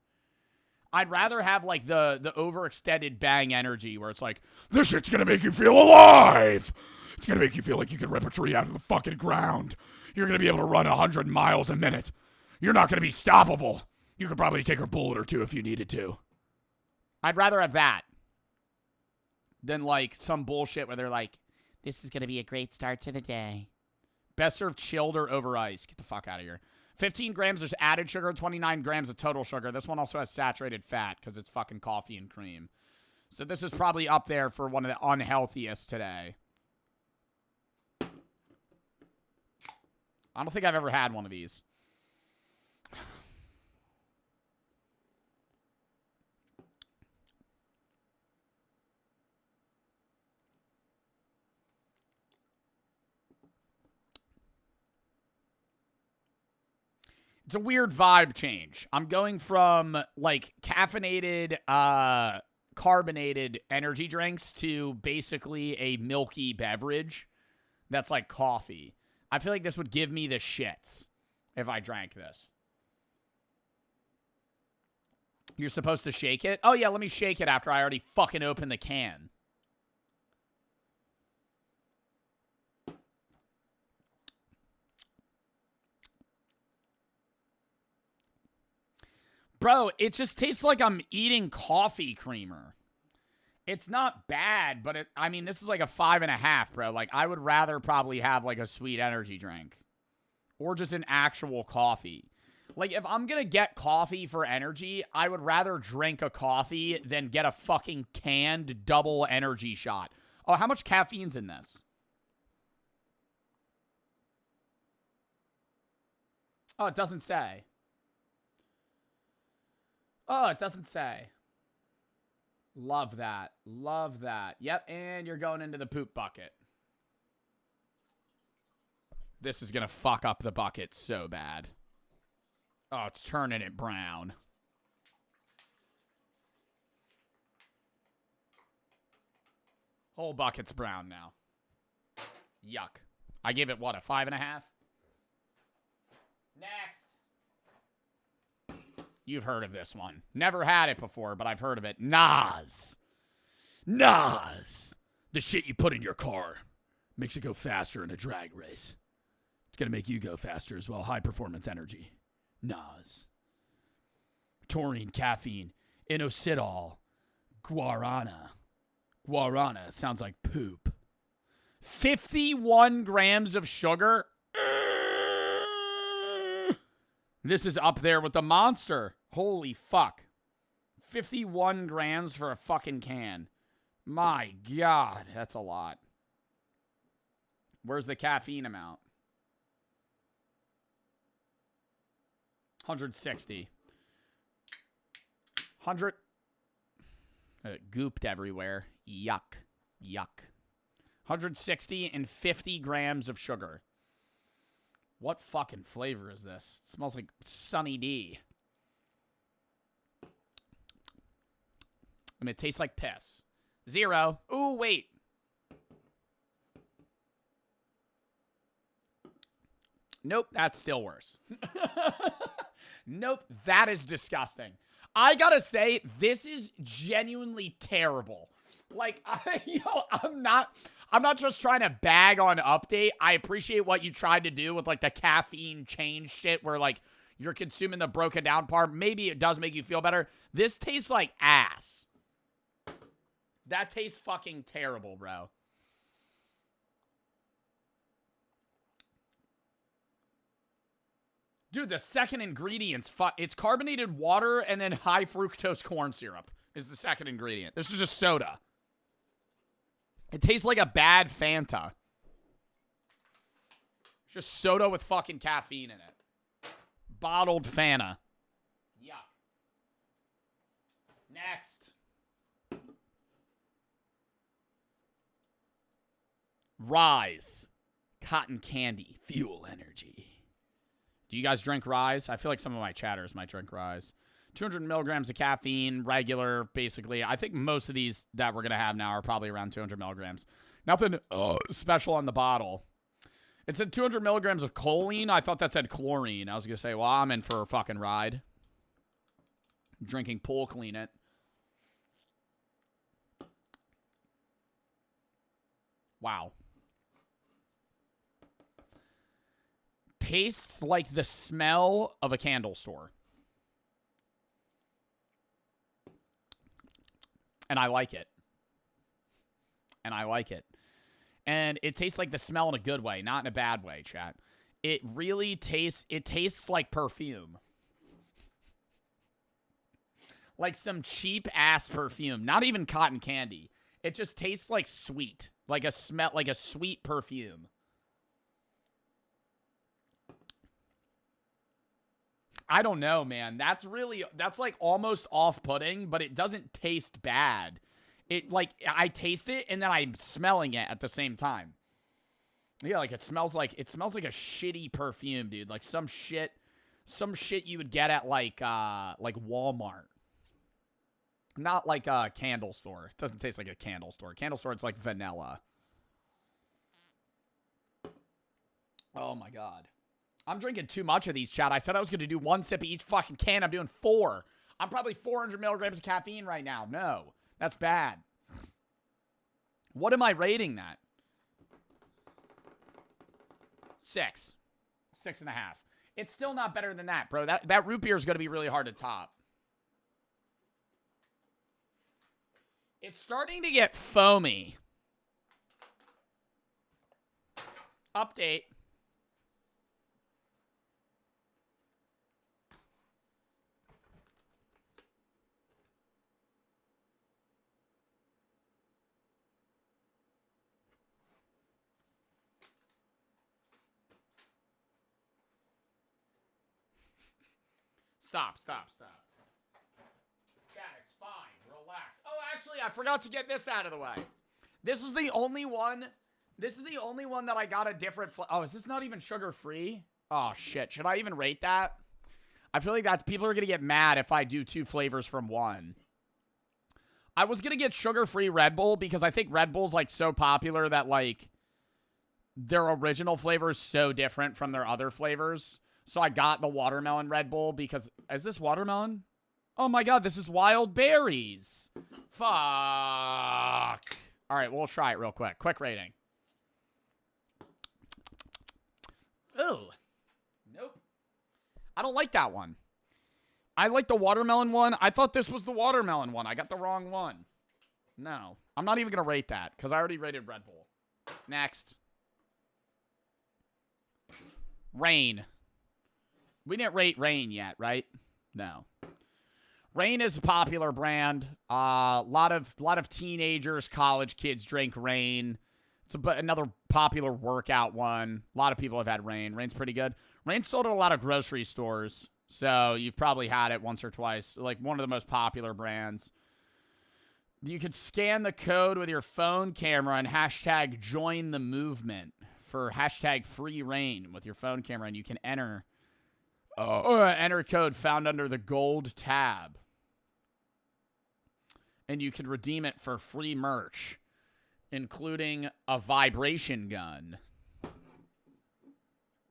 I'd rather have, like, the overextended Bang energy where it's like, this shit's going to make you feel alive. It's going to make you feel like you can rip a tree out of the fucking ground. You're going to be able to run 100 miles a minute. You're not going to be stoppable. You could probably take a bullet or two if you needed to. I'd rather have that than, like, some bullshit where they're like, this is going to be a great start to the day. Best served chilled or over ice. Get the fuck out of here. 15 grams of added sugar, 29 grams of total sugar. This one also has saturated fat because it's fucking coffee and cream. So this is probably up there for one of the unhealthiest today. I don't think I've ever had one of these. It's a weird vibe change. I'm going from like caffeinated, carbonated energy drinks to basically a milky beverage that's like coffee. I feel like this would give me the shits if I drank this. You're supposed to shake it? Oh yeah, let me shake it after I already fucking opened the can. Bro, it just tastes like I'm eating coffee creamer. It's not bad, but I mean, this is like a 5.5, bro. Like, I would rather probably have like a sweet energy drink. Or just an actual coffee. Like, if I'm gonna get coffee for energy, I would rather drink a coffee than get a fucking canned double energy shot. Oh, how much caffeine's in this? Oh, it doesn't say. Oh, it doesn't say. Love that. Love that. Yep, and you're going into the poop bucket. This is going to fuck up the bucket so bad. Oh, it's turning it brown. Whole bucket's brown now. Yuck. I give it, what, a 5.5? Next. You've heard of this one. Never had it before, but I've heard of it. Nas. Nas. The shit you put in your car. Makes it go faster in a drag race. It's going to make you go faster as well. High performance energy. Nas. Taurine, caffeine, inositol, guarana. Guarana sounds like poop. 51 grams of sugar. This is up there with the monster. Holy fuck. 51 grams for a fucking can. My God, that's a lot. Where's the caffeine amount? 160. 100. Gooped everywhere. Yuck. Yuck. 160 and 50 grams of sugar. What fucking flavor is this? It smells like Sunny D. I mean, it tastes like piss. 0. Ooh, wait. Nope, that's still worse. Nope, that is disgusting. I gotta say, this is genuinely terrible. Like, I'm not just trying to bag on Update. I appreciate what you tried to do with, like, the caffeine change shit where, like, you're consuming the broken down part. Maybe it does make you feel better. This tastes like ass. That tastes fucking terrible, bro. Dude, the second ingredient's it's carbonated water and then high fructose corn syrup is the second ingredient. This is just soda. It tastes like a bad Fanta. It's just soda with fucking caffeine in it. Bottled Fanta. Yeah. Next. Rise. Cotton candy. Fuel energy. Do you guys drink Rise? I feel like some of my chatters might drink Rise. 200 milligrams of caffeine, regular, basically. I think most of these that we're going to have now are probably around 200 milligrams. Nothing special on the bottle. It said 200 milligrams of choline. I thought that said chlorine. I was going to say, well, I'm in for a fucking ride. Drinking Pool Clean It. Wow. Tastes like the smell of a candle store. And I like it. And I like it. And it tastes like the smell in a good way, not in a bad way, chat. It really tastes like perfume. Like some cheap ass perfume, not even cotton candy. It just tastes like sweet, like a sweet perfume. I don't know, man. That's like almost off-putting, but it doesn't taste bad. I taste it and then I'm smelling it at the same time. Yeah, like it smells like a shitty perfume, dude. Like some shit you would get at like Walmart. Not like a candle store. It doesn't taste like a candle store. Candle store, it's like vanilla. Oh my god. I'm drinking too much of these, chat. I said I was going to do 1 sip of each fucking can. I'm doing 4. I'm probably 400 milligrams of caffeine right now. No, that's bad. What am I rating that? 6. 6.5. It's still not better than that, bro. That root beer is going to be really hard to top. It's starting to get foamy. Update. Stop. Chat, it's fine. Relax. Oh, actually, I forgot to get this out of the way. This is the only one that I got a different oh, is this not even sugar-free? Oh, shit. Should I even rate that? I feel like people are going to get mad if I do 2 flavors from 1. I was going to get sugar-free Red Bull because I think Red Bull's, like, so popular that, like, their original flavor is so different from their other flavors. So I got the watermelon Red Bull because... Is this watermelon? Oh my god, this is wild berries. Fuck. Alright, we'll try it real quick. Quick rating. Ooh. Nope. I don't like that one. I like the watermelon one. I thought this was the watermelon one. I got the wrong one. No. I'm not even going to rate that because I already rated Red Bull. Next. Rain. We didn't rate Rain yet, right? No. Rain is a popular brand. Lot of teenagers, college kids drink Rain. It's another popular workout one. A lot of people have had Rain. Rain's pretty good. Rain's sold at a lot of grocery stores, so you've probably had it once or twice. Like one of the most popular brands. You could scan the code with your phone camera and hashtag join the movement for hashtag free Rain with your phone camera, and you can enter code found under the gold tab. And you can redeem it for free merch, including a vibration gun.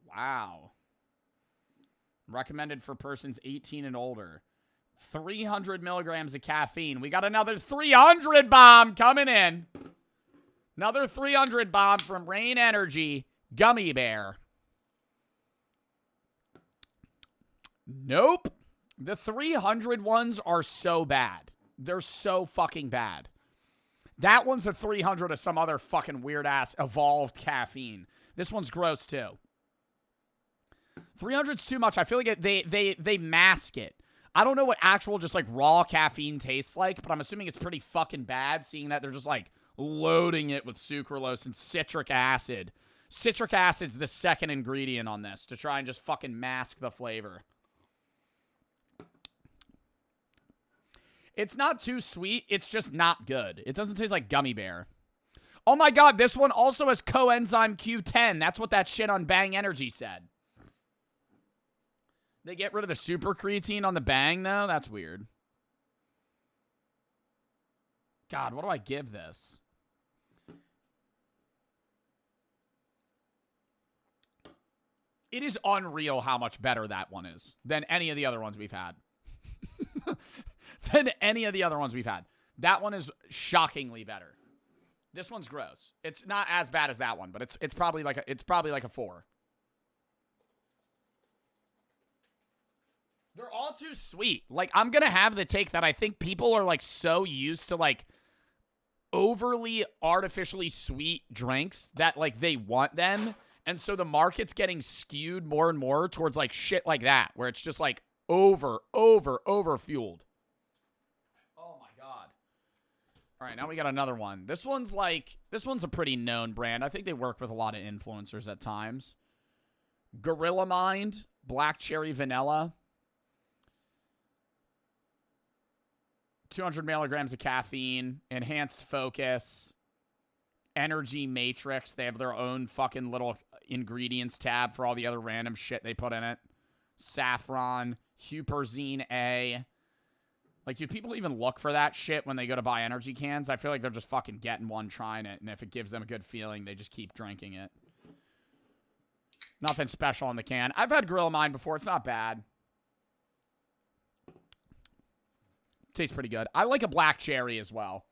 Wow. Recommended for persons 18 and older. 300 milligrams of caffeine. We got another 300 bomb coming in. Another 300 bomb from Rain Energy Gummy Bear. Nope. The 300 ones are so bad. They're so fucking bad. That one's the 300 of some other fucking weird-ass evolved caffeine. This one's gross, too. 300's too much. I feel like they mask it. I don't know what actual just, like, raw caffeine tastes like, but I'm assuming it's pretty fucking bad, seeing that they're just, like, loading it with sucralose and citric acid. Citric acid's the second ingredient on this to try and just fucking mask the flavor. It's not too sweet. It's just not good. It doesn't taste like gummy bear. Oh my god, this one also has coenzyme Q10. That's what that shit on Bang Energy said. They get rid of the super creatine on the Bang, though? That's weird. God, what do I give this? It is unreal how much better that one is than any of the other ones we've had. Than any of the other ones we've had. That one is shockingly better. This one's gross. It's not as bad as that one, but it's probably like a 4. They're all too sweet. Like, I'm gonna have the take that I think people are like so used to like overly artificially sweet drinks that like they want them, And so the market's getting skewed more and more towards like shit like that, where it's just like over fueled. Oh my God. All right, now we got another one. This one's a pretty known brand. I think they work with a lot of influencers at times. Gorilla Mind, Black Cherry Vanilla. 200 milligrams of caffeine, enhanced focus, energy matrix. They have their own fucking little ingredients tab for all the other random shit they put in it. Saffron, huperzine A. Like, do people even look for that shit when they go to buy energy cans? I feel like they're just fucking getting one, trying it, and if it gives them a good feeling, they just keep drinking it. Nothing special on the can. I've had Gorilla Mind before. It's not bad. Tastes pretty good. I like a black cherry as well.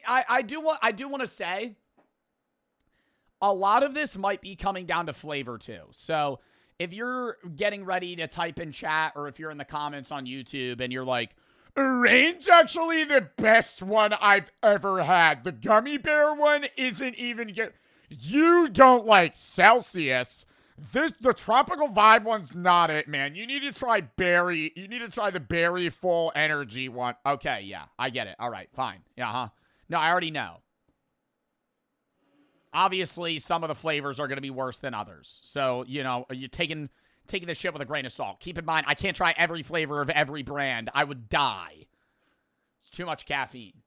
I do want to say a lot of this might be coming down to flavor too. So if you're getting ready to type in chat, or if you're in the comments on YouTube and you're like, Reign's actually the best one I've ever had. The gummy bear one isn't even good. You don't like Celsius. The tropical vibe one's not it, man. You need to try berry. You need to try the berry full energy one. Okay, yeah, I get it. All right, fine. Yeah, huh? No, I already know. Obviously, some of the flavors are going to be worse than others. So, you know, you're taking this shit with a grain of salt. Keep in mind, I can't try every flavor of every brand. I would die. It's too much caffeine.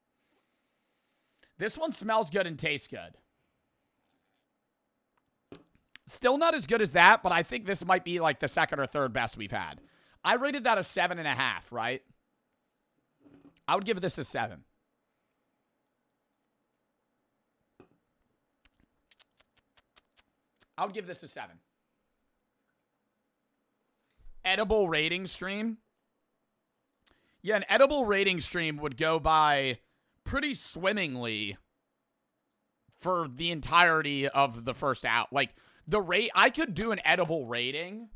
This one smells good and tastes good. Still not as good as that, but I think this might be like the second or third best we've had. I rated that a 7.5, right? I would give this a 7. I would give this a 7. Edible rating stream. Yeah, an edible rating stream would go by pretty swimmingly for the entirety of the first out. Like, I could do an edible rating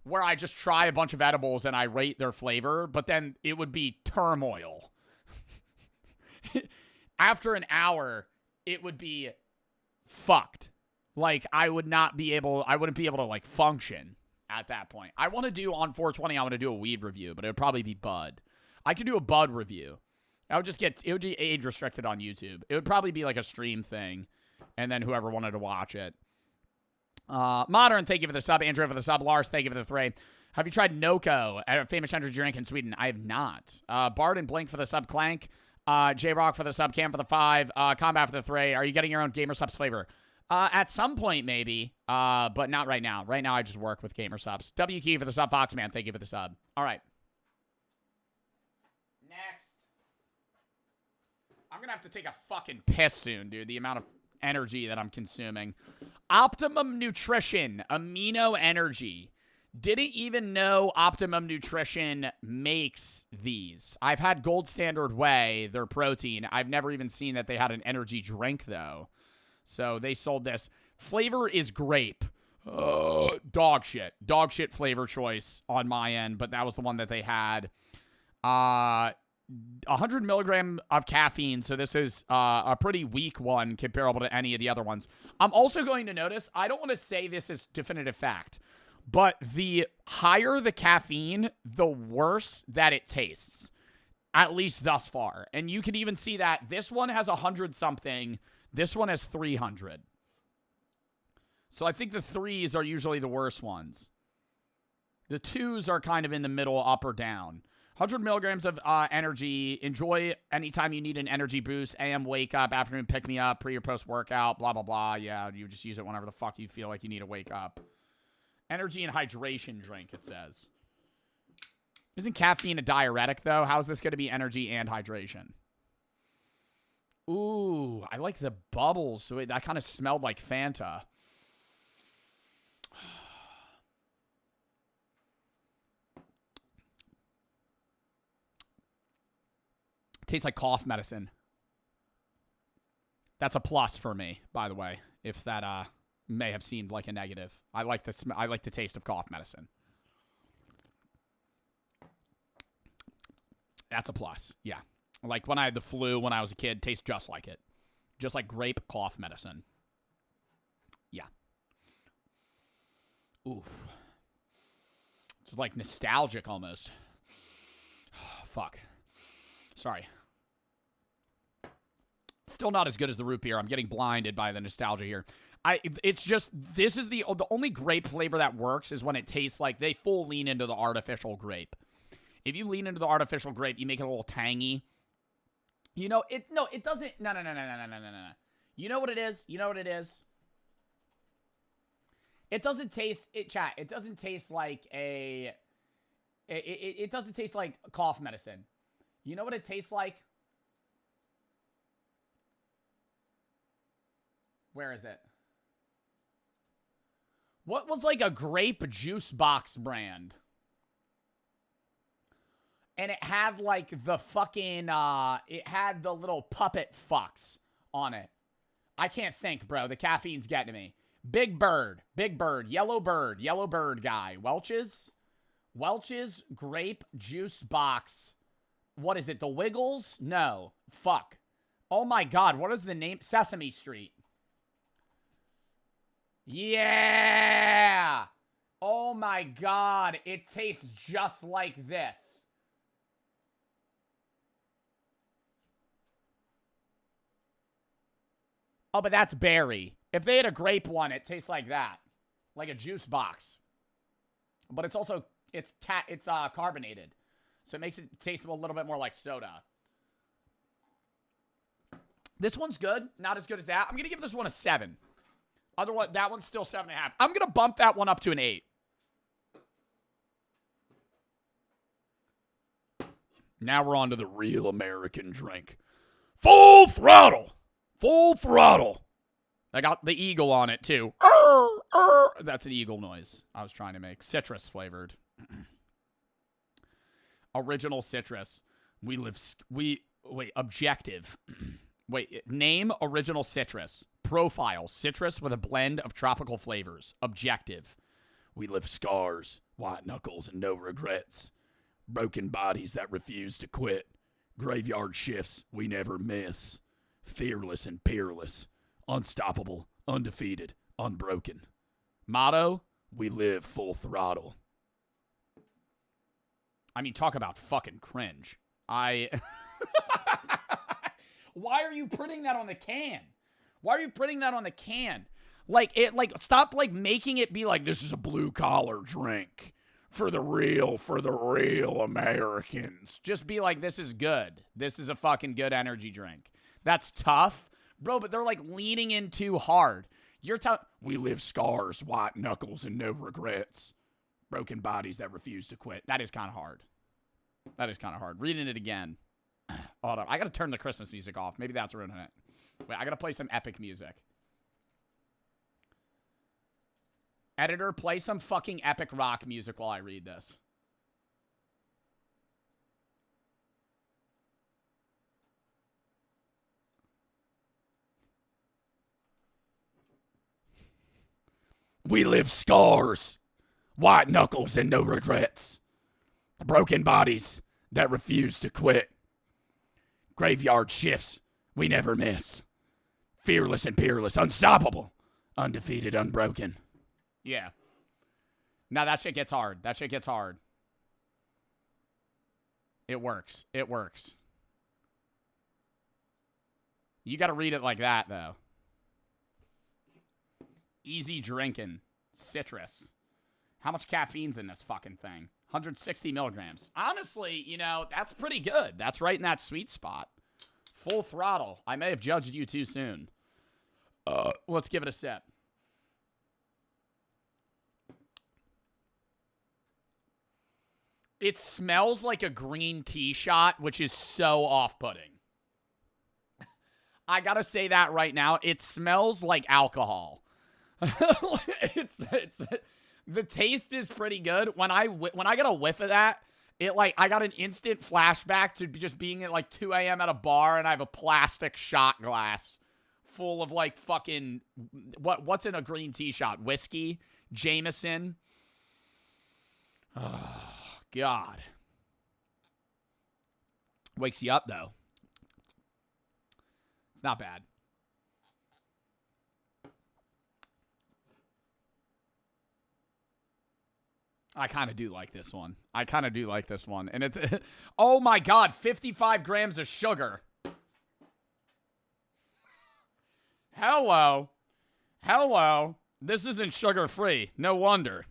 where I just try a bunch of edibles and I rate their flavor, but then it would be turmoil. After an hour, it would be fucked. Like, I wouldn't be able to, like, function at that point. I want to do, on 420, I want to do a weed review, but it would probably be bud. I could do a bud review. It would be age restricted on YouTube. It would probably be like a stream thing, and then whoever wanted to watch it. Modern, thank you for the sub. Andrew for the sub. Lars, thank you for the 3. Have you tried Noko, a famous energy drink in Sweden? I have not. Bard and Blink for the sub. Clank. J-Rock for the sub. Cam for the 5. Combat for the 3. Are you getting your own Gamer Subs flavor? At some point, maybe, but not right now. Right now, I just work with Gamer Subs. W Key for the sub. Foxman, thank you for the sub. All right. Next. I'm going to have to take a fucking piss soon, dude. The amount of energy that I'm consuming. Optimum Nutrition, Amino Energy. Didn't even know Optimum Nutrition makes these. I've had Gold Standard Whey, their protein. I've never even seen that they had an energy drink, though. So they sold this. Flavor is grape. Dog shit. Dog shit flavor choice on my end, but that was the one that they had. 100 milligram of caffeine, so this is a pretty weak one comparable to any of the other ones. I'm also going to notice, I don't want to say this is definitive fact, but the higher the caffeine, the worse that it tastes, at least thus far. And you can even see that this one has 100-something, this one has 300. So I think the 3s are usually the worst ones. The 2s are kind of in the middle, up or down. 100 milligrams of energy. Enjoy anytime you need an energy boost. AM wake up, afternoon pick me up, pre or post workout, blah, blah, blah. Yeah, you just use it whenever the fuck you feel like you need to wake up. Energy and hydration drink, it says. Isn't caffeine a diuretic, though? How is this going to be energy and hydration? Ooh, I like the bubbles. So that kind of smelled like Fanta. Tastes like cough medicine. That's a plus for me, by the way, if that may have seemed like a negative. I like the taste of cough medicine. That's a plus. Yeah. Like when I had the flu when I was a kid, tastes just like it. Just like grape cough medicine. Yeah. Oof. It's like nostalgic almost. Fuck. Sorry. Still not as good as the root beer. I'm getting blinded by the nostalgia here. It's just, this is the only grape flavor that works is when it tastes like they full lean into the artificial grape. If you lean into the artificial grape, you make it a little tangy. You know, it doesn't, no. You know what it is? It doesn't taste, it doesn't taste like it doesn't taste like cough medicine. You know what it tastes like? Where is it? What was like a grape juice box brand? And it had like the fucking, it had the little puppet fucks on it. I can't think, bro. The caffeine's getting to me. Big Bird, Yellow Bird guy. Welch's grape juice box. What is it? The Wiggles? No. Fuck. Oh my God. What is the name? Sesame Street. Yeah. Oh my God. It tastes just like this. Oh, but that's berry. If they had a grape one, it tastes like that. Like a juice box. But it's also, it's carbonated. So it makes it taste a little bit more like soda. This one's good. Not as good as that. I'm going to give this one a 7. Otherwise, that one's still 7.5. I'm going to bump that one up to an 8. Now we're on to the real American drink. Full throttle. Full throttle. I got the eagle on it, too. That's an eagle noise I was trying to make. Citrus flavored. Original citrus. Objective. Name original citrus. Profile. Citrus with a blend of tropical flavors. Objective. We live scars, white knuckles, and no regrets. Broken bodies that refuse to quit. Graveyard shifts we never miss. Fearless and peerless. Unstoppable, undefeated, unbroken. Motto, we live full throttle. I mean, talk about fucking cringe. Why are you putting that on the can? Why are you putting that on the can? Stop making it be like, this is a blue collar drink for the real Americans. Just be like, this is good. This is a fucking good energy drink. That's tough. Bro, but they're leaning in too hard. You're telling, we live scars, white knuckles, and no regrets. Broken bodies that refuse to quit. That is kind of hard. Reading it again. Hold on. I got to turn the Christmas music off. Maybe that's ruining it. Wait, I got to play some epic music. Editor, play some fucking epic rock music while I read this. We live scars, white knuckles, and no regrets. Broken bodies that refuse to quit. Graveyard shifts we never miss. Fearless and peerless, unstoppable, undefeated, unbroken. Yeah. Now that shit gets hard. It works. You got to read it like that, though. Easy drinking. Citrus. How much caffeine's in this fucking thing? 160 milligrams. Honestly, that's pretty good. That's right in that sweet spot. Full throttle. I may have judged you too soon. Let's give it a sip. It smells like a green tea shot, which is so off-putting. I gotta say that right now. It smells like alcohol. The taste is pretty good. When I got a whiff of that, I got an instant flashback to just being at 2 a.m. at a bar, and I have a plastic shot glass full of fucking what's in a green tea shot? Whiskey, Jameson. Oh, God. Wakes you up though. It's not bad. I kind of do like this one. And it's, oh my God, 55 grams of sugar. Hello. This isn't sugar-free. No wonder.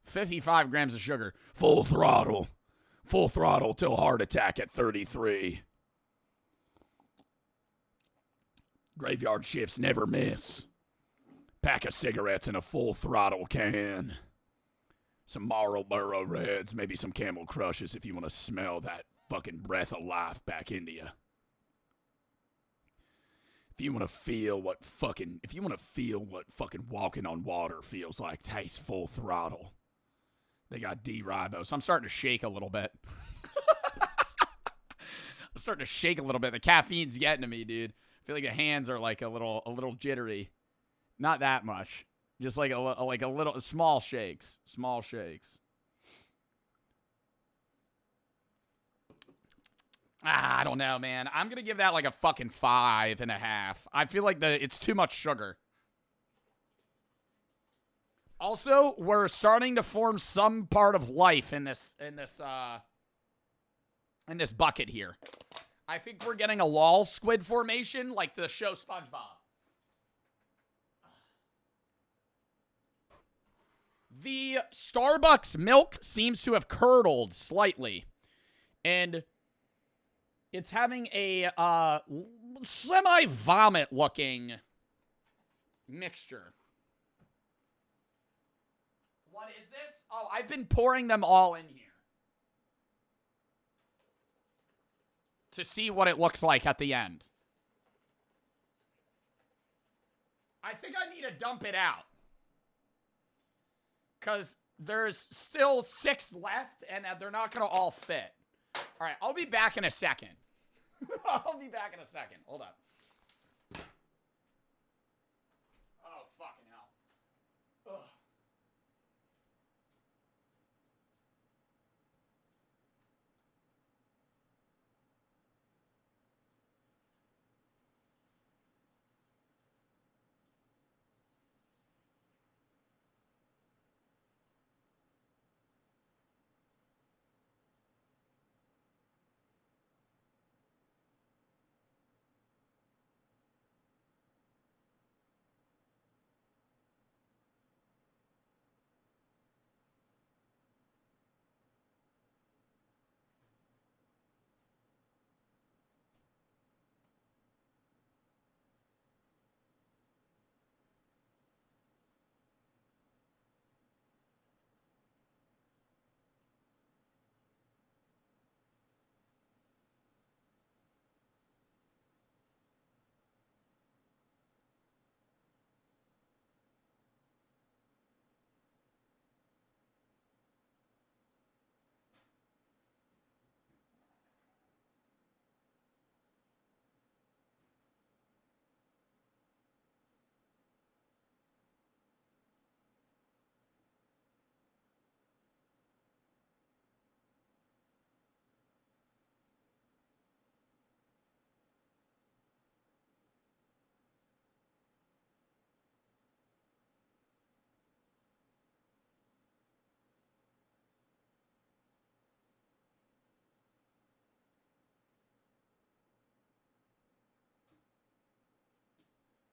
55 grams of sugar. Full throttle till heart attack at 33. Graveyard shifts never miss. Pack of cigarettes in a full throttle can. Some Marlboro Reds, maybe some Camel Crushes if you want to smell that fucking breath of life back into you. If you want to feel what fucking walking on water feels like, taste Full Throttle. They got D-ribose. I'm starting to shake a little bit. The caffeine's getting to me, dude. I feel like the hands are like a little jittery. Not that much. Just like a little small shakes. I don't know, man. I'm going to give that like a fucking 5.5. I feel like it's too much sugar. Also, we're starting to form some part of life in this bucket here. I think we're getting a lol squid formation like the show SpongeBob. The Starbucks milk seems to have curdled slightly. And it's having a semi-vomit looking mixture. What is this? Oh, I've been pouring them all in here to see what it looks like at the end. I think I need to dump it out. Because there's still 6 left, and they're not going to all fit. All right, I'll be back in a second. Hold up. Oh, fucking hell. Ugh.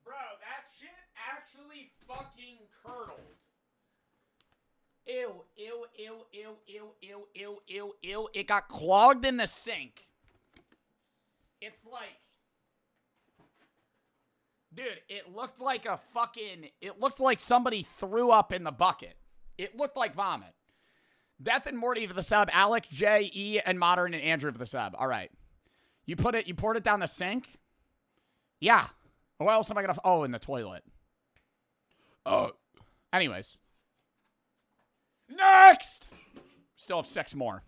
Bro, that shit actually fucking curdled. Ew. It got clogged in the sink. It's like... Dude, it looked like somebody threw up in the bucket. It looked like vomit. Beth and Morty for the sub. Alec, J, E, and Modern, and Andrew for the sub. All right. You poured it down the sink? Yeah. What else am I gonna... Oh, in the toilet. Anyways. Next! Still have 6 more.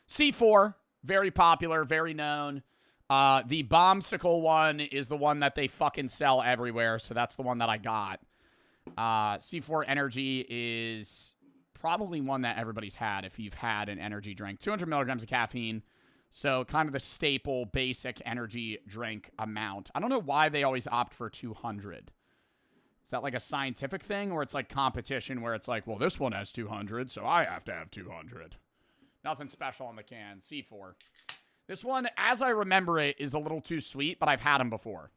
C4. Very popular. Very known. The Bombsicle one is the one that they fucking sell everywhere. So that's the one that I got. C4 Energy is probably one that everybody's had if you've had an energy drink. 200 milligrams of caffeine. So kind of the staple, basic energy drink amount. I don't know why they always opt for 200. Is that like a scientific thing, or it's like competition where it's like, well, this one has 200, so I have to have 200. Nothing special on the can. C4. This one, as I remember it, is a little too sweet, but I've had them before.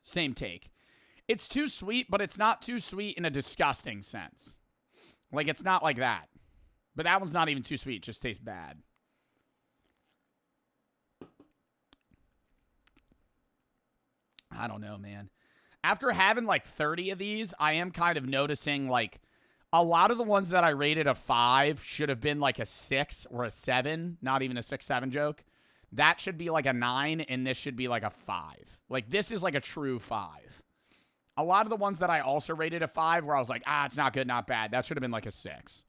Same take. It's too sweet, but it's not too sweet in a disgusting sense. Like, it's not like that. But that one's not even too sweet. It just tastes bad. I don't know, man. After having like 30 of these, I am kind of noticing like a lot of the ones that I rated a 5 should have been like a 6 or a 7. Not even a 6-7 joke. That should be like a 9, and this should be like a 5. Like, this is like a true 5. A lot of the ones that I also rated a 5 where I was like, it's not good, not bad. That should have been like a 6.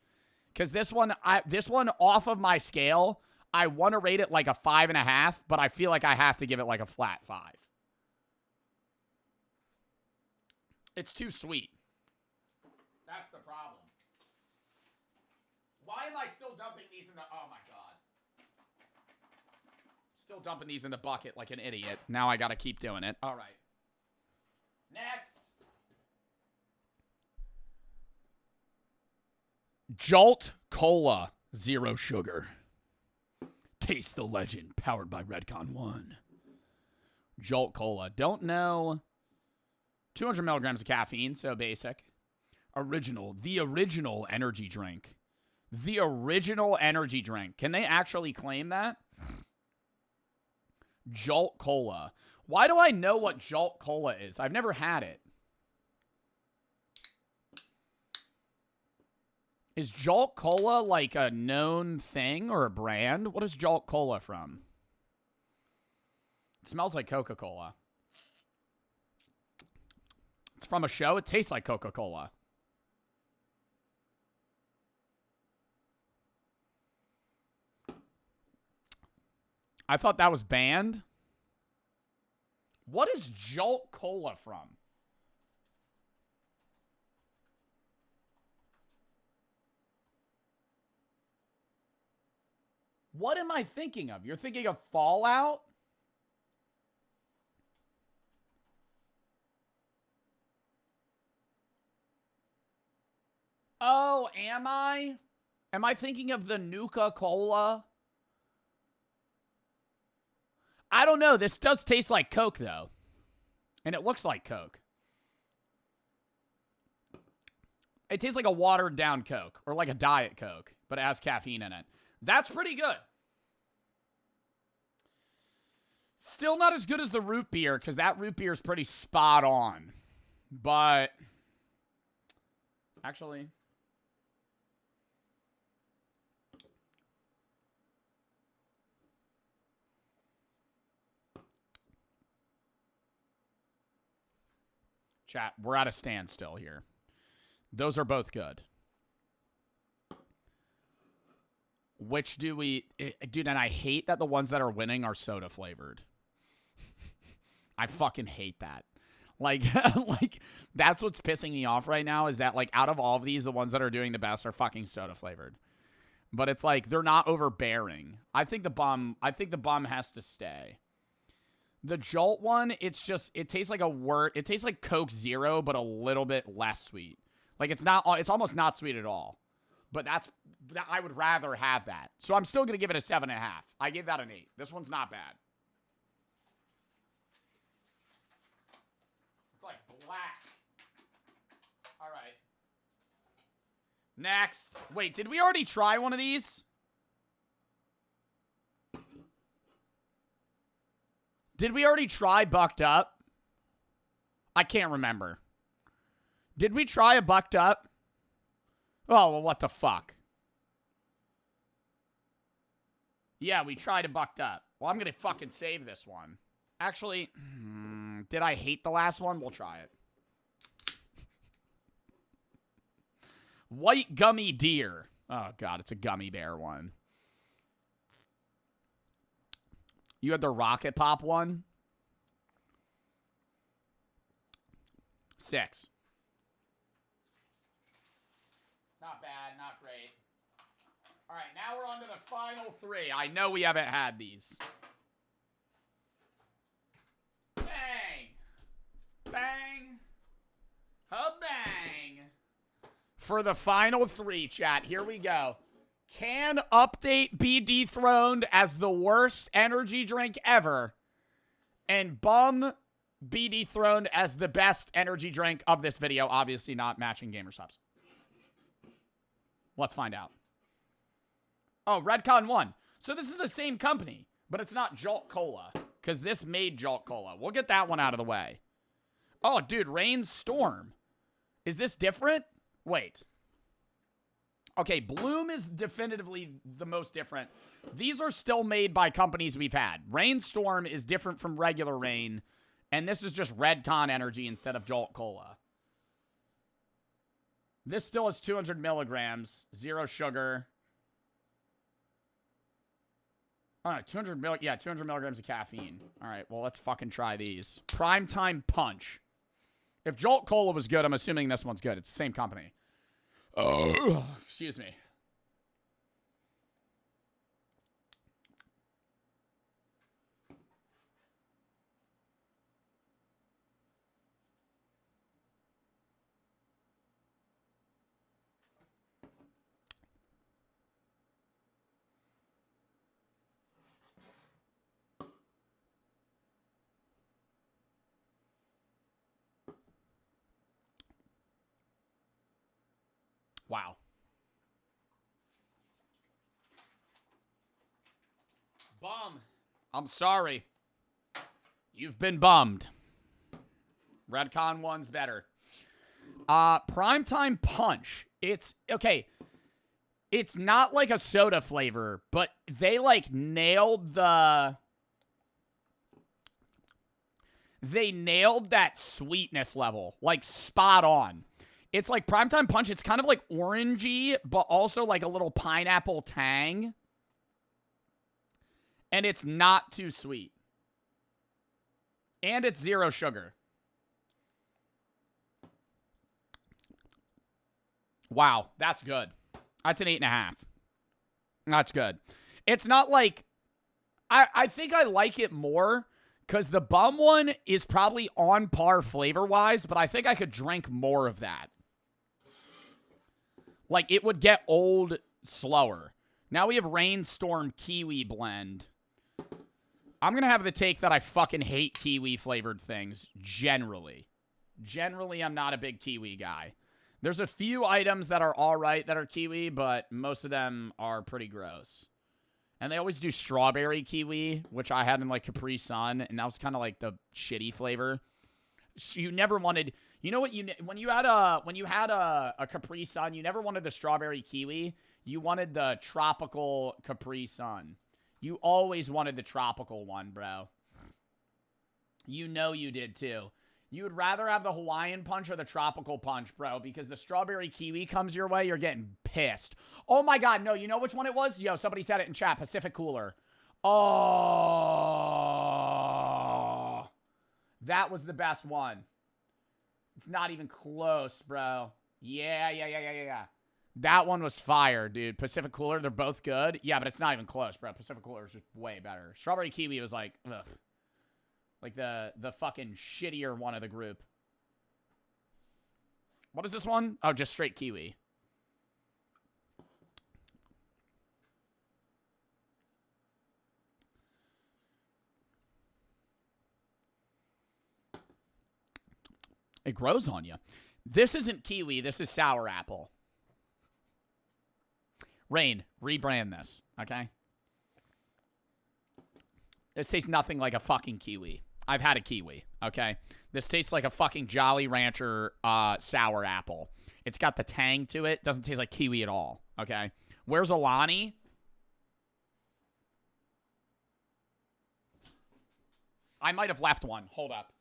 Because this one off of my scale, I want to rate it like a 5.5, but I feel like I have to give it like a flat 5. It's too sweet. That's the problem. Why am I still dumping these in the... Oh, my God. Still dumping these in the bucket like an idiot. Now I got to keep doing it. All right. Next. Jolt Cola. 0 sugar. Taste the legend. Powered by Redcon 1. Jolt Cola. Don't know... 200 milligrams of caffeine, so basic. The original energy drink. The original energy drink. Can they actually claim that? Jolt Cola. Why do I know what Jolt Cola is? I've never had it. Is Jolt Cola like a known thing or a brand? What is Jolt Cola from? It smells like Coca-Cola. It's from a show. It tastes like Coca-Cola. I thought that was banned. What is Jolt Cola from? What am I thinking of? You're thinking of Fallout? Oh, am I? Am I thinking of the Nuka-Cola? I don't know. This does taste like Coke, though. And it looks like Coke. It tastes like a watered-down Coke. Or like a Diet Coke. But it has caffeine in it. That's pretty good. Still not as good as the root beer, because that root beer is pretty spot on. But... actually... chat, we're at a standstill here. Those are both good. Which do we... dude, and I hate that the ones that are winning are soda flavored. I fucking hate that. Like, like, that's what's pissing me off right now is that, like, out of all of these, the ones that are doing the best are fucking soda flavored. But it's like, they're not overbearing. I think the bum has to stay. The Jolt one, it's just, it tastes like it tastes like Coke Zero, but a little bit less sweet. Like, it's almost not sweet at all. But I would rather have that. So I'm still going to give it a 7.5. I gave that an 8. This one's not bad. It's like black. All right. Next. Wait, did we already try one of these? Did we already try Bucked Up? I can't remember. Did we try a Bucked Up? Oh, well, what the fuck? Yeah, we tried a Bucked Up. Well, I'm going to fucking save this one. Actually, did I hate the last one? We'll try it. White Gummy Deer. Oh, God, it's a gummy bear one. You had the Rocket Pop one? 6. Not bad, not great. All right, now we're on to the final 3. I know we haven't had these. for the final 3, chat. Here we go. Can Update be dethroned as the worst energy drink ever? And Bum be dethroned as the best energy drink of this video? Obviously not matching gamer subs. Let's find out. Oh, Redcon won. So this is the same company, but it's not Jolt Cola, because this made Jolt Cola. We'll get that one out of the way. Oh, dude, Rain Storm. Is this different? Wait. Okay, Bloom is definitively the most different. These are still made by companies we've had. Rainstorm is different from regular Rain, and this is just Redcon Energy instead of Jolt Cola. This still has 200 milligrams, 0 sugar. All right, 200 milligrams of caffeine. All right, well, let's fucking try these. Primetime Punch. If Jolt Cola was good, I'm assuming this one's good. It's the same company. Oh, excuse me. Wow. Bum. I'm sorry. You've been bummed. Redcon 1's better. Primetime Punch. It's, okay. It's not like a soda flavor, but they, like, nailed the... They nailed that sweetness level. Like, spot on. It's like Primetime Punch. It's kind of like orangey, but also like a little pineapple tang. And it's not too sweet. And it's 0 sugar. Wow, that's good. That's an 8.5. That's good. It's not like... I think I like it more because the Bum one is probably on par flavor-wise, but I think I could drink more of that. Like, it would get old slower. Now we have Rainstorm Kiwi Blend. I'm going to have the take that I fucking hate kiwi-flavored things, generally. Generally, I'm not a big kiwi guy. There's a few items that are all right that are kiwi, but most of them are pretty gross. And they always do strawberry kiwi, which I had in, like, Capri Sun, and that was kind of like the shitty flavor. So you never wanted... You know what? When you had a Capri Sun, you never wanted the strawberry kiwi. You wanted the tropical Capri Sun. You always wanted the tropical one, bro. You know you did too. You would rather have the Hawaiian Punch or the tropical punch, bro, because the strawberry kiwi comes your way, you're getting pissed. Oh my God, no, you know which one it was? Yo, somebody said it in chat, Pacific Cooler. Oh, that was the best one. It's not even close, bro. Yeah. That one was fire, dude. Pacific Cooler, they're both good. Yeah, but it's not even close, bro. Pacific Cooler is just way better. Strawberry Kiwi was like, ugh. Like the fucking shittier one of the group. What is this one? Oh, just straight kiwi. It grows on you. This isn't kiwi. This is sour apple. Rain, rebrand this, okay? This tastes nothing like a fucking kiwi. I've had a kiwi, okay? This tastes like a fucking Jolly Rancher sour apple. It's got the tang to it. Doesn't taste like kiwi at all, okay? Where's Alani? I might have left one. Hold up.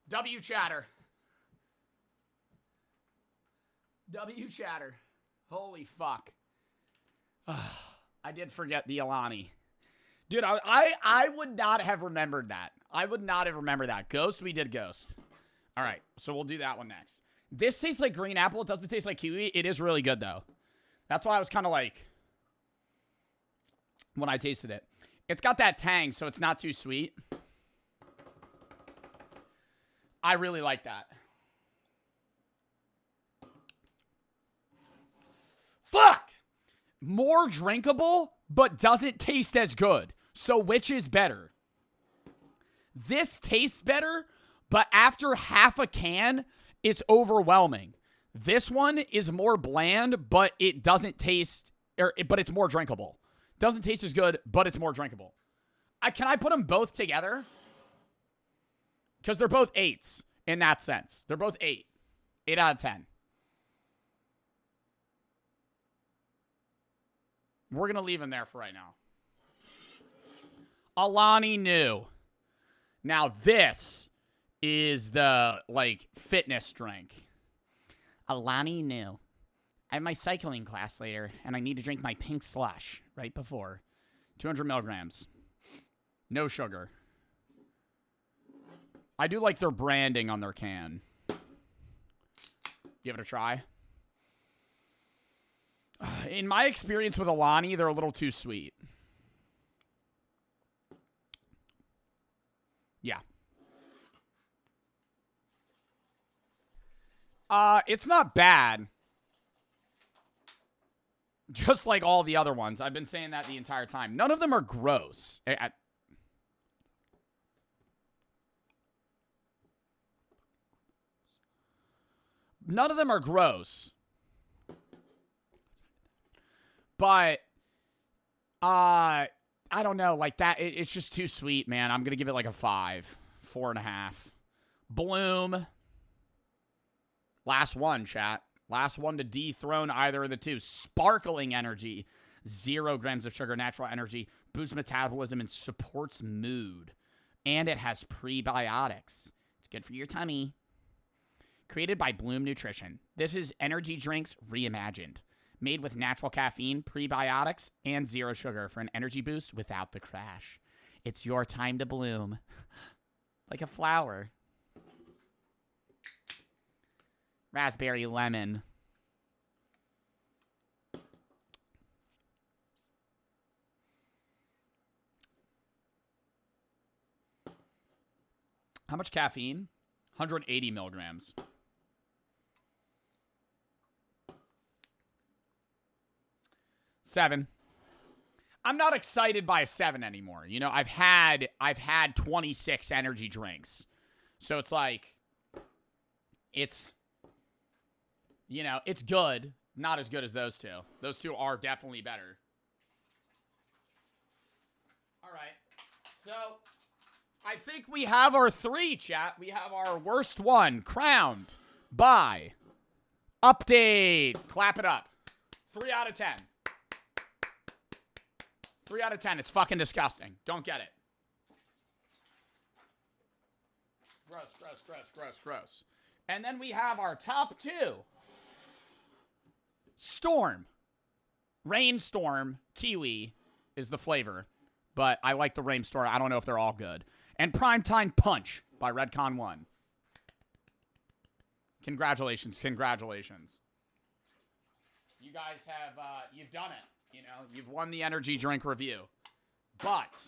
W chatter. W chatter. Holy fuck. I did forget the Alani. Dude, I would not have remembered that. I would not have remembered that. Ghost, we did Ghost. All right, so we'll do that one next. This tastes like green apple. It doesn't taste like kiwi. It is really good, though. That's why I was kind of like, when I tasted it. It's got that tang, so it's not too sweet. I really like that. Fuck! More drinkable, but doesn't taste as good. So which is better? This tastes better, but after half a can, it's overwhelming. This one is more bland, but it doesn't taste, but it's more drinkable. Doesn't taste as good, but it's more drinkable. Can I put them both together? Because they're both 8s in that sense. They're both 8. 8 out of 10. We're going to leave them there for right now. Alani New. Now this is the, like, fitness drink. Alani New. I have my cycling class later, and I need to drink my pink slush right before. 200 milligrams. No sugar. I do like their branding on their can. Give it a try. In my experience with Alani, they're a little too sweet. Yeah. It's not bad. Just like all the other ones. I've been saying that the entire time. None of them are gross. None of them are gross. But, I don't know. Like that, it's just too sweet, man. I'm going to give it like a 5. 4.5. Bloom. Last one, chat. Last one to dethrone either of the two. Sparkling energy. 0 grams of sugar, natural energy. Boosts metabolism and supports mood. And it has prebiotics. It's good for your tummy. Created by Bloom Nutrition. This is energy drinks reimagined. Made with natural caffeine, prebiotics, and 0 sugar for an energy boost without the crash. It's your time to bloom. Like a flower. Raspberry lemon. How much caffeine? 180 milligrams. Seven. I'm not excited by a 7 anymore. You know, I've had 26 energy drinks. So it's like, it's, you know, it's good. Not as good as those two. Those two are definitely better. All right. So I think we have our 3, chat. We have our worst one crowned by Update. Clap it up. 3 out of 10. 3 out of 10. It's fucking disgusting. Don't get it. Gross, gross, gross, gross, gross. And then we have our top 2. Storm. Rainstorm Kiwi is the flavor. But I like the Rainstorm. I don't know if they're all good. And Primetime Punch by Redcon 1. Congratulations. Congratulations. You guys have, you've done it. You know, you've won the energy drink review. But,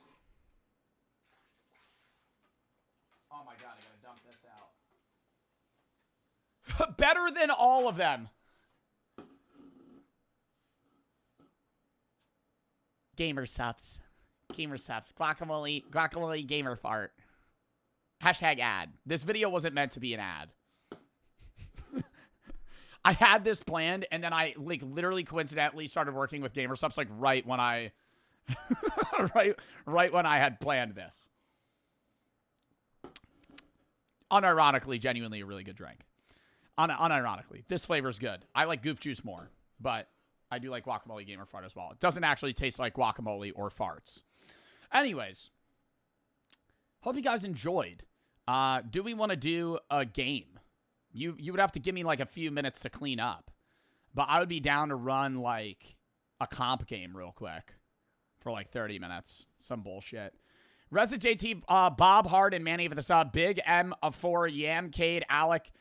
oh my God, I gotta dump this out. Better than all of them. Gamer subs. Gamer subs. Guacamole gamer fart. Hashtag ad. This video wasn't meant to be an ad. I had this planned, and then I like literally coincidentally started working with GamerSups like right when I right when I had planned this. Unironically, genuinely a really good drink. Unironically, this flavor's good. I like Goof Juice more, but I do like Guacamole Gamer Fart as well. It doesn't actually taste like guacamole or farts. Anyways, hope you guys enjoyed Do we want to do a game? You would have to give me like a few minutes to clean up. But I would be down to run like a comp game real quick for like 30 minutes. Some bullshit. Resident JT, Bob Hard and Manny for the sub. Big M for Yam, Cade, Alec,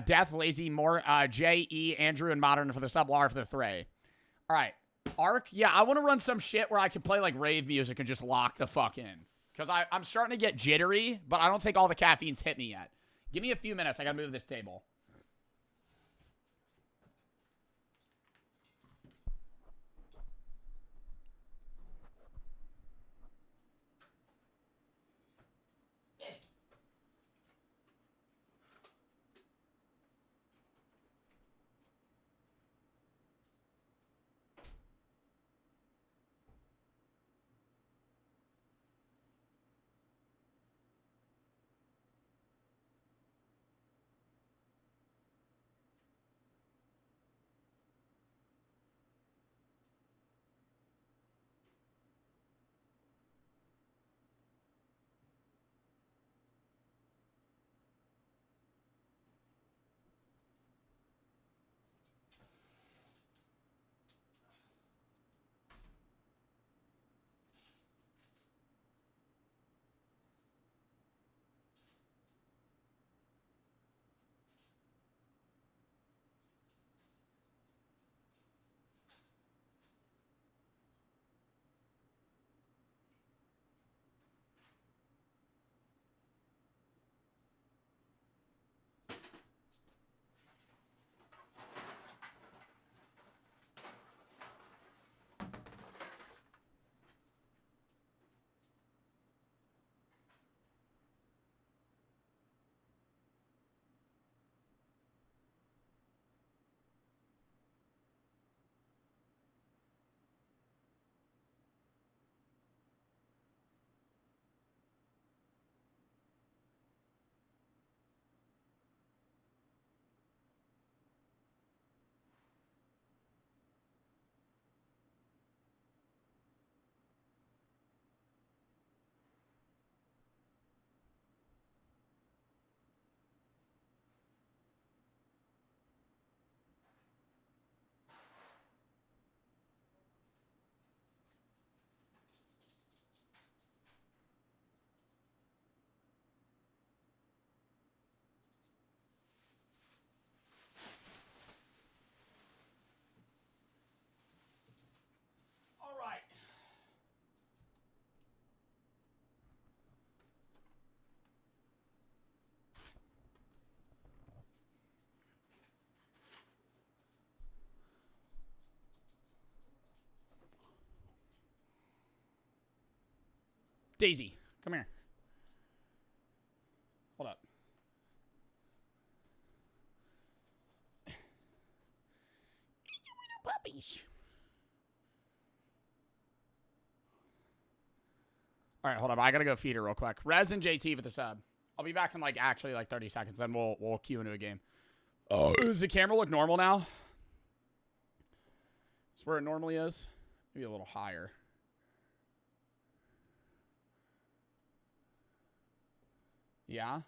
Death, Lazy, More, J.E., Andrew, and Modern for the sub. Lar for the three. All right. Arc, yeah, I want to run some shit where I can play like rave music and just lock the fuck in. Because I'm starting to get jittery, but I don't think all the caffeine's hit me yet. Give me a few minutes. I got to move this table. Daisy, come here. Hold up. Puppies. All right, hold up. I gotta go feed her real quick. Rez and JT for the sub. I'll be back in like actually like 30 seconds. Then we'll queue into a game. Oh, does the camera look normal now? It's where it normally is. Maybe a little higher. Yeah.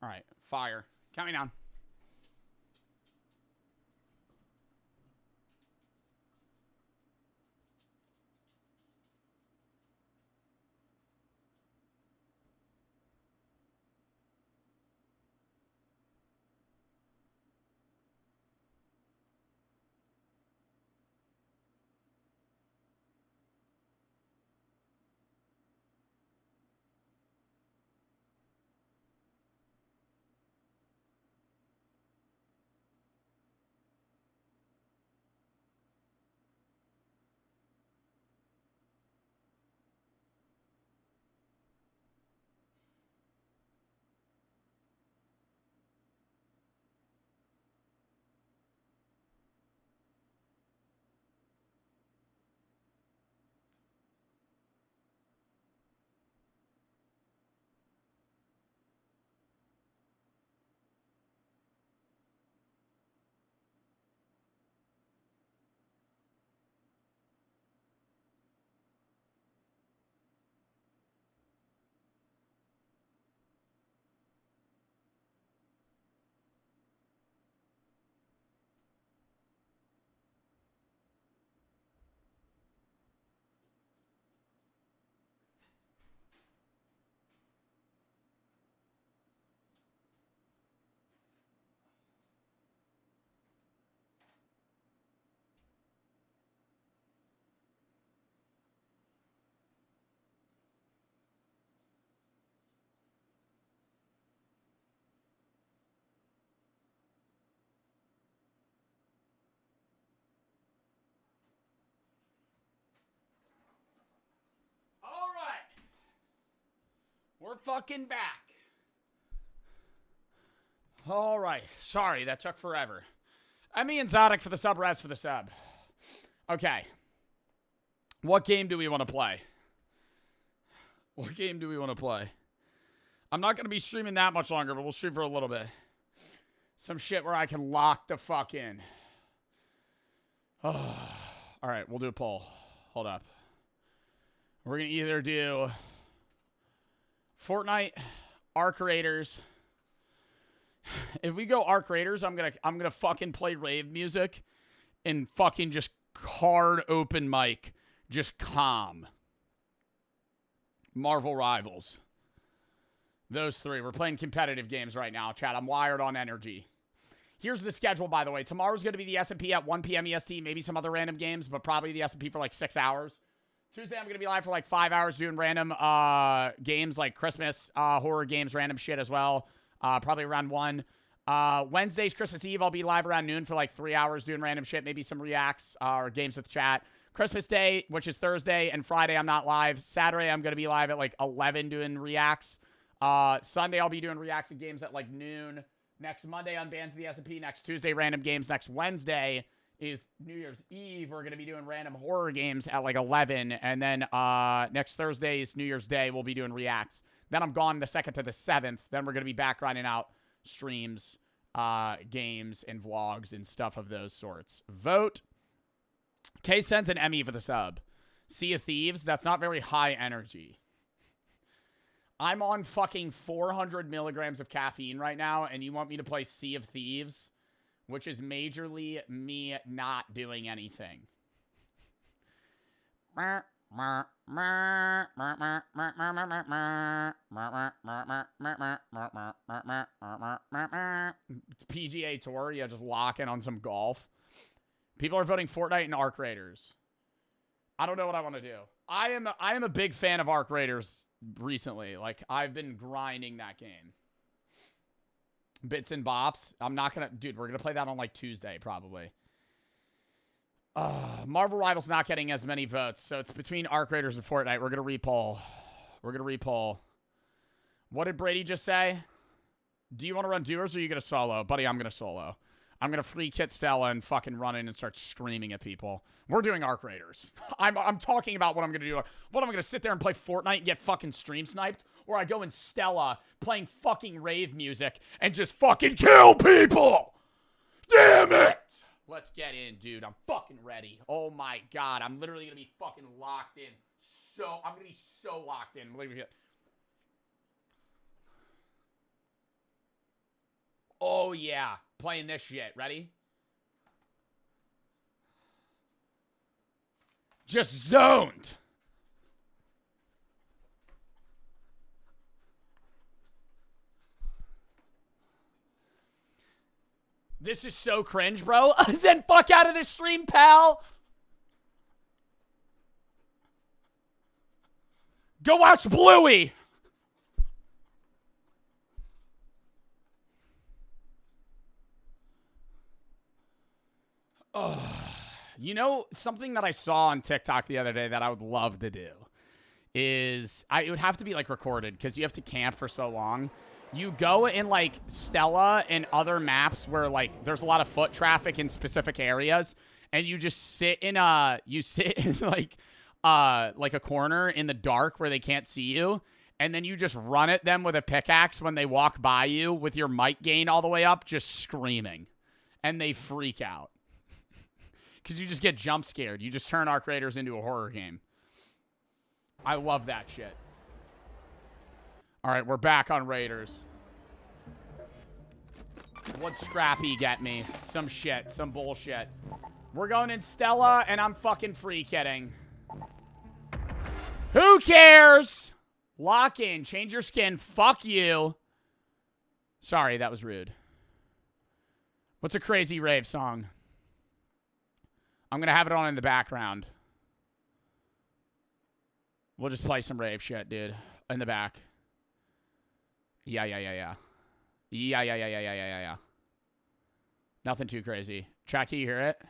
All right, fire. Count me down. fucking back. All right. Sorry, that took forever. Emmy and Zodic for the sub, Raz for the sub. Okay. What game do we want to play? What game do we want to play? I'm not going to be streaming that much longer, but we'll stream for a little bit. Some shit where I can lock the fuck in. Oh. All right, we'll do a poll. Hold up. We're going to either do Fortnite, Arc Raiders. If we go Arc Raiders, I'm gonna fucking play rave music and fucking just hard open mic, just calm. Marvel Rivals. Those three. We're playing competitive games right now, chat. I'm wired on energy. Here's the schedule, by the way. Tomorrow's going to be the S&P at 1 p.m. EST, maybe some other random games, but probably the S&P for like 6 hours. Tuesday, I'm going to be live for like 5 hours doing random games like Christmas, horror games, random shit as well. Probably around 1. Wednesday's Christmas Eve. I'll be live around noon for like 3 hours doing random shit, maybe some reacts or games with chat. Christmas Day, which is Thursday, and Friday I'm not live. Saturday I'm going to be live at like 11 doing reacts. Sunday I'll be doing reacts and games at like noon. Next Monday on Bands of the S&P. Next Tuesday, random games. Next Wednesday is New Year's Eve. We're going to be doing random horror games at like 11. And then next Thursday is New Year's Day. We'll be doing reacts. Then I'm gone the 2nd to the 7th. Then we're going to be back grinding out streams, games, and vlogs and stuff of those sorts. Vote. K sends an Emmy for the sub. Sea of Thieves. That's not very high energy. I'm on fucking 400 milligrams of caffeine right now, and you want me to play Sea of Thieves, which is majorly me not doing anything. PGA Tour, yeah, just lock in on some golf. People are voting Fortnite and Arc Raiders. I don't know what I want to do. I am a big fan of Arc Raiders recently. Like, I've been grinding that game. Bits and bops. I'm not gonna, dude, we're gonna play that on like Tuesday probably. Marvel Rivals not getting as many votes, so it's between Arc Raiders and Fortnite. We're gonna repoll. What did Brady just say? Do you want to run duos or are you gonna solo? Buddy, I'm gonna solo. I'm gonna free kit Stella and fucking run in and start screaming at people. We're doing Arc Raiders. I'm talking about what I'm gonna do. What I'm gonna sit there and play Fortnite and get fucking stream sniped, or I go in Stella playing fucking rave music and just fucking kill people. Damn it! Let's get in, dude. I'm fucking ready. Oh my god, I'm literally gonna be fucking locked in. I'm gonna be so locked in. Believe me. Oh yeah, playing this shit. Ready? Just zoned. This is so cringe, bro. Then fuck out of the stream, pal. Go watch Bluey. You know, something that I saw on TikTok the other day that I would love to do is, it would have to be like recorded because you have to camp for so long. You go in like Stella and other maps where like there's a lot of foot traffic in specific areas, and you just sit in like a corner in the dark where they can't see you, and then you just run at them with a pickaxe when they walk by you with your mic gain all the way up, just screaming, and they freak out. Because you just get jump scared. You just turn Arc Raiders into a horror game. I love that shit. All right, we're back on Raiders. What'd Scrappy get me? Some shit. Some bullshit. We're going in Stella, and I'm fucking free kidding. Who cares? Lock in. Change your skin. Fuck you. Sorry, that was rude. What's a crazy rave song? I'm going to have it on in the background. We'll just play some rave shit, dude. In the back. Yeah. Yeah. Nothing too crazy. Chat, can you hear it?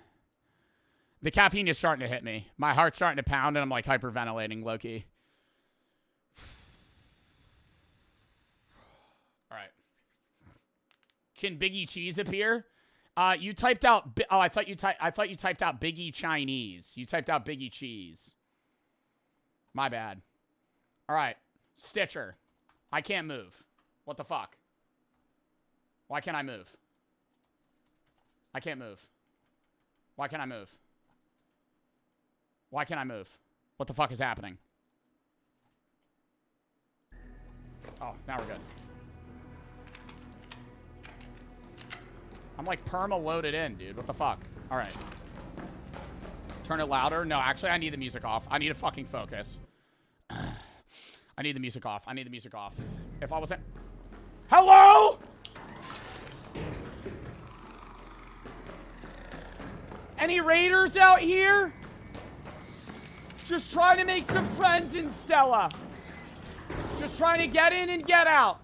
The caffeine is starting to hit me. My heart's starting to pound, and I'm like hyperventilating, low-key. Can Biggie Cheese appear? You typed out. Oh, I thought you typed out Biggie Chinese. You typed out Biggie Cheese. My bad. All right, Stitcher. I can't move. What the fuck? Why can't I move? I can't move. Why can't I move? Why can't I move? What the fuck is happening? Oh, now we're good. I'm like perma loaded in, dude. What the fuck? All right. Turn it louder. No, actually, I need the music off. I need to fucking focus. I need the music off. I need the music off. If I wasn't... Hello? Any raiders out here? Just trying to make some friends in Stella. Just trying to get in and get out.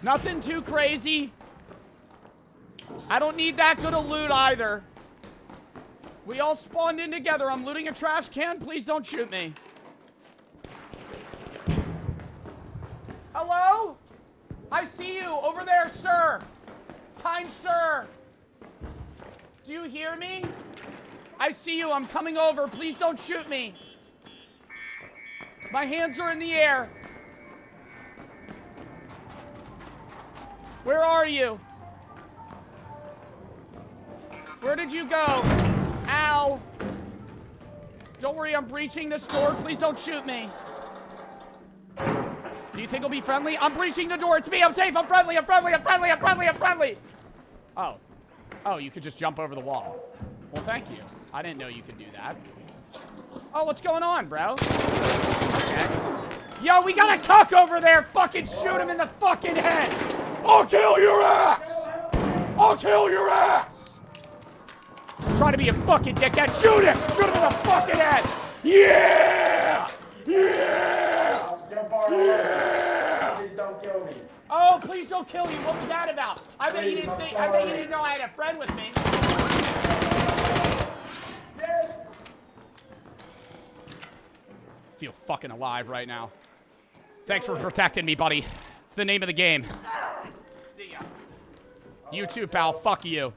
Nothing too crazy. I don't need that good a loot either. We all spawned in together. I'm looting a trash can. Please don't shoot me. Hello? I see you over there, sir. Kind sir. Do you hear me? I see you. I'm coming over. Please don't shoot me. My hands are in the air. Where are you? Where did you go? Ow. Don't worry, I'm breaching this door. Please don't shoot me. Do you think it'll be friendly? I'm breaching the door. It's me. I'm safe. I'm friendly. I'm friendly. I'm friendly. I'm friendly. I'm friendly. Oh. Oh, you could just jump over the wall. Well, thank you. I didn't know you could do that. Oh, what's going on, bro? Okay. Yo, we got a cuck over there. Fucking shoot him in the fucking head. I'll kill your ass. I'll kill your ass. Trying to be a fucking dickhead. Shoot him. Shoot him in the fucking head. Yeah. Yeah. Yeah. Don't kill me. Oh, please don't kill you. What was that about? I bet you didn't know I had a friend with me. Yes. Feel fucking alive right now. Thanks for protecting me, buddy. It's the name of the game. See ya. You too, pal. Fuck you.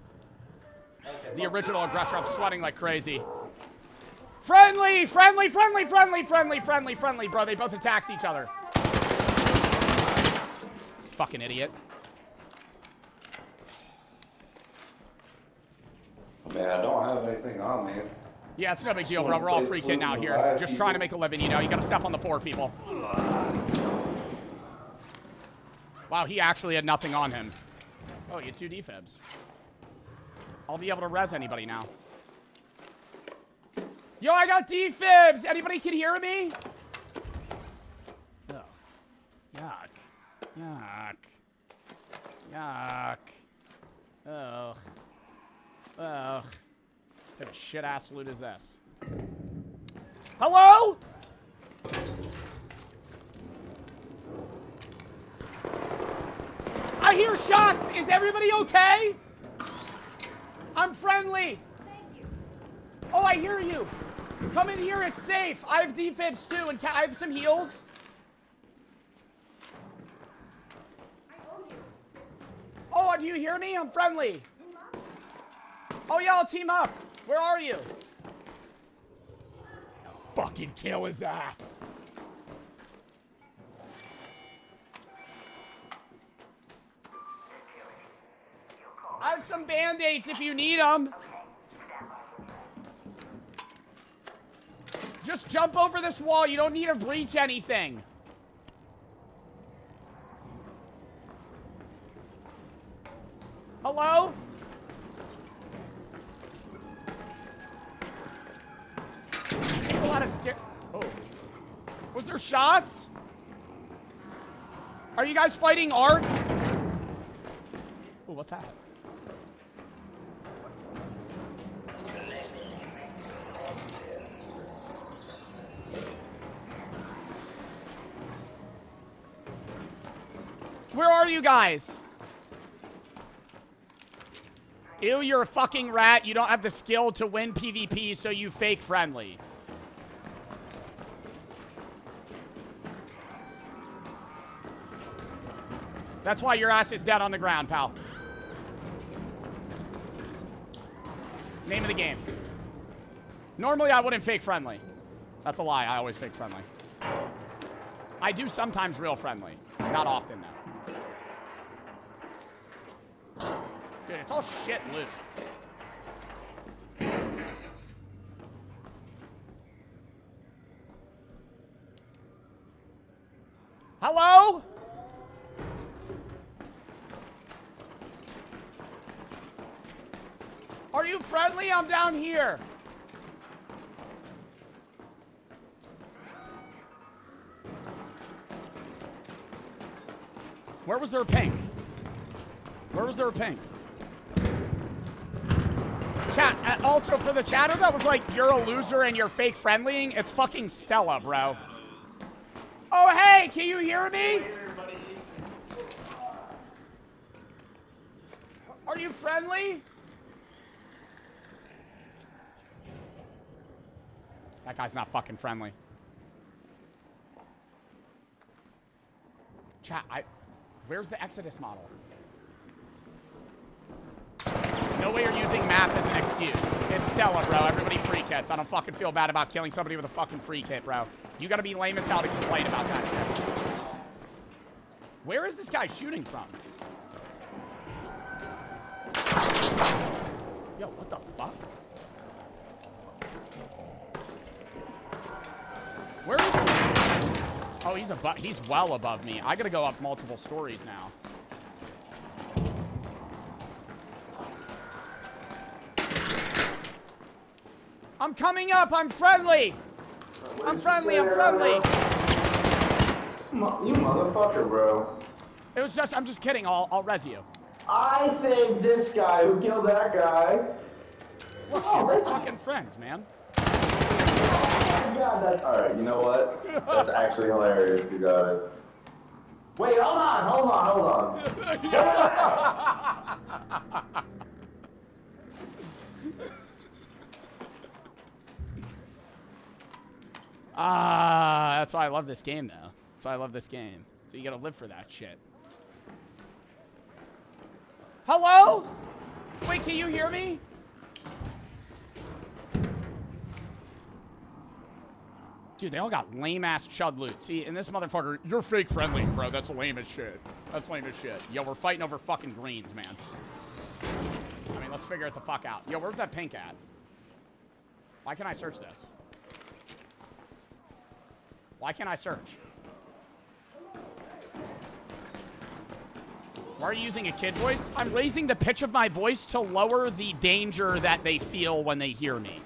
The original aggressor. I'm sweating like crazy. Friendly, friendly, friendly, friendly, friendly, friendly, friendly, bro. They both attacked each other. Fucking idiot. Man, I don't have anything on me. Yeah, it's no big deal, bro. We're all freaking out here. Just trying to make a living, you know. You gotta step on the poor people. Wow, he actually had nothing on him. Oh, you had 2 defibs. I'll be able to res anybody now. Yo, I got defibs! Anybody can hear me? Oh. Yuck. Yuck. Yuck. Ugh. Ugh. What type of shit-ass loot is this? Hello? I hear shots! Is everybody okay? I'm friendly! Oh, I hear you! Come in here, it's safe! I have defibs too, and I have some heals. Oh, do you hear me? I'm friendly. Oh, yeah, I'll team up. Where are you? I'll fucking kill his ass. I have some band-aids if you need them. Just jump over this wall. You don't need to breach anything. Hello? Take a lot of scare. Oh. Was there shots? Are you guys fighting Art? Oh, what's that? Where are you guys? Ew, you're a fucking rat. You don't have the skill to win PvP, so you fake friendly. That's why your ass is dead on the ground, pal. Name of the game. Normally, I wouldn't fake friendly. That's a lie. I always fake friendly. I do sometimes real friendly. Not often, though. Dude, it's all shit loot. Hello? Are you friendly? I'm down here. Where was there a pink? Where was there a pink? Chat, also for the chatter that was like, you're a loser and you're fake friendlying, it's fucking Stella, bro. Oh, hey, can you hear me? Are you friendly? That guy's not fucking friendly. Chat, where's the Exodus model? No way you're using math as an excuse. It's Stella, bro. Everybody free kits. I don't fucking feel bad about killing somebody with a fucking free kit, bro. You gotta be lame as hell to complain about that shit. Where is this guy shooting from? Yo, what the fuck? Where is he? Oh, he's well above me. I gotta go up multiple stories now. I'm coming up. I'm friendly. I'm friendly. I'm friendly. You motherfucker, bro. It was just, I'm just kidding. I'll res you. I think this guy who killed that guy. Look, we're fucking friends, man. God, that's alright. You know what? That's actually hilarious. You got it. Wait, hold on. That's why I love this game, though. That's why I love this game. So you gotta live for that shit. Hello? Wait, can you hear me? Dude, they all got lame-ass chud loot. See, and this motherfucker, you're fake friendly, bro. That's lame as shit. That's lame as shit. Yo, we're fighting over fucking greens, man. I mean, let's figure it the fuck out. Yo, where's that pink at? Why can't I search this? Why can't I search? Why are you using a kid voice? I'm raising the pitch of my voice to lower the danger that they feel when they hear me.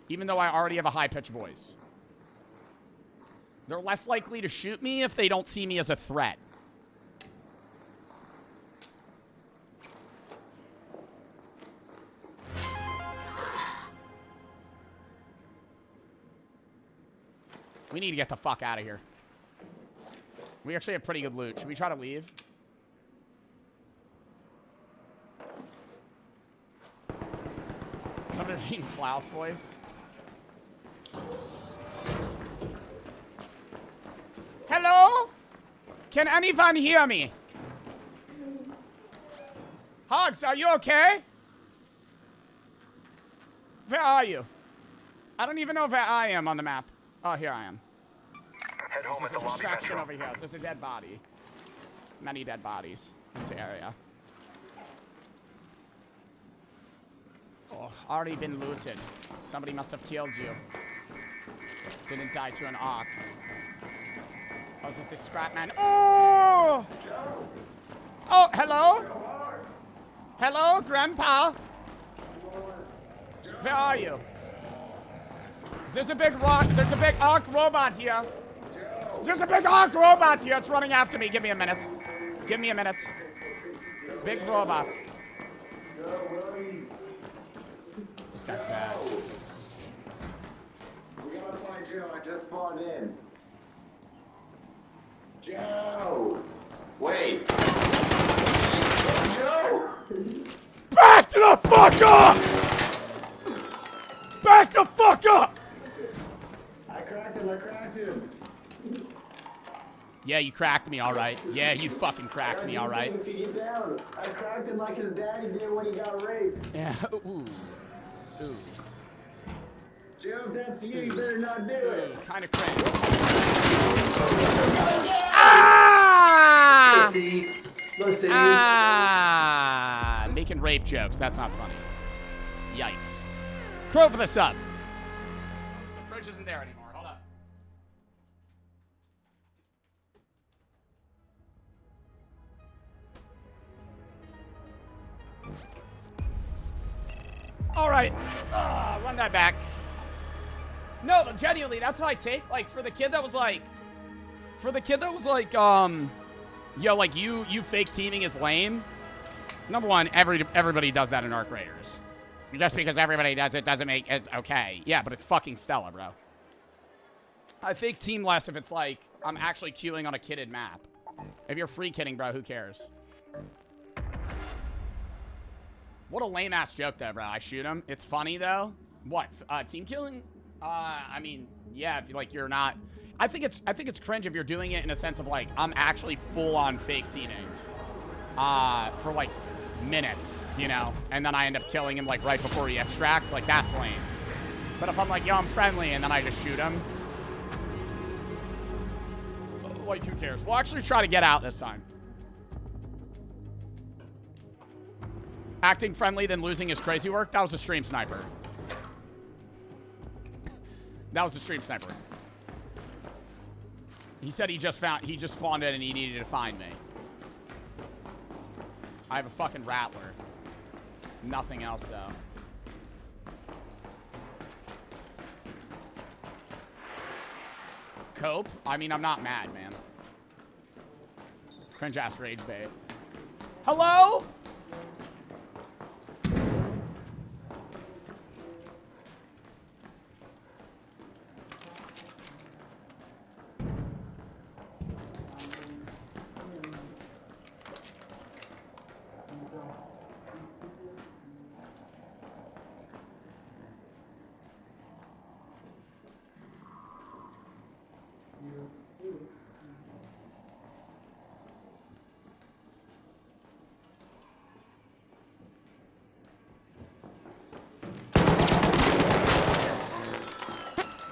Even though I already have a high-pitched voice. They're less likely to shoot me if they don't see me as a threat. We need to get the fuck out of here. We actually have pretty good loot. Should we try to leave? Somebody reading Klaus' voice. Hello? Can anyone hear me? Hogs, are you okay? Where are you? I don't even know where I am on the map. Oh, here I am. There's a distraction over here. There's a dead body. There's many dead bodies in this area. Oh, already been looted. Somebody must have killed you. Didn't die to an arc. Oh, is this a scrap man? Oh! Oh, hello? Hello, Grandpa? Where are you? There's a big arc robot here. There's a big arc robot here. It's running after me. Give me a minute. Give me a minute. Big robot. This guy's bad. We gotta find Joe. I just spawned in. Joe! Wait! Joe! Back the fuck up! Back the fuck up! I cracked him. Yeah, you cracked me, all right. Yeah, you fucking cracked me, all right. If you get down, I cracked him like his daddy did when he got raped. Yeah. Ooh. Ooh. Joe, if that's you, you better not do it. Kind of cringe. Ah! Listen. Ah! Making rape jokes. That's not funny. Yikes. Crow for the sub. The fridge isn't there anymore. Hold up. All right. Run that back. No, but genuinely, that's what I take. Like, for the kid that was like, yo, like, you fake teaming is lame. Number one, everybody does that in Arc Raiders. Just because everybody does it doesn't make it okay. Yeah, but it's fucking Stella, bro. I fake team less if it's like, I'm actually queuing on a kitted map. If you're free kidding, bro, who cares? What a lame-ass joke, though, bro. I shoot him. It's funny, though. What? Team killing? I mean, yeah, if like you're not... I think it's cringe if you're doing it in a sense of, like, I'm actually full-on fake teaming. For, like, minutes, you know? And then I end up killing him, like, right before he extracts. Like, that's lame. But if I'm like, yo, I'm friendly, and then I just shoot him... Like, who cares? We'll actually try to get out this time. Acting friendly, then losing his crazy work. That was a stream sniper. That was a stream sniper. He said he just spawned in and he needed to find me. I have a fucking rattler. Nothing else, though. Cope? I mean, I'm not mad, man. Cringe-ass rage bait. Hello?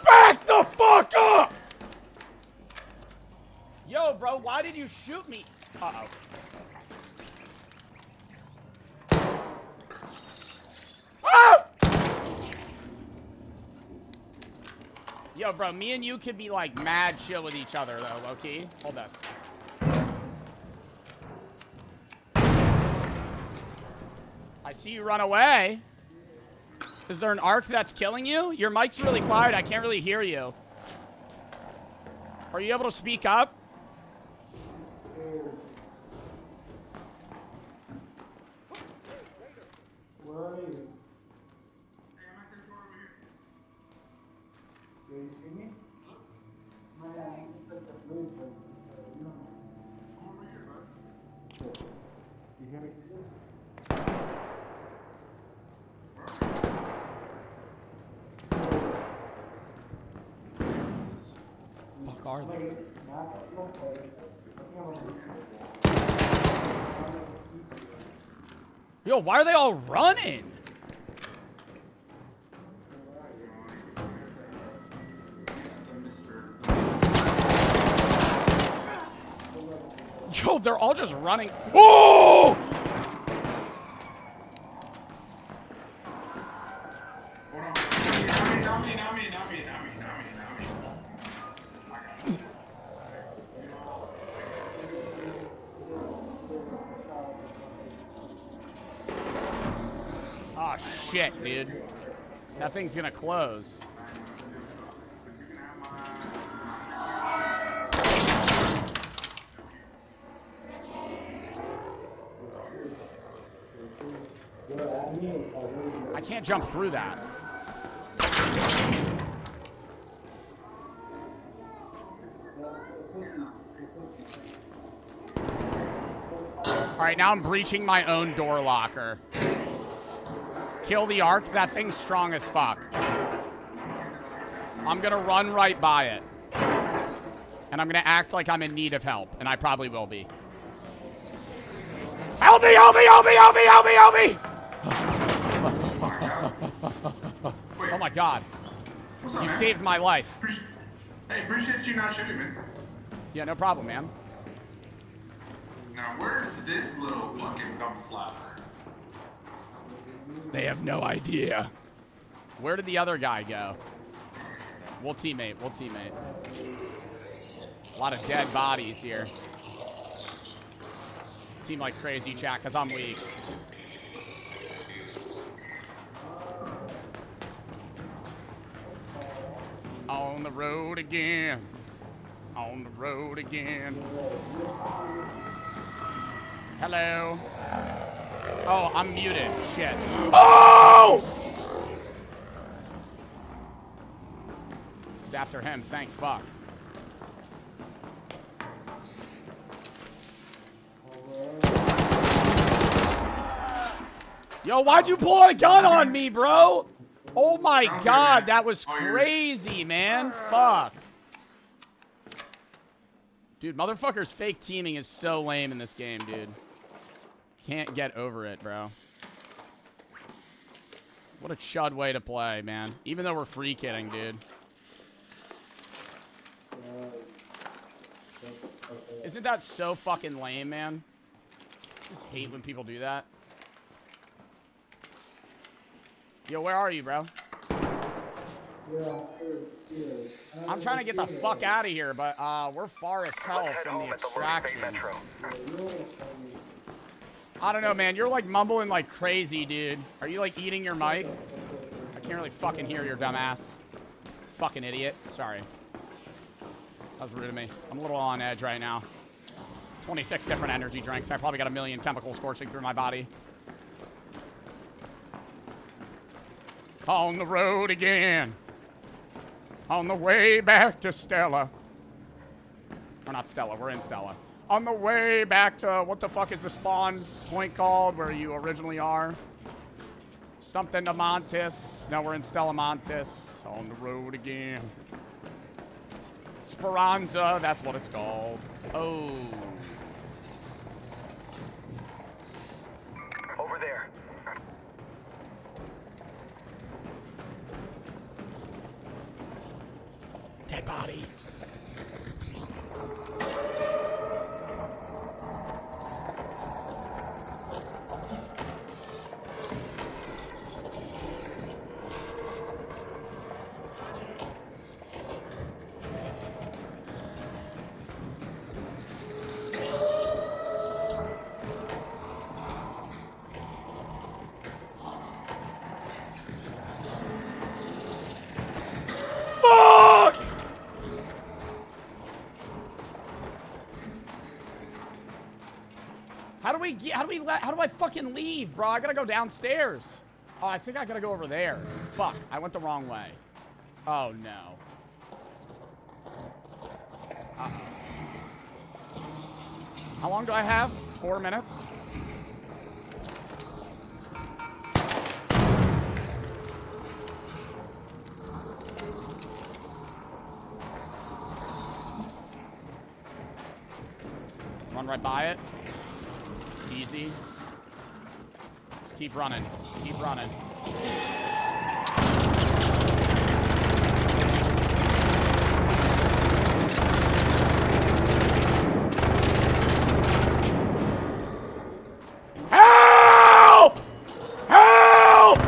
Back the fuck up! Yo, bro, why did you shoot me? Uh-oh. Ah! Yo, bro, me and you could be, like, mad chill with each other, though, low-key. Hold us. I see you run away. Is there an arc that's killing you? Your mic's really quiet. I can't really hear you. Are you able to speak up? Fuck are they? Yo, why are they all running? Yo, they're all just running. Oh! Oh, shit, dude. That thing's gonna close. I can't jump through that. All right, now I'm breaching my own door locker. Kill the arc. That thing's strong as fuck. I'm gonna run right by it. And I'm going to act like I'm in need of help, and I probably will be. Help me, help me, help me, help me, help me, help me! Oh my god. What's up, You man? saved my life. Hey, appreciate you not shooting me. Yeah, no problem, man. Now, where's this little fucking gunflower? They have no idea. Where did the other guy go? We'll teammate, we'll teammate. A lot of dead bodies here. Team like crazy, chat, because I'm weak. On the road again. On the road again. Hello. Oh, I'm muted. Shit. Oh! It's after him, thank fuck. Yo, why'd you pull out a gun on me, bro? Oh my god, that was crazy, man. Fuck. Dude, motherfucker's fake teaming is so lame in this game, dude. Can't get over it, bro. What a chud way to play, man. Even though we're free kidding, dude. Isn't that so fucking lame, man? I just hate when people do that. Yo, where are you, bro? I'm trying to get the fuck out of here, but we're far as hell from the extraction. I don't know, man. You're like mumbling like crazy, dude. Are you like eating your mic? I can't really fucking hear your dumb ass. Fucking idiot. Sorry. That was rude of me. I'm a little on edge right now. 26 different energy drinks. I probably got a million chemicals coursing through my body. On the road again. On the way back to Stella. We're not Stella, we're in Stella. On the way back to, what the fuck is the spawn point called where you originally are? Something to Montes. No, we're in Stella Montes. On the road again. Speranza, that's what it's called. Oh. Over there. Dead body. Fuck! How do I fucking leave, bro? I gotta go downstairs. Oh, I think I gotta go over there. Fuck, I went the wrong way. Oh, no. How long do I have? 4 minutes? Run right by it. Easy. Just keep running. Keep running. Help! Help!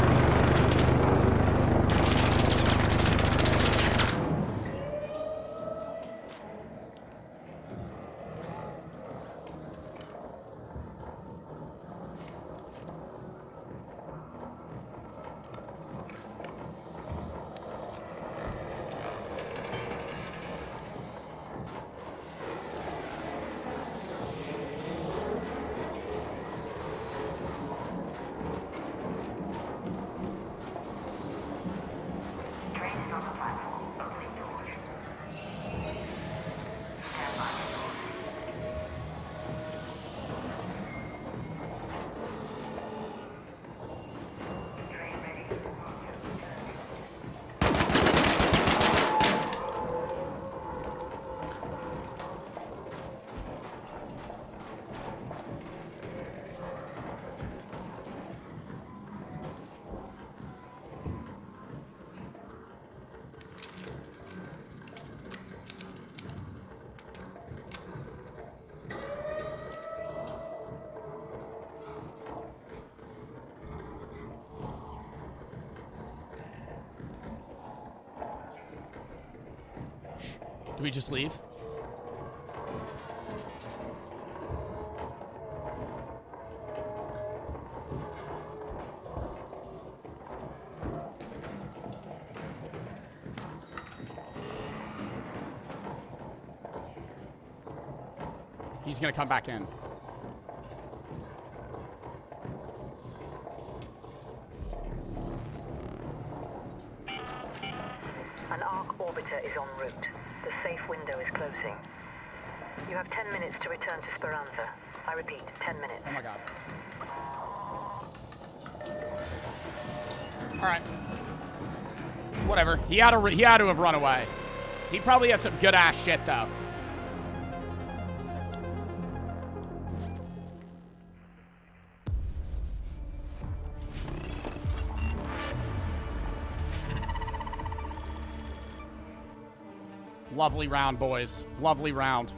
Do we just leave? He's gonna come back in. An arc orbiter is en route. The safe window is closing. You have 10 minutes to return to Speranza. I repeat, 10 minutes. Oh my god. Alright. Whatever. He had to have run away. He probably had some good ass shit though. Lovely round, boys. Lovely round.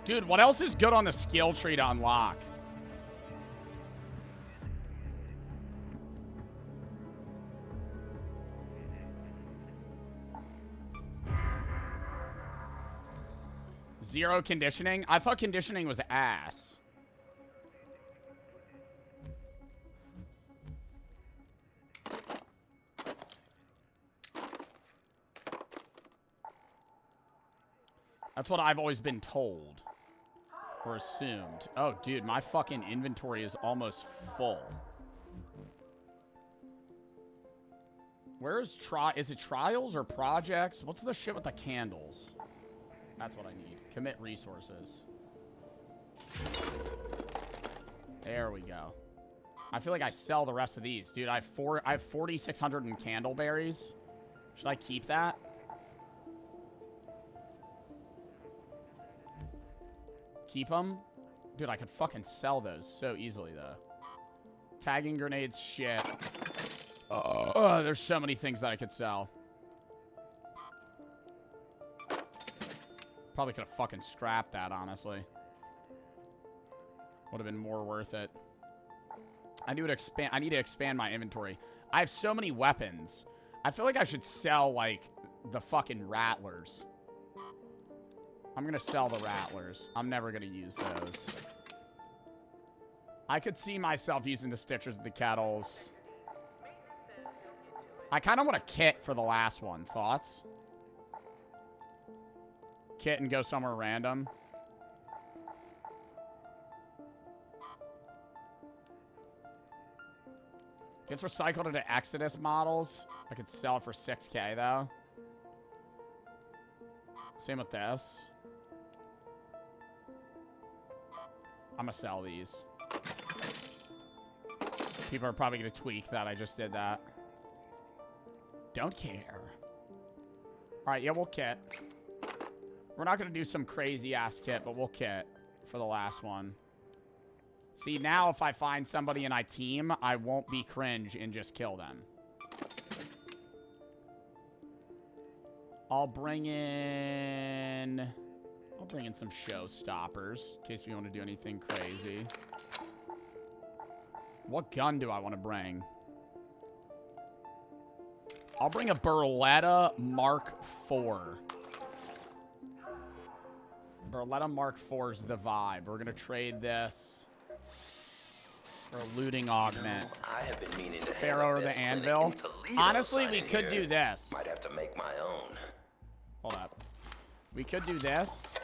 Dude, what else is good on the skill tree to unlock? Zero conditioning? I thought conditioning was ass. That's what I've always been told. Or assumed. Oh, dude, my fucking inventory is almost full. Where is is it trials or projects? What's the shit with the candles? That's what I need. Commit resources. There we go. I feel like I sell the rest of these. Dude, I have 4,600 in candleberries. Should I keep that? Keep them? Dude, I could fucking sell those so easily, though. Tagging grenades, shit. There's so many things that I could sell. Probably could have fucking scrapped that, honestly. Would have been more worth it. I need to expand my inventory. I have so many weapons. I feel like I should sell, like, the fucking rattlers. I'm gonna sell the rattlers. I'm never gonna use those. I could see myself using the stitchers and the kettles. I kind of want a kit for the last one. Thoughts? Kit and go somewhere random. Gets recycled into Exodus models. I could sell it for 6K though. Same with this. I'm gonna sell these. People are probably gonna tweak that I just did that. Don't care. Alright, yeah, we'll kit. We're not gonna do some crazy ass kit, but we'll kit for the last one. See, now if I find somebody and I team, I won't be cringe and just kill them. I'll bring in some showstoppers in case we want to do anything crazy. What gun do I want to bring? I'll bring a Beretta Mark IV. Beretta Mark IV is the vibe. We're going to trade this for a looting augment. I have been meaning to Pharaoh or the Anvil. Honestly, we could do this. Might have to make my own. Hold up. We could do this.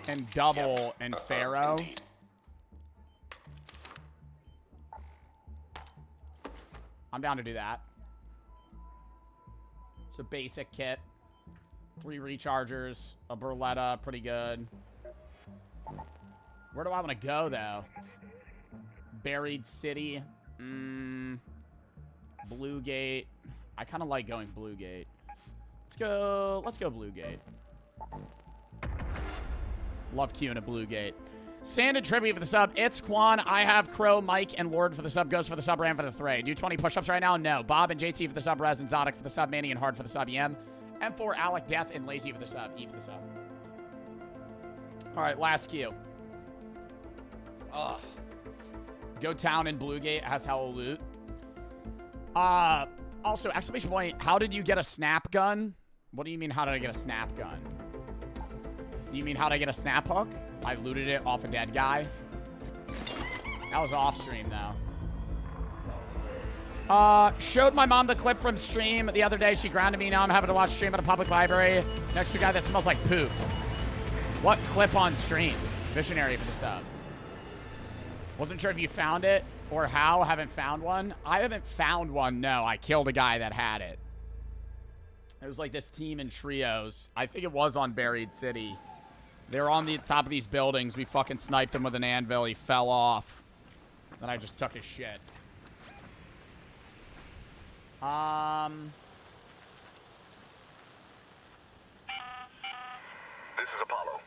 And double and Pharaoh. I'm down to do that. It's a basic kit. 3 rechargers. A Beretta. Pretty good. Where do I want to go, though? Buried City. Blue Gate. I kind of like going Blue Gate. Let's go Blue Gate. Love queuing at Blue Gate. Sanded Tribute for the sub. It's Quan. I have Crow, Mike, and Lord for the sub. Ghost for the sub. Ram for the 3. Do 20 push-ups right now? No. Bob and JT for the sub. Rez and Zodic for the sub. Manny and Hard for the sub. EM. M4, Alec, Death, and Lazy for the sub. E for the sub. All right, last queue. Ugh. Go Town and Bluegate has hella loot. Also, exclamation point, how did you get a snap gun? What do you mean, how did I get a snap gun? Do you mean, how did I get a snap hook? I looted it off a dead guy. That was off stream, though. Showed my mom the clip from stream the other day. She grounded me. Now I'm having to watch stream at a public library next to a guy that smells like poop. What clip on stream? Visionary for the sub. Wasn't sure if you found it or how. Haven't found one. I haven't found one, no. I killed a guy that had it. It was like this team in trios. I think it was on Buried City. They were on the top of these buildings. We fucking sniped him with an anvil. He fell off. Then I just took his shit. This is Apollo.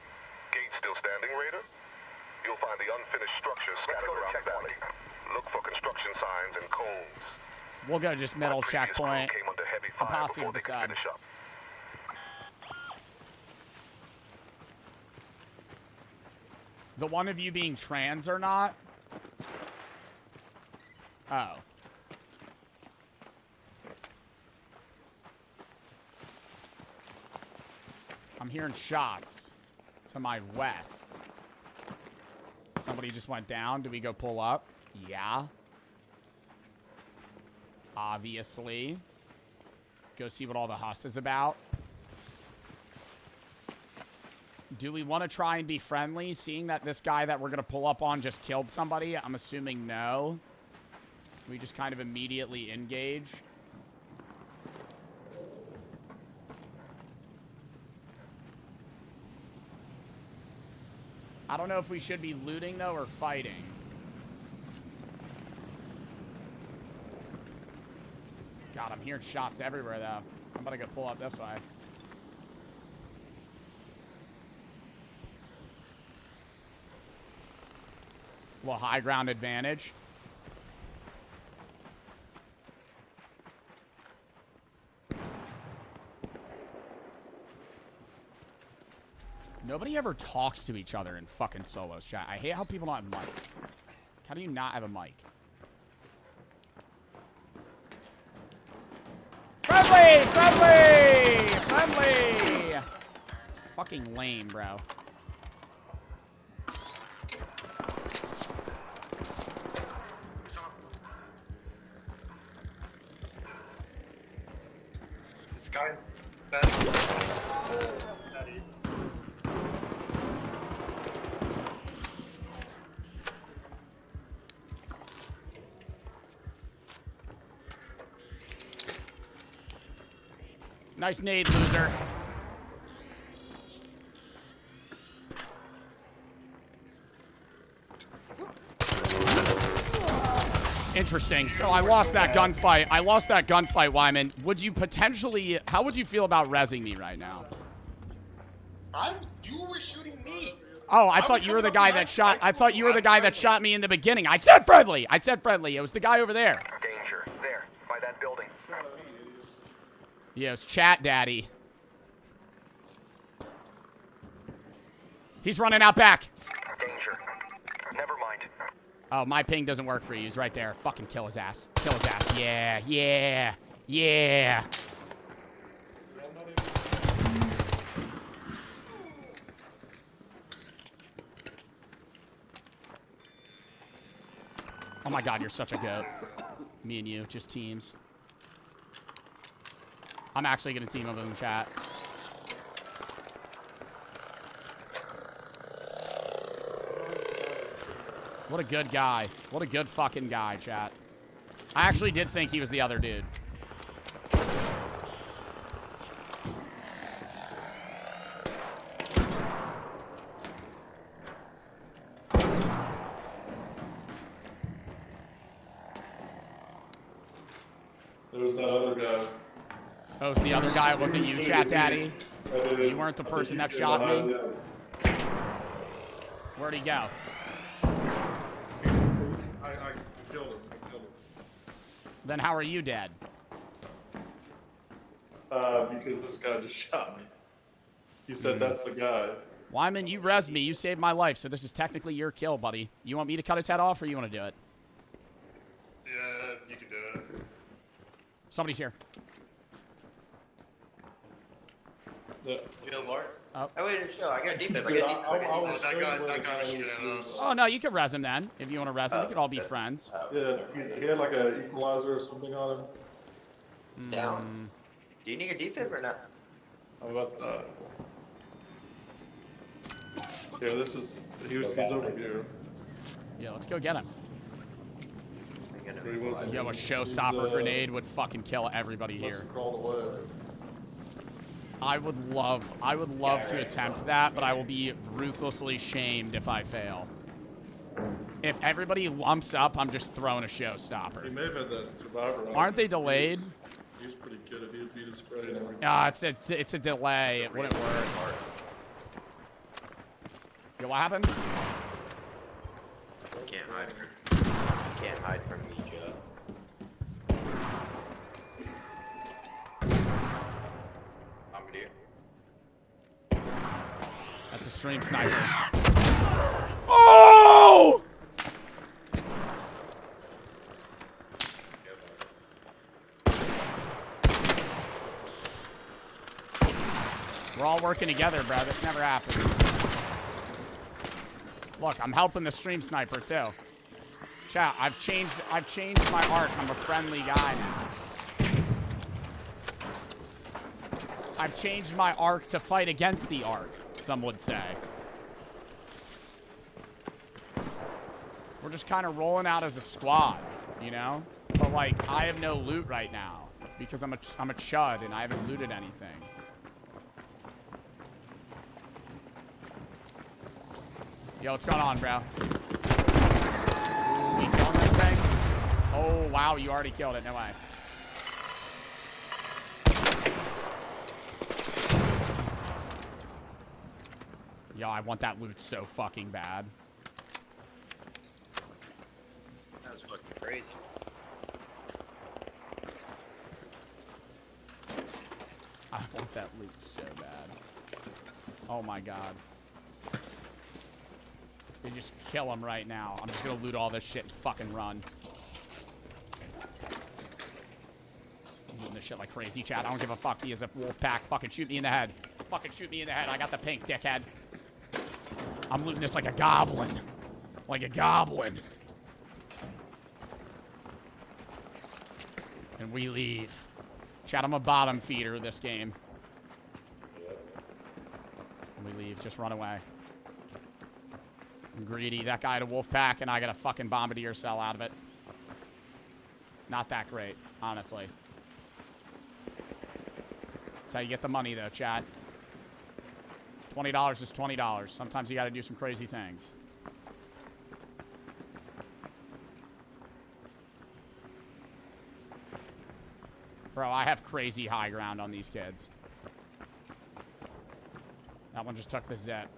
Gate still standing, Raider? You'll find the unfinished structures scattered around the valley. Look for construction signs and cones. We'll go to just middle checkpoint. Came under heavy A fire posse before of the they could sub. finish up. The one of you being trans or not? Oh. I'm hearing shots to my west. Somebody just went down. Do we go pull up? Yeah. Obviously. Go see what all the huss is about. Do we want to try and be friendly, seeing that this guy that we're going to pull up on just killed somebody? I'm assuming no. We just kind of immediately engage. I don't know if we should be looting, though, or fighting. God, I'm hearing shots everywhere, though. I'm about to go pull up this way. A little high ground advantage. Nobody ever talks to each other in fucking solos, chat. I hate how people don't have mics. How do you not have a mic? Friendly! Friendly! Friendly! Fucking lame, bro. This guy. Nice nade, loser. Interesting. So I lost that gunfight. Wyman. Would you potentially... How would you feel about rezzing me right now? You were shooting me. Oh, I thought you were the guy that shot... I thought you were the guy that shot me in the beginning. I said friendly. I said friendly. It was the guy over there. Danger. There, by that building. Yeah, it's chat daddy. He's running out back. Danger. Never mind. Oh, my ping doesn't work for you. He's right there. Fucking kill his ass. Kill his ass. Yeah, yeah, yeah. Oh my god, you're such a goat. Me and you, just teams. I'm actually gonna team up in the chat. What a good guy. What a good fucking guy, chat. I actually did think he was the other dude. There was that other guy. Oh, it's the other guy. It wasn't you, chat daddy. You weren't the person that shot me. Where'd he go? I killed him. Then how are you dead? Because this guy just shot me. You said that's the guy. Wyman, you res me. You saved my life, so this is technically your kill, buddy. You want me to cut his head off, or you want to do it? Yeah, you can do it. Somebody's here. Yeah. Yo, Mark. Oh. I waited to show. I got a defib. I got a defib. That guy was shooting at us. Oh, no, you can res him then. If you want to res him, we could all be friends. Yeah, he had like an equalizer or something on him. He's down. Do you need your defib or not? How about yeah, he's over here. Yeah, let's go get him. He wasn't- Yo, a showstopper grenade would fucking kill everybody must here. have crawled away. I would love to attempt that, but I will be ruthlessly shamed if I fail. If everybody lumps up, I'm just throwing a He showstopper. may have had that survivor on. Aren't they delayed? He was pretty good if he had beat his spray and everything. It's a delay. It wouldn't work. Yo, what happened? Can't hide from me, Joe. Bombardier. That's a stream sniper. Oh! We're all working together, bro. This never happened. Look, I'm helping the stream sniper too. Chat, I've changed my arc. I'm a friendly guy now. I've changed my arc to fight against the arc, some would say. We're just kind of rolling out as a squad, you know? But like, I have no loot right now because I'm a chud and I haven't looted anything. Yo, what's going on, bro? We killing this thing? Oh, wow, you already killed it. No way. Yo, I want that loot so fucking bad. That was fucking crazy. I want that loot so bad. Oh my god. They just kill him right now. I'm just gonna loot all this shit and fucking run. I'm looting this shit like crazy, chat. I don't give a fuck. He is a wolf pack. Fucking shoot me in the head. Fucking shoot me in the head. I got the pink, dickhead. I'm looting this like a goblin. Like a goblin. And we leave. Chat, I'm a bottom feeder this game. And we leave. Just run away. I'm greedy. That guy had a wolf pack, and I got a fucking bombardier cell out of it. Not that great, honestly. That's how you get the money, though, chat. $20 is $20. Sometimes you got to do some crazy things. Bro, I have crazy high ground on these kids. That one just took the zip.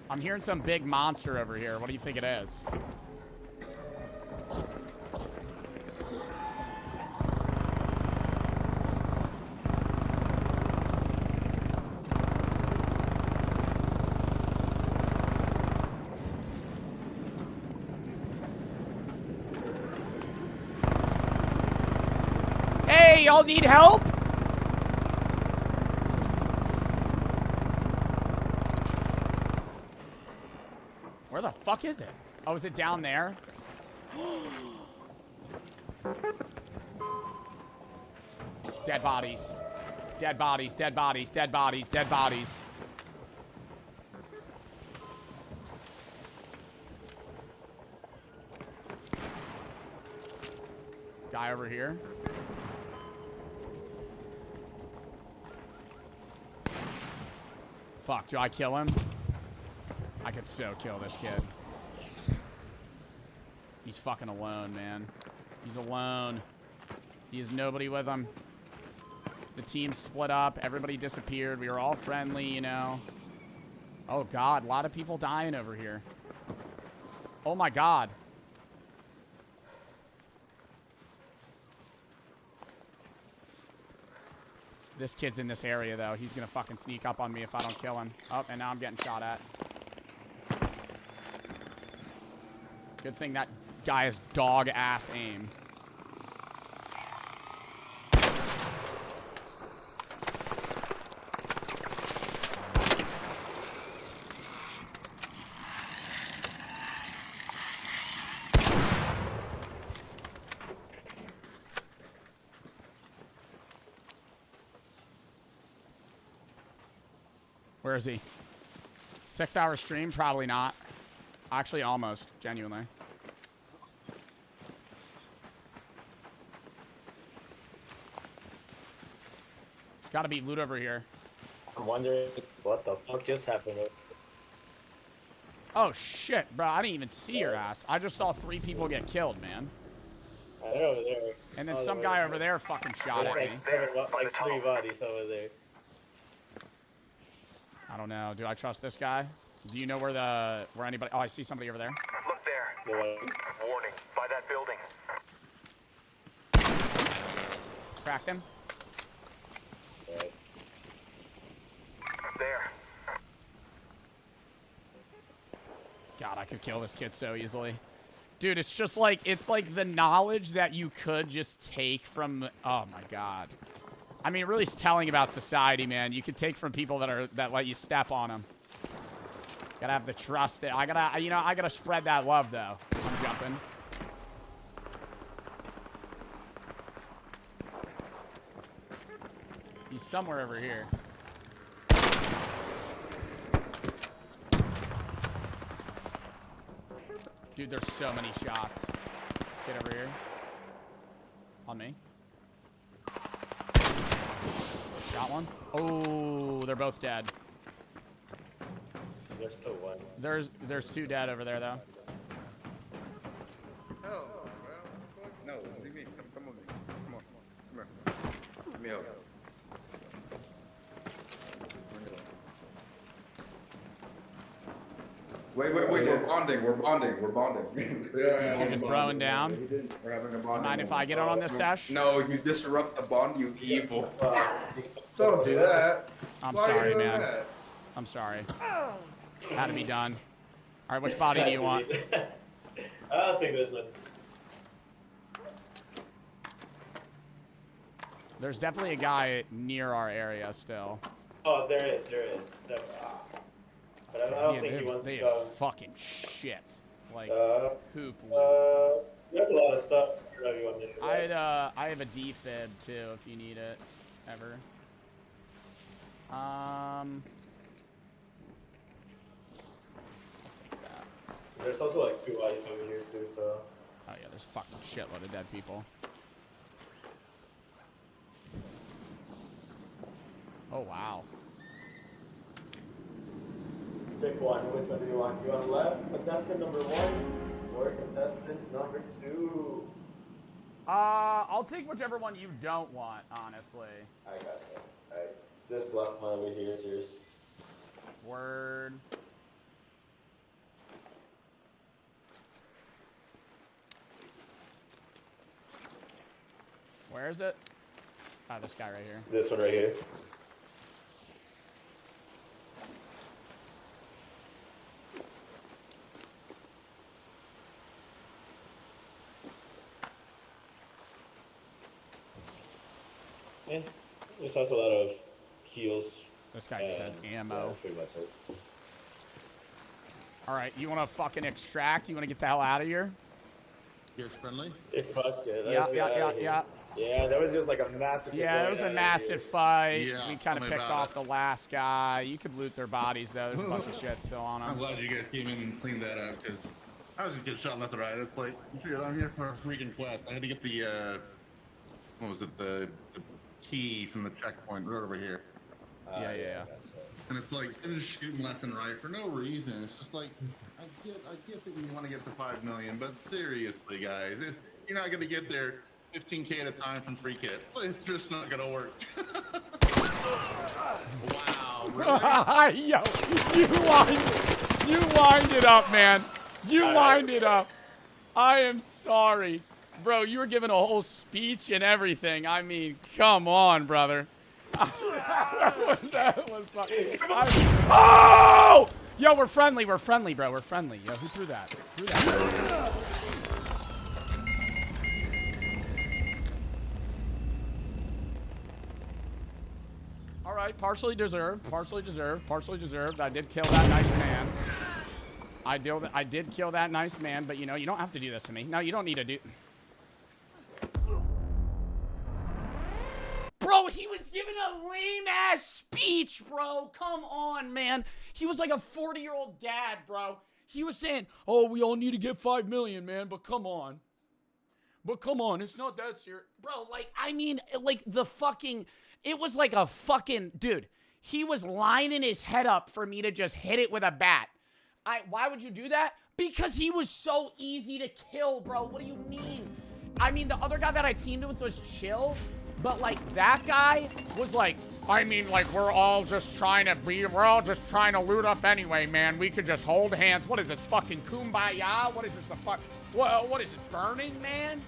I'm hearing some big monster over here. What do you think it is? Hey, y'all need help? Where the fuck is it? Oh, is it down there? Dead bodies. Dead bodies, dead bodies, dead bodies, dead bodies. Guy over here. Fuck, do I kill him? I could so kill this kid. He's fucking alone, man. He's alone. He has nobody with him. The team split up. Everybody disappeared. We were all friendly, you know. Oh, God. A lot of people dying over here. Oh, my God. This kid's in this area, though. He's going to fucking sneak up on me if I don't kill him. Oh, and now I'm getting shot at. Good thing that guy has dog-ass aim. Where is he? 6-hour stream? Probably not. Actually, almost. Genuinely. There's gotta be loot over here. I'm wondering what the fuck just happened. Oh, shit, bro. I didn't even see your ass. I just saw 3 people get killed, man. They're over there. And then some guy over there fucking shot at me. Like 3 bodies over there. I don't know. Do I trust this guy? Do you know where anybody... Oh, I see somebody over there. Look there. Warning, by that building. Cracked him. There. God, I could kill this kid so easily. Dude, it's just like... It's like the knowledge that you could just take from... Oh, my God. I mean, really telling about society, man. You can take from people that let you step on them. Gotta have the trust. I gotta spread that love, though. I'm jumping. He's somewhere over here. Dude, there's so many shots. Get over here. On me. Got one. Oh, they're both dead. There's still one. There's 2 dead over there, though. Oh, no, leave me. Come on, come on. Come here. Let me out. Wait, we're bonding. Yeah, you're just broing down. We're having a bonding. Mind if I get on this sesh? No, you disrupt the bond, you evil. Don't do that. I'm Why are you sorry, doing man. that? I'm sorry. Had to be done. All right, which body do you want? I'll take this one. There's definitely a guy near our area still. Oh, there is. But I don't think he wants to go. Fucking shit. Like, poop. There's a lot of stuff. Whatever you want me to do. I have a defib too, if you need it, ever. There's also like 2 bodies over here too, so. Oh yeah, there's fucking shitload of dead people. Oh wow. Pick one. Which one do you want? You want left? Contestant number 1 or contestant number 2? I'll take whichever one you don't want, honestly. I got you. Alright. This left one over here is yours. Word. Where is it? Ah, this guy right here. This one right here. Yeah, this has a lot of heals. This guy just has ammo. Yeah, that's pretty much it. All right, you want to fucking extract? You want to get the hell out of here? Here's friendly. Fuck it. Yeah. Yeah, there was just like a massive. Yeah, there was a massive fight. Yeah, we kind of picked off the last guy. You could loot their bodies though. There's a bunch of shit still on them. I'm glad you guys came in and cleaned that up because I was just getting shot left and right. It's like, dude, I'm here for a freaking quest. I had to get the what was it? The key from the checkpoint right over here. Yeah. And it's like they're just shooting left and right for no reason. It's just like I get that you want to get to 5 million, but seriously, guys, you're not gonna get there 15K at a time from free kits. It's just not gonna work. Wow, really? Yo, you wind it up, man. You wind it up. I am sorry. Bro, you were giving a whole speech and everything. I mean, come on, brother. that was fucking. Oh! Yo, we're friendly, bro. We're friendly. Yo, who threw that? All right, partially deserved. I did kill that nice man. I did kill that nice man, but you know, you don't have to do this to me. No, you don't need to do. Bro, he was giving a lame-ass speech, bro. Come on, man. He was like a 40-year-old dad, bro. He was saying, oh, we all need to get 5 million, man, but come on. It's not that serious. Bro, like, I mean, like, it was like a fucking, dude, he was lining his head up for me to just hit it with a bat. Why would you do that? Because he was so easy to kill, bro. What do you mean? I mean, the other guy that I teamed with was chill. But, like, that guy was like, I mean, like, we're all just trying to loot up anyway, man. We could just hold hands. What is this, fucking kumbaya? What is this, what is this, Burning Man?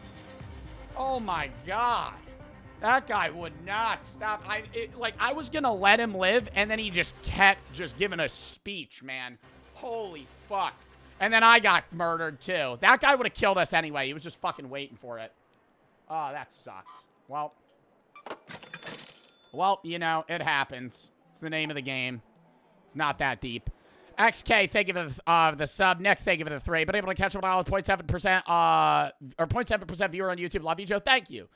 Oh, my God. That guy would not stop. I was gonna let him live, and then he just kept giving a speech, man. Holy fuck. And then I got murdered, too. That guy would have killed us anyway. He was just fucking waiting for it. Oh, that sucks. Well, you know, it happens. It's the name of the game. It's not that deep. XK, thank you for the sub. Nick, thank you for the 3. But able to catch up on all 0.7%, or 0.7% viewer on YouTube. Love you, Joe. Thank you.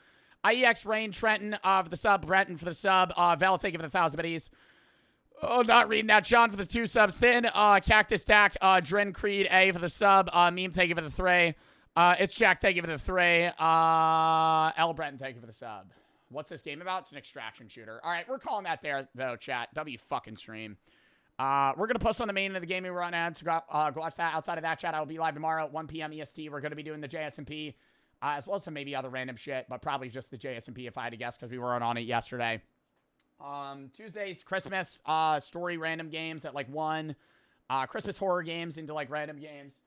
IEX Rain Trenton for the sub. Brenton for the sub. Val, thank you for the 1,000 biddies. Oh, not reading that. John for the 2 subs. Thin, Cactus Dak, Dren Creed A for the sub. Meme, thank you for the 3. It's Jack, thank you for the 3. L Brenton, thank you for the sub. What's this game about? It's an extraction shooter. All right, we're calling that there, though, chat. W fucking stream. We're going to post on the main of the gaming run ads. Go watch that. Outside of that, chat, I will be live tomorrow at 1 p.m. EST. We're going to be doing the JSMP, as well as some maybe other random shit, but probably just the JSMP if I had to guess, because we weren't on it yesterday. Tuesday's Christmas story random games at like 1. Christmas horror games into like random games.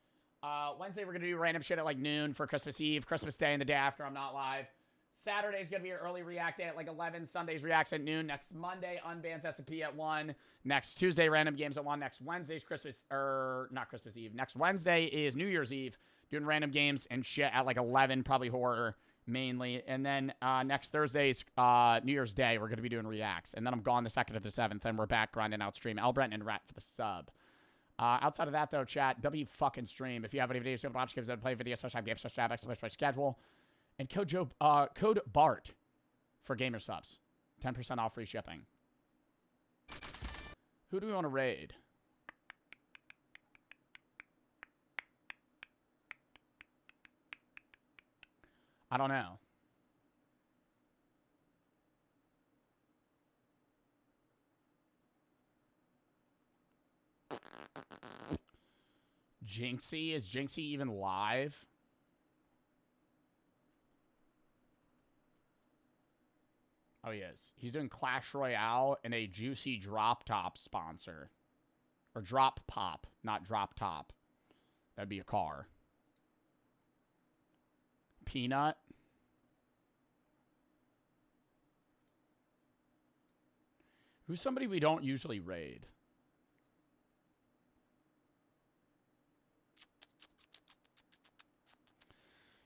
Wednesday, we're going to do random shit at like noon for Christmas Eve. Christmas Day and the day after, I'm not live. Saturday's going to be an early React day at like 11. Sunday's Reacts at noon. Next Monday, Unbans S&P at 1. Next Tuesday, random games at 1. Next Wednesday's not Christmas Eve. Next Wednesday is New Year's Eve. Doing random games and shit at like 11, probably horror mainly. And then next Thursday's New Year's Day, we're going to be doing Reacts. And then I'm gone the 2nd to the 7th, and we're back grinding out stream. Al Brenton and Rat for the sub. Outside of that, though, chat, W fucking stream. If you have any videos you want to watch, games that play videos, /time games, /tab, / schedule. And code BART for gamer subs. 10% off free shipping. Who do we want to raid? I don't know. Jinxie? Is Jinxie even live? Oh, he is. He's doing Clash Royale and a Juicy Drop Top sponsor. Or Drop Pop, not Drop Top. That'd be a car. Peanut. Who's somebody we don't usually raid?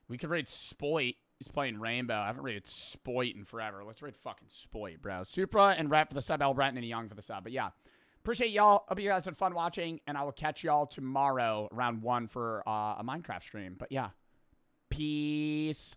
We could raid Spoit. He's playing Rainbow. I haven't rated Spoit in forever. Let's raid fucking Spoit, bro. Supra and Rat for the sub, L Brenton and Young for the sub. But yeah, appreciate y'all. Hope you guys had fun watching, and I will catch y'all tomorrow around 1 for a Minecraft stream. But yeah, peace.